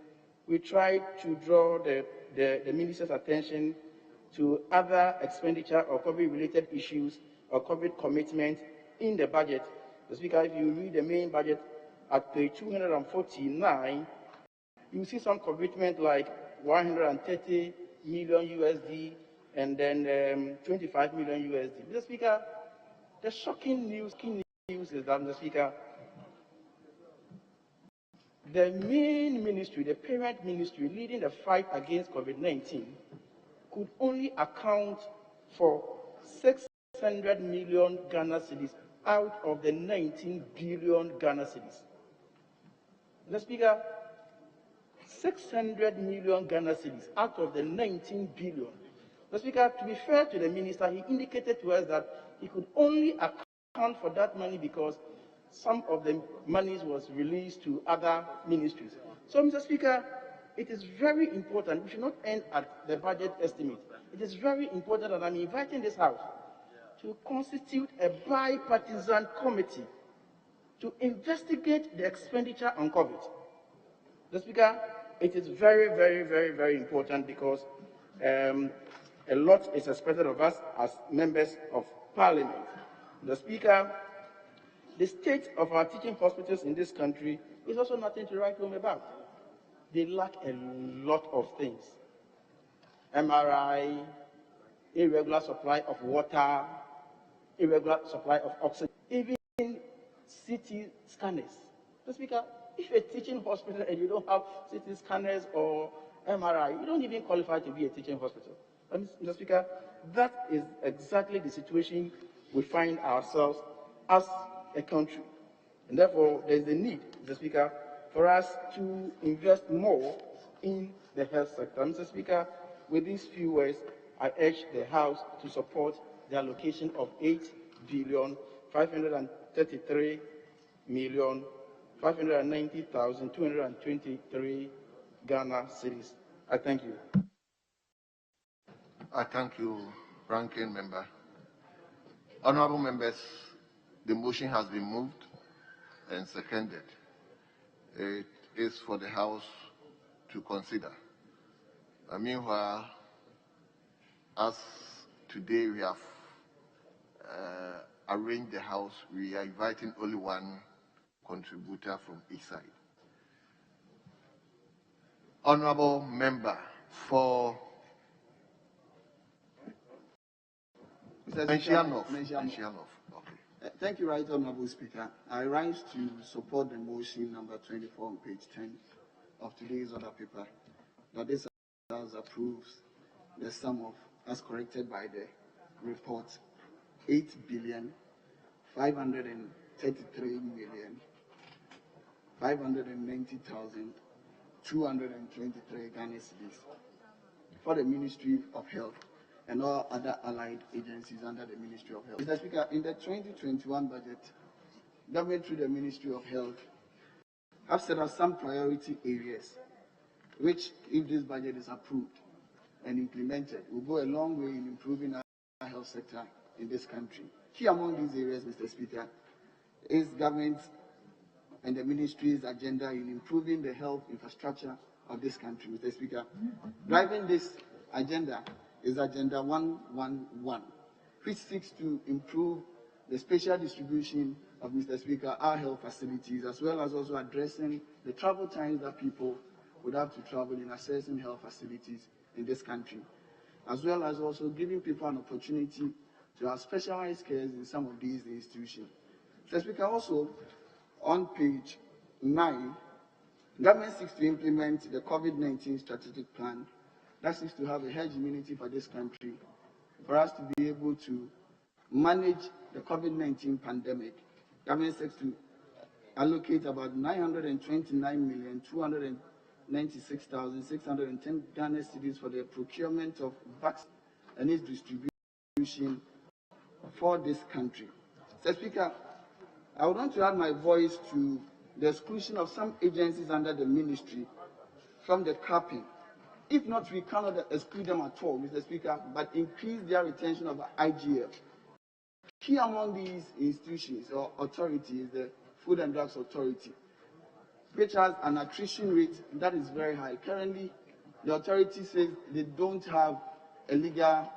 we tried to draw the Minister's attention to other expenditure or COVID-related issues or COVID commitments in the budget. The Speaker, if you read the main budget at page 249, you see some commitment like 130 million USD and then 25 million USD. Mr. Speaker, the shocking news is that, Mr. Speaker, the main ministry, the parent ministry leading the fight against COVID-19 could only account for 600 million Ghana cedis out of the 19 billion Ghana cedis. Mr. Speaker, 600 million Ghana cedis out of the 19 billion. Mr. Speaker, to be fair to the minister, he indicated to us that he could only account for that money because some of the monies was released to other ministries. So, Mr. Speaker, it is very important. We should not end at the budget estimate. It is very important that I'm inviting this House to constitute a bipartisan committee to investigate the expenditure on COVID. Mr. Speaker, it is very, very, very, very important because a lot is expected of us as members of Parliament. Mr. Speaker, the state of our teaching hospitals in this country is also nothing to write home about. They lack a lot of things. MRI, irregular supply of water, irregular supply of oxygen, even CT scanners. Mr. Speaker, if a teaching hospital and you don't have CT scanners or MRI, you don't even qualify to be a teaching hospital. Mr. Speaker, that is exactly the situation we find ourselves as a country. And therefore, there is a need, Mr. Speaker, for us to invest more in the health sector. Mr. Speaker, with these few words, I urge the House to support the allocation of 8,533,590,223 Ghana cedis. I thank you. I thank you, Ranking Member. Honorable members, the motion has been moved and seconded. It is for the House to consider. Meanwhile, as today we have arranged the House, we are inviting only one contributor from each side. Honorable member for Mentionoff. Thank you, Right Honorable Speaker. I rise to support the motion number 24 on page 10 of today's order paper, that this House approves the sum of, as corrected by the report, 8,533,590,223 Ghana cedis for the Ministry of Health and all other allied agencies under the Ministry of Health. Mr. Speaker, in the 2021 budget, government through the Ministry of Health have set up some priority areas, which, if this budget is approved and implemented, will go a long way in improving our health sector in this country. Key among these areas, Mr. Speaker, is government and the ministry's agenda in improving the health infrastructure of this country, Mr. Speaker. Driving this agenda is Agenda 111, which seeks to improve the spatial distribution of, Mr. Speaker, our health facilities, as well as also addressing the travel times that people would have to travel in accessing health facilities in this country, as well as also giving people an opportunity to have specialized care in some of these institutions. Mr. Speaker, also on page 9, government seeks to implement the COVID-19 strategic plan that seeks to have a herd immunity for this country, for us to be able to manage the COVID-19 pandemic. Government seeks to allocate about 929,296,610 Ghana cedis for the procurement of vaccines and its distribution for this country. Mr. Speaker, I would want to add my voice to the exclusion of some agencies under the ministry from the capping. If not, we cannot exclude them at all, Mr. Speaker, but increase their retention of IGF. Key among these institutions or authorities is the Food and Drugs Authority, which has an attrition rate that is very high. Currently, the authority says they don't have a legal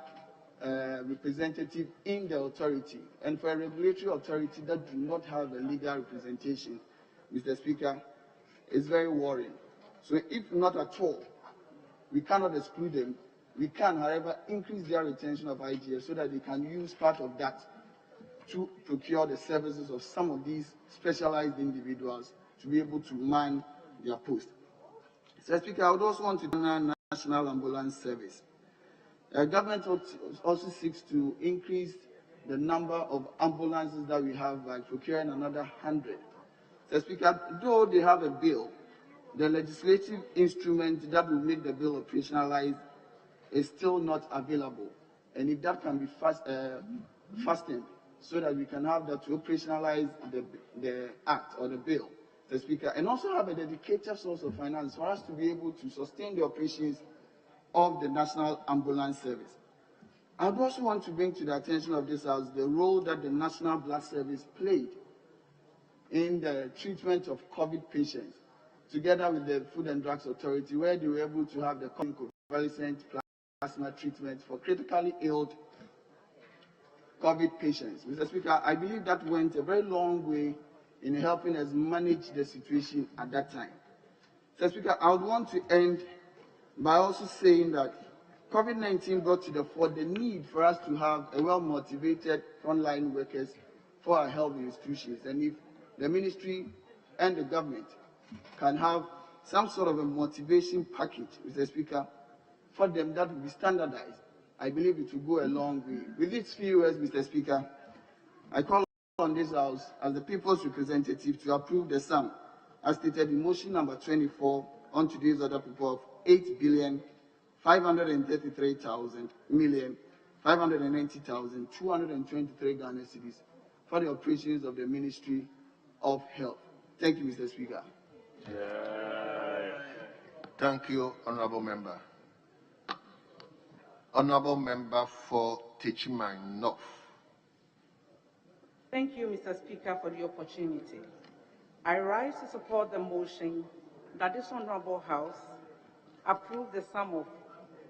representative in the authority. And for a regulatory authority that do not have a legal representation, Mr. Speaker, it's very worrying. So if not at all, we cannot exclude them. We can, however, increase their retention of IGF so that they can use part of that to procure the services of some of these specialized individuals to be able to man their post. Mr. Speaker, I would also want to do National Ambulance Service. Government also seeks to increase the number of ambulances that we have by procuring another 100. Mr. Speaker, though they have a bill, the legislative instrument that will make the bill operationalized is still not available. And if that can be fastened so that we can have that to operationalize the act or the bill, Mr. Speaker, and also have a dedicated source of finance for us to be able to sustain the operations of the National Ambulance Service. I would also want to bring to the attention of this House the role that the National Blood Service played in the treatment of COVID patients, together with the Food and Drugs Authority, where they were able to have the convalescent plasma treatment for critically ill COVID patients. Mr. Speaker, I believe that went a very long way in helping us manage the situation at that time. Mr. Speaker, I would want to end by also saying that COVID-19 brought to the fore the need for us to have a well-motivated frontline workers for our health institutions. And if the ministry and the government can have some sort of a motivation package, Mr. Speaker, for them that will be standardized, I believe it will go a long way. With these few words, Mr. Speaker, I call on this House as the people's representative to approve the sum as stated in motion number 24 on today's order paper of 8,533,590,223 Ghana cedis for the operations of the Ministry of Health. Thank you, Mr. Speaker. Thank you, Honorable Member. Honorable Member for Techiman North. Thank you, Mr. Speaker, for the opportunity. I rise to support the motion that this Honorable House approve the sum of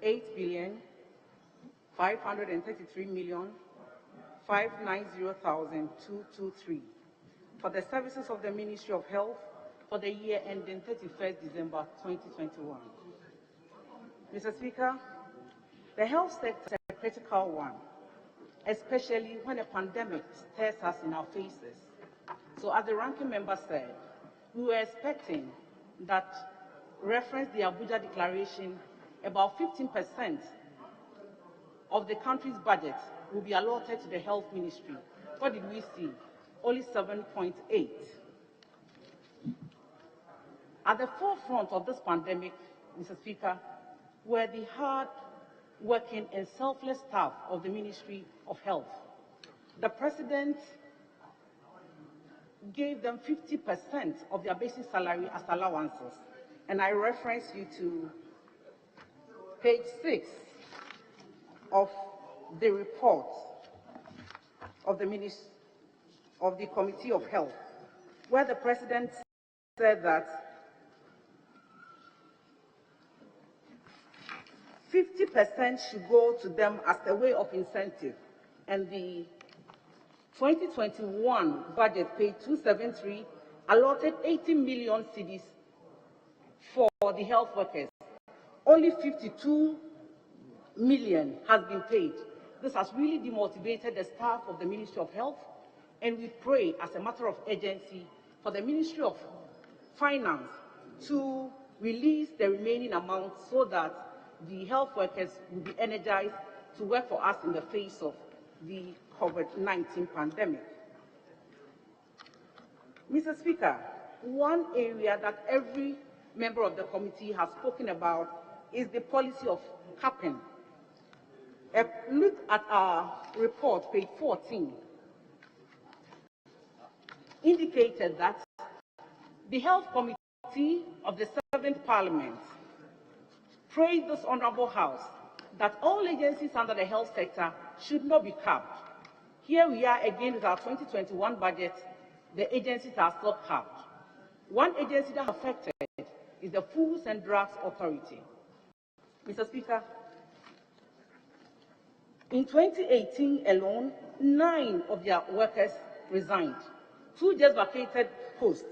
8,533,590,223 for the services of the Ministry of Health for the year ending 31st December 2021. Mr. Speaker, the health sector is a critical one, especially when a pandemic stares us in our faces. So as the ranking member said, we were expecting that, reference the Abuja Declaration, about 15% of the country's budget will be allotted to the health ministry. What did we see? Only 7.8. At the forefront of this pandemic, Mr. Speaker, were the hard-working and selfless staff of the Ministry of Health. The President gave them 50% of their basic salary as allowances. And I reference you to page 6 of the report of the Committee of Health, where the President said that 50% should go to them as a way of incentive, and the 2021 budget, page 273, allotted 80 million cedis for the health workers. Only 52 million has been paid. This has really demotivated the staff of the Ministry of Health, and we pray as a matter of urgency for the Ministry of Finance to release the remaining amount so that the health workers will be energized to work for us in the face of the COVID-19 pandemic. Mr. Speaker, one area that every member of the committee has spoken about is the policy of capping. Look at our report, page 14. indicated that the Health Committee of the 7th Parliament praised this Honorable House that all agencies under the health sector should not be capped. Here we are again with our 2021 budget. The agencies are still capped. One agency that is affected is the Foods and Drugs Authority. Mr. Speaker, in 2018 alone, 9 of their workers resigned. 2 just vacated posts.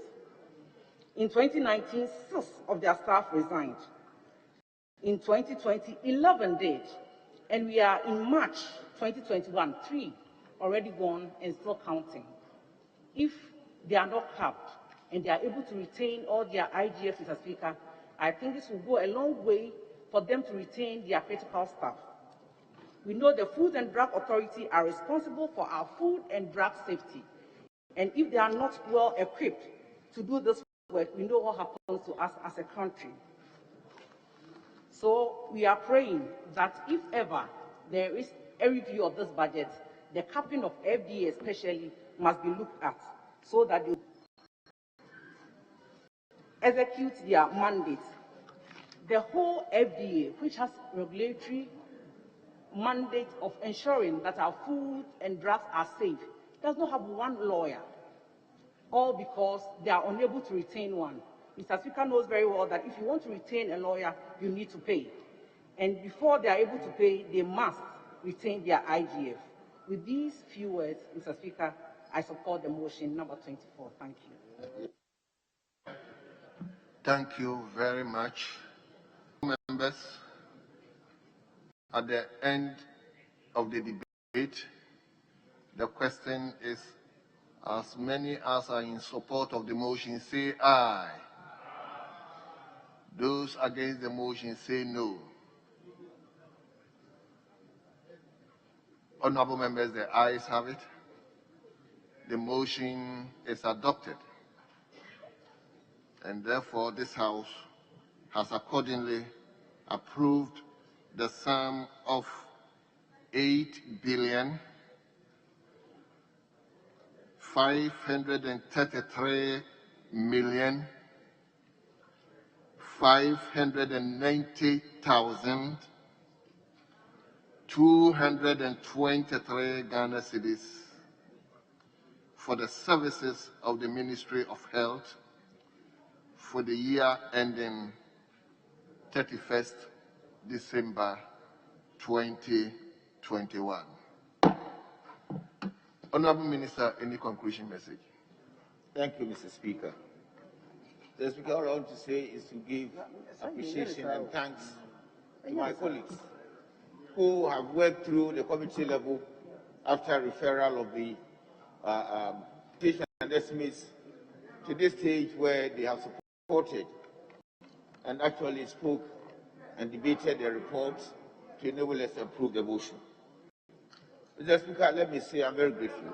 In 2019, 6 of their staff resigned. In 2020, 11 did. And we are in March 2021, 3 already gone and still counting. If they are not capped and they are able to retain all their IGF, Mr. Speaker, I think this will go a long way for them to retain their critical staff. We know the Food and Drug Authority are responsible for our food and drug safety. And if they are not well equipped to do this work, we know what happens to us as a country. So we are praying that if ever there is a review of this budget, the capping of FDA especially must be looked at so that they execute their mandate. The whole FDA, which has regulatory mandate of ensuring that our food and drugs are safe, does not have one lawyer, all because they are unable to retain one. Mr. Speaker knows very well that if you want to retain a lawyer, you need to pay. And before they are able to pay, they must retain their IGF. With these few words, Mr. Speaker, I support the motion number 24. Thank you. Thank you very much. Members, at the end of the debate, the question is, as many as are in support of the motion, say aye. Those against the motion, say no. Honorable members, the ayes have it. The motion is adopted. And therefore, this House has accordingly approved the sum of 8,533,590,223 Ghana cedis for the services of the Ministry of Health for the year ending 31st December 2021. Honorable Minister, any conclusion message? Thank you, Mr. Speaker. The Speaker, all I want to say is to give appreciation and thanks to my colleagues who have worked through the committee level after referral of the patient and estimates to this stage where they have supported and actually spoke and debated the report to enable us to approve the motion. Mr. Speaker, let me say I'm very grateful.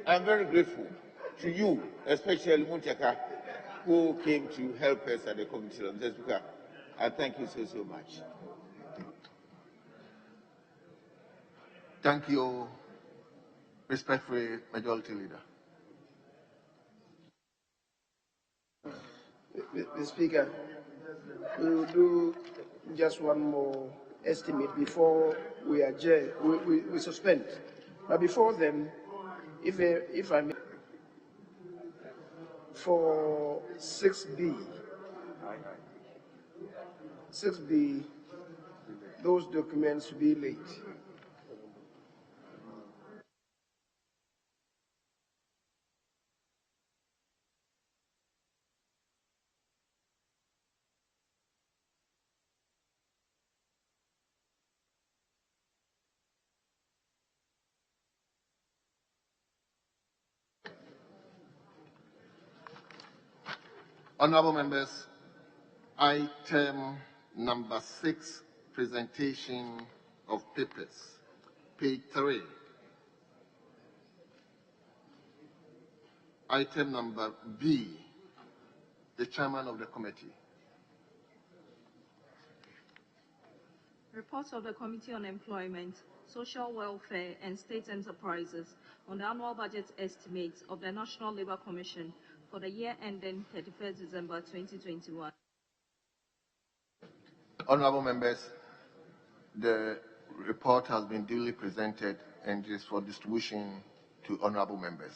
I'm very grateful to you, especially Muntaka, who came to help us at the committee. Mr. Speaker, I thank you so, so much. Thank you, respectfully, Majority Leader. Mr. Speaker, we will do just one more estimate before we adjourn. We suspend. But before then, if I may, for 6B, those documents will be late. Honorable members, item number 6, presentation of papers, page 3. Item number B, the chairman of the committee. Report of the Committee on Employment, Social Welfare and State Enterprises on the annual budget estimates of the National Labour Commission for the year ending 31st December 2021. Honorable members, the report has been duly presented and is for distribution to honorable members.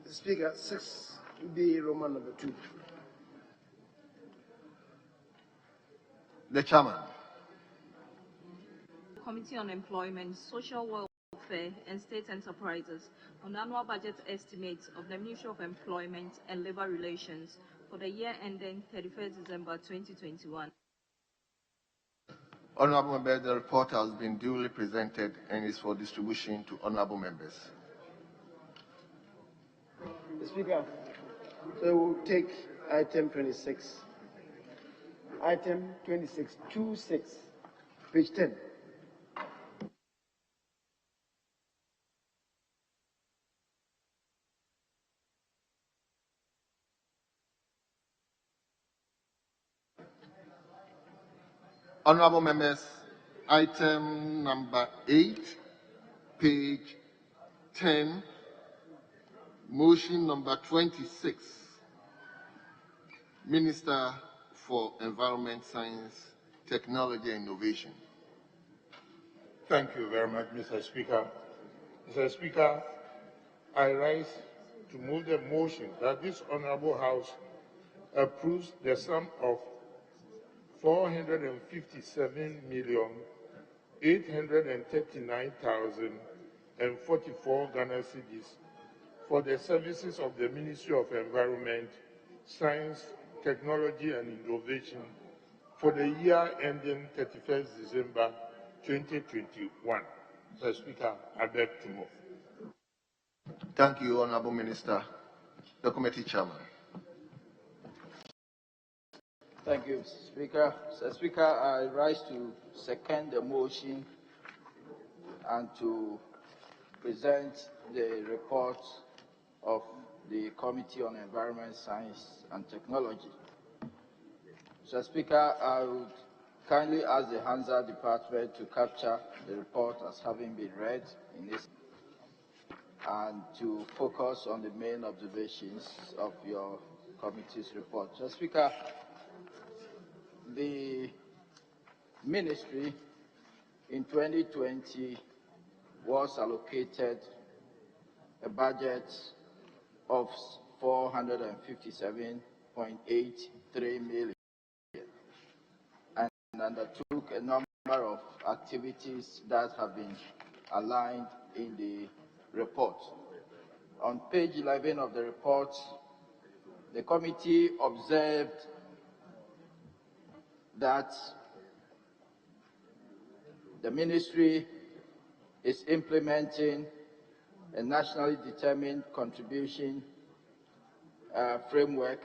Speaker, 6B, Roman number 2. The chairman. Committee on Employment, Social Welfare and State Enterprises on the annual budget estimates of the Ministry of Employment and Labour Relations for the year ending 31st December 2021. Honorable members, the report has been duly presented and is for distribution to honorable members. Speaker, so we'll take item 26. Item 2626, page 10. Honorable members, item number 8, page 10, motion number 26, Minister for Environment, Science, Technology and Innovation. Thank you very much, Mr. Speaker. Mr. Speaker, I rise to move the motion that this Honorable House approves the sum of 457,839,044 Ghana cedis for the services of the Ministry of Environment, Science, Technology and Innovation for the year ending 31st December 2021. Mr. Speaker, I beg to move. Thank you, Honorable Minister. The committee chairman. Thank you, Speaker. Mr. Speaker, I rise to second the motion and to present the report of the Committee on Environment, Science and Technology. Mr. Speaker, I would kindly ask the Hansa Department to capture the report as having been read in this and to focus on the main observations of your committee's report. Mr. Speaker, the ministry in 2020 was allocated a budget of 457.83 million and undertook a number of activities that have been aligned in the report. On page 11 of the report, the committee observed that the ministry is implementing a nationally determined contribution framework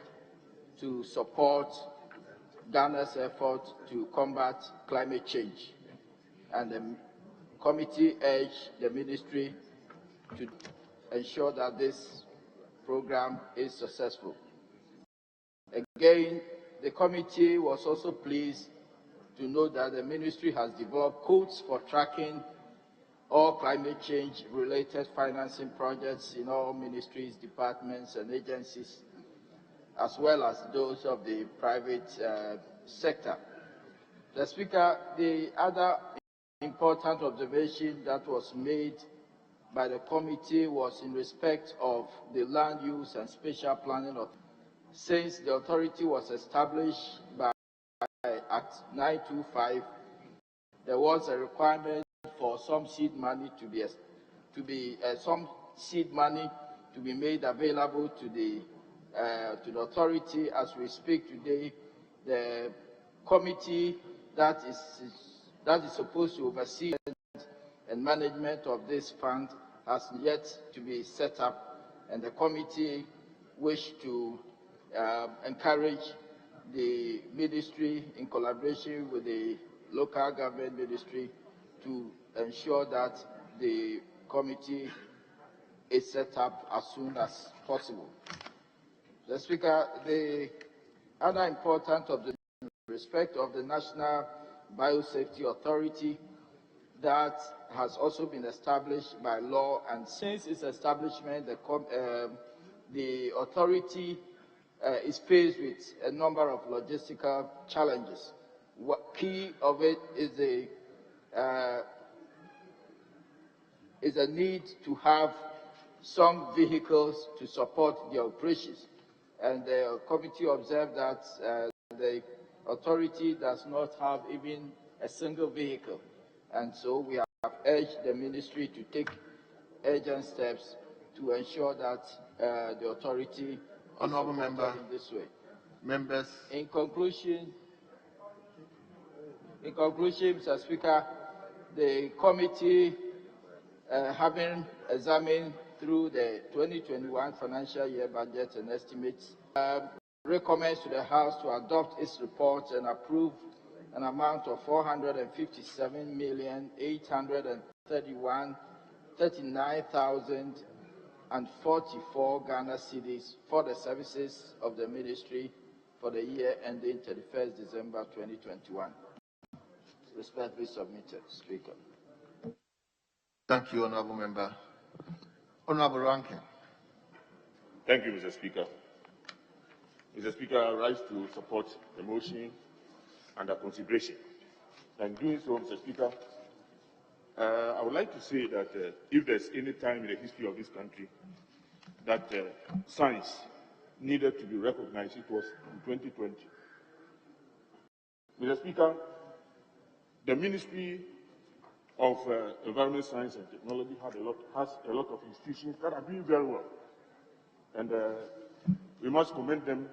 to support Ghana's effort to combat climate change. And the committee urged the ministry to ensure that this program is successful. Again, the committee was also pleased to note that the ministry has developed codes for tracking all climate change-related financing projects in all ministries, departments, and agencies, as well as those of the private sector. The Speaker, the other important observation that was made by the committee was in respect of the land use and spatial planning authority. Since the authority was established by Act 925, there was a requirement for some seed money to be made available to the authority. As we speak today, the committee that is supposed to oversee and management of this fund has yet to be set up, and the committee wish to encourage the ministry in collaboration with the local government ministry to ensure that the committee is set up as soon as possible. The Speaker, the other important of the respect of the National Biosafety Authority that has also been established by law, and since its establishment, the authority is faced with a number of logistical challenges. Key of it is a need to have some vehicles to support the operations. And the committee observed that the authority does not have even a single vehicle. And so we have urged the ministry to take urgent steps to ensure that the authority Honourable member, in this way. Members. In conclusion, Mr. Speaker, the committee, having examined through the 2021 financial year budget and estimates, recommends to the House to adopt its report and approve an amount of 457,839,044 Ghana cedis for the services of the ministry for the year ending 31st December 2021. Respectfully submitted, Speaker. Thank you, Honourable Member. Honourable Rankin. Thank you, Mr. Speaker. Mr. Speaker, I rise to support the motion under consideration. And doing so, Mr. Speaker, I would like to say that if there's any time in the history of this country that science needed to be recognized, it was in 2020. Mr. Speaker, the Ministry of Environment, Science and Technology has a lot of institutions that are doing very well. And we must commend them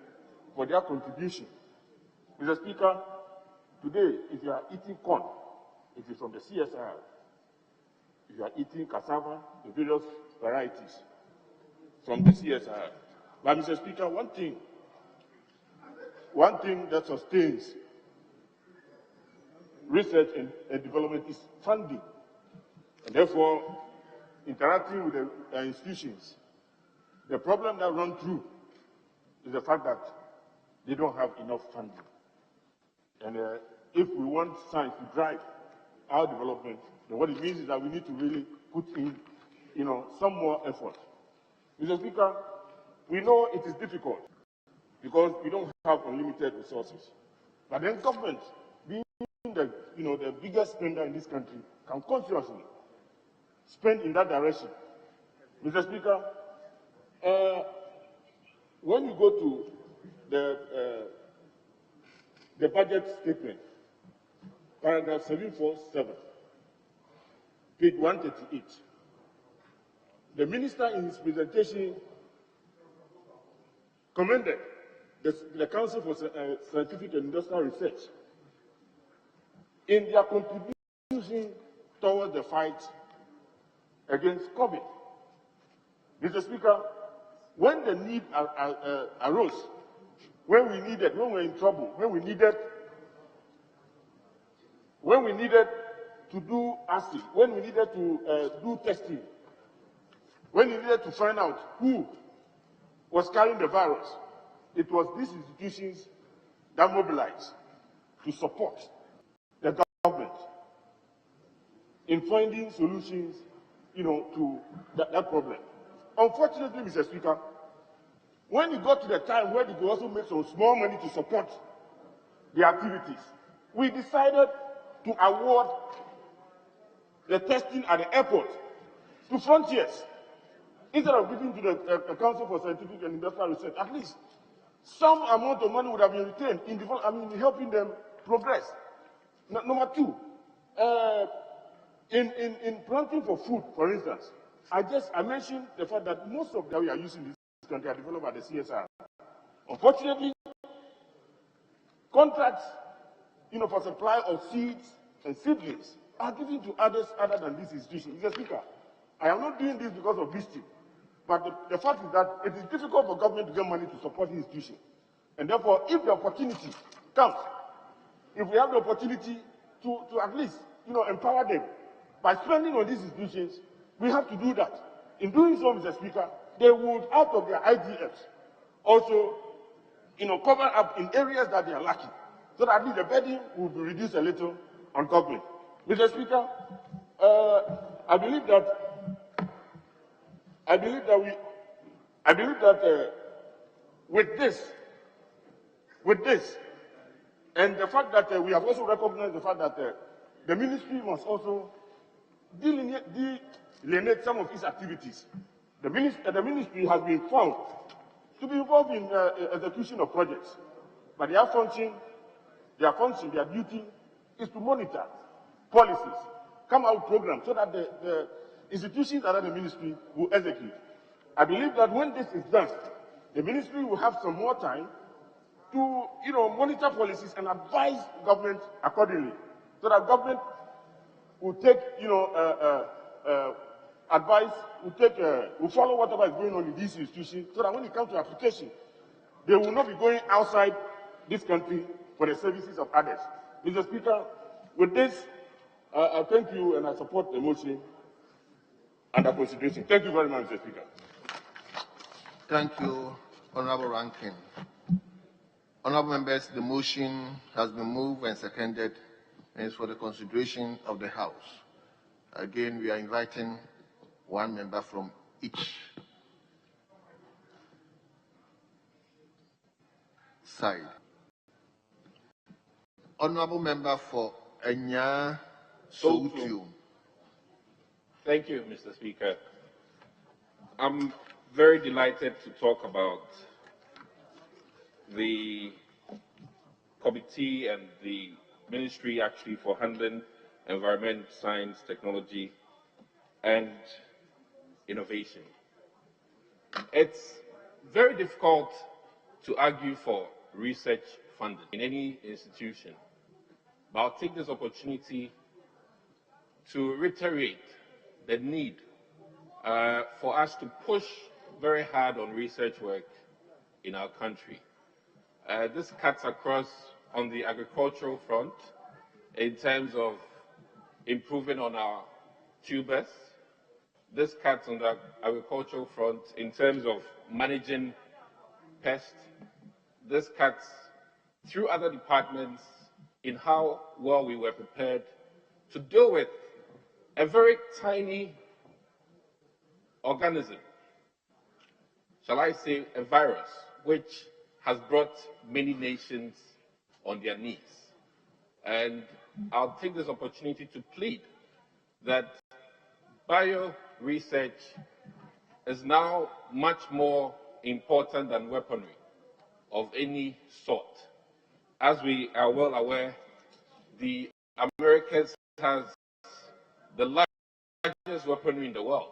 for their contribution. Mr. Speaker, today, if you are eating corn, it is from the CSR. If you are eating cassava, the various varieties, from the CSR. But Mr. Speaker, one thing that sustains research and development is funding. And therefore, interacting with the institutions, the problem that runs through is the fact that they don't have enough funding. And if we want science to drive our development, then what it means is that we need to really put in, some more effort. Mr. Speaker, we know it is difficult because we don't have unlimited resources. But then government, being the biggest spender in this country, can consciously spend in that direction. Mr. Speaker, when you go to the budget statement, paragraph 747, page 138, the minister in his presentation commended the Council for Scientific and Industrial Research in their contribution towards the fight against COVID. Mr. Speaker, when the need arose, when we were in trouble, when we needed to do assay, when we needed to do testing, when we needed to find out who was carrying the virus, it was these institutions that mobilized to support the government in finding solutions, to that problem. Unfortunately, Mr. Speaker, when it got to the time where they could also make some small money to support the activities, we decided to award the testing at the airport to Frontiers instead of giving to the Council for Scientific and Industrial Research. At least some amount of money would have been retained in helping them progress. Number two, in planting for food, for instance, I mentioned the fact that most of that we are using in this country are developed by the CSR. Unfortunately, contracts, for supply of seeds and seedlings are given to others other than this institution. Mr. Speaker, I am not doing this because of this thing, but the fact is that it is difficult for government to get money to support the institution. And therefore, if the opportunity comes, if we have the opportunity to at least, empower them. By spending on these institutions, we have to do that. In doing so, Mr. Speaker, they would, out of their IDFs, also, cover up in areas that they are lacking, so that at least the burden will be reduced a little on government. Mr. Speaker, I believe that with this, and the fact that we have also recognized the fact that the ministry must also delineate some of its activities. The ministry has been found to be involved in execution of projects, but their duty is to monitor policies, come out with programs so that the institutions under the ministry will execute. I believe that when this is done, the ministry will have some more time to, monitor policies and advise government accordingly, so that government will take, advice, will follow whatever is going on in these institutions, so that when it comes to application, they will not be going outside this country for the services of others. Mr. Speaker, with this, I thank you and I support the motion under consideration. Thank you very much, Mr. Speaker. Thank you, Honorable Rankin. Honorable members, the motion has been moved and seconded and is for the consideration of the House. Again, we are inviting one member from each side. Honorable member for Enya Soutu. Thank you, Mr. Speaker. I'm very delighted to talk about the committee and the ministry actually for handling environment, science, technology, and innovation. It's very difficult to argue for research funding in any institution, but I'll take this opportunity to reiterate the need for us to push very hard on research work in our country. This cuts across on the agricultural front in terms of improving on our tubers. This cuts on the agricultural front in terms of managing pests. This cuts through other departments in how well we were prepared to deal with a very tiny organism, shall I say a virus, which has brought many nations on their knees. And I'll take this opportunity to plead that bio research is now much more important than weaponry of any sort. As we are well aware, the Americans has the largest weaponry in the world,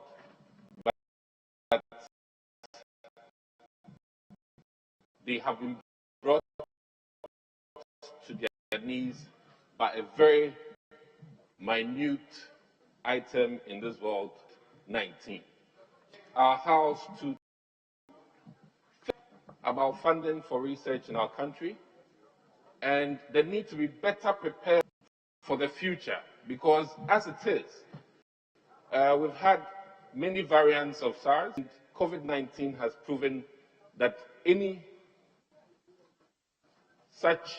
but they have been brought to their knees by a very minute item in this world, 19. Our House to think about funding for research in our country and the need to be better prepared for the future, because as it is, we've had many variants of SARS, and COVID-19 has proven that any such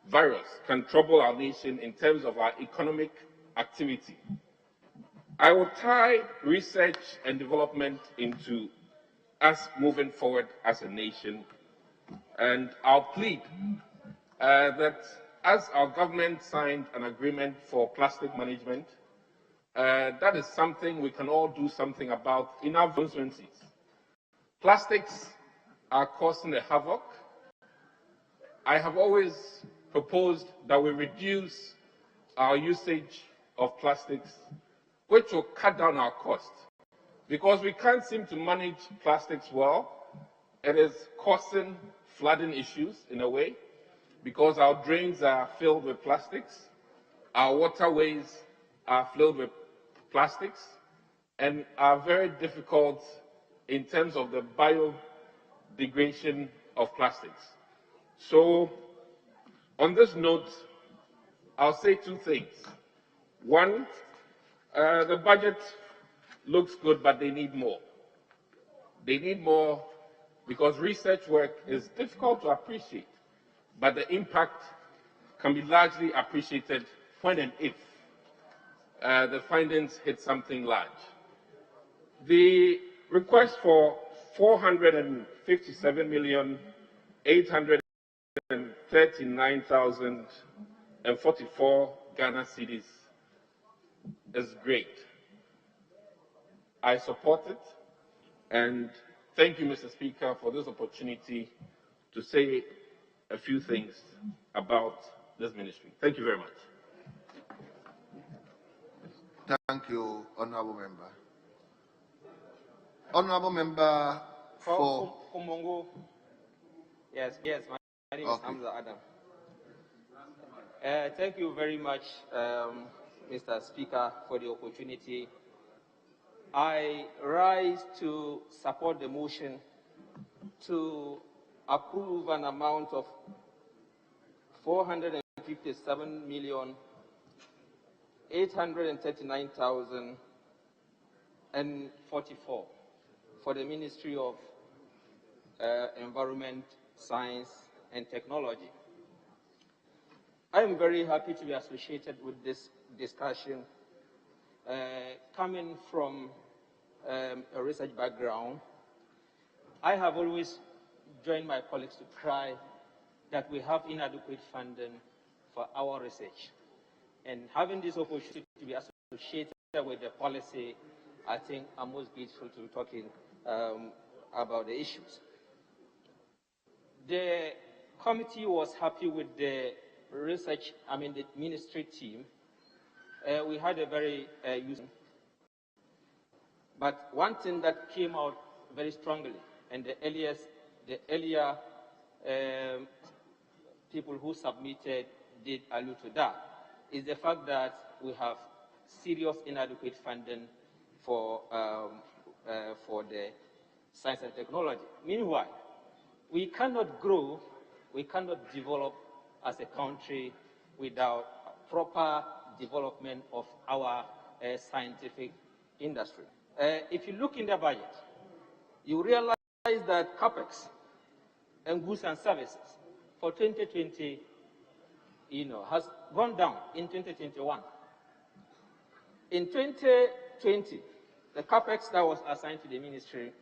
virus can trouble our nation in terms of our economic activity. I will tie research and development into us moving forward as a nation, and I'll plead that as our government signed an agreement for plastic management, that is something we can all do something about in our constituencies. Plastics are causing a havoc. I have always proposed that we reduce our usage of plastics, which will cut down our cost, because we can't seem to manage plastics well. It is causing flooding issues in a way, because our drains are filled with plastics, our waterways are filled with plastics, and are very difficult in terms of the biodegradation of plastics. So, on this note, I'll say two things. One, the budget looks good, but they need more. They need more because research work is difficult to appreciate, but the impact can be largely appreciated when and if the findings hit something large. The request for 457,839,044 Ghana cedis is great. I support it, and thank you, Mr. Speaker, for this opportunity to say a few things about this ministry. Thank you very much. Thank you, Honorable Member. Honorable Member for Kumongo. Yes, my name is Hamza Adam. Thank you very much, Mr. Speaker, for the opportunity. I rise to support the motion to approve an amount of 457,839,044 for the Ministry of Environment, Science and Technology. I am very happy to be associated with this discussion. Coming from a research background, I have always joined my colleagues to cry that we have inadequate funding for our research. And having this opportunity to be associated with the policy, I think I'm most grateful to be talking about the issues. The committee was happy with the research, the ministry team. We had a very useful, but one thing that came out very strongly, and the earlier people who submitted did allude to that, is the fact that we have serious inadequate funding for the science and technology. Meanwhile, we cannot grow, we cannot develop as a country without proper development of our scientific industry. If you look in the budget, you realize that CAPEX and goods and services for 2020, has gone down in 2021. In 2020, the CAPEX that was assigned to the ministry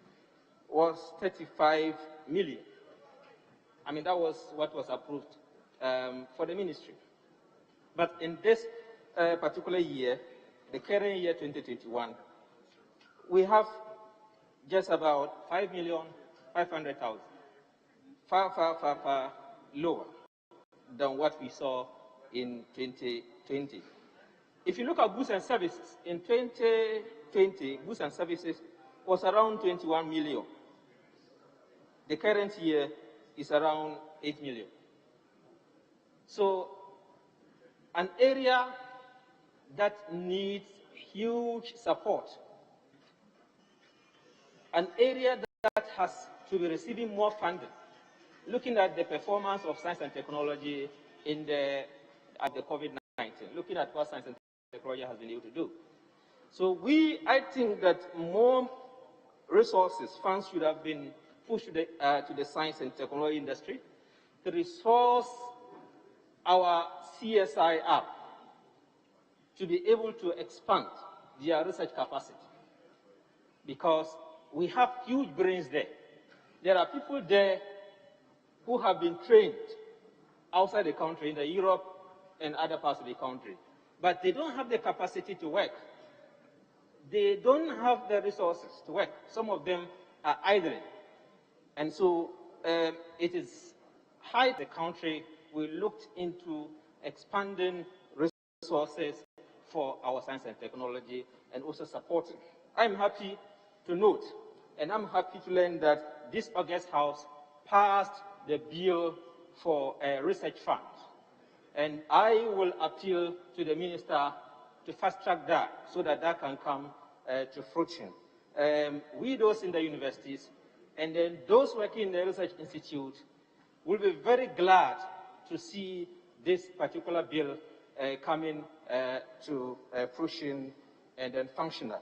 was 35 million. That was what was approved for the ministry. But in this particular year, the current year 2021, we have just about 5,500,000, far lower than what we saw in 2020. If you look at goods and services, in 2020, goods and services was around 21 million. The current year is around 8 million. So, an area that needs huge support, an area that has to be receiving more funding, looking at the performance of science and technology at the COVID-19, looking at what science and technology has been able to do. So I think that more resources, funds should have been pushed to the science and technology industry to resource our CSIR to be able to expand their research capacity. Because we have huge brains there. There are people there who have been trained outside the country, in Europe and other parts of the country, but they don't have the capacity to work. They don't have the resources to work. Some of them are idling. And so it is high the country we looked into expanding resources for our science and technology and also supporting. I'm happy to note, and I'm happy to learn that this August House passed the bill for a research fund. And I will appeal to the minister to fast-track that so that that can come to fruition. We, those in the universities, and then those working in the research institute, will be very glad to see this particular bill coming to fruition and then functional.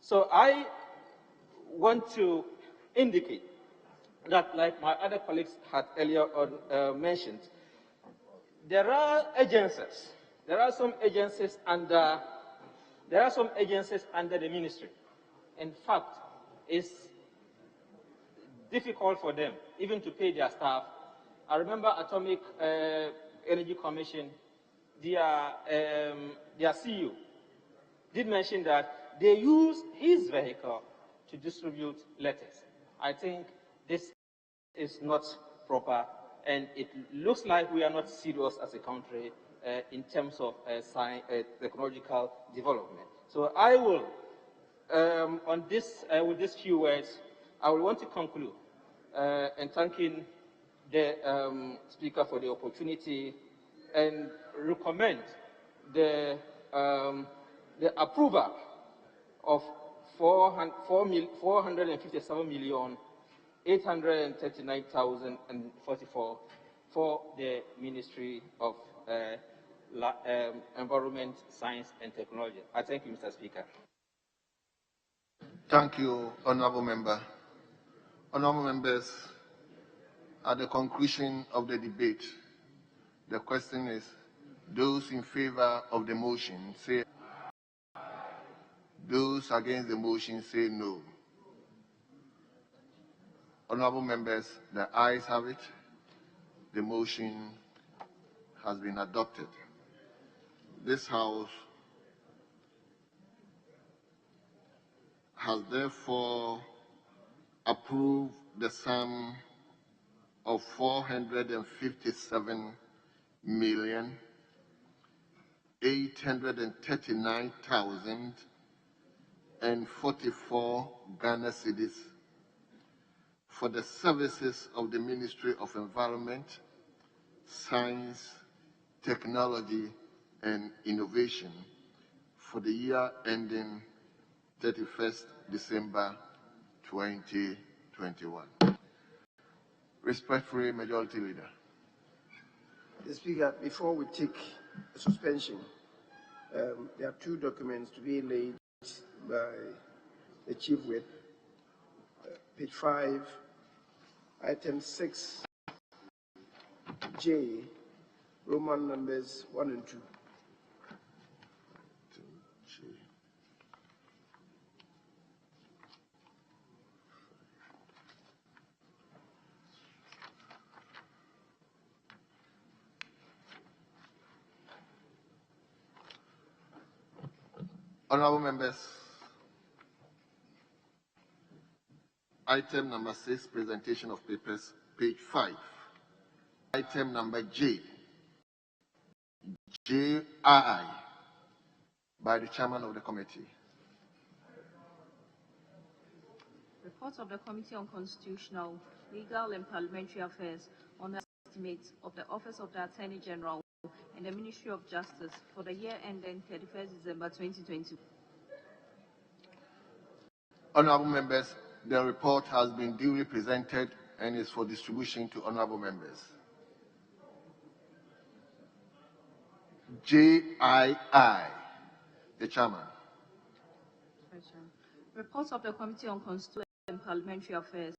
So I want to indicate that, like my other colleagues had earlier on mentioned, there are agencies. There are some agencies under the ministry. In fact, it's difficult for them even to pay their staff. I remember Atomic Energy Commission, their CEO did mention that they use his vehicle to distribute letters. I think this is not proper, and it looks like we are not serious as a country in terms of technological development. So I will, on this, with these few words, I will want to conclude and thanking the Speaker for the opportunity and recommend the approval of 457,839,044 for the Ministry of Environment, Science and Technology. I thank you, Mr. Speaker. Thank you, Honorable Member. Honorable Members, at the conclusion of the debate, the question is, those in favor of the motion say aye. Those against the motion say no. Honorable Members, the ayes have it. The motion has been adopted. This House has therefore approved the sum of 457,839,044 Ghana cedis for the services of the Ministry of Environment, Science, Technology and Innovation for the year ending 31st December 2021. Respectfully, Majority Leader. Mr. Speaker, before we take a suspension, there are two documents to be laid by the Chief Whip. Page 5, item 6J, Roman numbers 1 and 2. Honorable Members, item number 6, presentation of papers, page 5. Item number J, JI, by the Chairman of the Committee. Report of the Committee on Constitutional, Legal and Parliamentary Affairs on the estimates of the Office of the Attorney General and the Ministry of Justice for the year ending 31st December 2020. Honorable Members, the report has been duly presented and is for distribution to honorable members. JII, the Chairman. Report of the Committee on Constitutional and Parliamentary Affairs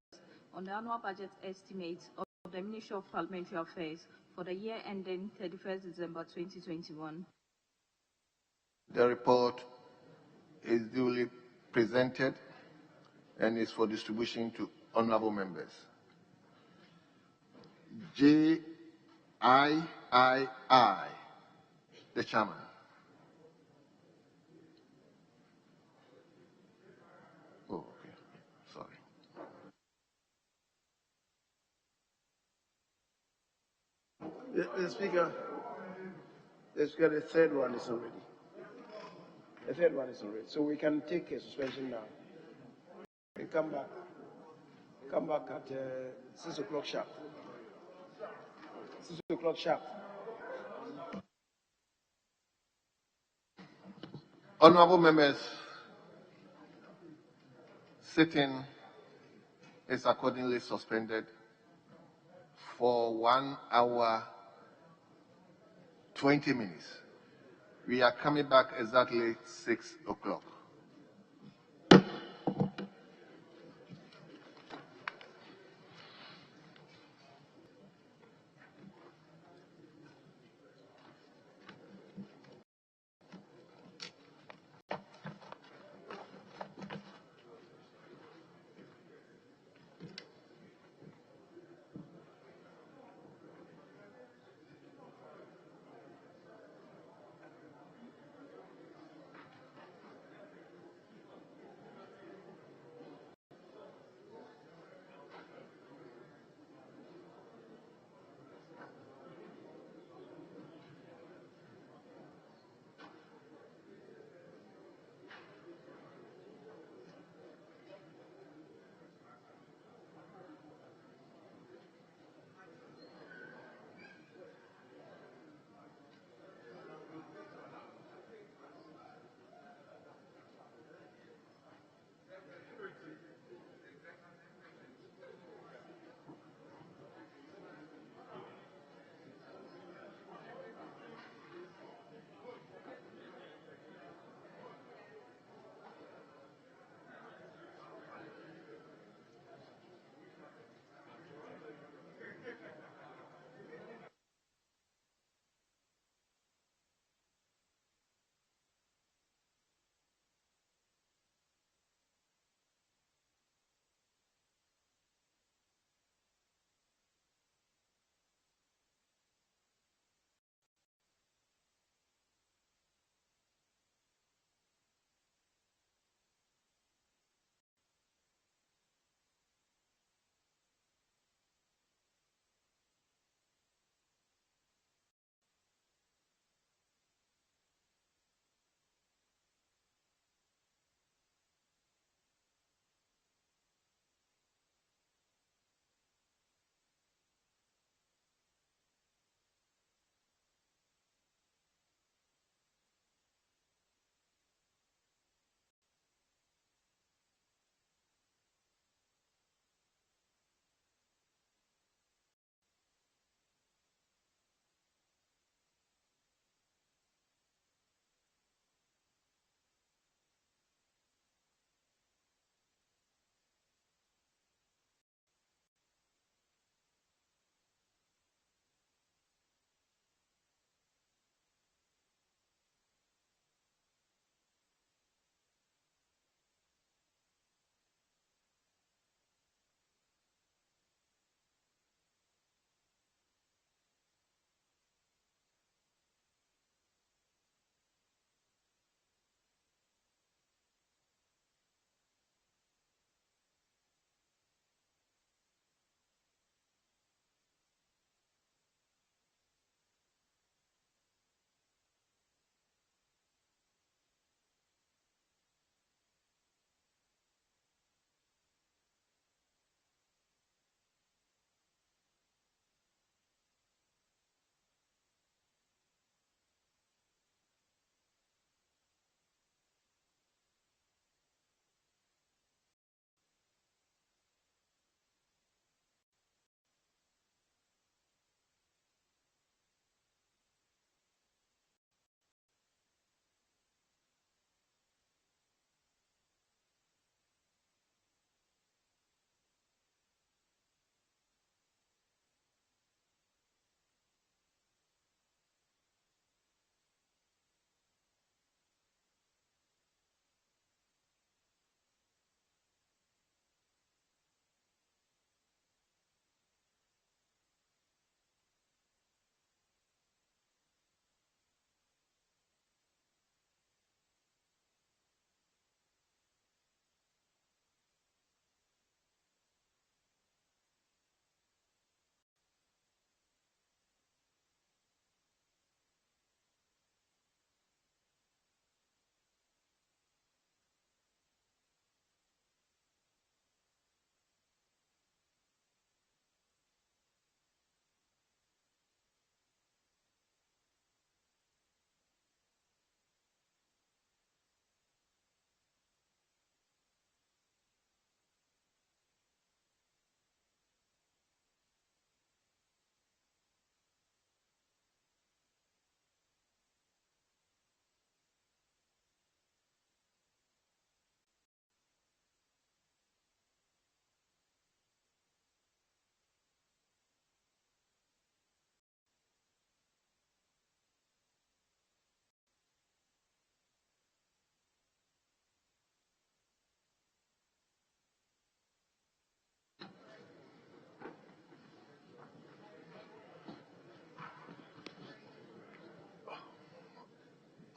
on the annual budget estimates of the Ministry of Parliamentary Affairs for the year ending 31st December 2021. The report is duly presented and is for distribution to honorable members. JIII, the Chairman. Oh, okay. Sorry. The Speaker, the third one is already. The third one is already. So we can take a suspension now. We come back at 6 o'clock sharp. 6 o'clock sharp. Honorable members, sitting is accordingly suspended for 1 hour, 20 minutes. We are coming back exactly 6 o'clock.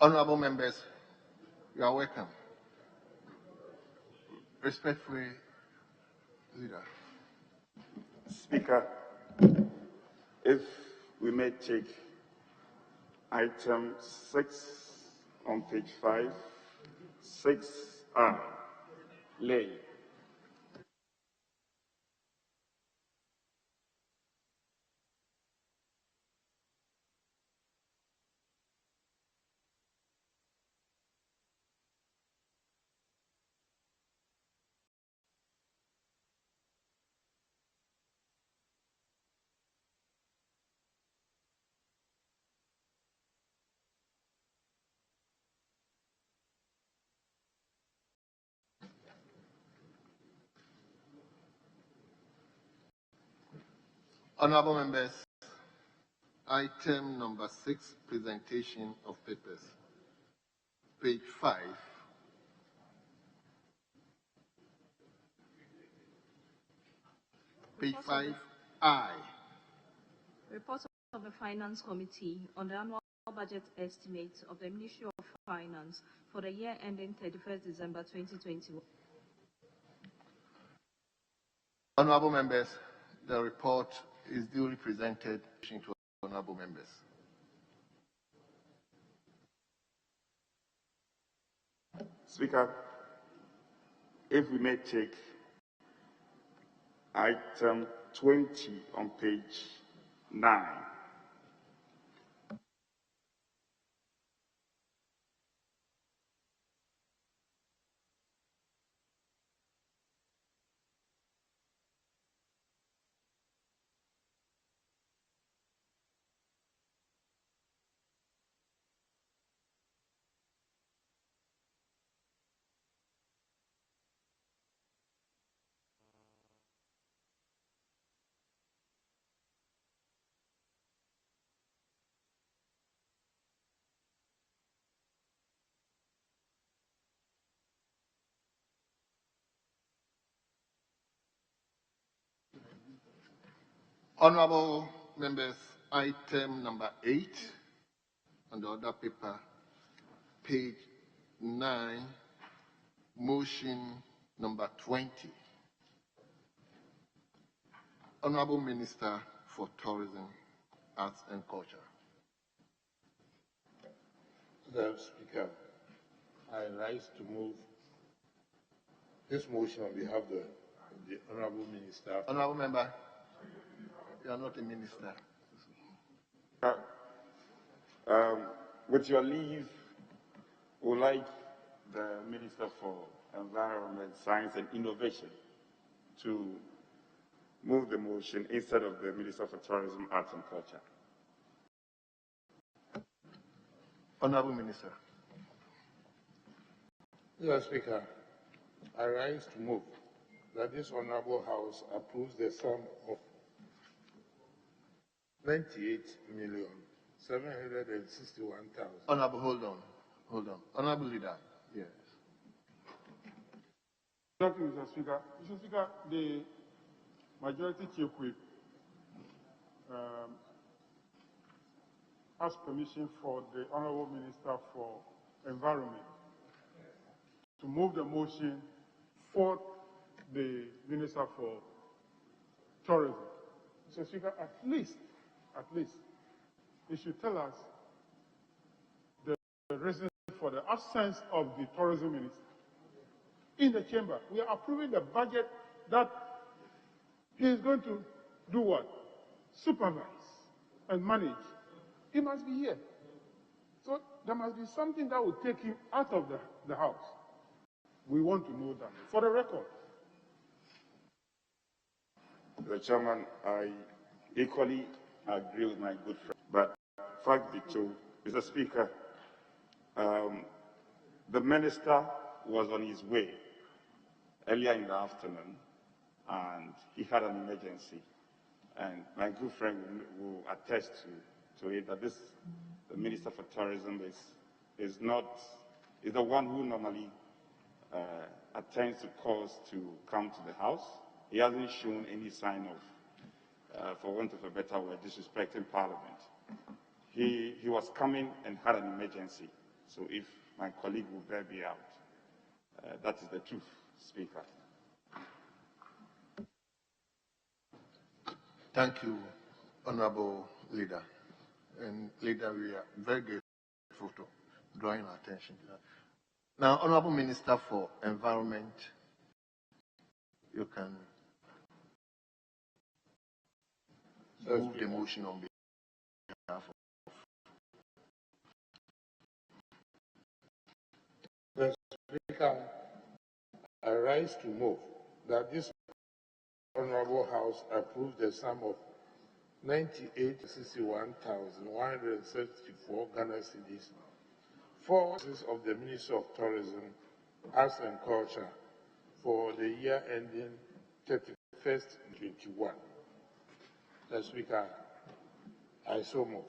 Honorable members, you are welcome. Respectfully, Leader. Speaker, if we may take item 6 on page 5, 6R, lay. Honorable members, item number 6, presentation of papers. Page 5. Page 5I. Report of the Finance Committee on the annual budget estimate of the Ministry of Finance for the year ending 31st December 2021. Honorable members, the report is duly presented to honorable members. Speaker, if we may take item 20 on page 9. Honorable members, item number 8 on the other paper, page 9, motion number 20. Honorable Minister for Tourism, Arts and Culture. Madam Speaker, I rise to move this motion on behalf of the Honorable Minister. Honorable Member, you are not a minister. With your leave, would like the Minister for Environment, Science and Innovation to move the motion instead of the Minister for Tourism, Arts and Culture. Honorable Minister. Mr. Speaker, I rise to move that this Honorable House approves the sum of 98,761,000. Honorable, hold on. Honorable Leader, yes. Thank you, Mr. Speaker. Mr. Speaker, the Majority Chief Whip asked permission for the Honorable Minister for Environment to move the motion for the Minister for Tourism. Mr. Speaker, at least, you should tell us the reason for the absence of the Tourism Minister. In the chamber, we are approving the budget that he is going to do what? Supervise and manage. He must be here. So there must be something that will take him out of the house. We want to know that for the record. The Chairman, I equally agree with my good friend. But fact be told, Mr. Speaker, the Minister was on his way earlier in the afternoon and he had an emergency. And my good friend will attest to it that the Minister for Tourism is the one who normally attends to calls to come to the House. He hasn't shown any sign of, for want of a better word, disrespecting Parliament. He was coming and had an emergency. So if my colleague will bear me out, that is the truth, Speaker. Thank you, Honorable Leader. And Leader, we are very grateful to drawing our attention to that. Now, Honorable Minister for Environment, you can move the motion on behalf of. Mr. Speaker, I rise to move that this Honorable House approve the sum of 98,61,174 Ghana cedis for of the Ministry of Tourism, Arts and Culture for the year ending 31st 21. Mr. Speaker, I so move.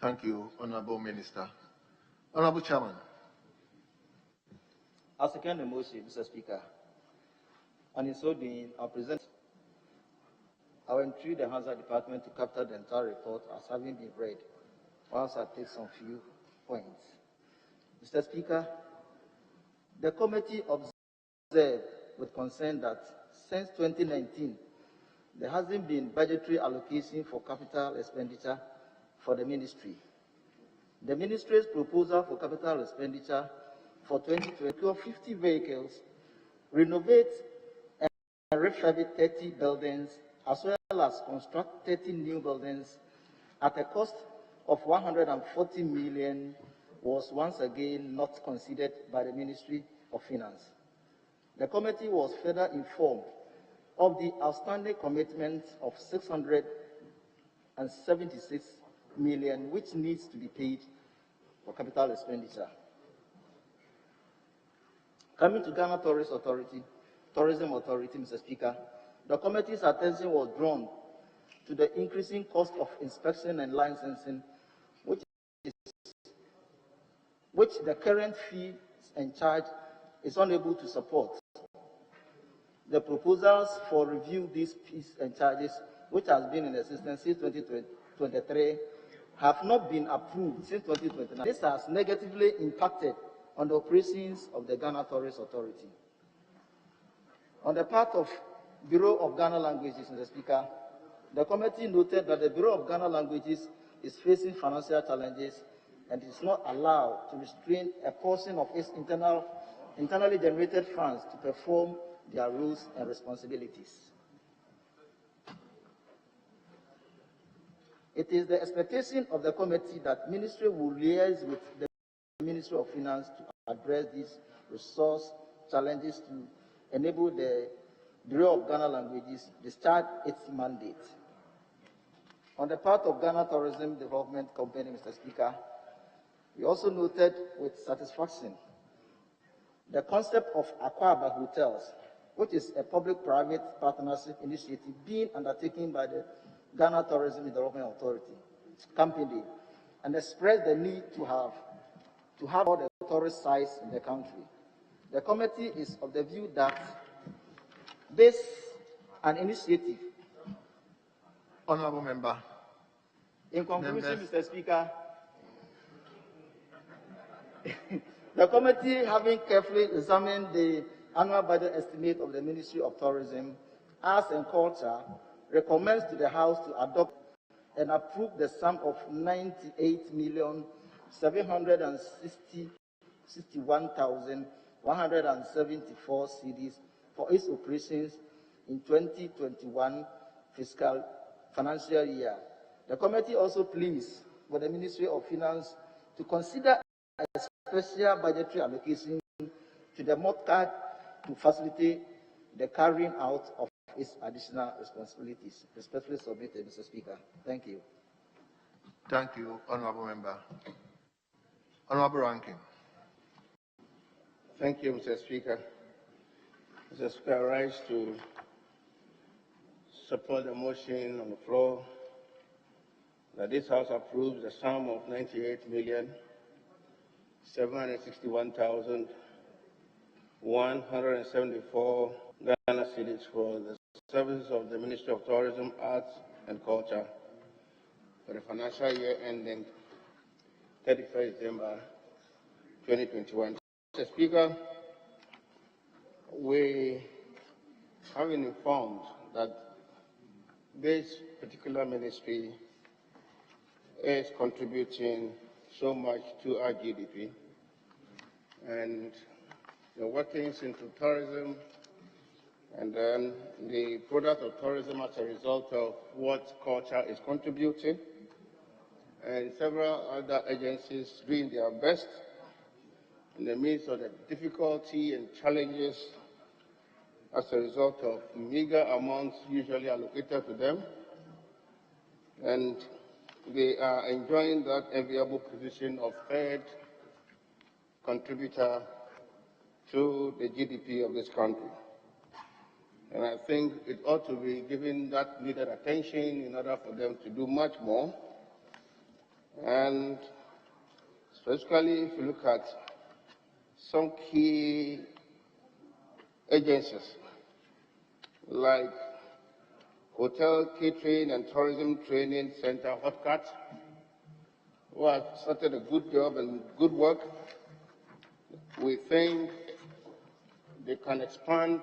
Thank you, Honorable Minister. Honorable Chairman. I second the motion, Mr. Speaker. And in so doing, I present I will entreat the Hazard Department to capture the entire report as having been read, whilst I take some few points. Mr. Speaker, the committee observed with concern that since 2019, there hasn't been budgetary allocation for capital expenditure for the ministry. The ministry's proposal for capital expenditure for 2020 50 vehicles, renovate and refurbish 30 buildings, as well as construct 30 new buildings at a cost of 140 million was once again not considered by the Ministry of Finance. The committee was further informed of the outstanding commitment of 676 million, which needs to be paid for capital expenditure. Coming to Ghana Tourism Authority, Mr. Speaker, the committee's attention was drawn to the increasing cost of inspection and licensing, which the current fees and charge is unable to support. The proposals for review these fees and charges, which has been in existence since 2023, have not been approved since 2029. This has negatively impacted on the operations of the Ghana Tourism Authority. On the part of Bureau of Ghana Languages, Mr. Speaker, the committee noted that the Bureau of Ghana Languages is facing financial challenges and is not allowed to restrain a portion of its internally generated funds to perform their roles and responsibilities. It is the expectation of the committee that ministry will liaise with the Ministry of Finance to address these resource challenges to enable the Bureau of Ghana Languages discharge its mandate. On the part of Ghana Tourism Development Company, Mr. Speaker, we also noted with satisfaction the concept of Aquaba Hotels, which is a public-private partnership initiative being undertaken by the Ghana Tourism Development Authority, company, and expressed the need to have all the tourist sites in the country. The committee is of the view that this an initiative. Honorable Member. In conclusion, Mr. Speaker, the committee, having carefully examined the annual budget estimate of the Ministry of Tourism, Arts and Culture, recommends to the House to adopt and approve the sum of 98,761,174 cedis for its operations in 2021 financial year. The committee also pleads with the Ministry of Finance to consider a special budgetary allocation to the MOTCAD to facilitate the carrying out of its additional responsibilities. Respectfully submitted, Mr. Speaker. Thank you. Thank you, Honorable Member. Honorable Ranking. Thank you, Mr. Speaker. Mr. Speaker, I rise to support the motion on the floor that this House approves the sum of 98,761,174 Ghana cedis for the services of the Ministry of Tourism, Arts and Culture for the financial year ending 31st December 2021. Mr. Speaker, we have been informed that this particular ministry is contributing so much to our GDP, and the workings into tourism, and then the product of tourism as a result of what culture is contributing, and several other agencies doing their best in the midst of the difficulty and challenges as a result of meager amounts usually allocated to them. And they are enjoying that enviable position of third contributor to the GDP of this country. And I think it ought to be given that needed attention in order for them to do much more. And specifically, if you look at some key agencies like Hotel Catering and Tourism Training Center, HOTCAT, who have started a good job and good work, we think they can expand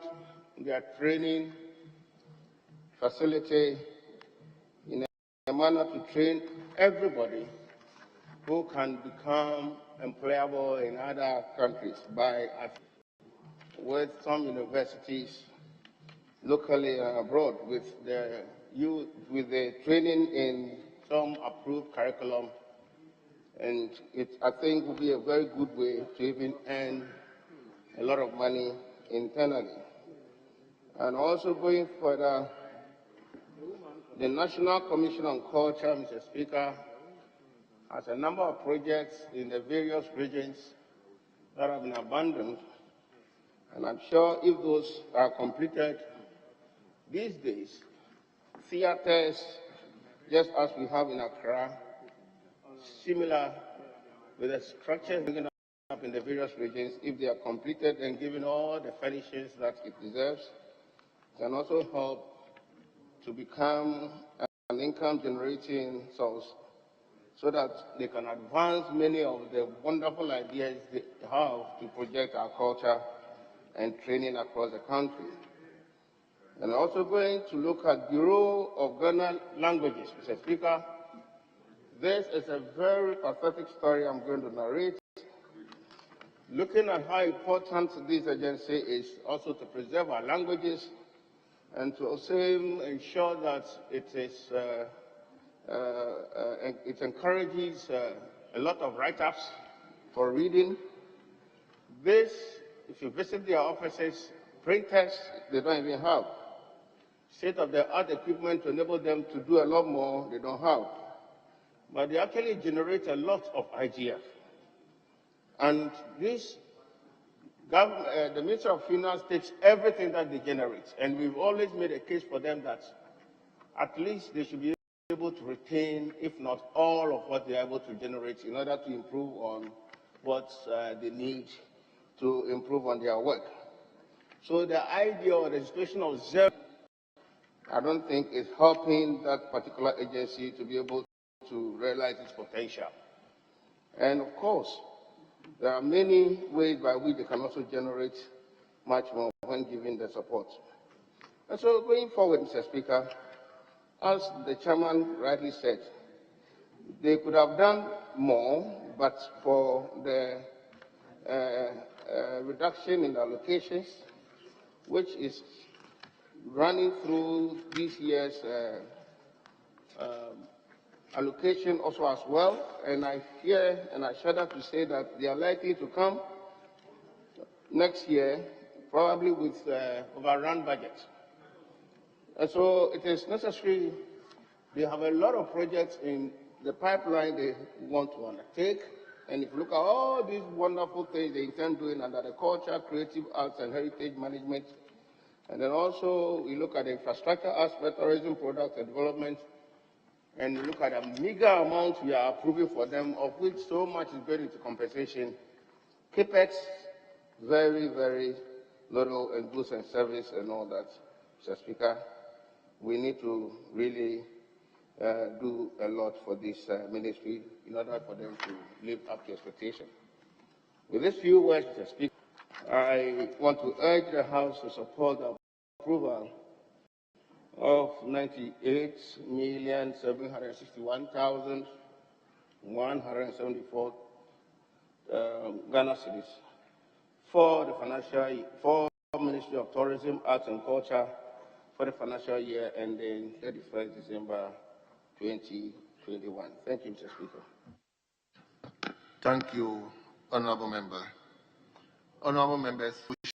their training facility in a manner to train everybody who can become employable in other countries by with some universities locally and abroad with the training in some approved curriculum, and it I think will be a very good way to even earn a lot of money internally. And also going further, the National Commission on Culture, Mr. Speaker, has a number of projects in the various regions that have been abandoned, and I'm sure if those are completed these days, theaters, just as we have in Accra, similar with the structures bringing up in the various regions, if they are completed and given all the furnishings that it deserves, can also help to become an income-generating source so that they can advance many of the wonderful ideas they have to project our culture and training across the country. And also going to look at Bureau of Ghana Languages. Mr. Speaker, this is a very pathetic story I'm going to narrate. Looking at how important this agency is also to preserve our languages and to also ensure that it encourages a lot of write-ups for reading. This, if you visit their offices, printers, they don't even have. State-of-the-art equipment to enable them to do a lot more, they don't have. But they actually generate a lot of ideas. And this, the Ministry of Finance takes everything that they generate. And we've always made a case for them that at least they should be able to retain, if not all of what they're able to generate in order to improve on what they need to improve on their work. So the idea or the situation of zero, I don't think is helping that particular agency to be able to realize its potential. And of course, there are many ways by which they can also generate much more when given the support. And so going forward, Mr. Speaker, as the chairman rightly said, they could have done more, but for the reduction in allocations, which is running through this year's allocation also as well, and I fear and I shudder to say that they are likely to come next year, probably with overrun budget. And so it is necessary, they have a lot of projects in the pipeline they want to undertake, and if you look at all these wonderful things they intend doing under the culture, creative arts and heritage management, and then also we look at the infrastructure aspect, tourism, product and development, and we look at the meager amount we are approving for them, of which so much is going into compensation. CAPEX, very, very little in goods and service and all that, Mr. Speaker. We need to really do a lot for this ministry in order for them to live up to expectation. With these few words, Mr. Speaker, I want to urge the House to support the approval of 98,761,174 Ghana cedis for the Ministry of Tourism, Arts and Culture for the financial year ending 31st December 2021. Thank you, Mr. Speaker. Thank you, Honorable Member. Honorable Members,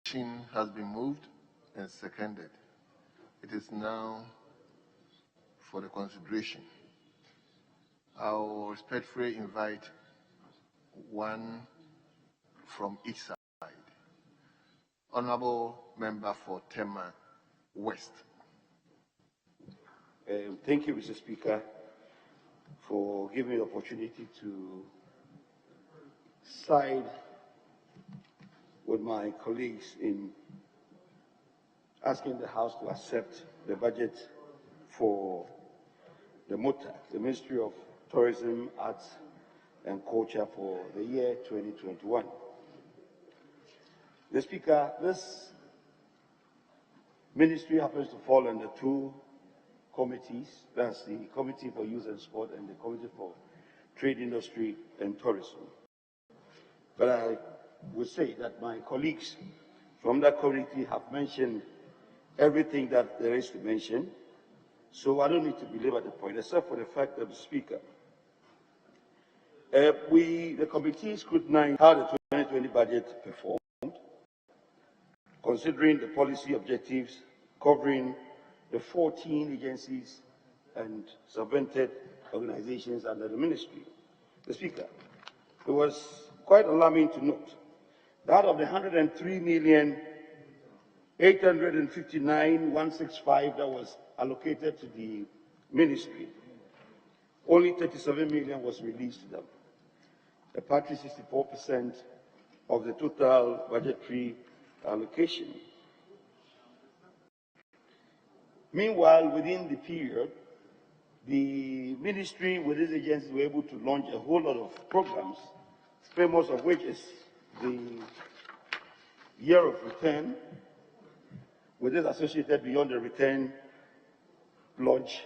motion has been moved and seconded. It is now for the consideration. I will respectfully invite one from each side. Honorable Member for Tema West. Thank you, Mr. Speaker, for giving me the opportunity to side with my colleagues in asking the House to accept the budget for the MOTA, the Ministry of Tourism, Arts and Culture for the year 2021. The Speaker, this ministry happens to fall under two committees. That's the Committee for Youth and Sport and the Committee for Trade, Industry and Tourism. But I would say that my colleagues from that committee have mentioned everything that there is to mention, so I don't need to belabor the point, except for the fact that the Speaker, the committee scrutinized how the 2020 budget performed, considering the policy objectives covering the 14 agencies and subvented organizations under the ministry. The Speaker, it was quite alarming to note that of the 103,859,165 that was allocated to the ministry, only 37 million was released to them, a partly 64% of the total budgetary allocation. Meanwhile, within the period, the ministry with these agencies were able to launch a whole lot of programs, famous of which is the Year of Return, with this associated Beyond the Return launch,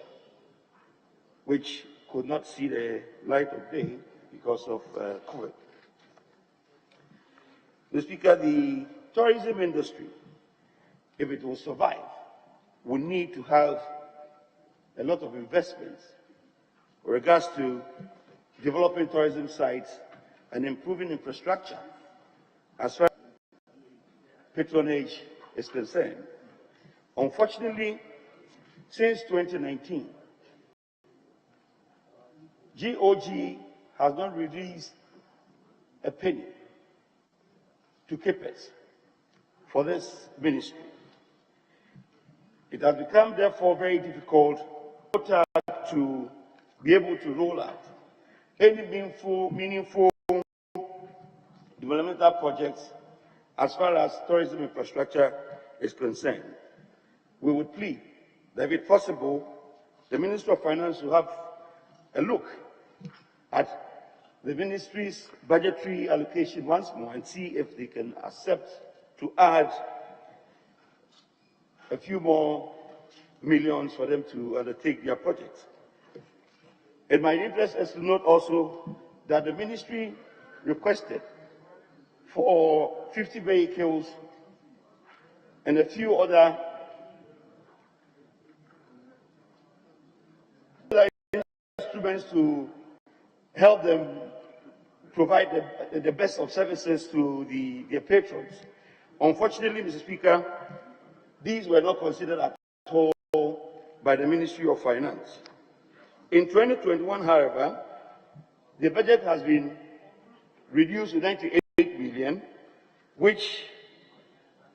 which could not see the light of day because of COVID. Mr. Speaker, the tourism industry, if it will survive, will need to have a lot of investments with regards to developing tourism sites and improving infrastructure as far as patronage is concerned. Unfortunately, since 2019, GOG has not released a penny to KPS for this ministry. It has become, therefore, very difficult to be able to roll out any meaningful developmental projects as far as tourism infrastructure is concerned. We would plead that, if possible, the Minister of Finance will have a look at the ministry's budgetary allocation once more and see if they can accept to add a few more millions for them to undertake their projects. In my interest is to note also that the ministry requested for 50 vehicles and a few other instruments to help them provide the best of services to their patrons. Unfortunately, Mr. Speaker, these were not considered at all by the Ministry of Finance. In 2021, however, the budget has been reduced to 98 million, which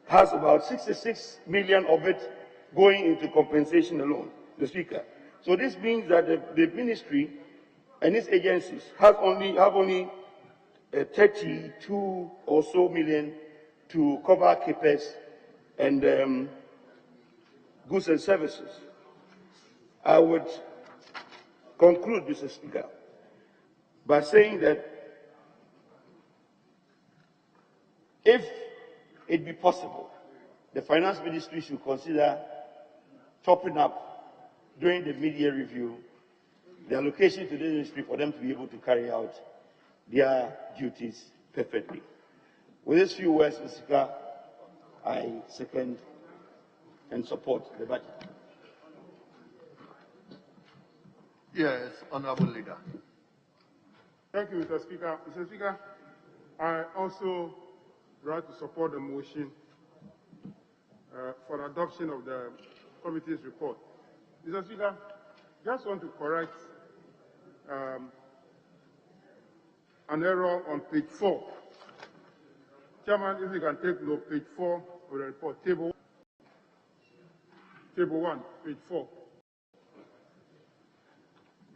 has about 66 million of it going into compensation alone, the Speaker. So this means that the ministry and its agencies have only 32 or so million to cover CAPEX and goods and services. I would conclude, Mr. Speaker, by saying that if it be possible, the Finance Ministry should consider topping up during the mid-year review the allocation to the ministry for them to be able to carry out their duties perfectly. With these few words, Mr. Speaker, I second and support the budget. Yes, Honorable Leader. Thank you, Mr. Speaker. Mr. Speaker, I also like to support the motion for adoption of the committee's report. Mr. Speaker, just want to correct an error on page 4. Chairman, if you can take note, page 4 of the report, table 1, page 4.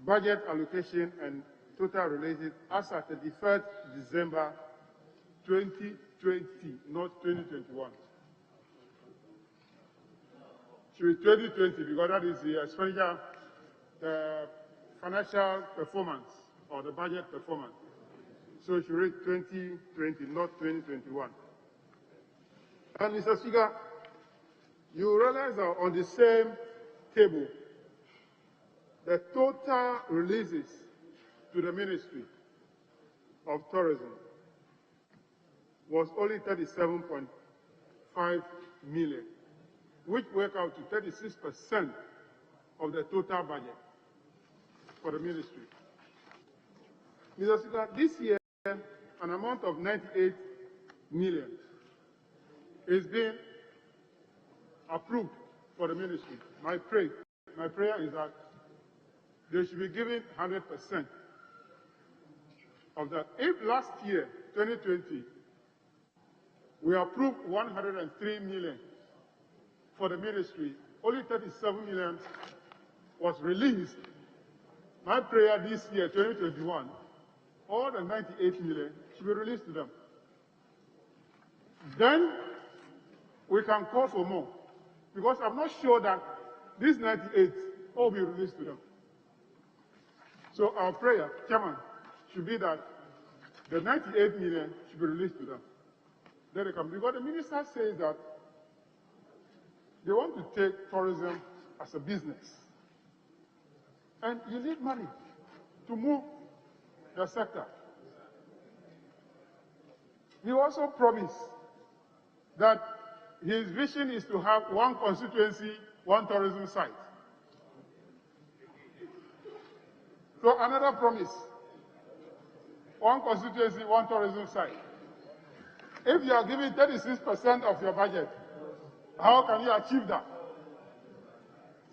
Budget allocation and total related as at the 31st December 2020, not 2021. Should be 2020 because that is the expenditure, the financial performance or the budget performance. So it should read 2020, not 2021. And Mr. Speaker, you realize that on the same table, the total releases to the Ministry of Tourism was only 37.5 million, which work out to 36% of the total budget for the ministry. Mr. Speaker, this year, an amount of 98 million is being approved for the ministry. My prayer is that they should be given 100% of that. If last year, 2020, we approved 103 million for the ministry, only 37 million was released. My prayer this year, 2021, all the 98 million should be released to them. Then we can call for more, because I'm not sure that these 98 all be released to them. So our prayer, Chairman, should be that the 98 million should be released to them. Then they come, because the minister says that they want to take tourism as a business. And you need money to move the sector. He also promised that his vision is to have one constituency, one tourism site. So another promise, one constituency, one tourism site. If you are giving 36% of your budget, how can you achieve that?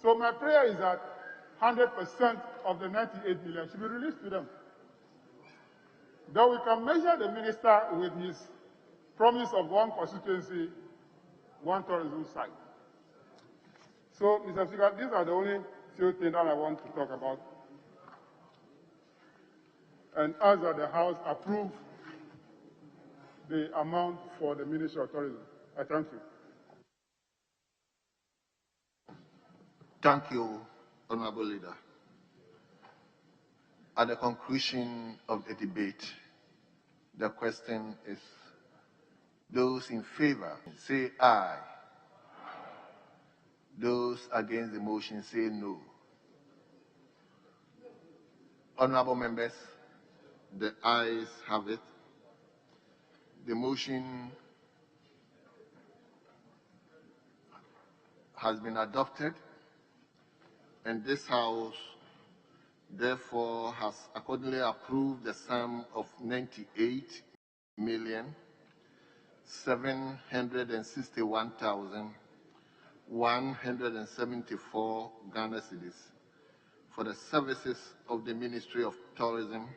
So my prayer is that 100% of the 98 million should be released to them. Then we can measure the minister with his promise of one constituency, one tourism site. So, Mr. Speaker, these are the only few things that I want to talk about. And ask that the House approve the amount for the Ministry of Tourism. I thank you. Thank you, Honorable Leader. At the conclusion of the debate, the question is, those in favor say aye. Those against the motion say no. Honorable members, the ayes have it. The motion has been adopted, and this House therefore has accordingly approved the sum of 98,761,174 Ghana cedis for the services of the Ministry of Tourism,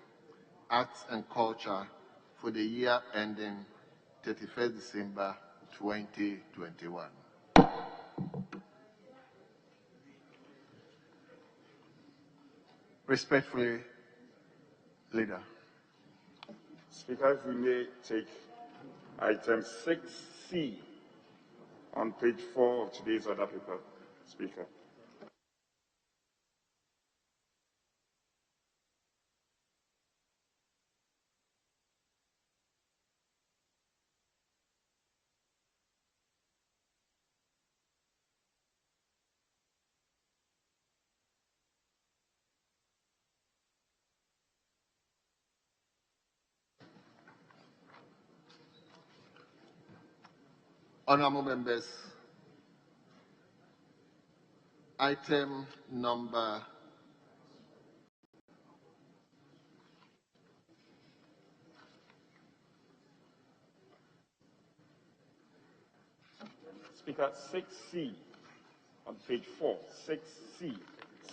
Arts and Culture for the year ending 31st December 2021. Respectfully, Leader. Speaker, if we may take item 6C on page 4 of today's order paper, Speaker. Honorable members, item number Speaker, 6C on page 4, 6C,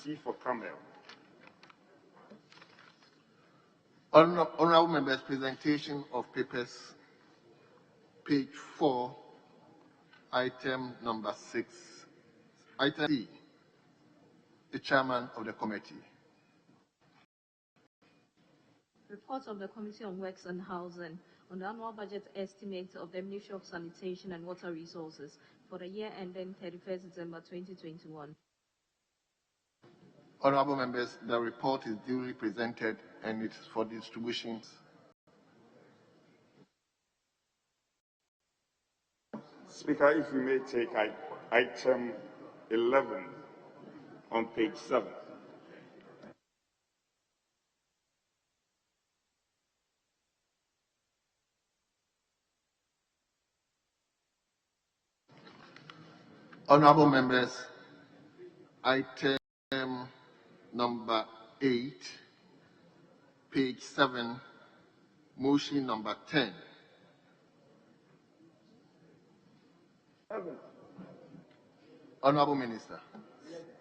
C for camel. Honorable members, presentation of papers, page 4, item number 6. Item C, the chairman of the committee. Report of the Committee on Works and Housing on the annual budget estimate of the Ministry of Sanitation and Water Resources for the year ending 31st December 2021. Honorable members, the report is duly presented and it's for distribution. Speaker, if we may take item 11 on page 7. Honorable members, item number 8, page 7, motion number 10. Honorable Minister.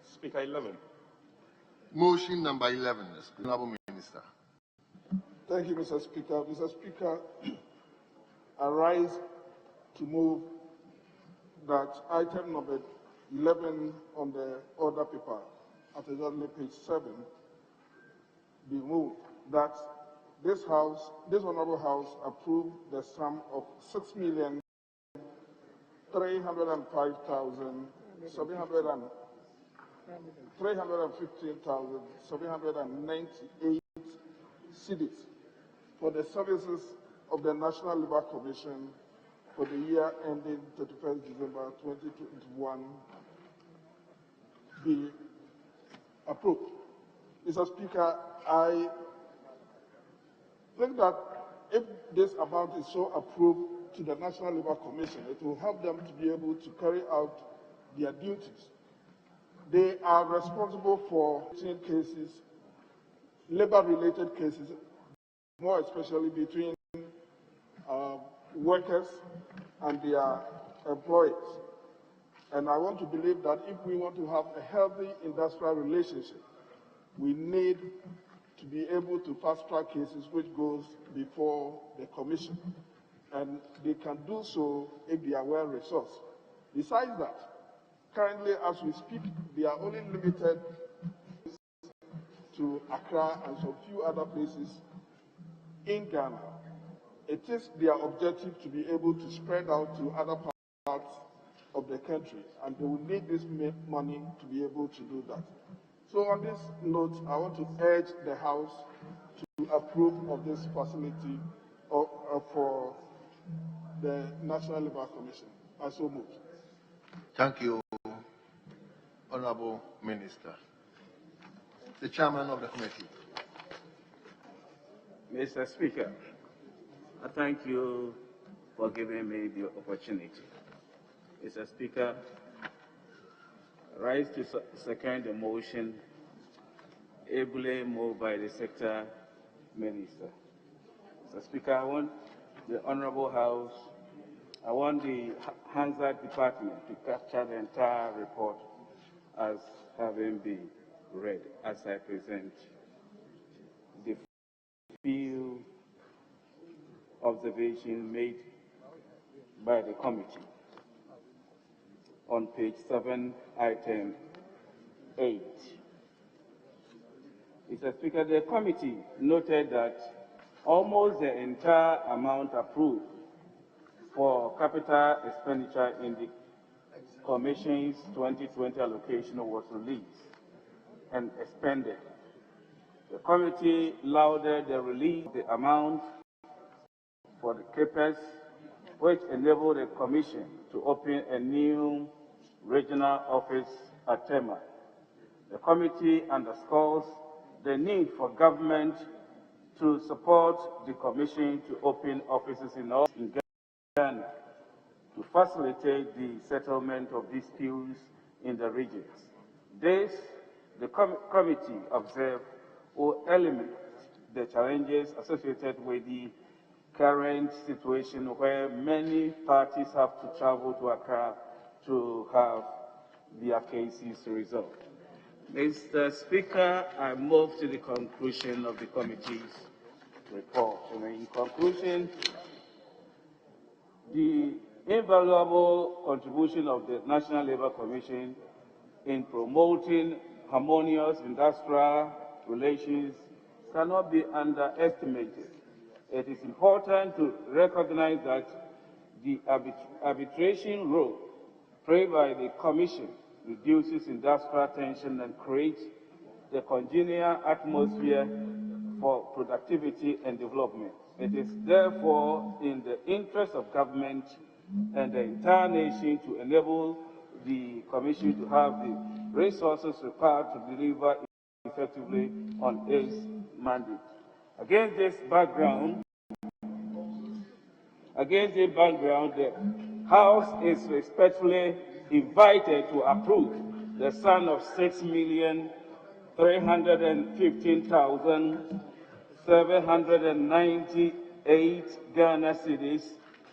Speaker, 11. Motion number 11, Honorable Minister. Thank you, Mr. Speaker. Mr. Speaker, I rise to move that item number 11 on the order paper at exactly page 7 be moved, that this honorable house approve the sum of 315,798 cedis for the services of the National Labour Commission for the year ending 31st December 2021 be approved. Mr. Speaker, I think that if this amount is so approved to the National Labour Commission, it will help them to be able to carry out their duties. They are responsible for cases, labor-related cases, more especially between workers and their employers. And I want to believe that if we want to have a healthy industrial relationship, we need to be able to fast-track cases which goes before the commission. And they can do so if they are well-resourced. Besides that, currently as we speak, they are only limited to Accra and some few other places in Ghana. It is their objective to be able to spread out to other parts of the country, and they will need this money to be able to do that. So on this note, I want to urge the House to approve of this facility for the National Labour Commission. I so move. Thank you, Honorable Minister. The chairman of the committee. Mr. Speaker, I thank you for giving me the opportunity. Mr. Speaker, I rise to second the motion ably moved by the sector minister. Mr. Speaker, I want the Honorable House, I want the Hansard Department to capture the entire report as having been read as I present the few observations made by the committee on page 7, item 8. Mr. Speaker, the committee noted that almost the entire amount approved for capital expenditure in the Commission's 2020 allocation was released and expended. The committee lauded the release of the amount for the CAPEX, which enabled the Commission to open a new regional office at Tema. The committee underscores the need for government to support the Commission to open offices in Ghana. to facilitate the settlement of disputes in the regions. This, the committee observed, will eliminate the challenges associated with the current situation where many parties have to travel to Accra to have their cases resolved. Mr. Speaker, I move to the conclusion of the committee's report. And in conclusion, the invaluable contribution of the National Labour Commission in promoting harmonious industrial relations cannot be underestimated. It is important to recognize that the arbitration role played by the Commission reduces industrial tension and creates the congenial atmosphere for productivity and development. It is therefore in the interest of government and the entire nation to enable the Commission to have the resources required to deliver effectively on its mandate. Against this background, the House is respectfully invited to approve the sum of 6,315,798 Ghana cedis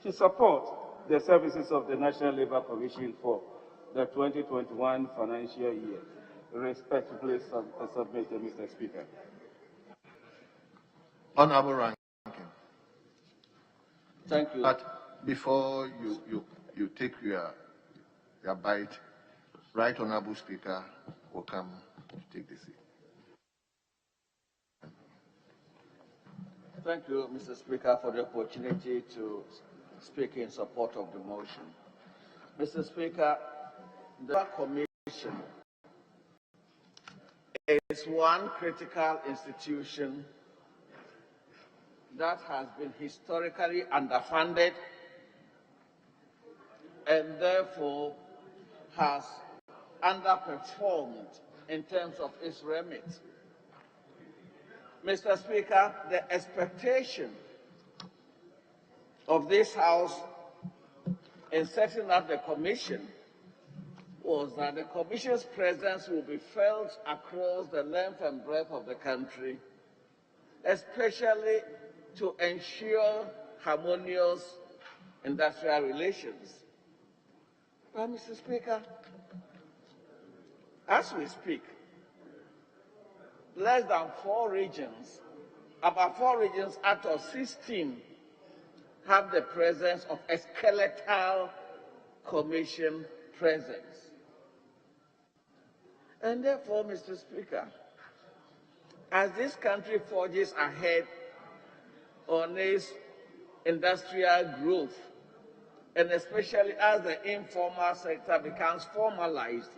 to support the services of the National Labour Commission for the 2021 financial year. Respectfully submitted, Mr. Speaker. Honorable Ranking. Thank you. But before you take your bite, Right Honorable Speaker will come to take the seat. Thank you, Mr. Speaker, for the opportunity to speak in support of the motion. Mr. Speaker, the Commission is one critical institution that has been historically underfunded and therefore has underperformed in terms of its remit. Mr. Speaker, the expectation of this House in setting up the Commission was that the Commission's presence will be felt across the length and breadth of the country, especially to ensure harmonious industrial relations. But, Mr. Speaker, as we speak, less than 4 regions, about 4 regions out of 16, have the presence of a skeletal Commission presence. And therefore, Mr. Speaker, as this country forges ahead on its industrial growth, and especially as the informal sector becomes formalized,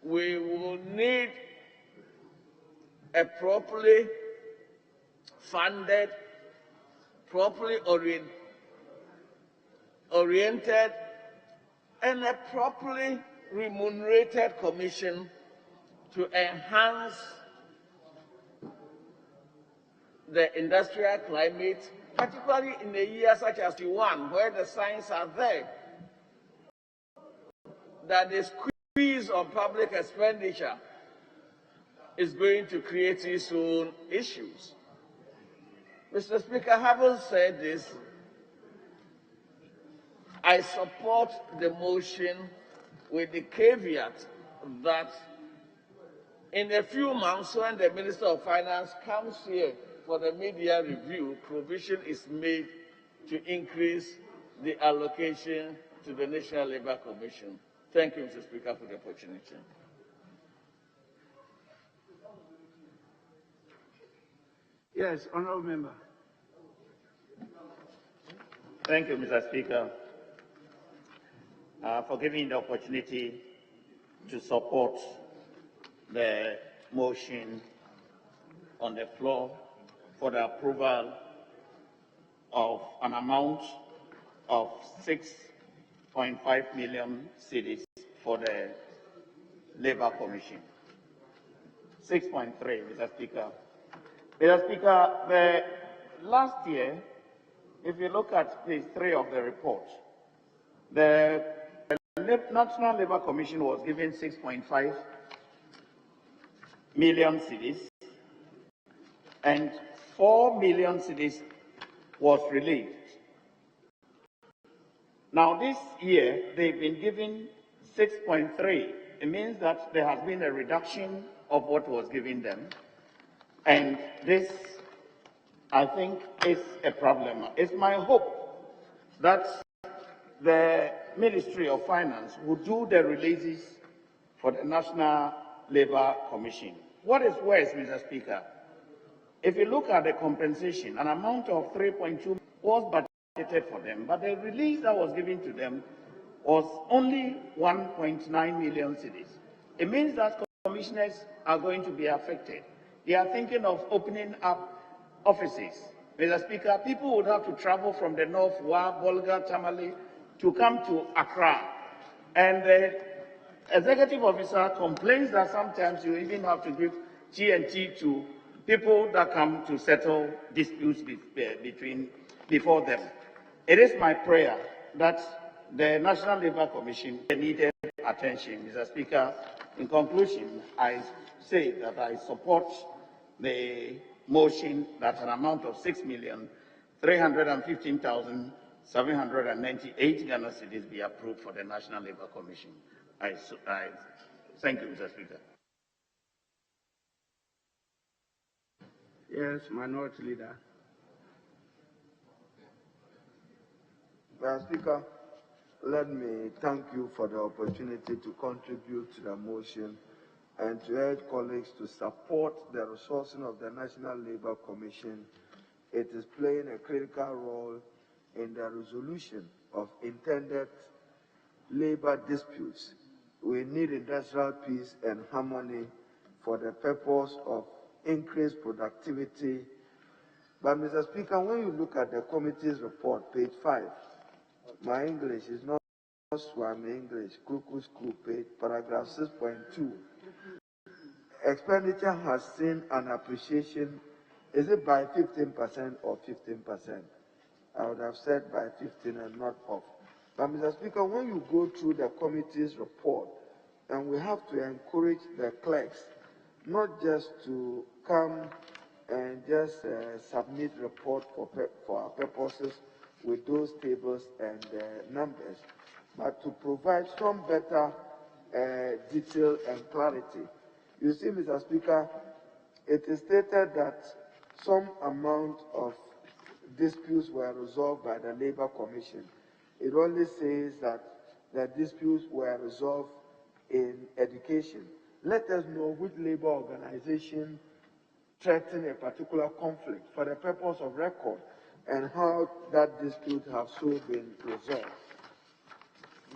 we will need a properly funded, properly oriented, and a properly remunerated Commission to enhance the industrial climate, particularly in a year such as the one where the signs are there that the squeeze on public expenditure is going to create its own issues. Mr. Speaker, having said this, I support the motion with the caveat that in a few months, when the Minister of Finance comes here for the media review, provision is made to increase the allocation to the National Labour Commission. Thank you, Mr. Speaker, for the opportunity. Yes, honourable member. Thank you, Mr. Speaker, for giving the opportunity to support the motion on the floor for the approval of an amount of 6.5 million cedis for the Labour Commission. 6.3, Mr. Speaker. Mr. Speaker, last year, if you look at page 3 of the report, The National Labour Commission was given 6.5 million cedis, and 4 million cedis was released. Now this year, they've been given 6.3. It means that there has been a reduction of what was given them. And this, I think, is a problem. It's my hope that the Ministry of Finance will do the releases for the National Labour Commission. What is worse, Mr. Speaker? If you look at the compensation, an amount of 3.2 was budgeted for them, but the release that was given to them was only 1.9 million cedis. It means that commissioners are going to be affected. They are thinking of opening up offices. Mr. Speaker, people would have to travel from the north, Wa, Bolga, Tamale, to come to Accra. And the executive officer complains that sometimes you even have to give T&T to people that come to settle disputes before them. It is my prayer that the National Labour Commission needed attention. Mr. Speaker, in conclusion, I say that I support the motion that an amount of 6,315,798 Ghana cedis be approved for the National Labour Commission. I thank you, Mr. Speaker. Yes, Minority Leader. Mr. Speaker, let me thank you for the opportunity to contribute to the motion and to urge colleagues to support the resourcing of the National Labour Commission. It is playing a critical role in the resolution of intended labor disputes. We need industrial peace and harmony for the purpose of increased productivity. But, Mr. Speaker, when you look at the committee's report, page 5, my English is not Swami English, Kuku School, page, paragraph 6.2. Expenditure has seen an appreciation. Is it by 15% or 15%? I would have said by 15 and not off. But, Mr. Speaker, when you go through the committee's report, and we have to encourage the clerks not just to come and just submit report for our purposes with those tables and numbers, but to provide some better detail and clarity. You see, Mr. Speaker, it is stated that some amount of disputes were resolved by the Labour Commission. It only says that the disputes were resolved in education. Let us know which labor organization threatened a particular conflict for the purpose of record and how that dispute has so been resolved.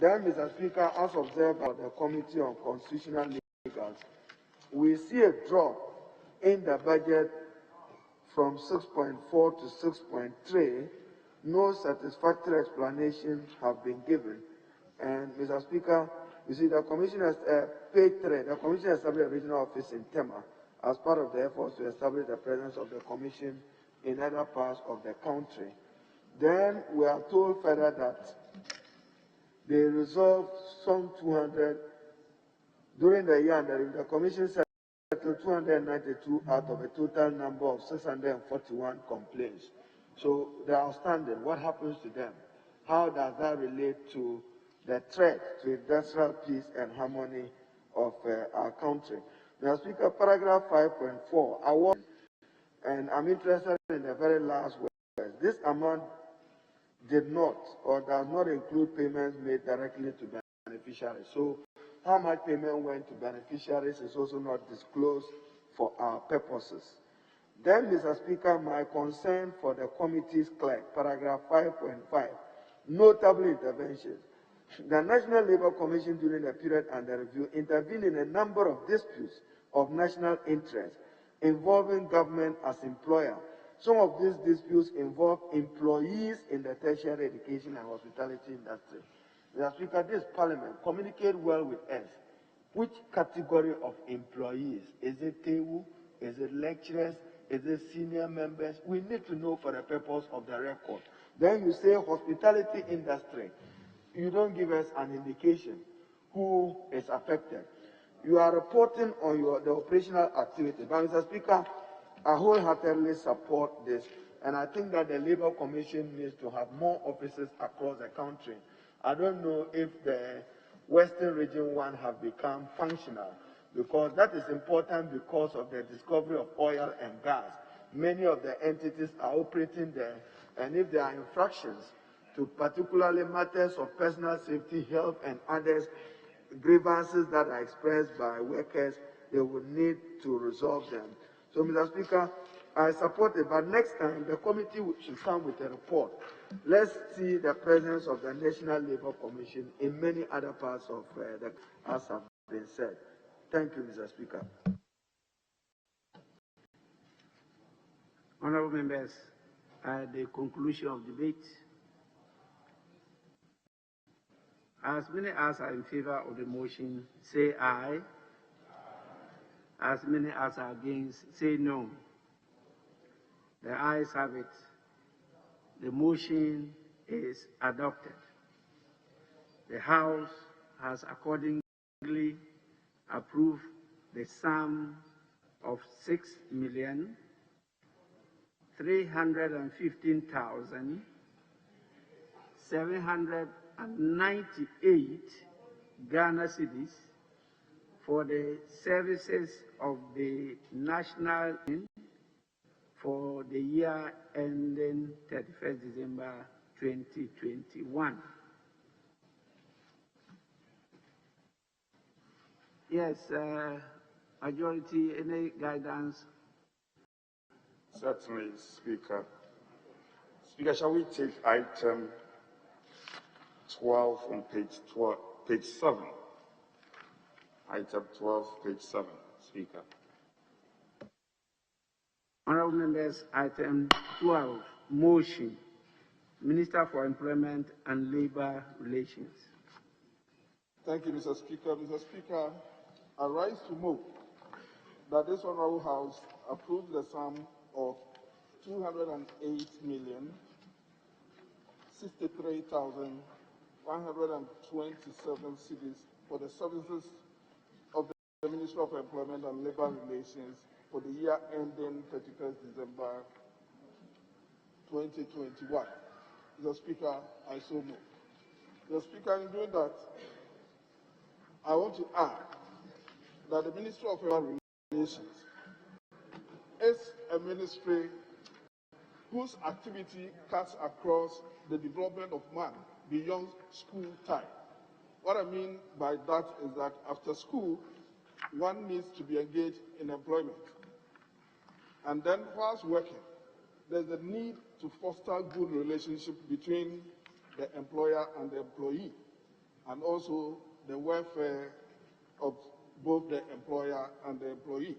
Then, Mr. Speaker, as observed by the Committee on Constitutional Legals, we see a drop in the budget from 6.4 to 6.3. No satisfactory explanations have been given. And, Mr. Speaker, you see, the Commission has, page 3, the Commission established a regional office in Tema as part of the efforts to establish the presence of the Commission in other parts of the country. Then we are told further that they resolved some 200 during the year, and the Commission settled 292 out of a total number of 641 complaints. So they are outstanding. What happens to them? How does that relate to the threat to industrial peace and harmony of our country? Now, Speaker, paragraph 5.4, and I'm interested in the very last word. This amount did not or does not include payments made directly to beneficiaries. So how much payment went to beneficiaries is also not disclosed for our purposes. Then, Mr. Speaker, my concern for the committee's clerk, paragraph 5.5, notable interventions. The National Labour Commission during the period under review intervened in a number of disputes of national interest involving government as employer. Some of these disputes involve employees in the tertiary education and hospitality industry. Mr. Speaker, this Parliament communicate well with us. Which category of employees? Is it TEWU? Is it lecturers? Is it senior members? We need to know for the purpose of the record. Then you say hospitality industry. you don't give us an indication who is affected. You are reporting on the operational activity. But Mr. Speaker, I wholeheartedly support this, and I think that the Labour Commission needs to have more offices across the country. I don't know if the Western Region 1 have become functional, because that is important because of the discovery of oil and gas. Many of the entities are operating there, and if there are infractions to particularly matters of personal safety, health, and others, grievances that are expressed by workers, they will need to resolve them. So, Mr. Speaker, I support it, but next time the committee should come with a report. Let's see the presence of the National Labour Commission in many other parts of as have been said. Thank you, Mr. Speaker. Honourable members, at the conclusion of debate, as many as are in favour of the motion, say aye. As many as are against, say no. The ayes have it. The motion is adopted. The House has accordingly approved the sum of 6,315,798 Ghana cedis for the services of the national for the year ending 31st December 2021. Yes, majority, any guidance? Certainly, Speaker. Speaker, shall we take item 12 on page 7? Item 12, page 7, Speaker. Honourable members, item 12, motion. Minister for Employment and Labour Relations. Thank you, Mr. Speaker. Mr. Speaker, I rise to move that this Honourable House approve the sum of 208,063,127 cedis for the services of the Ministry of Employment and Labour Relations for the year ending 31st December 2021. Mr. Speaker, I so move. Mr. Speaker, in doing that, I want to add that the Ministry of Labour Relations is a ministry whose activity cuts across the development of man beyond school time. What I mean by that is that after school, one needs to be engaged in employment. And then whilst working, there's a need to foster good relationship between the employer and the employee, and also the welfare of both the employer and the employee.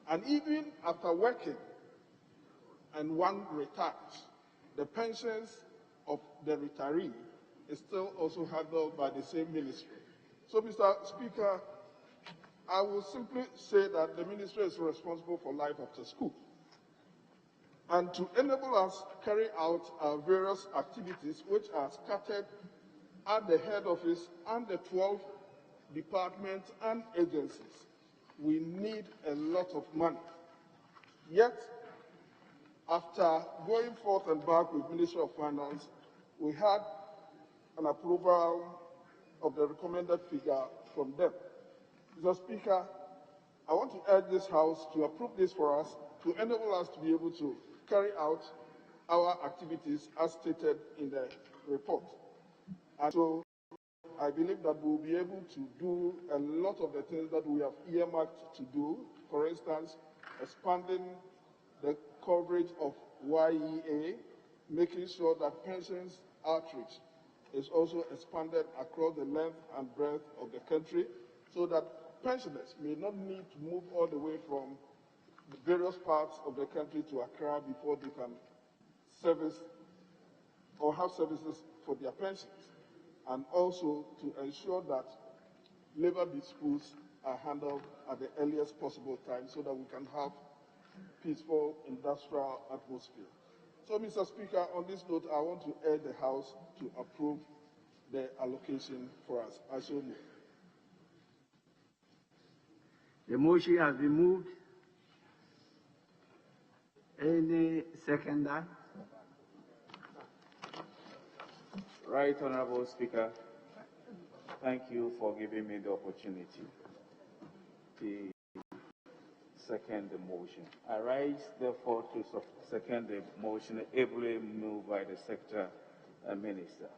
And even after working and one retires, the pensions of the retiree is still also handled by the same ministry. So, Mr. Speaker, I will simply say that the ministry is responsible for life after school. And to enable us to carry out our various activities which are scattered at the head office and the 12 departments and agencies, we need a lot of money. Yet, after going forth and back with Ministry of Finance, we had an approval of the recommended figure from them. Mr. Speaker, I want to urge this House to approve this for us to enable us to be able to carry out our activities as stated in the report. And so I believe that we'll be able to do a lot of the things that we have earmarked to do. For instance, expanding the coverage of YEA, making sure that pensions outreach is also expanded across the length and breadth of the country so that pensioners may not need to move all the way from the various parts of the country to Accra before they can service or have services for their pensions, and also to ensure that labor disputes are handled at the earliest possible time so that we can have peaceful industrial atmosphere. So, Mr. Speaker, on this note, I want to urge the House to approve the allocation for us. I so move. The motion has been moved. Any seconder? Right Honorable Speaker, thank you for giving me the opportunity to second the motion. I rise therefore to second the motion ably moved by the Secretary and Minister.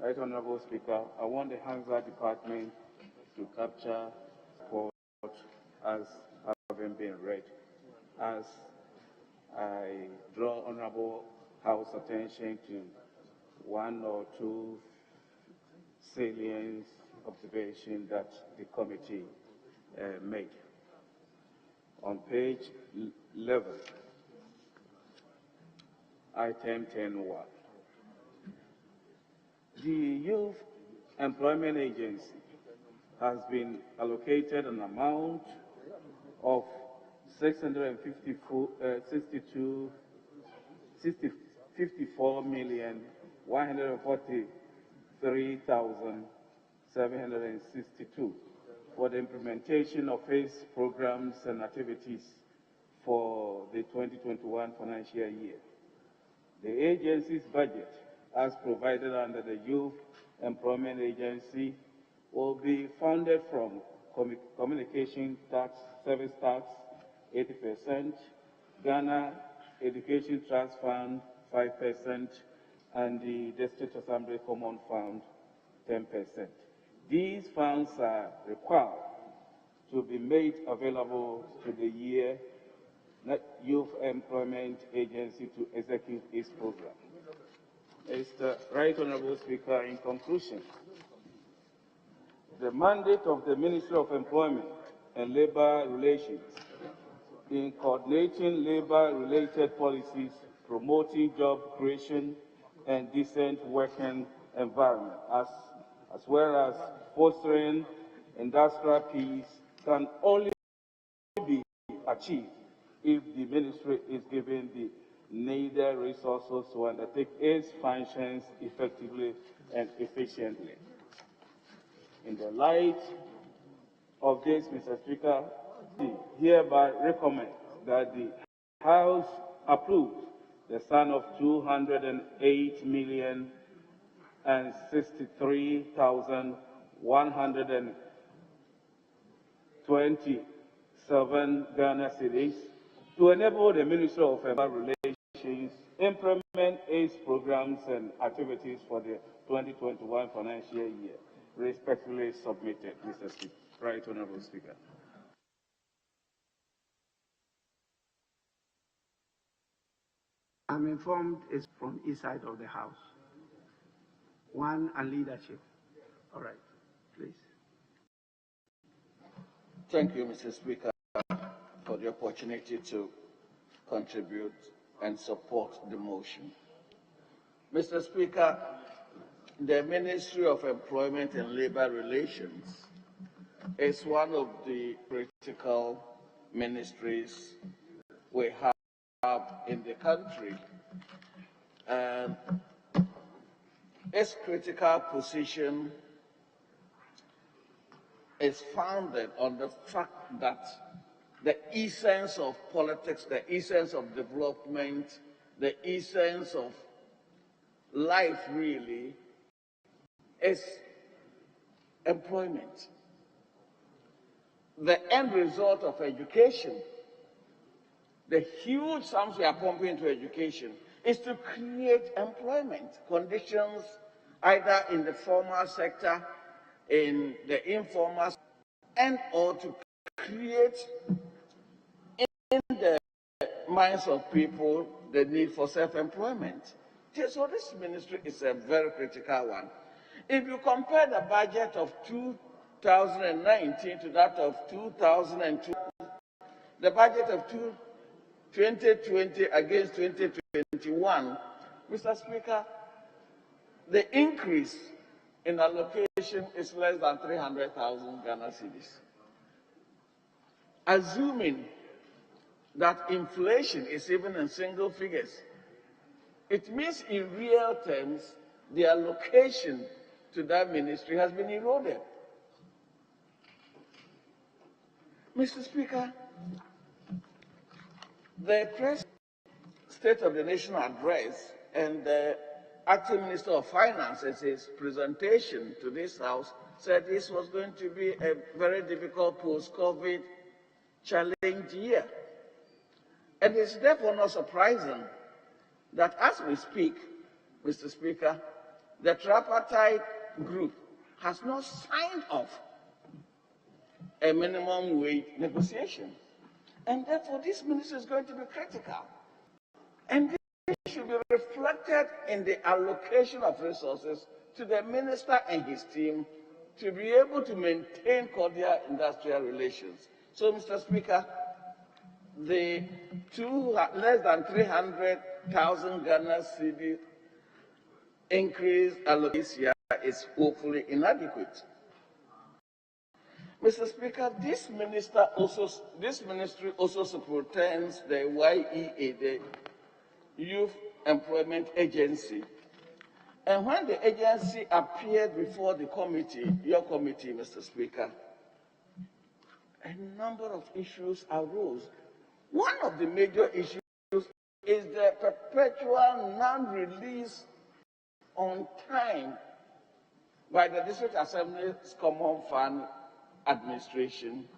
Right Honorable Speaker, I want the Hansa Department to capture support as having been read, as I draw Honorable House attention to one or two salient observations that the committee made. On page 11, item 10.1, the Youth Employment Agency has been allocated an amount of 54,143,762 for the implementation of its programs and activities for the 2021 financial year. The agency's budget, as provided under the Youth Employment Agency, will be funded from communication tax, service tax, 80%, Ghana Education Trust Fund, 5%, and the District Assembly Common Fund, 10%. These funds are required to be made available to the Youth Employment Agency to execute its program. Mr. Right Honorable Speaker, in conclusion, the mandate of the Ministry of Employment and Labor Relations in coordinating labor-related policies, promoting job creation and decent working environment, as well as fostering industrial peace, can only be achieved if the ministry is given the needed resources to undertake its functions effectively and efficiently. In the light of this, Mr. Speaker, I hereby recommend that the House approves the sum of 208,063,127 Ghana cedis to enable the Ministry of Employment Relations implement its programs and activities for the 2021 financial year. Respectfully submitted, Mr. Speaker. Right Honorable Speaker. I'm informed it's from each side of the House. One and leadership. All right, please. Thank you, Mr. Speaker, for the opportunity to contribute and support the motion. Mr. Speaker, the Ministry of Employment and Labor Relations is one of the critical ministries we have in the country. And its critical position is founded on the fact that the essence of politics, the essence of development, the essence of life really is employment. The end result of education, the huge sums we are pumping into education, is to create employment conditions either in the formal sector, in the informal, and or to create in the minds of people the need for self-employment. So this ministry is a very critical one. If you compare the budget of 2019 to that of 2002, the budget of 2020 against 2021, Mr. Speaker, the increase in allocation is less than 300,000 Ghana cedis. Assuming that inflation is even in single figures, it means in real terms the allocation to that ministry has been eroded. Mr. Speaker, the President's State of the Nation address and the Acting Minister of Finance, in his presentation to this House, said this was going to be a very difficult post-COVID challenge year. And it's therefore not surprising that as we speak, Mr. Speaker, the tripartite group has not signed off a minimum wage negotiation. And therefore, this ministry is going to be critical. And this should be reflected in the allocation of resources to the minister and his team to be able to maintain cordial industrial relations. So, Mr. Speaker, the less than 300,000 Ghana cedi increase allocation this year is woefully inadequate. Mr. Speaker, this ministry also superintends the YEA, the Youth Employment Agency. And when the agency appeared before the committee, your committee, Mr. Speaker, a number of issues arose. One of the major issues is the perpetual non-release on time by the District Assembly's Common Fund Administration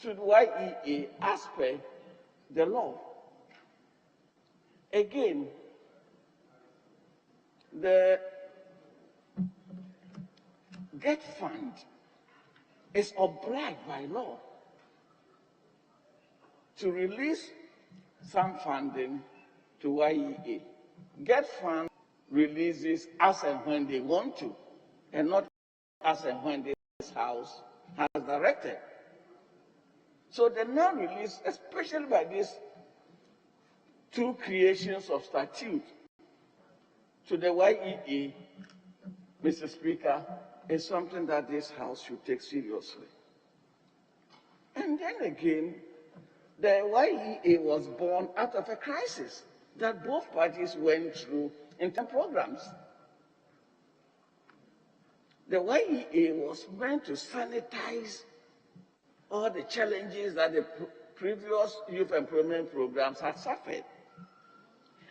to the YEA as per the law. Again, the GET fund is obliged by law to release some funding to YEA. GET fund releases as and when they want to, and not as and when this House has directed. So the non-release, especially by these two creations of statute to the YEA, Mr. Speaker, is something that this House should take seriously. And then again, the YEA was born out of a crisis that both parties went through in term programs. The YEA was meant to sanitize all the challenges that the previous youth employment programs had suffered.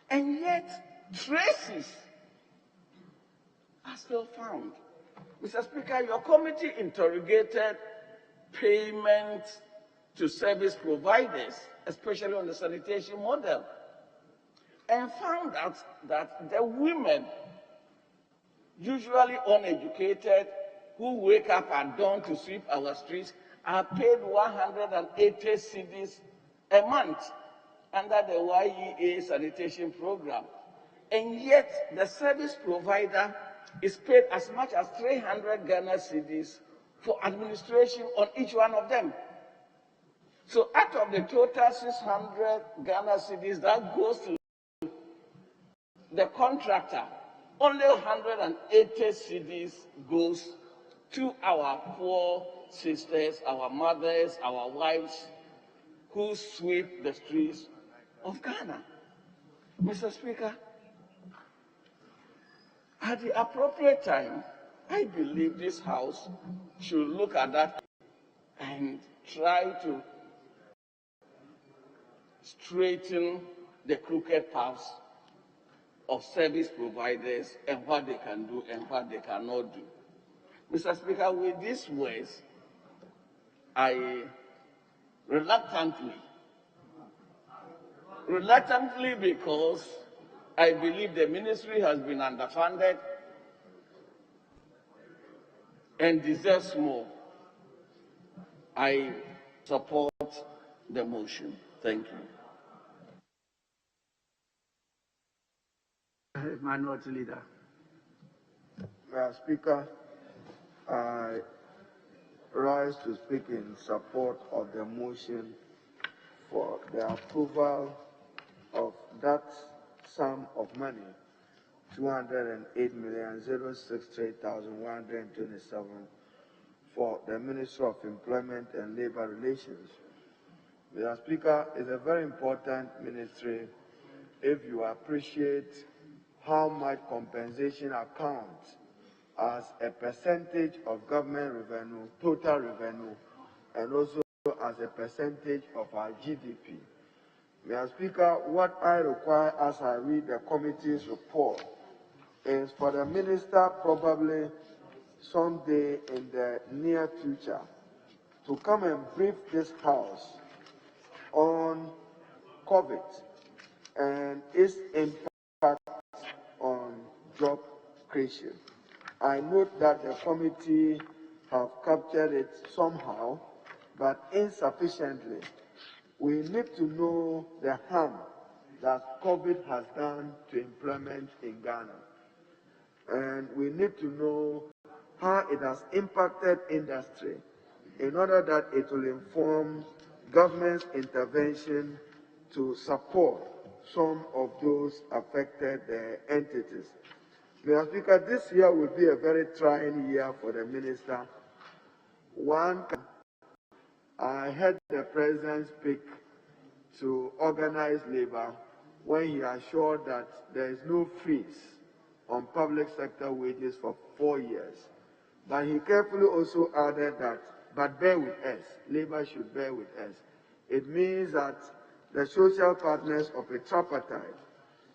And yet, traces are still found. Mr. Speaker, your committee interrogated payments to service providers, especially on the sanitation model, and found out that the women, usually uneducated, who wake up at dawn to sweep our streets, are paid 180 cedis a month under the YEA sanitation program. And yet, the service provider is paid as much as 300 Ghana cedis for administration on each one of them. So out of the total 600 Ghana cedis that goes to the contractor, only 180 cedis goes to our poor sisters, our mothers, our wives, who sweep the streets of Ghana. Mr. Speaker, at the appropriate time, I believe this House should look at that and try to straighten the crooked paths of service providers and what they can do and what they cannot do. Mr. Speaker, with these words, I reluctantly because I believe the ministry has been underfunded and deserves more, I support the motion. Thank you. Minority Leader. Speaker, I rise to speak in support of the motion for the approval of that sum of money, 208,063,127, for the Ministry of Employment and Labor Relations. Mr. Speaker, it's a very important ministry if you appreciate how much compensation accounts as a percentage of government revenue, total revenue, and also as a percentage of our GDP. Mr. Speaker, what I require as I read the committee's report is for the minister probably someday in the near future to come and brief this House on COVID and its impact on job creation. I note that the committee have captured it somehow, but insufficiently. We need to know the harm that COVID has done to employment in Ghana. And we need to know how it has impacted industry in order that it will inform government's intervention to support some of those affected entities. Mr. Speaker, this year will be a very trying year for the minister. I heard the president speak to organized labor when he assured that there is no freeze on public sector wages for 4 years. But he carefully also added that, but bear with us, labor should bear with us. It means that the social partners of a tripartite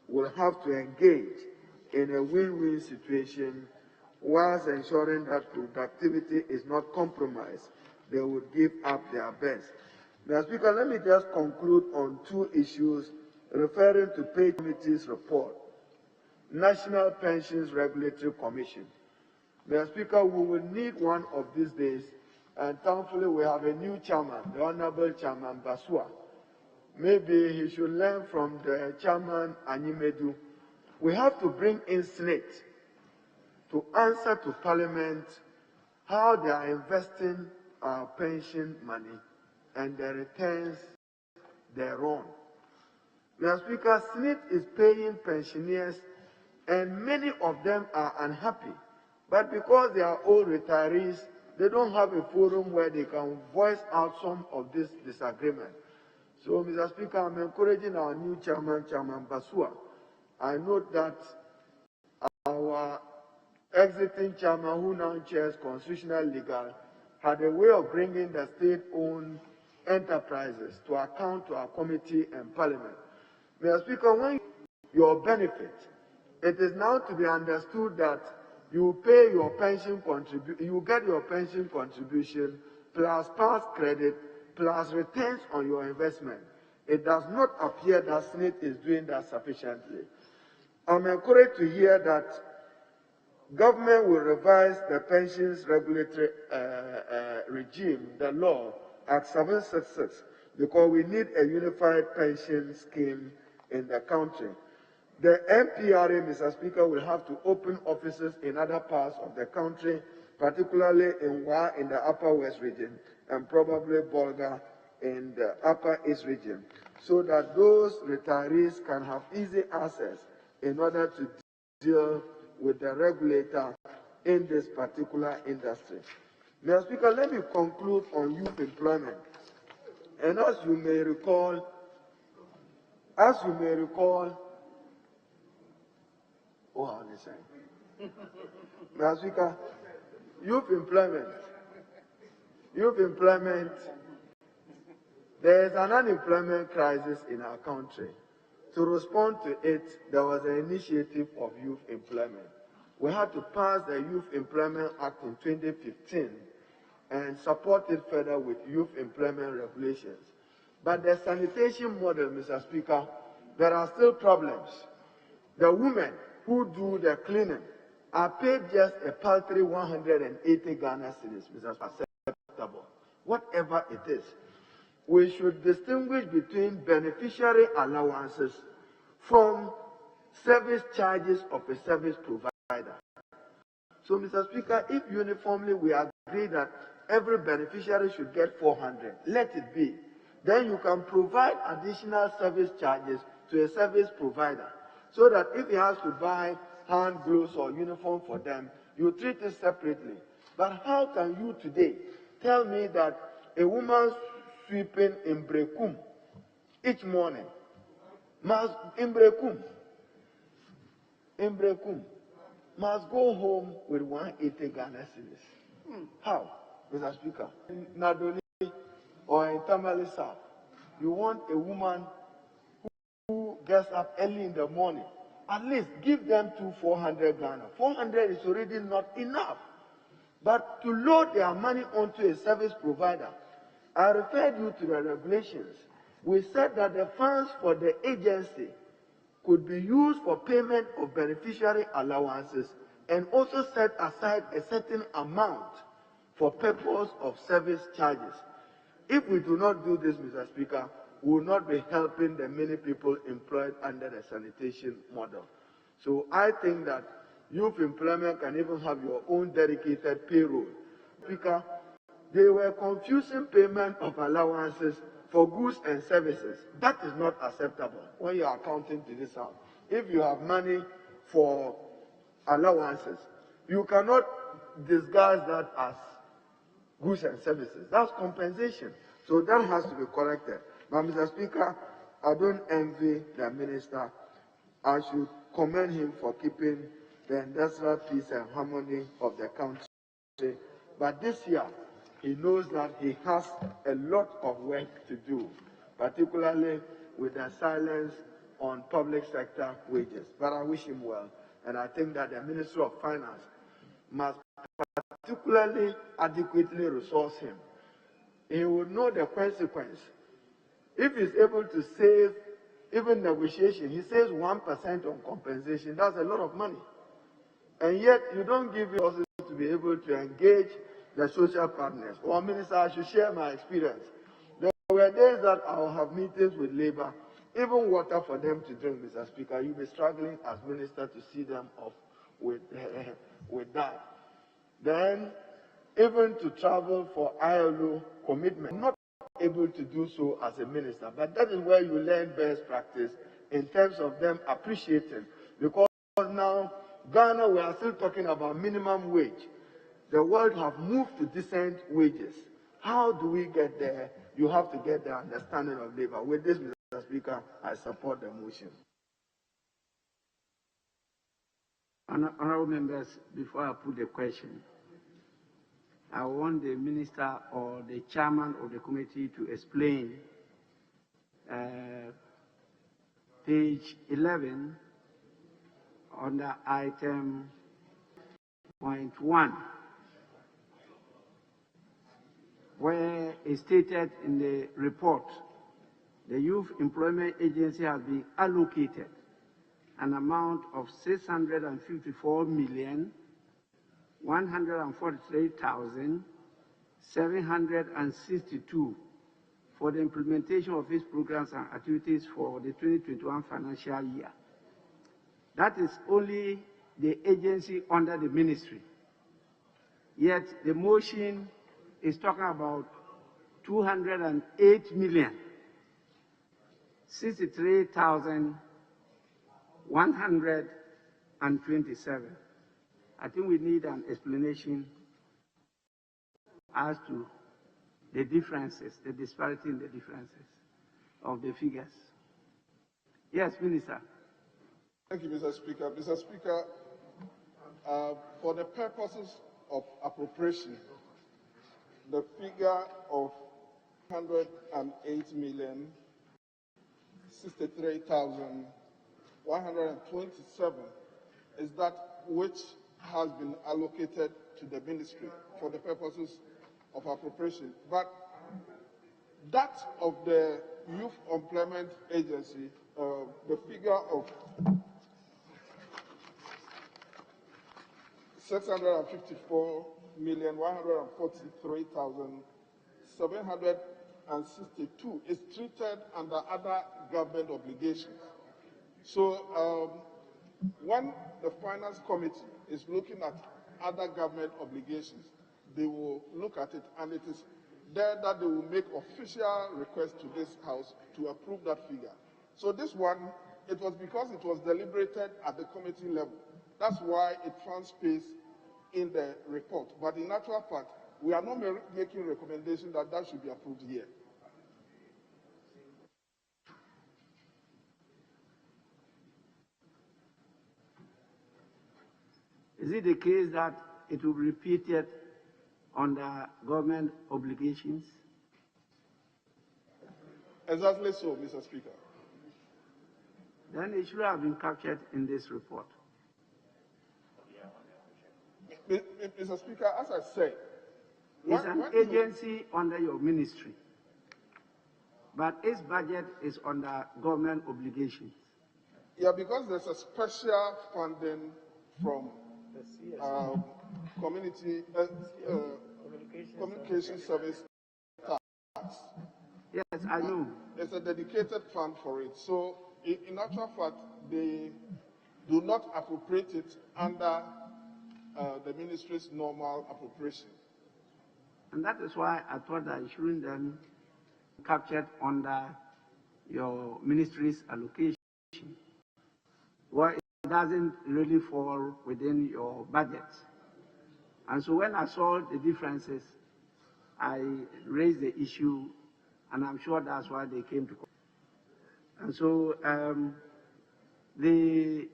will have to engage in a win-win situation whilst ensuring that productivity is not compromised. They would give up their best. Mr. Speaker, let me just conclude on 2 issues referring to Pay Committee's report. National Pensions Regulatory Commission. Mr. Speaker, we will need one of these days, and thankfully we have a new chairman, the Honorable Chairman Basua. Maybe he should learn from the chairman Animedu. We have to bring in Senate to answer to Parliament how they are investing our pension money and the returns thereon. Mr. Speaker, Senate is paying pensioners and many of them are unhappy. But because they are old retirees, they don't have a forum where they can voice out some of this disagreement. So, Mr. Speaker, I'm encouraging our new chairman, Chairman Basua. I note that our exiting chairman, who now chairs Constitutional Legal, had a way of bringing the state-owned enterprises to account to our committee and Parliament. Mr. Speaker, when your benefit, it is now to be understood that you pay your pension contribution, you get your pension contribution plus past credit plus returns on your investment. It does not appear that Senate is doing that sufficiently. I'm encouraged to hear that government will revise the pensions regulatory regime, the law, Act 766, because we need a unified pension scheme in the country. The MPRA, Mr. Speaker, will have to open offices in other parts of the country, particularly in Wa in the Upper West region and probably Bolga in the Upper East region, so that those retirees can have easy access in order to deal with the regulator in this particular industry. Mr. Speaker, let me conclude on youth employment. And as you may recall, Mr. Speaker, youth employment, there is an unemployment crisis in our country. To respond to it, there was an initiative of youth employment. We had to pass the Youth Employment Act in 2015 and support it further with youth employment regulations. But the sanitation model, Mr. Speaker, there are still problems. The women who do the cleaning are paid just a paltry 180 Ghana cedis, Mr. Speaker, acceptable. Whatever it is, we should distinguish between beneficiary allowances from service charges of a service provider. So, Mr. Speaker, if uniformly we agree that every beneficiary should get 400, let it be. Then you can provide additional service charges to a service provider, so that if he has to buy hand gloves or uniform for them, you treat it separately. But how can you today tell me that a woman sweeping in Brekum each morning must, in Brekum, Mbrekum must go home with 180 Ghana cedis. How, Mr. Speaker? In Nadoni or in Tamale South, you want a woman who gets up early in the morning, at least give them 400 Ghana. 400 is already not enough. But to load their money onto a service provider, I referred you to the regulations. We said that the funds for the agency could be used for payment of beneficiary allowances and also set aside a certain amount for purpose of service charges. If we do not do this, Mr. Speaker, we will not be helping the many people employed under the sanitation model. So I think that youth employment can even have your own dedicated payroll. Speaker, they were confusing payment of allowances for goods and services. That is not acceptable when you are accounting to this house. If you have money for allowances, you cannot disguise that as goods and services. That's compensation. So that has to be corrected. But Mr. Speaker, I don't envy the minister. I should commend him for keeping the industrial peace and harmony of the country. But this year, he knows that he has a lot of work to do, particularly with the silence on public sector wages. But I wish him well. And I think that the Ministry of Finance must particularly adequately resource him. He will know the consequence. If he's able to save, even negotiation, he saves 1% on compensation. That's a lot of money. And yet, you don't give resources to be able to engage the social partners. Or, Minister, I should share my experience. There were days that I will have meetings with labor, even water for them to drink, Mr. Speaker. You'll be struggling as minister to see them off with that. Then, even to travel for ILO commitment, not able to do so as a minister. But that is where you learn best practice in terms of them appreciating. Because now, Ghana, we are still talking about minimum wage. The world have moved to decent wages. How do we get there? You have to get the understanding of labor. With this, Mr. Speaker, I support the motion. Honorable members, before I put the question, I want the minister or the chairman of the committee to explain page 11 under item point 1, where it stated in the report, the Youth Employment Agency has been allocated an amount of 654,143,762 for the implementation of its programs and activities for the 2021 financial year. That is only the agency under the ministry. Yet the motion is talking about 208,063,127. I think we need an explanation as to the differences, the disparity in the differences of the figures. Yes, Minister. Thank you, Mr. Speaker. Mr. Speaker, for the purposes of appropriation, the figure of 108,063,127 is that which has been allocated to the ministry for the purposes of appropriation. But that of the Youth Employment Agency, the figure of 654,143,762 is treated under other government obligations. So when the Finance Committee is looking at other government obligations, they will look at it, and it is there that they will make official request to this House to approve that figure. So this one, it was because it was deliberated at the committee level. That's why it found space in the report. But in actual fact, we are not making recommendation that that should be approved here. Is it the case that it will be repeated under government obligations? Exactly so, Mr. Speaker. Then it should have been captured in this report. Mr. Speaker, as I said, it's an agency under your ministry, but its budget is under government obligations. Yeah, because there's a special funding from communication service tax. Yes, I know. There's a dedicated fund for it. So, in actual fact, they do not appropriate it under the ministry's normal appropriation. And that is why I thought that it shouldn't then be captured under your ministry's allocation. Well, it doesn't really fall within your budget. And so when I saw the differences, I raised the issue, and I'm sure that's why they came to court. And so the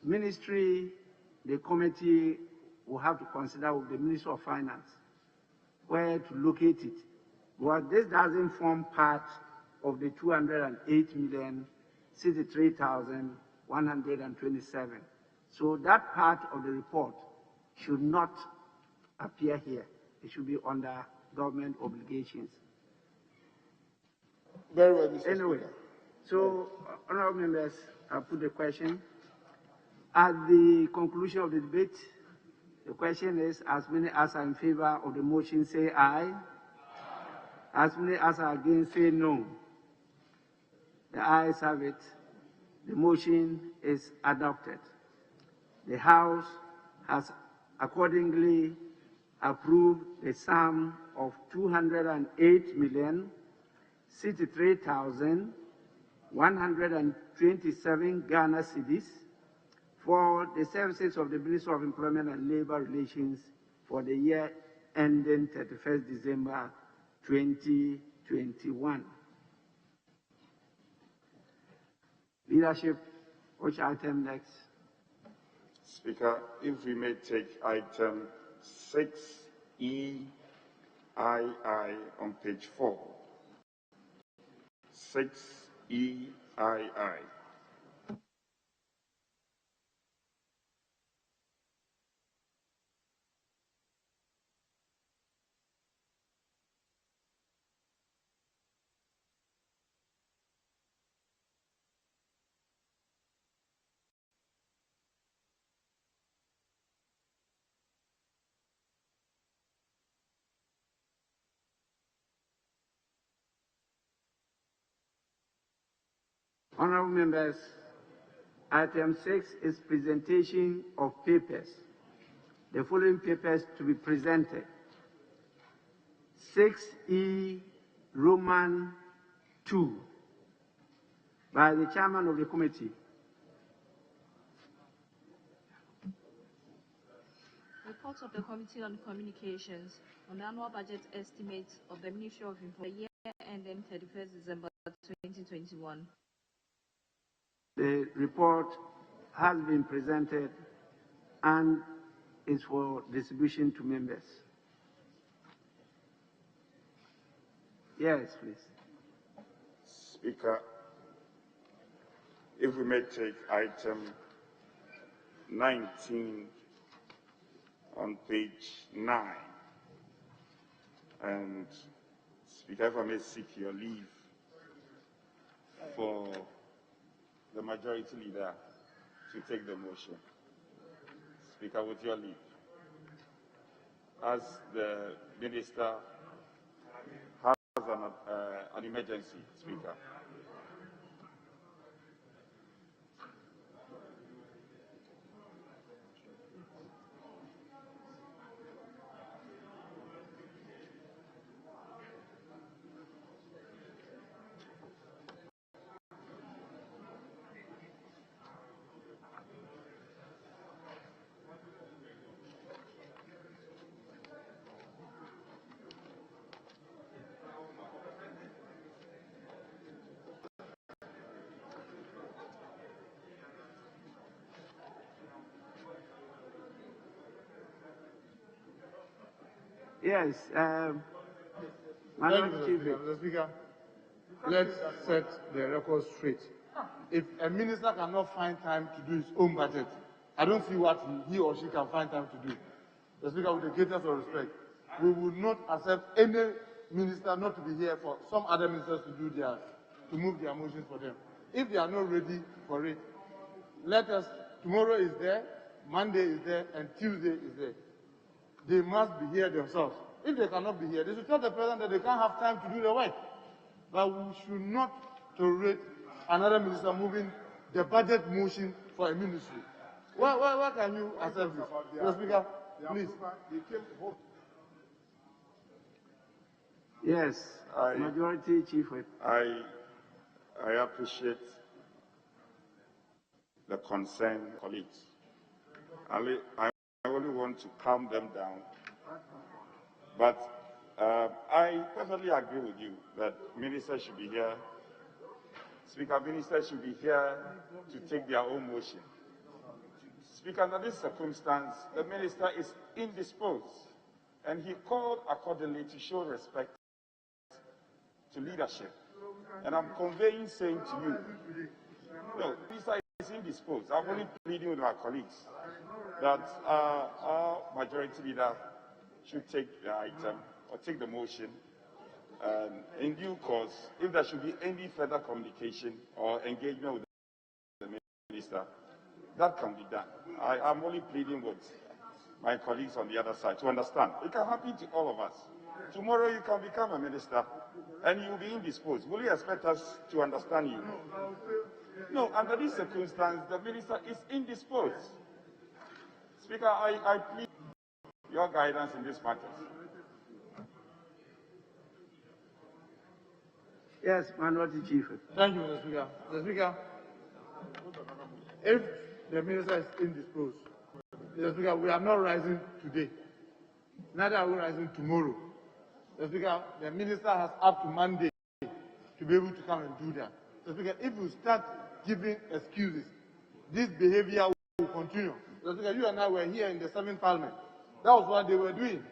ministry, the committee will have to consider with the Ministry of Finance where to locate it. But this doesn't form part of the 208,063,127. So that part of the report should not appear here. It should be under government obligations. Very well, Mr. Anyway, Speaker. so, honorable members, I put the question. At the conclusion of the debate, the question is, as many as are in favor of the motion say aye. As many as are against say no. The ayes have it. The motion is adopted. The House has accordingly approved the sum of 208,063,127 Ghana cedis for the services of the Ministry of Employment and Labor Relations for the year ending 31st December 2021. Leadership, which item next? Speaker, if we may take item 6EII on page 4. 6EII. Honorable members, item 6 is presentation of papers. The following papers to be presented. 6E Roman 2 by the chairman of the committee. Report of the Committee on Communications on the annual budget estimates of the Ministry of Information year ending 31st December 2021. The report has been presented and is for distribution to members. Yes, please. Speaker, if we may take item 19 on page 9. And Speaker, if I may seek your leave for the majority leader to take the motion. Speaker, with your leave. As the minister has an emergency, Speaker. Yes. Mr. Speaker, let's set the record straight. If a minister cannot find time to do his own budget, I don't see what he or she can find time to do. Mr. Speaker, with the greatest of respect, we would not accept any minister not to be here for some other ministers to do theirs, to move their motions for them. If they are not ready for it, let us, tomorrow is there, Monday is there, and Tuesday is there. They must be here themselves. If they cannot be here, they should tell the president that they can't have time to do the work. But we should not tolerate another minister moving the budget motion for a ministry. Why can you accept this? Mr. Speaker, please. Yes, Majority Chief Whip. I appreciate the concerned colleagues. I only want to calm them down. But I perfectly agree with you that ministers should be here. Speaker, ministers should be here to take their own motion. Speaker, under this circumstance, the minister is indisposed, and he called accordingly to show respect to leadership. And I'm conveying saying to you, no, minister is indisposed. I'm only pleading with my colleagues that our majority leader should take the item or take the motion in due course. If there should be any further communication or engagement with the minister, that can be done. I'm only pleading with my colleagues on the other side to understand. It can happen to all of us. Tomorrow you can become a minister and you will be indisposed. Will you expect us to understand you? No, under this circumstance, the minister is indisposed. Speaker, I plead your guidance in this matter. Yes, Minority Chief. Thank you, Mr. Speaker. Mr. Speaker, if the minister is indisposed, Mr. Speaker, we are not rising today. Neither are we rising tomorrow. Mr. Speaker, the minister has up to Monday to be able to come and do that. Mr. Speaker, if you start giving excuses, this behavior will continue. Mr. Speaker, you and I were here in the 7th Parliament. That was what they were doing.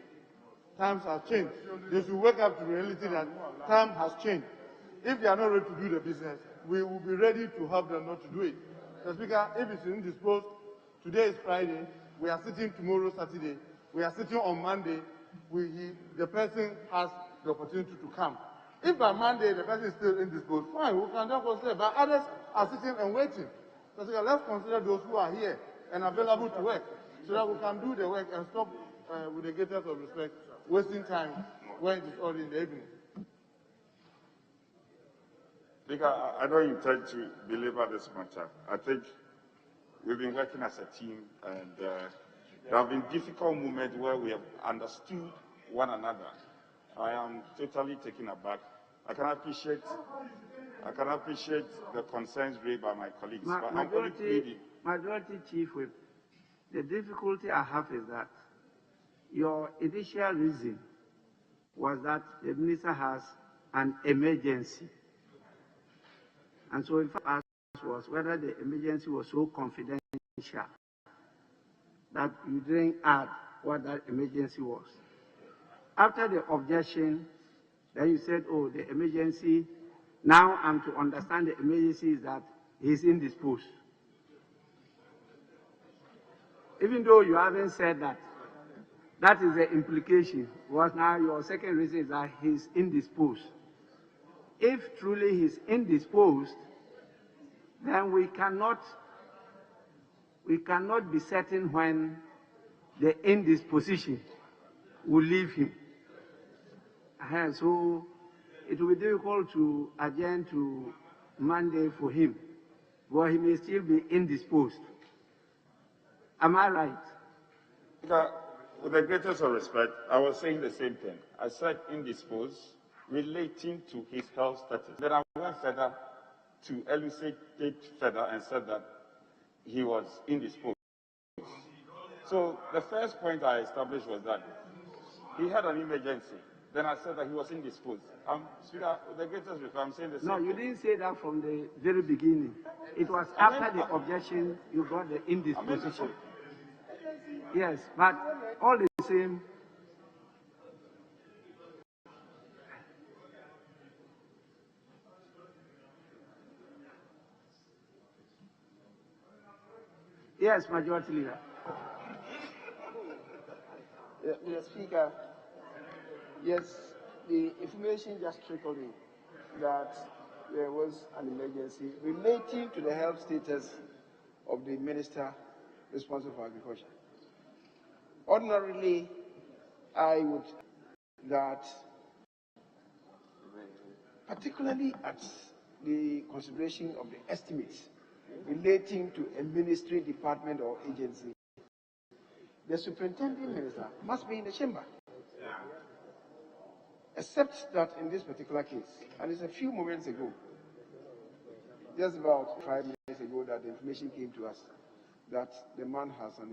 Times have changed. They should wake up to the reality that time has changed. If they are not ready to do the business, we will be ready to help them not to do it. Mr. Speaker, if it's indisposed, today is Friday, we are sitting tomorrow, Saturday, we are sitting on Monday, the person has the opportunity to come. If by Monday the person is still indisposed, fine, we can then consider, but others are sitting and waiting. Mr. Speaker, let's consider those who are here and available to work, so that we can do the work and stop, with the greatest of respect, wasting time when it is already in the evening. Speaker, I don't intend to belabor this matter. I think we've been working as a team, and there have been difficult moments where we have understood one another. I am totally taken aback. I can appreciate the concerns raised by my colleagues, but I'm only pleading. Majority Chief Whip, the difficulty I have is that your initial reason was that the minister has an emergency. And so in fact, was whether the emergency was so confidential that you didn't add what that emergency was. After the objection, then you said, oh, the emergency, now I'm to understand the emergency is that he's indisposed. Even though you haven't said that, that is the implication, was now your second reason is that he's indisposed. If truly he's indisposed, then we cannot be certain when the indisposition will leave him. So it will be difficult to adjourn to Monday for him, but he may still be indisposed. Am I right? With the greatest of respect, I was saying the same thing. I said indisposed relating to his health status. Then I went further to elucidate it further and said that he was indisposed. So the first point I established was that he had an emergency. Then I said that he was indisposed. Speaker, with the greatest respect, I'm saying the same thing. No, you didn't say that from the very beginning. It was after the objection you got the indisposition. Yes, but all the same, Yes, Majority Leader. Mr. Speaker, yes, the information just trickled in that there was an emergency relating to the health status of the minister responsible for agriculture. Ordinarily, I would that particularly at the consideration of the estimates relating to a ministry, department, or agency, the superintending minister must be in the chamber. Except that in this particular case, and it's a few moments ago, just about 5 minutes ago, that the information came to us that the man has an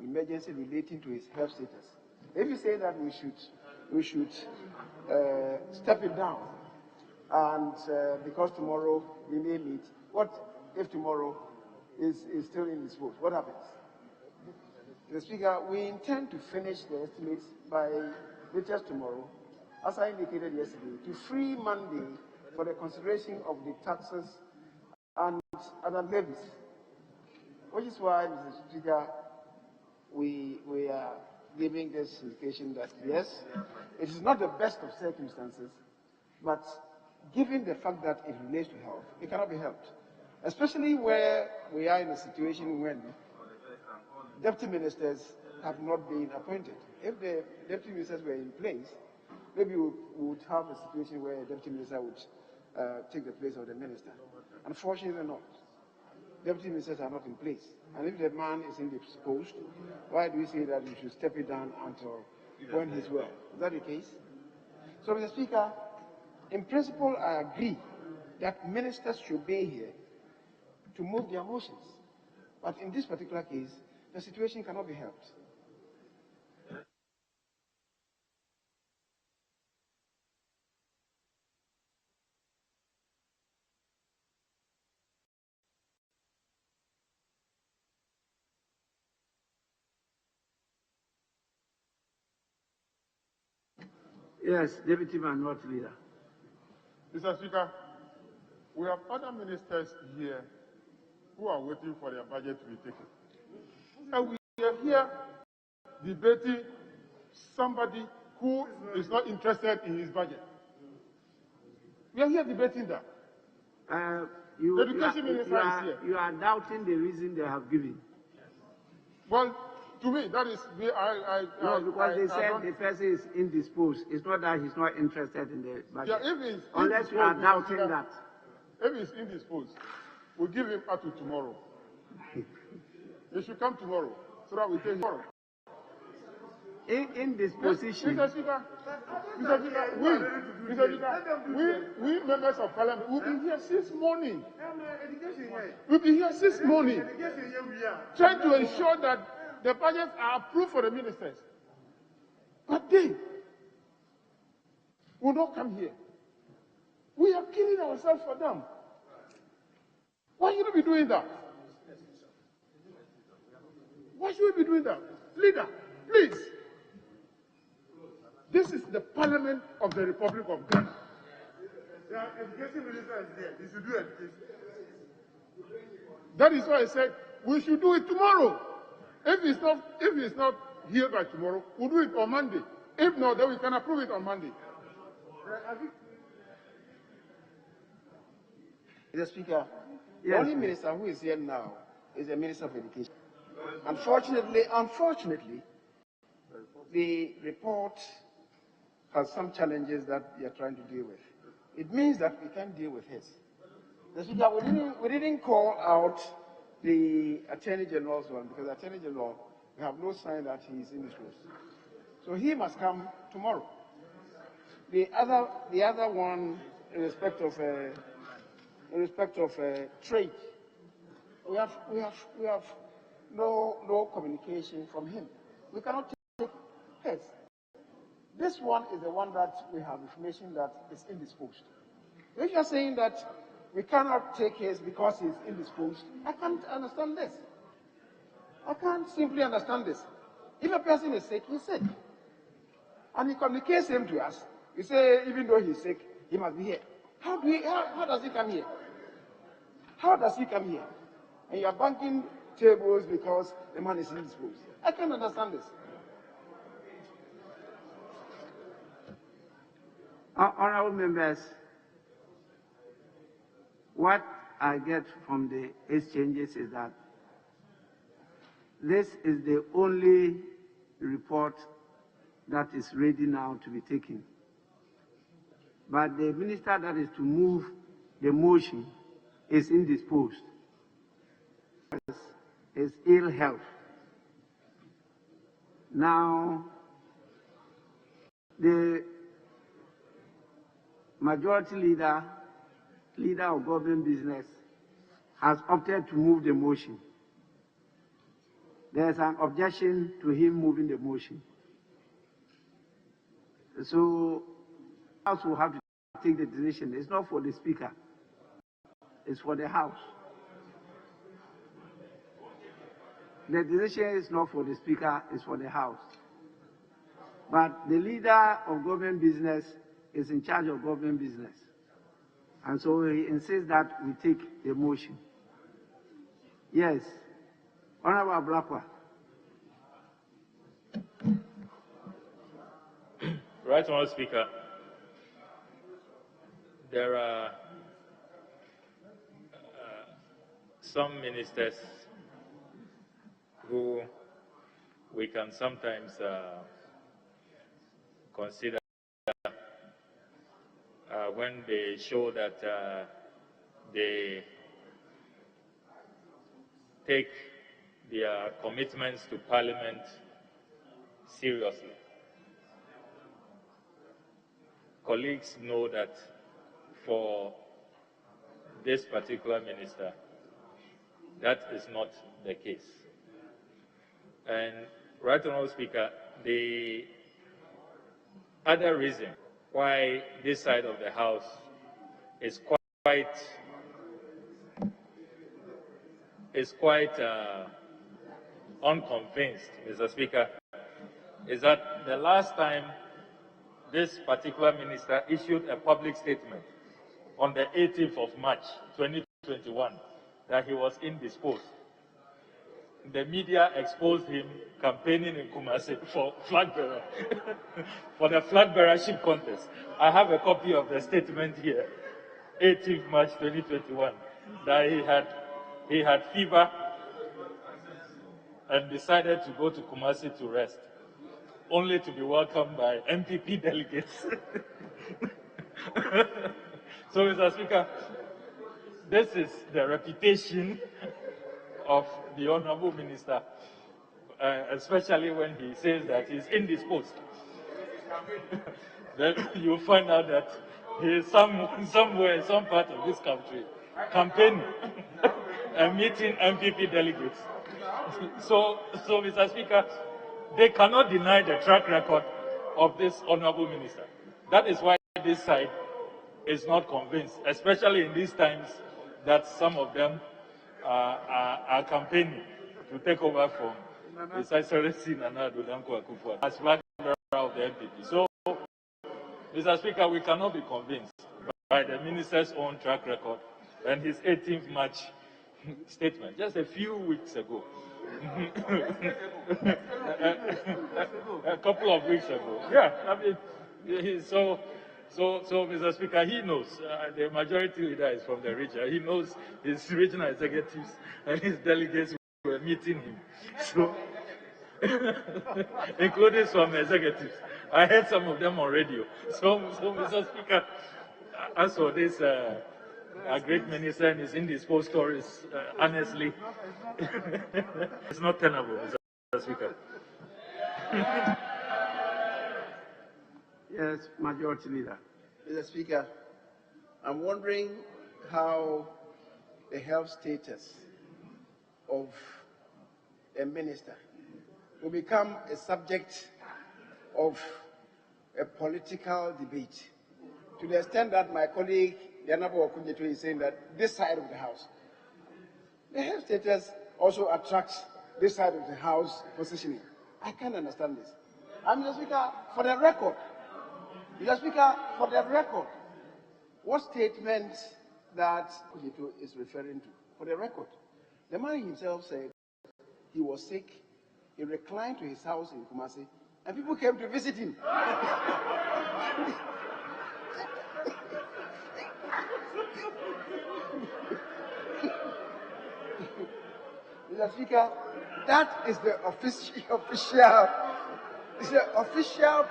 emergency relating to his health status. If you say that we should step it down, and because tomorrow we may meet, what if tomorrow is still indisposed? What happens? Mr. Speaker, we intend to finish the estimates by latest tomorrow, as I indicated yesterday, to free Monday for the consideration of the taxes and other levies, which is why, Mr. Speaker, we are giving this indication that yes, it is not the best of circumstances, but given the fact that it relates to health, it cannot be helped, especially where we are in a situation when deputy ministers have not been appointed. If the deputy ministers were in place, maybe we would have a situation where a deputy minister would take the place of the minister. Unfortunately not. Deputy ministers are not in place. And if the man is indisposed, why do we say that we should step it down until when he's well? Is that the case? So, Mr. Speaker, in principle, I agree that ministers should be here to move their motions. But in this particular case, the situation cannot be helped. Yes, Deputy Minority Leader. Mr. Speaker, we have other ministers here who are waiting for their budget to be taken. And we are here debating somebody who is not interested in his budget. We are here debating that. The education minister is here. You are doubting the reason they have given. Well, to me, that is, because they said the person is indisposed. It's not that he's not interested in the budget. Yeah, if he's unless you are doubting that. If he's indisposed, we'll give him up to tomorrow. He should come tomorrow so that we take him tomorrow. In this position. Mr. Speaker, we members of parliament will be here since morning. We'll be here since morning trying to ensure that the budgets are approved for the ministers. But they will not come here. We are killing ourselves for them. Why should we be doing that? Why should we be doing that? Leader, please. This is the Parliament of the Republic of Ghana. The education minister is there. He should do education. That is why I said we should do it tomorrow. If it's not here by tomorrow, we'll do it on Monday. If not, then we can approve it on Monday. Mr. Speaker, the only minister who is here now is the Minister of Education. Unfortunately, the report has some challenges that they are trying to deal with. It means that we can't deal with his. Mr. Speaker, we didn't call out the Attorney General's one because the Attorney General, we have no sign that he is indisposed. So he must come tomorrow. The other one, in respect of trade, we have no communication from him. We cannot take his. This one is the one that we have information that is indisposed. If you are saying that we cannot take his because he is indisposed, I can't understand this. I can't simply understand this. If a person is sick, he's sick. And he communicates him to us. You say, even though he's sick, he must be here. How does he come here? How does he come here? And you are banking tables because the man is indisposed. I can't understand this. Honorable members, what I get from the exchanges is that this is the only report that is ready now to be taken. But the minister that is to move the motion is indisposed. Is ill health. Now, the majority leader of government business, has opted to move the motion. There is an objection to him moving the motion. So, the House will have to take the decision. It's not for the Speaker. It's for the House. The decision is not for the Speaker, it's for the House. But the leader of government business is in charge of government business. And so he insists that we take the motion. Yes. Honorable Blackwell. Right, Honourable Speaker. There are some ministers who we can sometimes consider when they show that they take their commitments to Parliament seriously. Colleagues know that for this particular minister, that is not the case. And, Right Honourable Speaker, the other reason why this side of the House is quite unconvinced, Mr. Speaker, is that the last time this particular minister issued a public statement on the 18th of March 2021 that he was indisposed, the media exposed him campaigning in Kumasi for flag bearer, for the flag bearership contest. I have a copy of the statement here, 18th March 2021, that he had fever and decided to go to Kumasi to rest, only to be welcomed by MPP delegates. So, Mr. Speaker, this is the reputation of the Honourable Minister, especially when he says that he's indisposed. Then you find out that he is somewhere in some part of this country campaigning and meeting MPP delegates. So, Mr. Speaker, they cannot deny the track record of this Honourable Minister. That is why this side is not convinced, especially in these times that some of them are campaigning to take over from His Excellency Nana Addo Dankwa Akufo-Addo as flag bearer of the MPP. So, Mr. Speaker, we cannot be convinced by the minister's own track record and his 18th March statement just a few weeks ago. A couple of weeks ago. Yeah, I mean, so, Mr. Speaker, he knows. The majority leader is from the region. He knows his regional executives and his delegates were meeting him. So, including some executives. I heard some of them on radio. So Mr. Speaker, as for this a great minister and his indisposed stories, honestly, it's not tenable, Mr. Speaker. Yes, Majority Leader. Mr. Speaker, I'm wondering how the health status of a minister will become a subject of a political debate, to the extent that my colleague Yanabo Okunjeto is saying that this side of the House, the health status also attracts this side of the House positioning. I can't understand this. Mr. Speaker, for the record, what statement that Okunjeto is referring to, for the record, the man himself said he was sick. He reclined to his house in Kumasi, and people came to visit him. Mr. Speaker, that is the official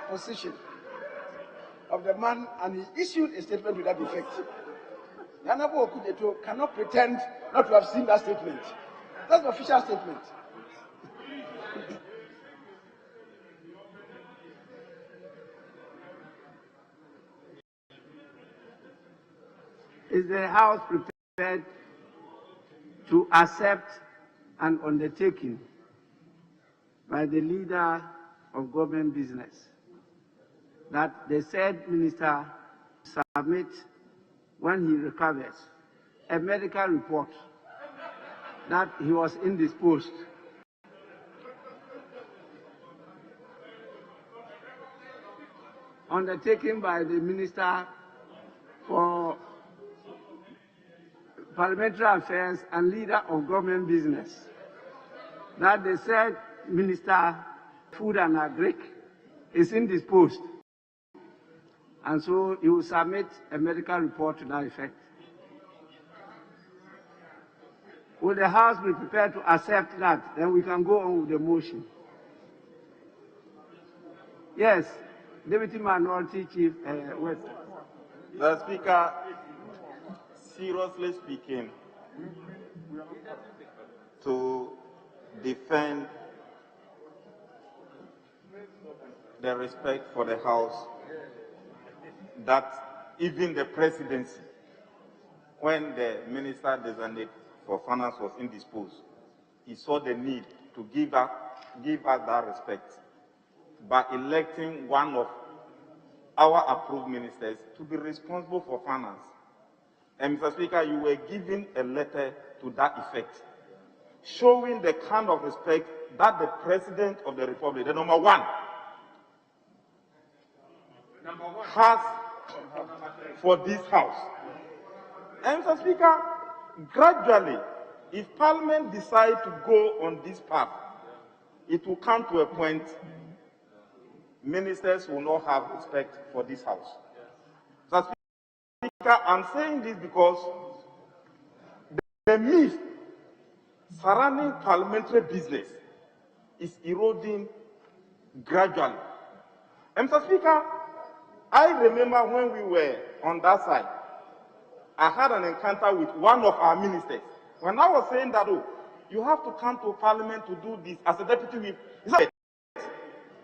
position of the man, and he issued a statement to that effect. Honorable Okujeto cannot pretend not to have seen that statement. That's the official statement. Is the House prepared to accept an undertaking by the leader of government business that the said minister submit, when he recovers, a medical report that he was indisposed? Undertaken by the Minister for Parliamentary Affairs and leader of government business, that the said Minister Food and Agric is indisposed, and so he will submit a medical report to that effect. Will the House be prepared to accept that? Then we can go on with the motion. Yes, Deputy Minority Chief West. The Speaker, seriously speaking, to defend the respect for the House, that even the presidency, when the minister designated for finance was indisposed, he saw the need to give us that respect by electing one of our approved ministers to be responsible for finance. And Mr. Speaker, you were given a letter to that effect, showing the kind of respect that the President of the Republic, the number one, has for this House. And Mr. Speaker, gradually, if Parliament decides to go on this path, it will come to a point ministers will not have respect for this House. Mr. Speaker, I'm saying this because the myth surrounding parliamentary business is eroding gradually. And Mr. Speaker, I remember when we were on that side, I had an encounter with one of our ministers. When I was saying that, oh, you have to come to Parliament to do this as a deputy whip, he said,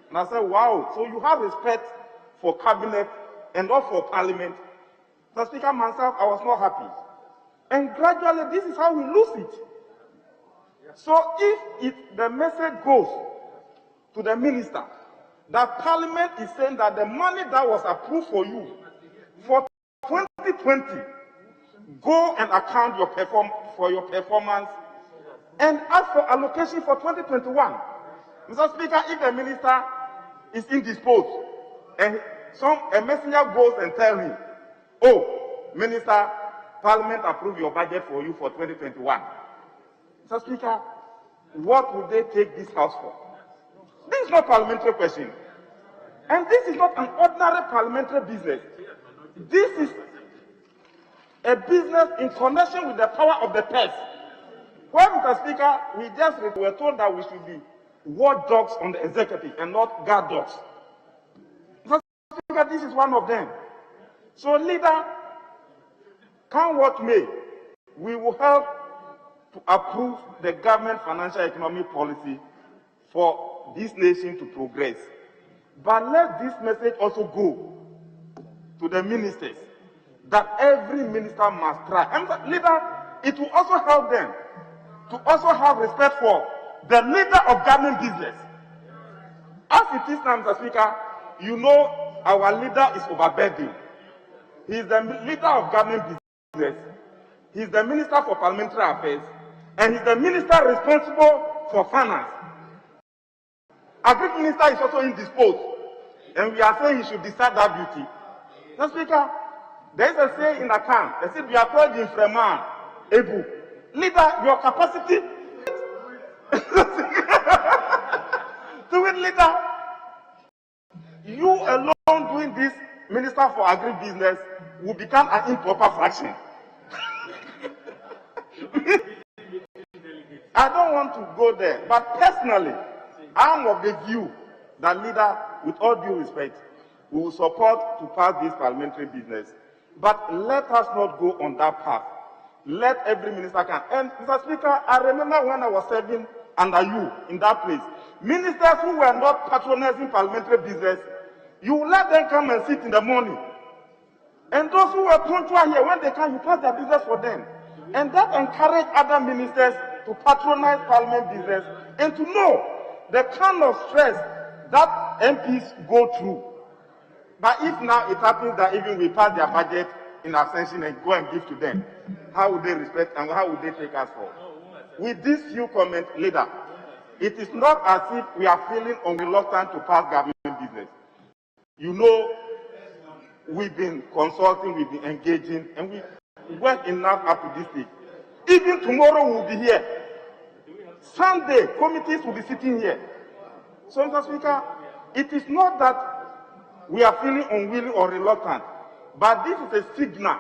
and I said, wow, so you have respect for cabinet and not for Parliament. Mr. Speaker, myself, I was not happy. And gradually, this is how we lose it. So if the message goes to the minister that Parliament is saying that the money that was approved for you for 2020, go and account for your performance and ask for allocation for 2021. Mr. Speaker, if the minister is indisposed and a messenger goes and tells him, oh, Minister, Parliament approved your budget for you for 2021. Mr. Speaker, what would they take this House for? This is not parliamentary question. And this is not an ordinary parliamentary business. This is a business in connection with the power of the purse. Well, Mr. Speaker, we were told that we should be watchdogs on the executive and not guard dogs. Mr. Speaker, this is one of them. So, leader, come what may, we will help to approve the government financial economic policy for this nation to progress. But let this message also go to the ministers that every minister must try. And leader, it will also help them to also have respect for the leader of government business. As it is now, Mr. Speaker, you know our leader is overburdened. He is the leader of government business. He is the Minister for Parliamentary Affairs. And he is the minister responsible for finance. Agric Minister is also indisposed. And we are saying he should decide that duty. Mr. Speaker, there is a saying in the camp. They said, we are told in Freman, Ebu. Leader, your capacity. leader, you alone doing this Minister for Agribusiness will become an improper fraction. I don't want to go there, but personally, I'm of the view that leader, with all due respect, we will support to pass this parliamentary business. But let us not go on that path. Let every minister can. And Mr. Speaker, I remember when I was serving under you in that place, ministers who were not patronizing parliamentary business, you let them come and sit in the morning. And those who were punctual here, when they come, you pass their business for them. And that encouraged other ministers to patronize parliament business and to know the kind of stress that MPs go through. But if now it happens that even we pass their budget in abstention and go and give to them, how would they respect and how would they take us for? With this few comments, leader, it is not as if we are feeling reluctant to pass government business. You know, we've been consulting, we've been engaging, and we work enough up to this stage. Even tomorrow we'll be here. Sunday, committees will be sitting here. So, Mr. Speaker, it is not that we are feeling unwilling or reluctant, but this is a signal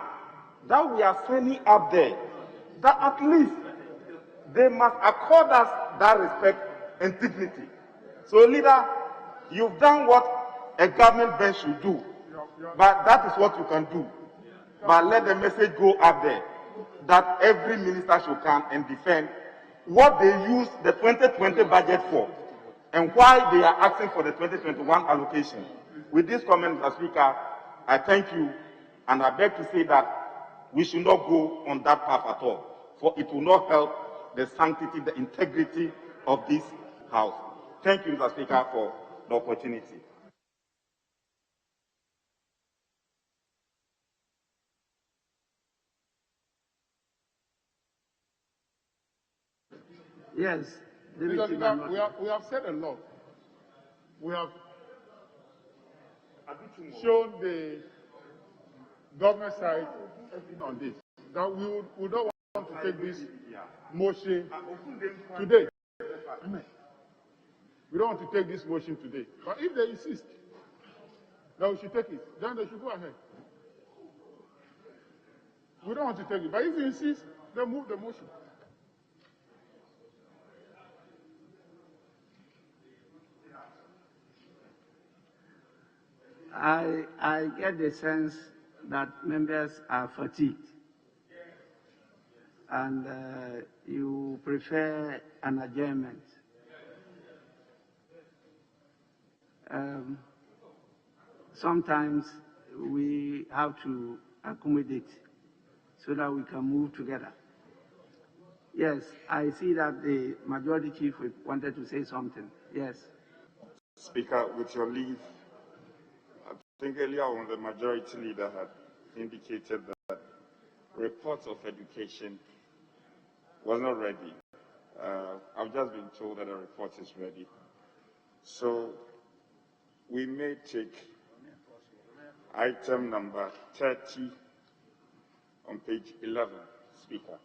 that we are sending up there, that at least they must accord us that respect and dignity. So, leader, you've done what a government bench should do, but that is what you can do. But let the message go up there that every minister should come and defend what they use the 2020 budget for and why they are asking for the 2021 allocation. With this comment, Mr. Speaker, I thank you, and I beg to say that we should not go on that path at all, for it will not help the sanctity, the integrity of this House. Thank you, Mr. Speaker, for the opportunity. Yes. We have said a lot. We have shown the government side on this. That we don't want to take this motion today. We don't want to take this motion today. But if they insist that we should take it, then they should go ahead. We don't want to take it. But if they insist, then move the motion. I get the sense that members are fatigued and you prefer an adjournment. Sometimes we have to accommodate so that we can move together. Yes, I see that the majority chief wanted to say something. Yes. Speaker, with your leave, I think earlier on the majority leader had indicated that reports of education was not ready. I've just been told that the report is ready. So we may take item number 30 on page 11, Speaker.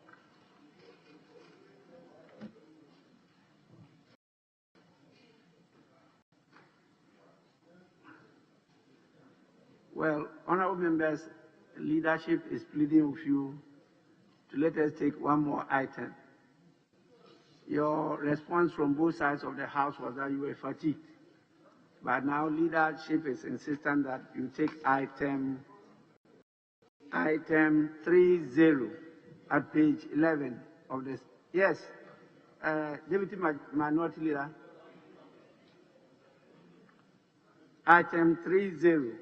Well, honorable members, leadership is pleading with you to let us take one more item. Your response from both sides of the House was that you were fatigued. But now leadership is insistent that you take item 30 at page 11 of this. Yes, Deputy Minority Leader. Item 30,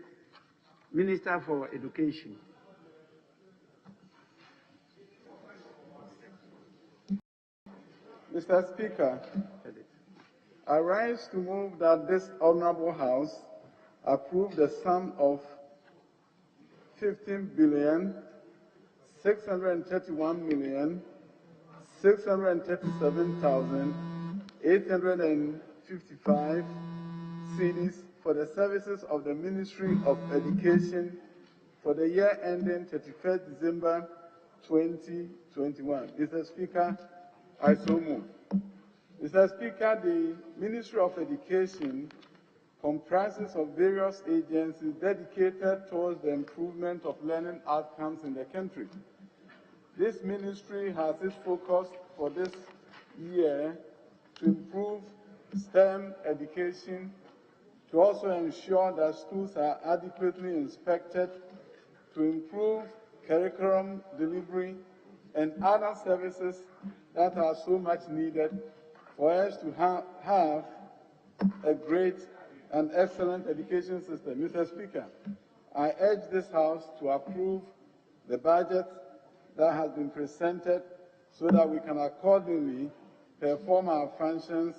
Minister for Education. Mr. Speaker, I rise to move that this Honorable House approve the sum of 15,631,637,855 cedis for the services of the Ministry of Education for the year ending 31st December 2021. Mr. Speaker, I so move. Mr. Speaker, the Ministry of Education comprises of various agencies dedicated towards the improvement of learning outcomes in the country. This ministry has its focus for this year to improve STEM education, to also ensure that schools are adequately inspected, to improve curriculum delivery and other services that are so much needed for us to have a great and excellent education system. Mr. Speaker, I urge this House to approve the budget that has been presented so that we can accordingly perform our functions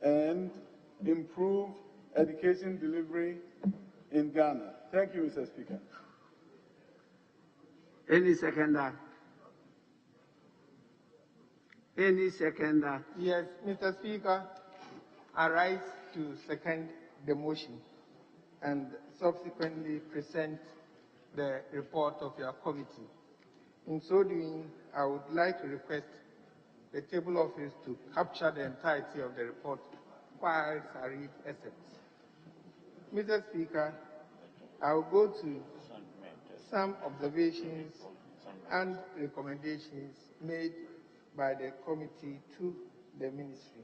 and improve education delivery in Ghana. Thank you, Mr. Speaker. Any seconder? Any seconder? Yes, Mr. Speaker, I rise to second the motion and subsequently present the report of your committee. In so doing, I would like to request the table office to capture the entirety of the report whilst I read excerpts. Mr. Speaker, I will go to some observations and recommendations made by the committee to the ministry.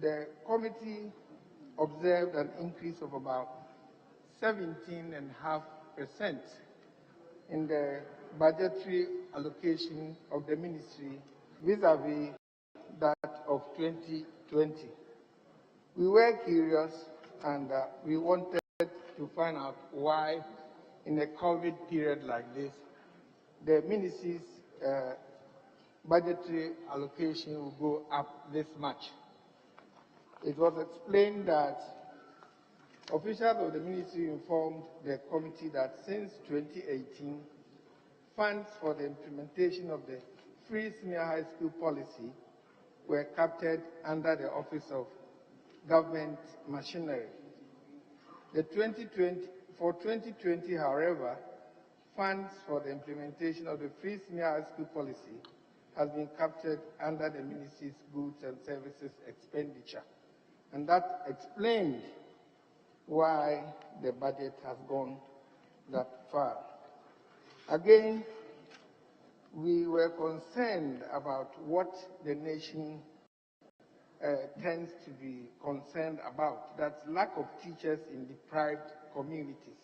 The committee observed an increase of about 17.5% in the budgetary allocation of the ministry vis-à-vis that of 2020. We were curious and we wanted to find out why, in a COVID period like this, the ministry's budgetary allocation will go up this much. It was explained that officials of the ministry informed the committee that since 2018, funds for the implementation of the free senior high school policy were captured under the Office of Government Machinery. For 2020, however, funds for the implementation of the free senior high school policy has been captured under the ministry's goods and services expenditure. And that explained why the budget has gone that far. Again, we were concerned about what the nation tends to be concerned about, that's lack of teachers in deprived communities.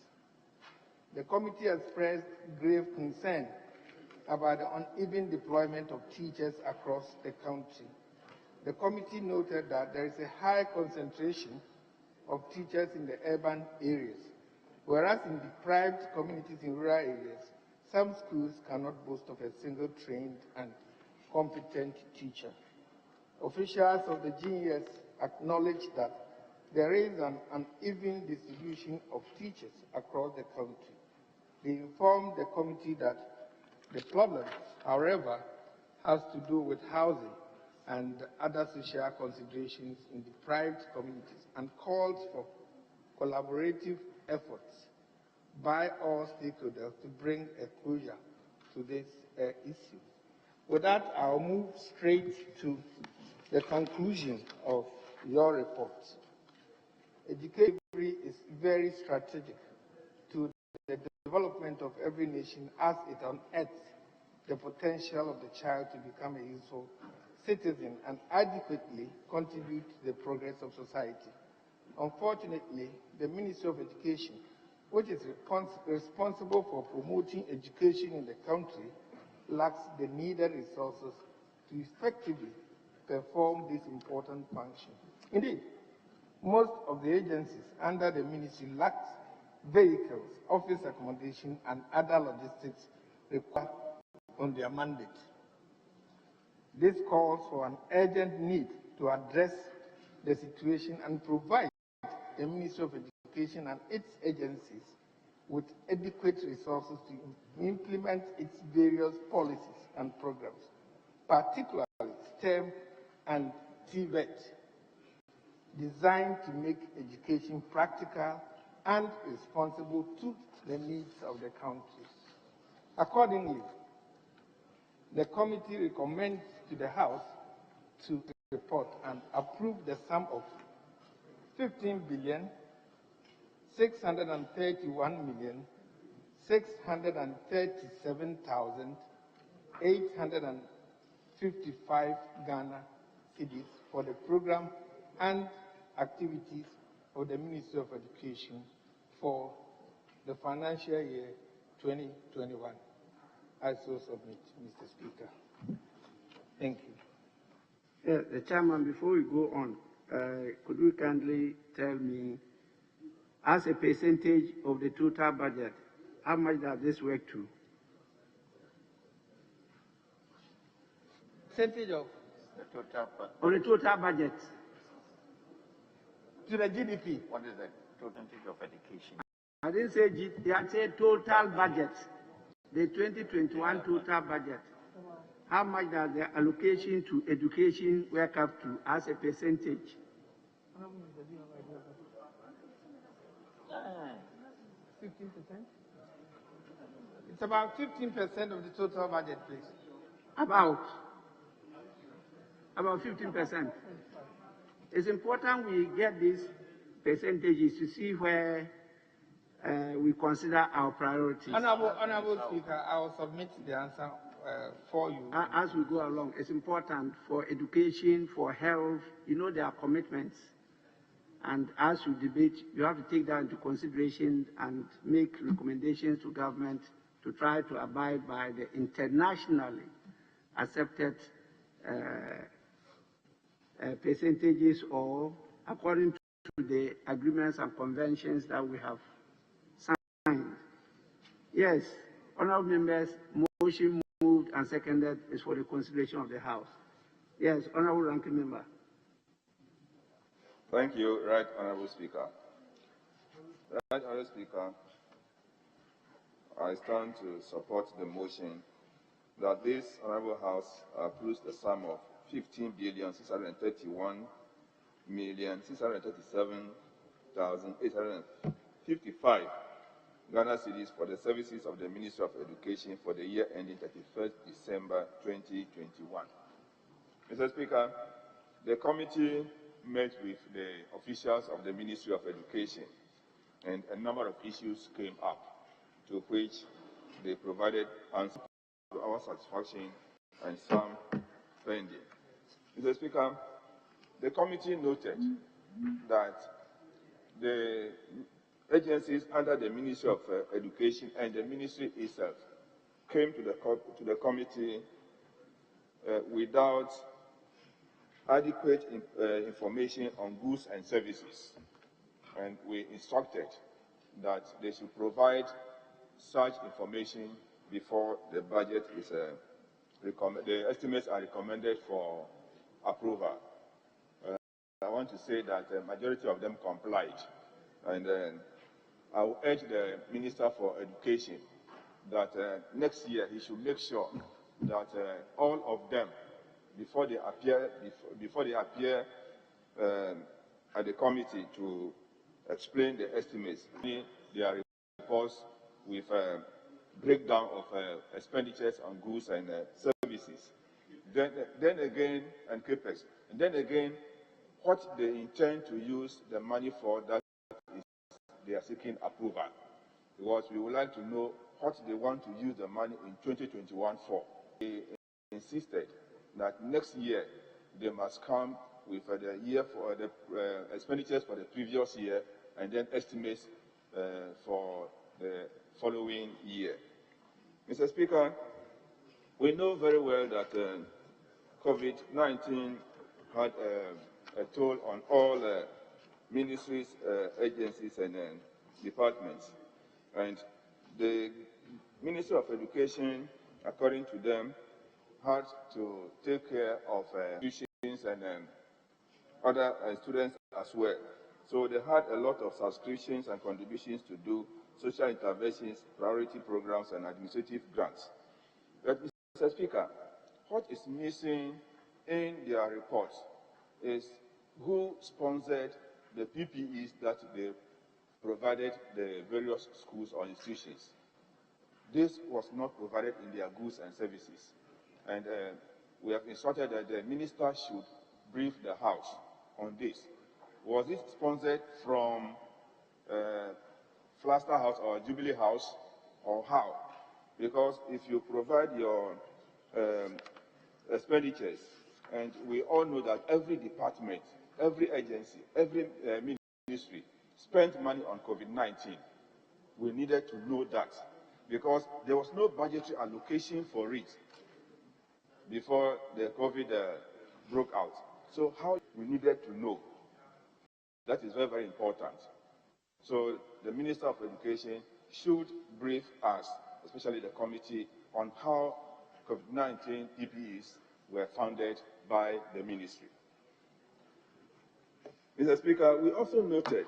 The committee expressed grave concern about the uneven deployment of teachers across the country. The committee noted that there is a high concentration of teachers in the urban areas, whereas in deprived communities in rural areas, some schools cannot boast of a single trained and competent teacher. Officials of the GES acknowledge that there is an uneven distribution of teachers across the country. They informed the committee that the problem, however, has to do with housing and other social considerations in deprived communities and calls for collaborative efforts by all stakeholders to bring a closure to this issue. With that, I'll move straight to the conclusion of your report. Education is very strategic to the development of every nation as it unearths the potential of the child to become a useful citizen and adequately contribute to the progress of society. Unfortunately, the Ministry of Education, which is responsible for promoting education in the country, lacks the needed resources to effectively perform this important function. Indeed, most of the agencies under the ministry lack vehicles, office accommodation, and other logistics required on their mandate. This calls for an urgent need to address the situation and provide the Ministry of Education and its agencies with adequate resources to implement its various policies and programs, particularly STEM and TVET, designed to make education practical and responsible to the needs of the country. Accordingly, the committee recommends to the House to report and approve the sum of 15,631,637,855 Ghana cedis for the program and activities of the Ministry of Education for the financial year 2021. I so submit, Mr. Speaker. Thank you. The Chairman, before we go on, could you kindly tell me, as a percentage of the total budget, how much does this work to? Percentage of The total, Of the total budget? To the GDP. what is the percentage of education? I didn't say I said total budget. The 2021 total budget. How much does the allocation to education work up to as a percentage? 15%? It's about 15% of the total budget, please. About 15%. It's important we get these percentages to see where we consider our priorities. Honorable Speaker, I will submit the answer for you. As we go along, it's important for education, for health, there are commitments. And as you debate, you have to take that into consideration and make recommendations to government to try to abide by the internationally accepted percentages or according to the agreements and conventions that we have signed. Yes, honorable members, motion moved and seconded is for the consideration of the House. Yes, honorable ranking member. Thank you, Right Honorable Speaker. Right Honorable Speaker, I stand to support the motion that this Honorable House approves the sum of 15,631,637,855 Ghana cedis for the services of the Ministry of Education for the year ending 31st December 2021. Mr. Speaker, the committee met with the officials of the Ministry of Education, and a number of issues came up, to which they provided answers to our satisfaction and some pending. Mr. Speaker, the committee noted that the agencies under the Ministry of Education and the ministry itself came to the committee without adequate information on goods and services, and we instructed that they should provide such information before the budget is the estimates are recommended for approval. I want to say that the majority of them complied, and I will urge the Minister for Education that next year he should make sure that all of them, before they appear at the committee to explain the estimates, their reports with breakdown of expenditures on goods and services. Then again, and capex. And then again, what they intend to use the money for, that is, they are seeking approval. Because we would like to know what they want to use the money in 2021 for. They insisted that next year they must come with the year for the expenditures for the previous year, and then estimates for the following year. Mr. Speaker, we know very well that COVID-19 had a toll on all ministries, agencies, and departments. And the Ministry of Education, according to them, had to take care of students and other students as well. So they had a lot of subscriptions and contributions to do, social interventions, priority programs, and administrative grants. But, Mr. Speaker, what is missing in their reports is who sponsored the PPEs that they provided the various schools or institutions. This was not provided in their goods and services. And we have instructed that the minister should brief the House on this. Was it sponsored from Flaster House or Jubilee House, or how? Because if you provide your expenditures, and we all know that every department, every agency, every ministry spent money on COVID-19, we needed to know that, because there was no budgetary allocation for it before the COVID broke out. So how we needed to know. That is very, very important. So the Minister of Education should brief us, especially the committee, on how COVID-19 PPEs were funded by the ministry. Mr. Speaker, we also noted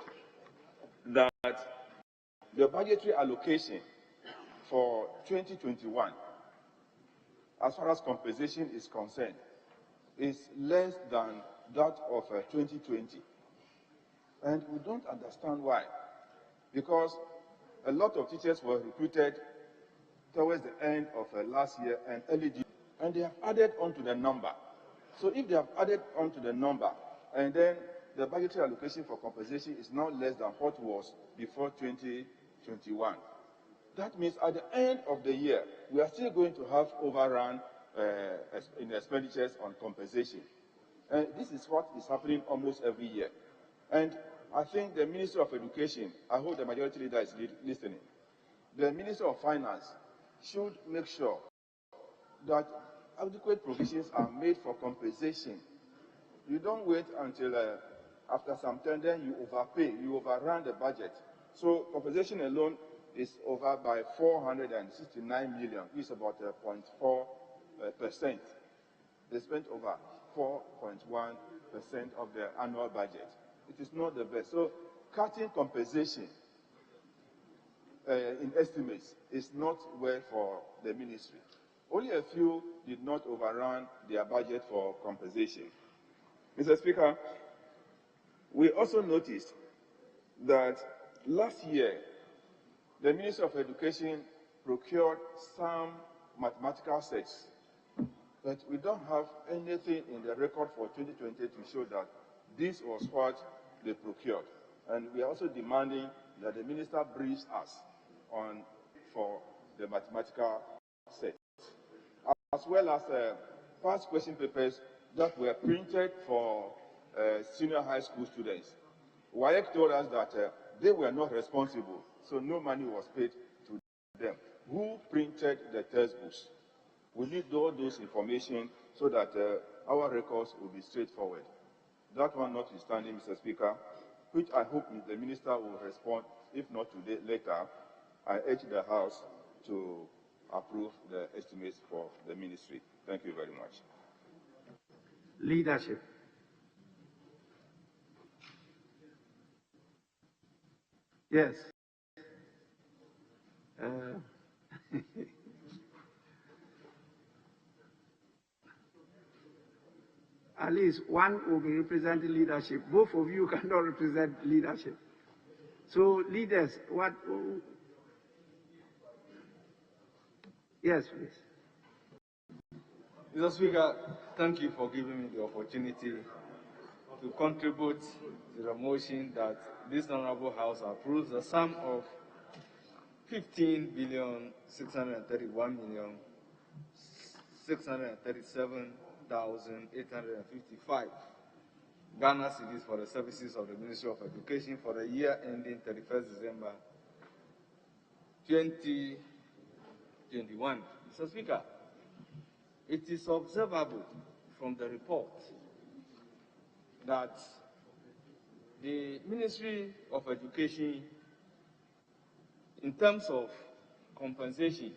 that the budgetary allocation for 2021, as far as compensation is concerned, is less than that of 2020. And we don't understand why. Because a lot of teachers were recruited towards the end of last year and early this year, and they have added on to the number. So if they have added on to the number, and then the budgetary allocation for compensation is now less than what was before 2021, that means at the end of the year, we are still going to have overrun in expenditures on compensation. And this is what is happening almost every year. And I think the Minister of Education, I hope the majority leader is listening, the Minister of Finance should make sure that adequate provisions are made for compensation. You don't wait until after some time, then you overpay, you overrun the budget. So compensation alone is over by 469 million, which is about 0.4%. They spent over 4.1% of their annual budget. It is not the best. So cutting compensation in estimates is not well for the ministry. Only a few did not overrun their budget for compensation. Mr. Speaker, we also noticed that last year, the Ministry of Education procured some mathematical sets, but we don't have anything in the record for 2020 to show that this was what they procured. And we are also demanding that the minister briefs us on for the mathematical sets, as well as past question papers that were printed for senior high school students. WAEC told us that they were not responsible, so no money was paid to them. Who printed the textbooks? We need all those information so that our records will be straightforward. That one notwithstanding, Mr. Speaker, which I hope the minister will respond, if not today, later, I urge the House to approve the estimates for the ministry. Thank you very much. Leadership. Yes. At least one will be representing leadership. Both of you cannot represent leadership. So, leaders, what? Yes, please. Mr. Speaker, thank you for giving me the opportunity to contribute to the motion that this Honorable House approves the sum of 15,631,637,855 Ghana cedis for the services of the Ministry of Education for the year ending 31st December 2021. Mr. Speaker, it is observable from the report that the Ministry of Education, in terms of compensation,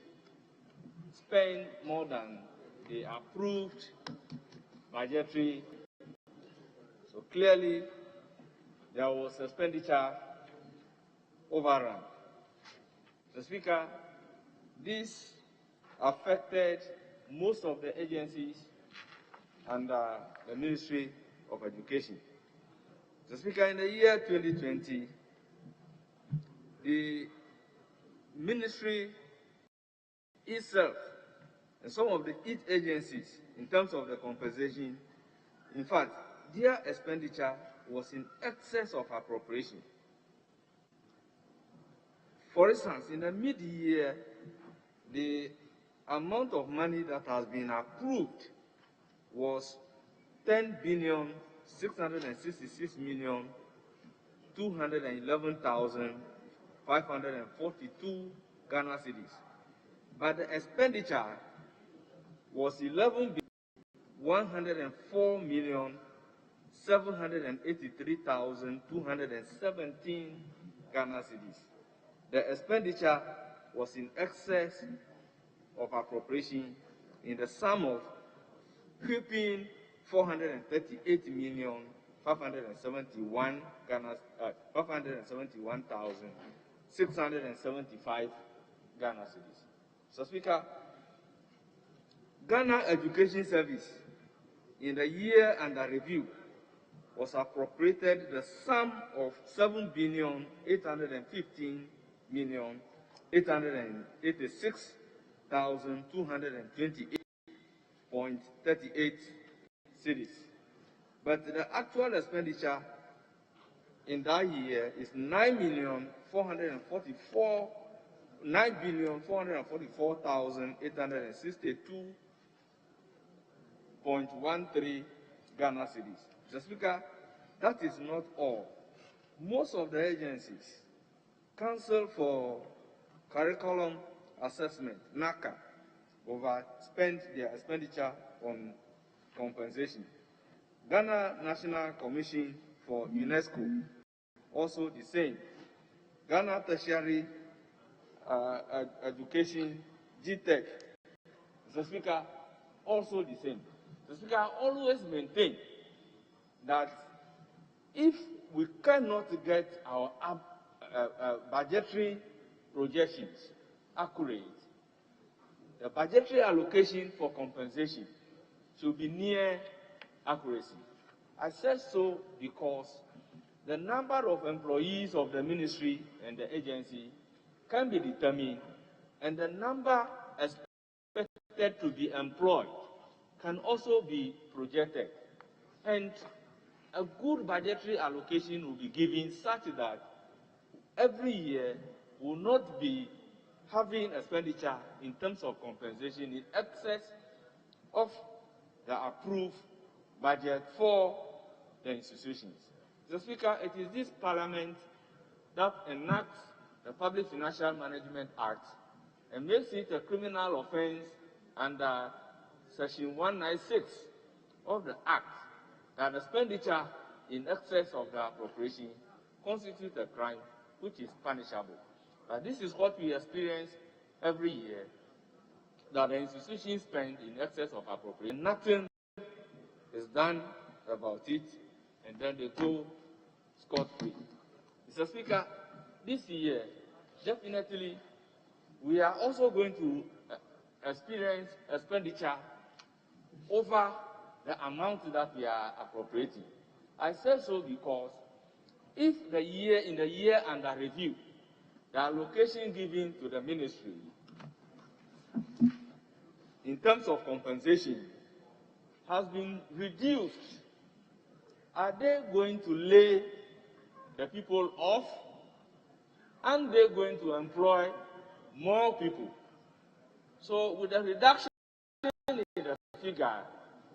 spend more than the approved budgetary. So clearly, there was expenditure overrun. The Speaker, this affected most of the agencies under the Ministry of Education. The Speaker, in the year 2020, the Ministry itself and some of the agencies, in terms of the compensation, in fact, their expenditure was in excess of appropriation. For instance, in the mid-year, the amount of money that has been approved was 10,666,211,542 Ghana cedis. But the expenditure was 11,104,783,217 Ghana cedis. The expenditure was in excess of appropriation in the sum of 571,675 Ghana cedis. So, Speaker, Ghana Education Service in the year under review was appropriated the sum of 7,856,228.38 cedis. But the actual expenditure in that year is 9,444,862.13 Ghana cedis. Mr. Speaker, that is not all. Most of the agencies, Council for Curriculum Assessment, NACA, overspent their expenditure on compensation. Ghana National Commission for UNESCO, also the same. Ghana Tertiary Education, GTEC, Mr. Speaker, also the same. Mr. Speaker, I always maintain that if we cannot get our budgetary projections accurate, the budgetary allocation for compensation should be near accuracy. I said so because the number of employees of the ministry and the agency can be determined, and the number expected to be employed can also be projected. And a good budgetary allocation will be given such that every year will not be having expenditure in terms of compensation in excess of the approved budget for the institutions. Mr. Speaker, it is this Parliament that enacts the Public Financial Management Act and makes it a criminal offense under Section 196 of the Act that expenditure in excess of the appropriation constitutes a crime which is punishable. But this is what we experience every year, that the institutions spend in excess of appropriation. Nothing is done about it, and then they go scot-free. Mr. Speaker, this year, definitely, we are also going to experience expenditure over the amount that we are appropriating. I say so because if in the year under review, the allocation given to the ministry in terms of compensation has been reduced, are they going to lay the people off? Aren't they going to employ more people? So with the reduction in the figure,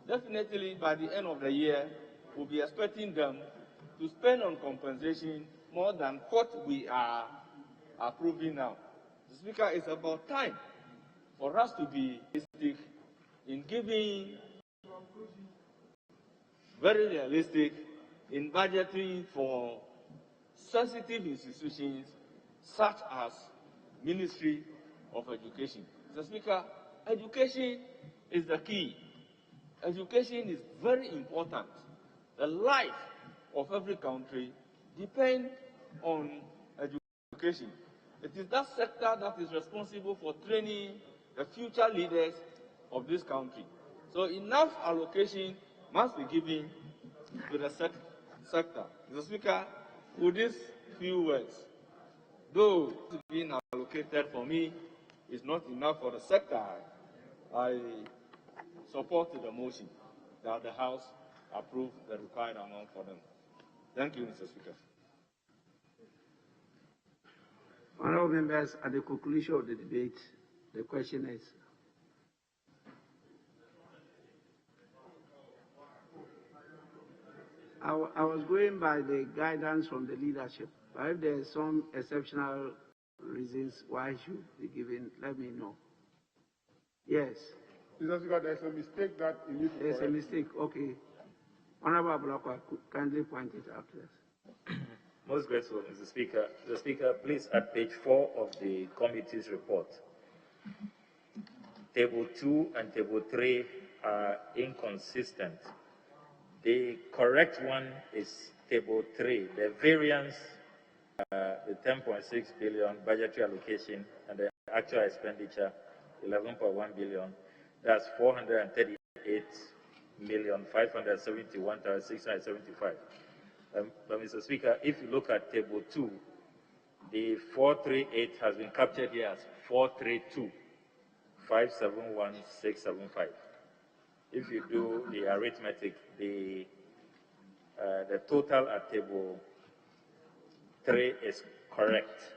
definitely by the end of the year, we'll be expecting them to spend on compensation more than what we are approving now. The Speaker, it's about time for us to be realistic in giving very realistic in budgeting for sensitive institutions such as Ministry of Education. Mr. Speaker, education is the key. Education is very important. The life of every country depends on education. It is that sector that is responsible for training the future leaders of this country. So enough allocation must be given to the sector. Mr. Speaker, with these few words, though being allocated for me is not enough for the sector, I support the motion that the House approve the required amount for them. Thank you, Mr. Speaker. Honorable members, at the conclusion of the debate, the question is, I was going by the guidance from the leadership, but if there are some exceptional reasons why I should be given, let me know. Yes. Mr. Speaker, there's a mistake that you need to correct. There's a mistake, okay. Honorable Blakwa, kindly point it out to us. Most grateful, Mr. Speaker. Mr. Speaker, please, at page 4 of the committee's report, Table 2 and Table 3 are inconsistent. The correct one is Table 3. The variance, the 10.6 billion budgetary allocation and the actual expenditure, 11.1 billion, that's 438,571,675. But Mr. Speaker, if you look at Table 2, the 438 has been captured here as 432,571,675. If you do the arithmetic, the total at Table 3 is correct.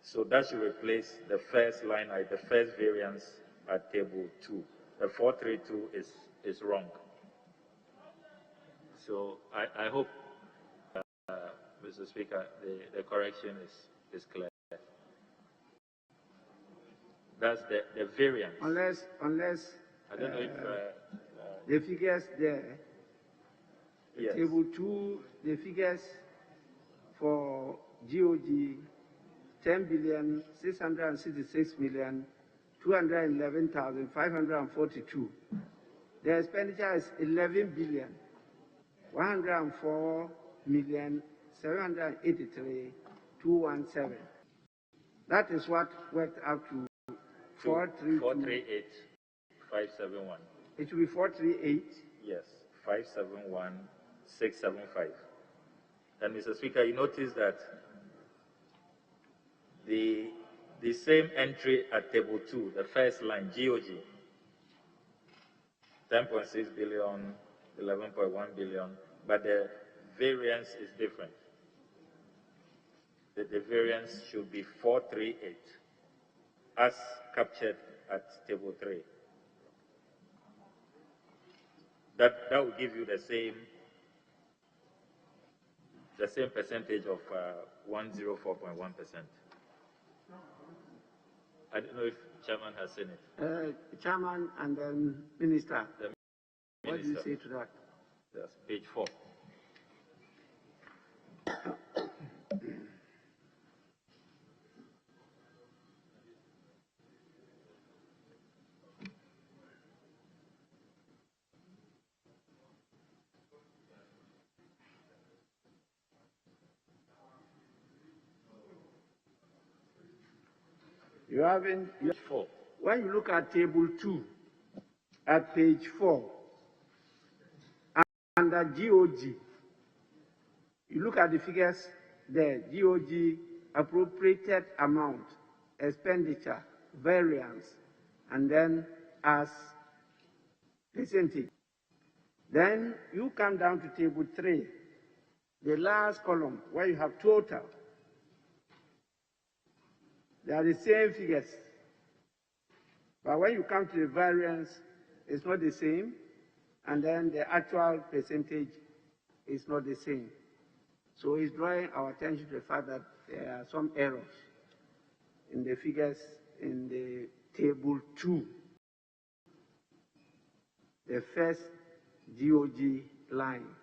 So that should replace the first line, the first variance at Table 2. The 432 is wrong. So I hope, Mr. Speaker, the correction is clear. That's the variance. Unless I don't know if the figures there, yes. Table 2, the figures for GOG, 10,666,211,542. The expenditure is 11,104,783,217. That is what worked out to 438,571. It will be 438. Yes, 571,675. And Mr. Speaker, you notice that the same entry at Table 2, the first line, GOG, 10.6 billion, 11.1 billion, but the variance is different. The variance should be 438, as captured at Table 3. That will give you the same percentage of 104.1%. I don't know if Chairman has seen it. Chairman and then Minister. What do you Minister. say to that? That's page 4. You haven't. Page 4. When you look at Table 2, at page 4, under GOG, you look at the figures there, GOG, appropriated amount, expenditure, variance, and then as percentage. Then you come down to Table 3, the last column, where you have total. They are the same figures. But when you come to the variance, it's not the same, and then the actual percentage is not the same. So it's drawing our attention to the fact that there are some errors in the figures in the Table 2, the first GOG line.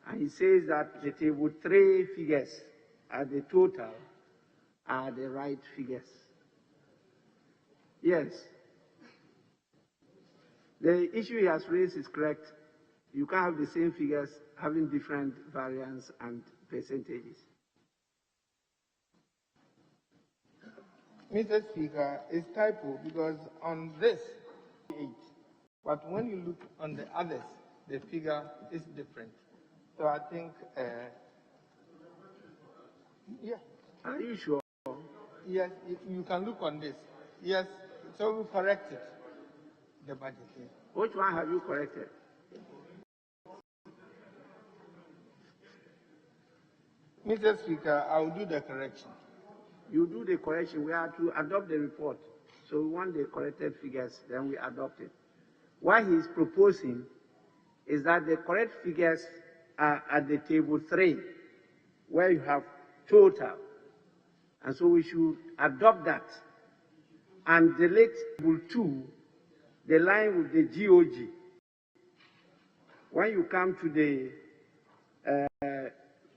And it says that the Table 3 figures at the total are the right figures. Yes. The issue he has raised is correct. You can't have the same figures having different variance and percentages. Mr. Speaker, it's typo because on this 8, but when you look on the others, the figure is different. So I think, yeah. Are you sure? Yes, you can look on this. Yes, so we corrected the budget. Yes. Which one have you corrected? Mr. Speaker, I will do the correction. You do the correction. We are to adopt the report. So we want the corrected figures, then we adopt it. What he is proposing is that the correct figures are at the table 3, where you have total. And so we should adopt that and delete table 2, the line with the GOG. When you come to the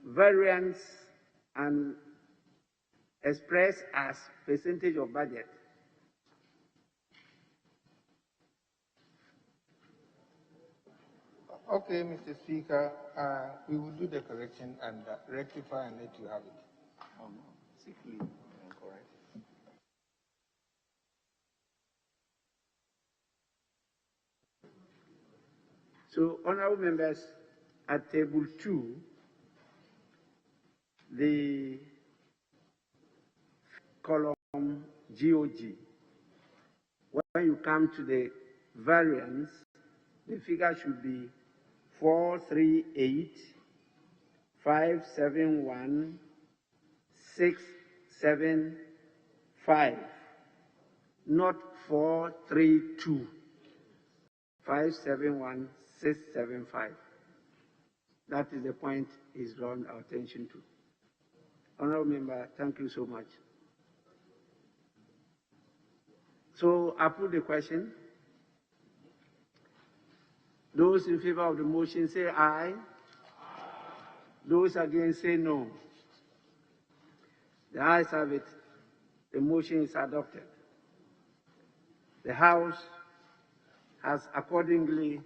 variance and express as percentage of budget, Okay, Mr. Speaker, we will do the correction and rectify and let you have it. Correct. So, honorable members, at table 2, the column GOG, when you come to the variance, the figure should be 438, 571, 675, not 432, 571, 675. That is the point he's drawn our attention to. Honorable Member, thank you so much. So, approve the question. Those in favor of the motion say aye. Those against say no. The ayes have it. The motion is adopted. The House has accordingly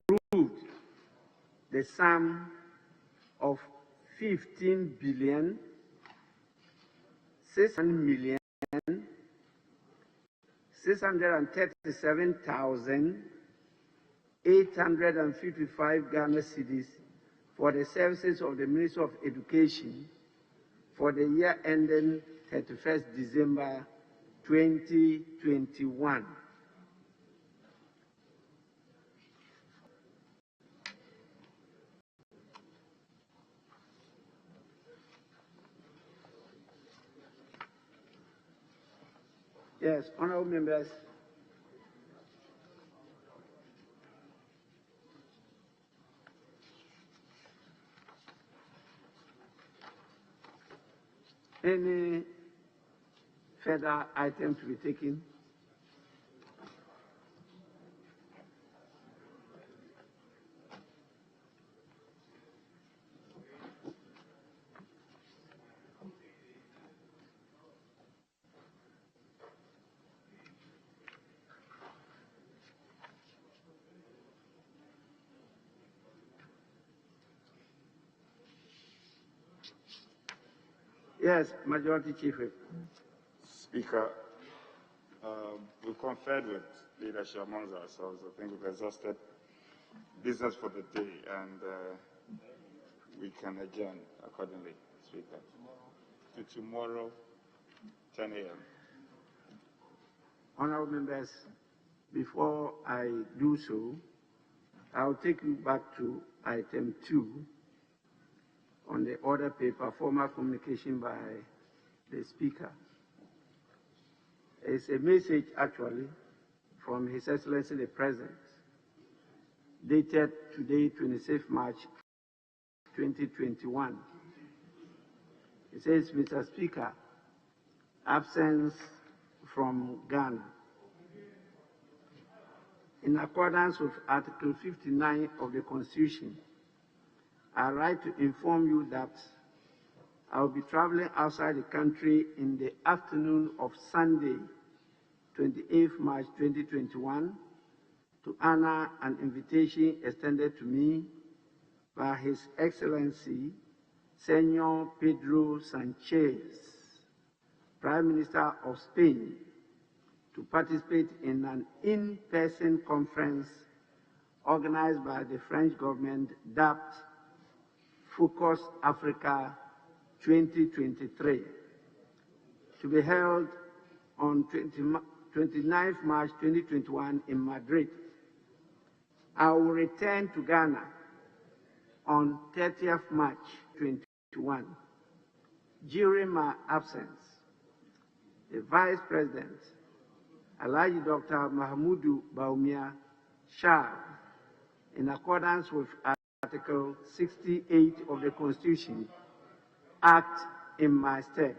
approved the sum of 15 billion 600 million 637,855 Ghana cedis for the services of the Ministry of Education for the year ending 31st December 2021. Yes, honorable members. Any further item to be taken? Yes, Majority Chief Whip. Speaker, we conferred with leadership amongst ourselves. I think we've exhausted business for the day, and we can adjourn accordingly, Speaker. To tomorrow, 10 a.m. Honorable members, before I do so, I'll take you back to item 2 on the order paper, formal communication by the Speaker. It's a message, actually, from His Excellency the President, dated today, 26 March 2021. It says, Mr. Speaker, absence from Ghana. In accordance with Article 59 of the Constitution, I write to inform you that I will be traveling outside the country in the afternoon of Sunday, 28 March 2021, to honor an invitation extended to me by His Excellency, Senor Pedro Sanchez, Prime Minister of Spain, to participate in an in-person conference organized by the French government dubbed Focus Africa 2023, to be held on 29 March 2021 in Madrid. I will return to Ghana on 30th March 2021. During my absence, the Vice President, Alhaji Dr. Mahamudu Bawumia shall, in accordance with Article 68 of the Constitution, act in my stead.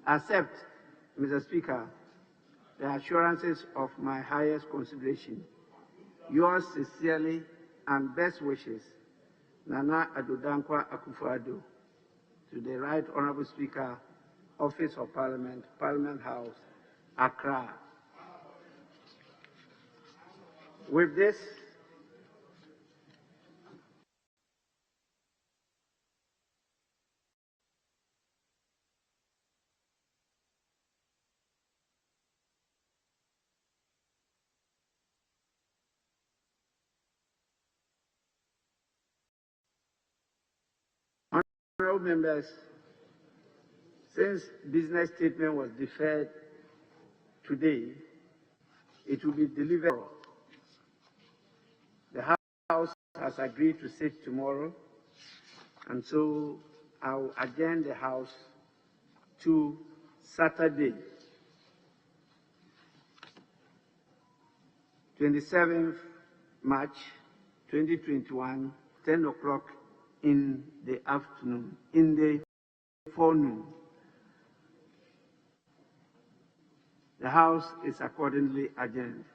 Accept, Mr. Speaker, the assurances of my highest consideration. Yours sincerely and best wishes, Nana Addo Dankwa Akufo-Addo. To the Right Honorable Speaker, Office of Parliament, Parliament House, Accra. With this, honorable members, since business statement was deferred today, it will be delivered. The House has agreed to sit tomorrow, and so I will adjourn the House to Saturday, 27th March 2021, 10 o'clock in the afternoon, in the forenoon. The House is accordingly adjourned.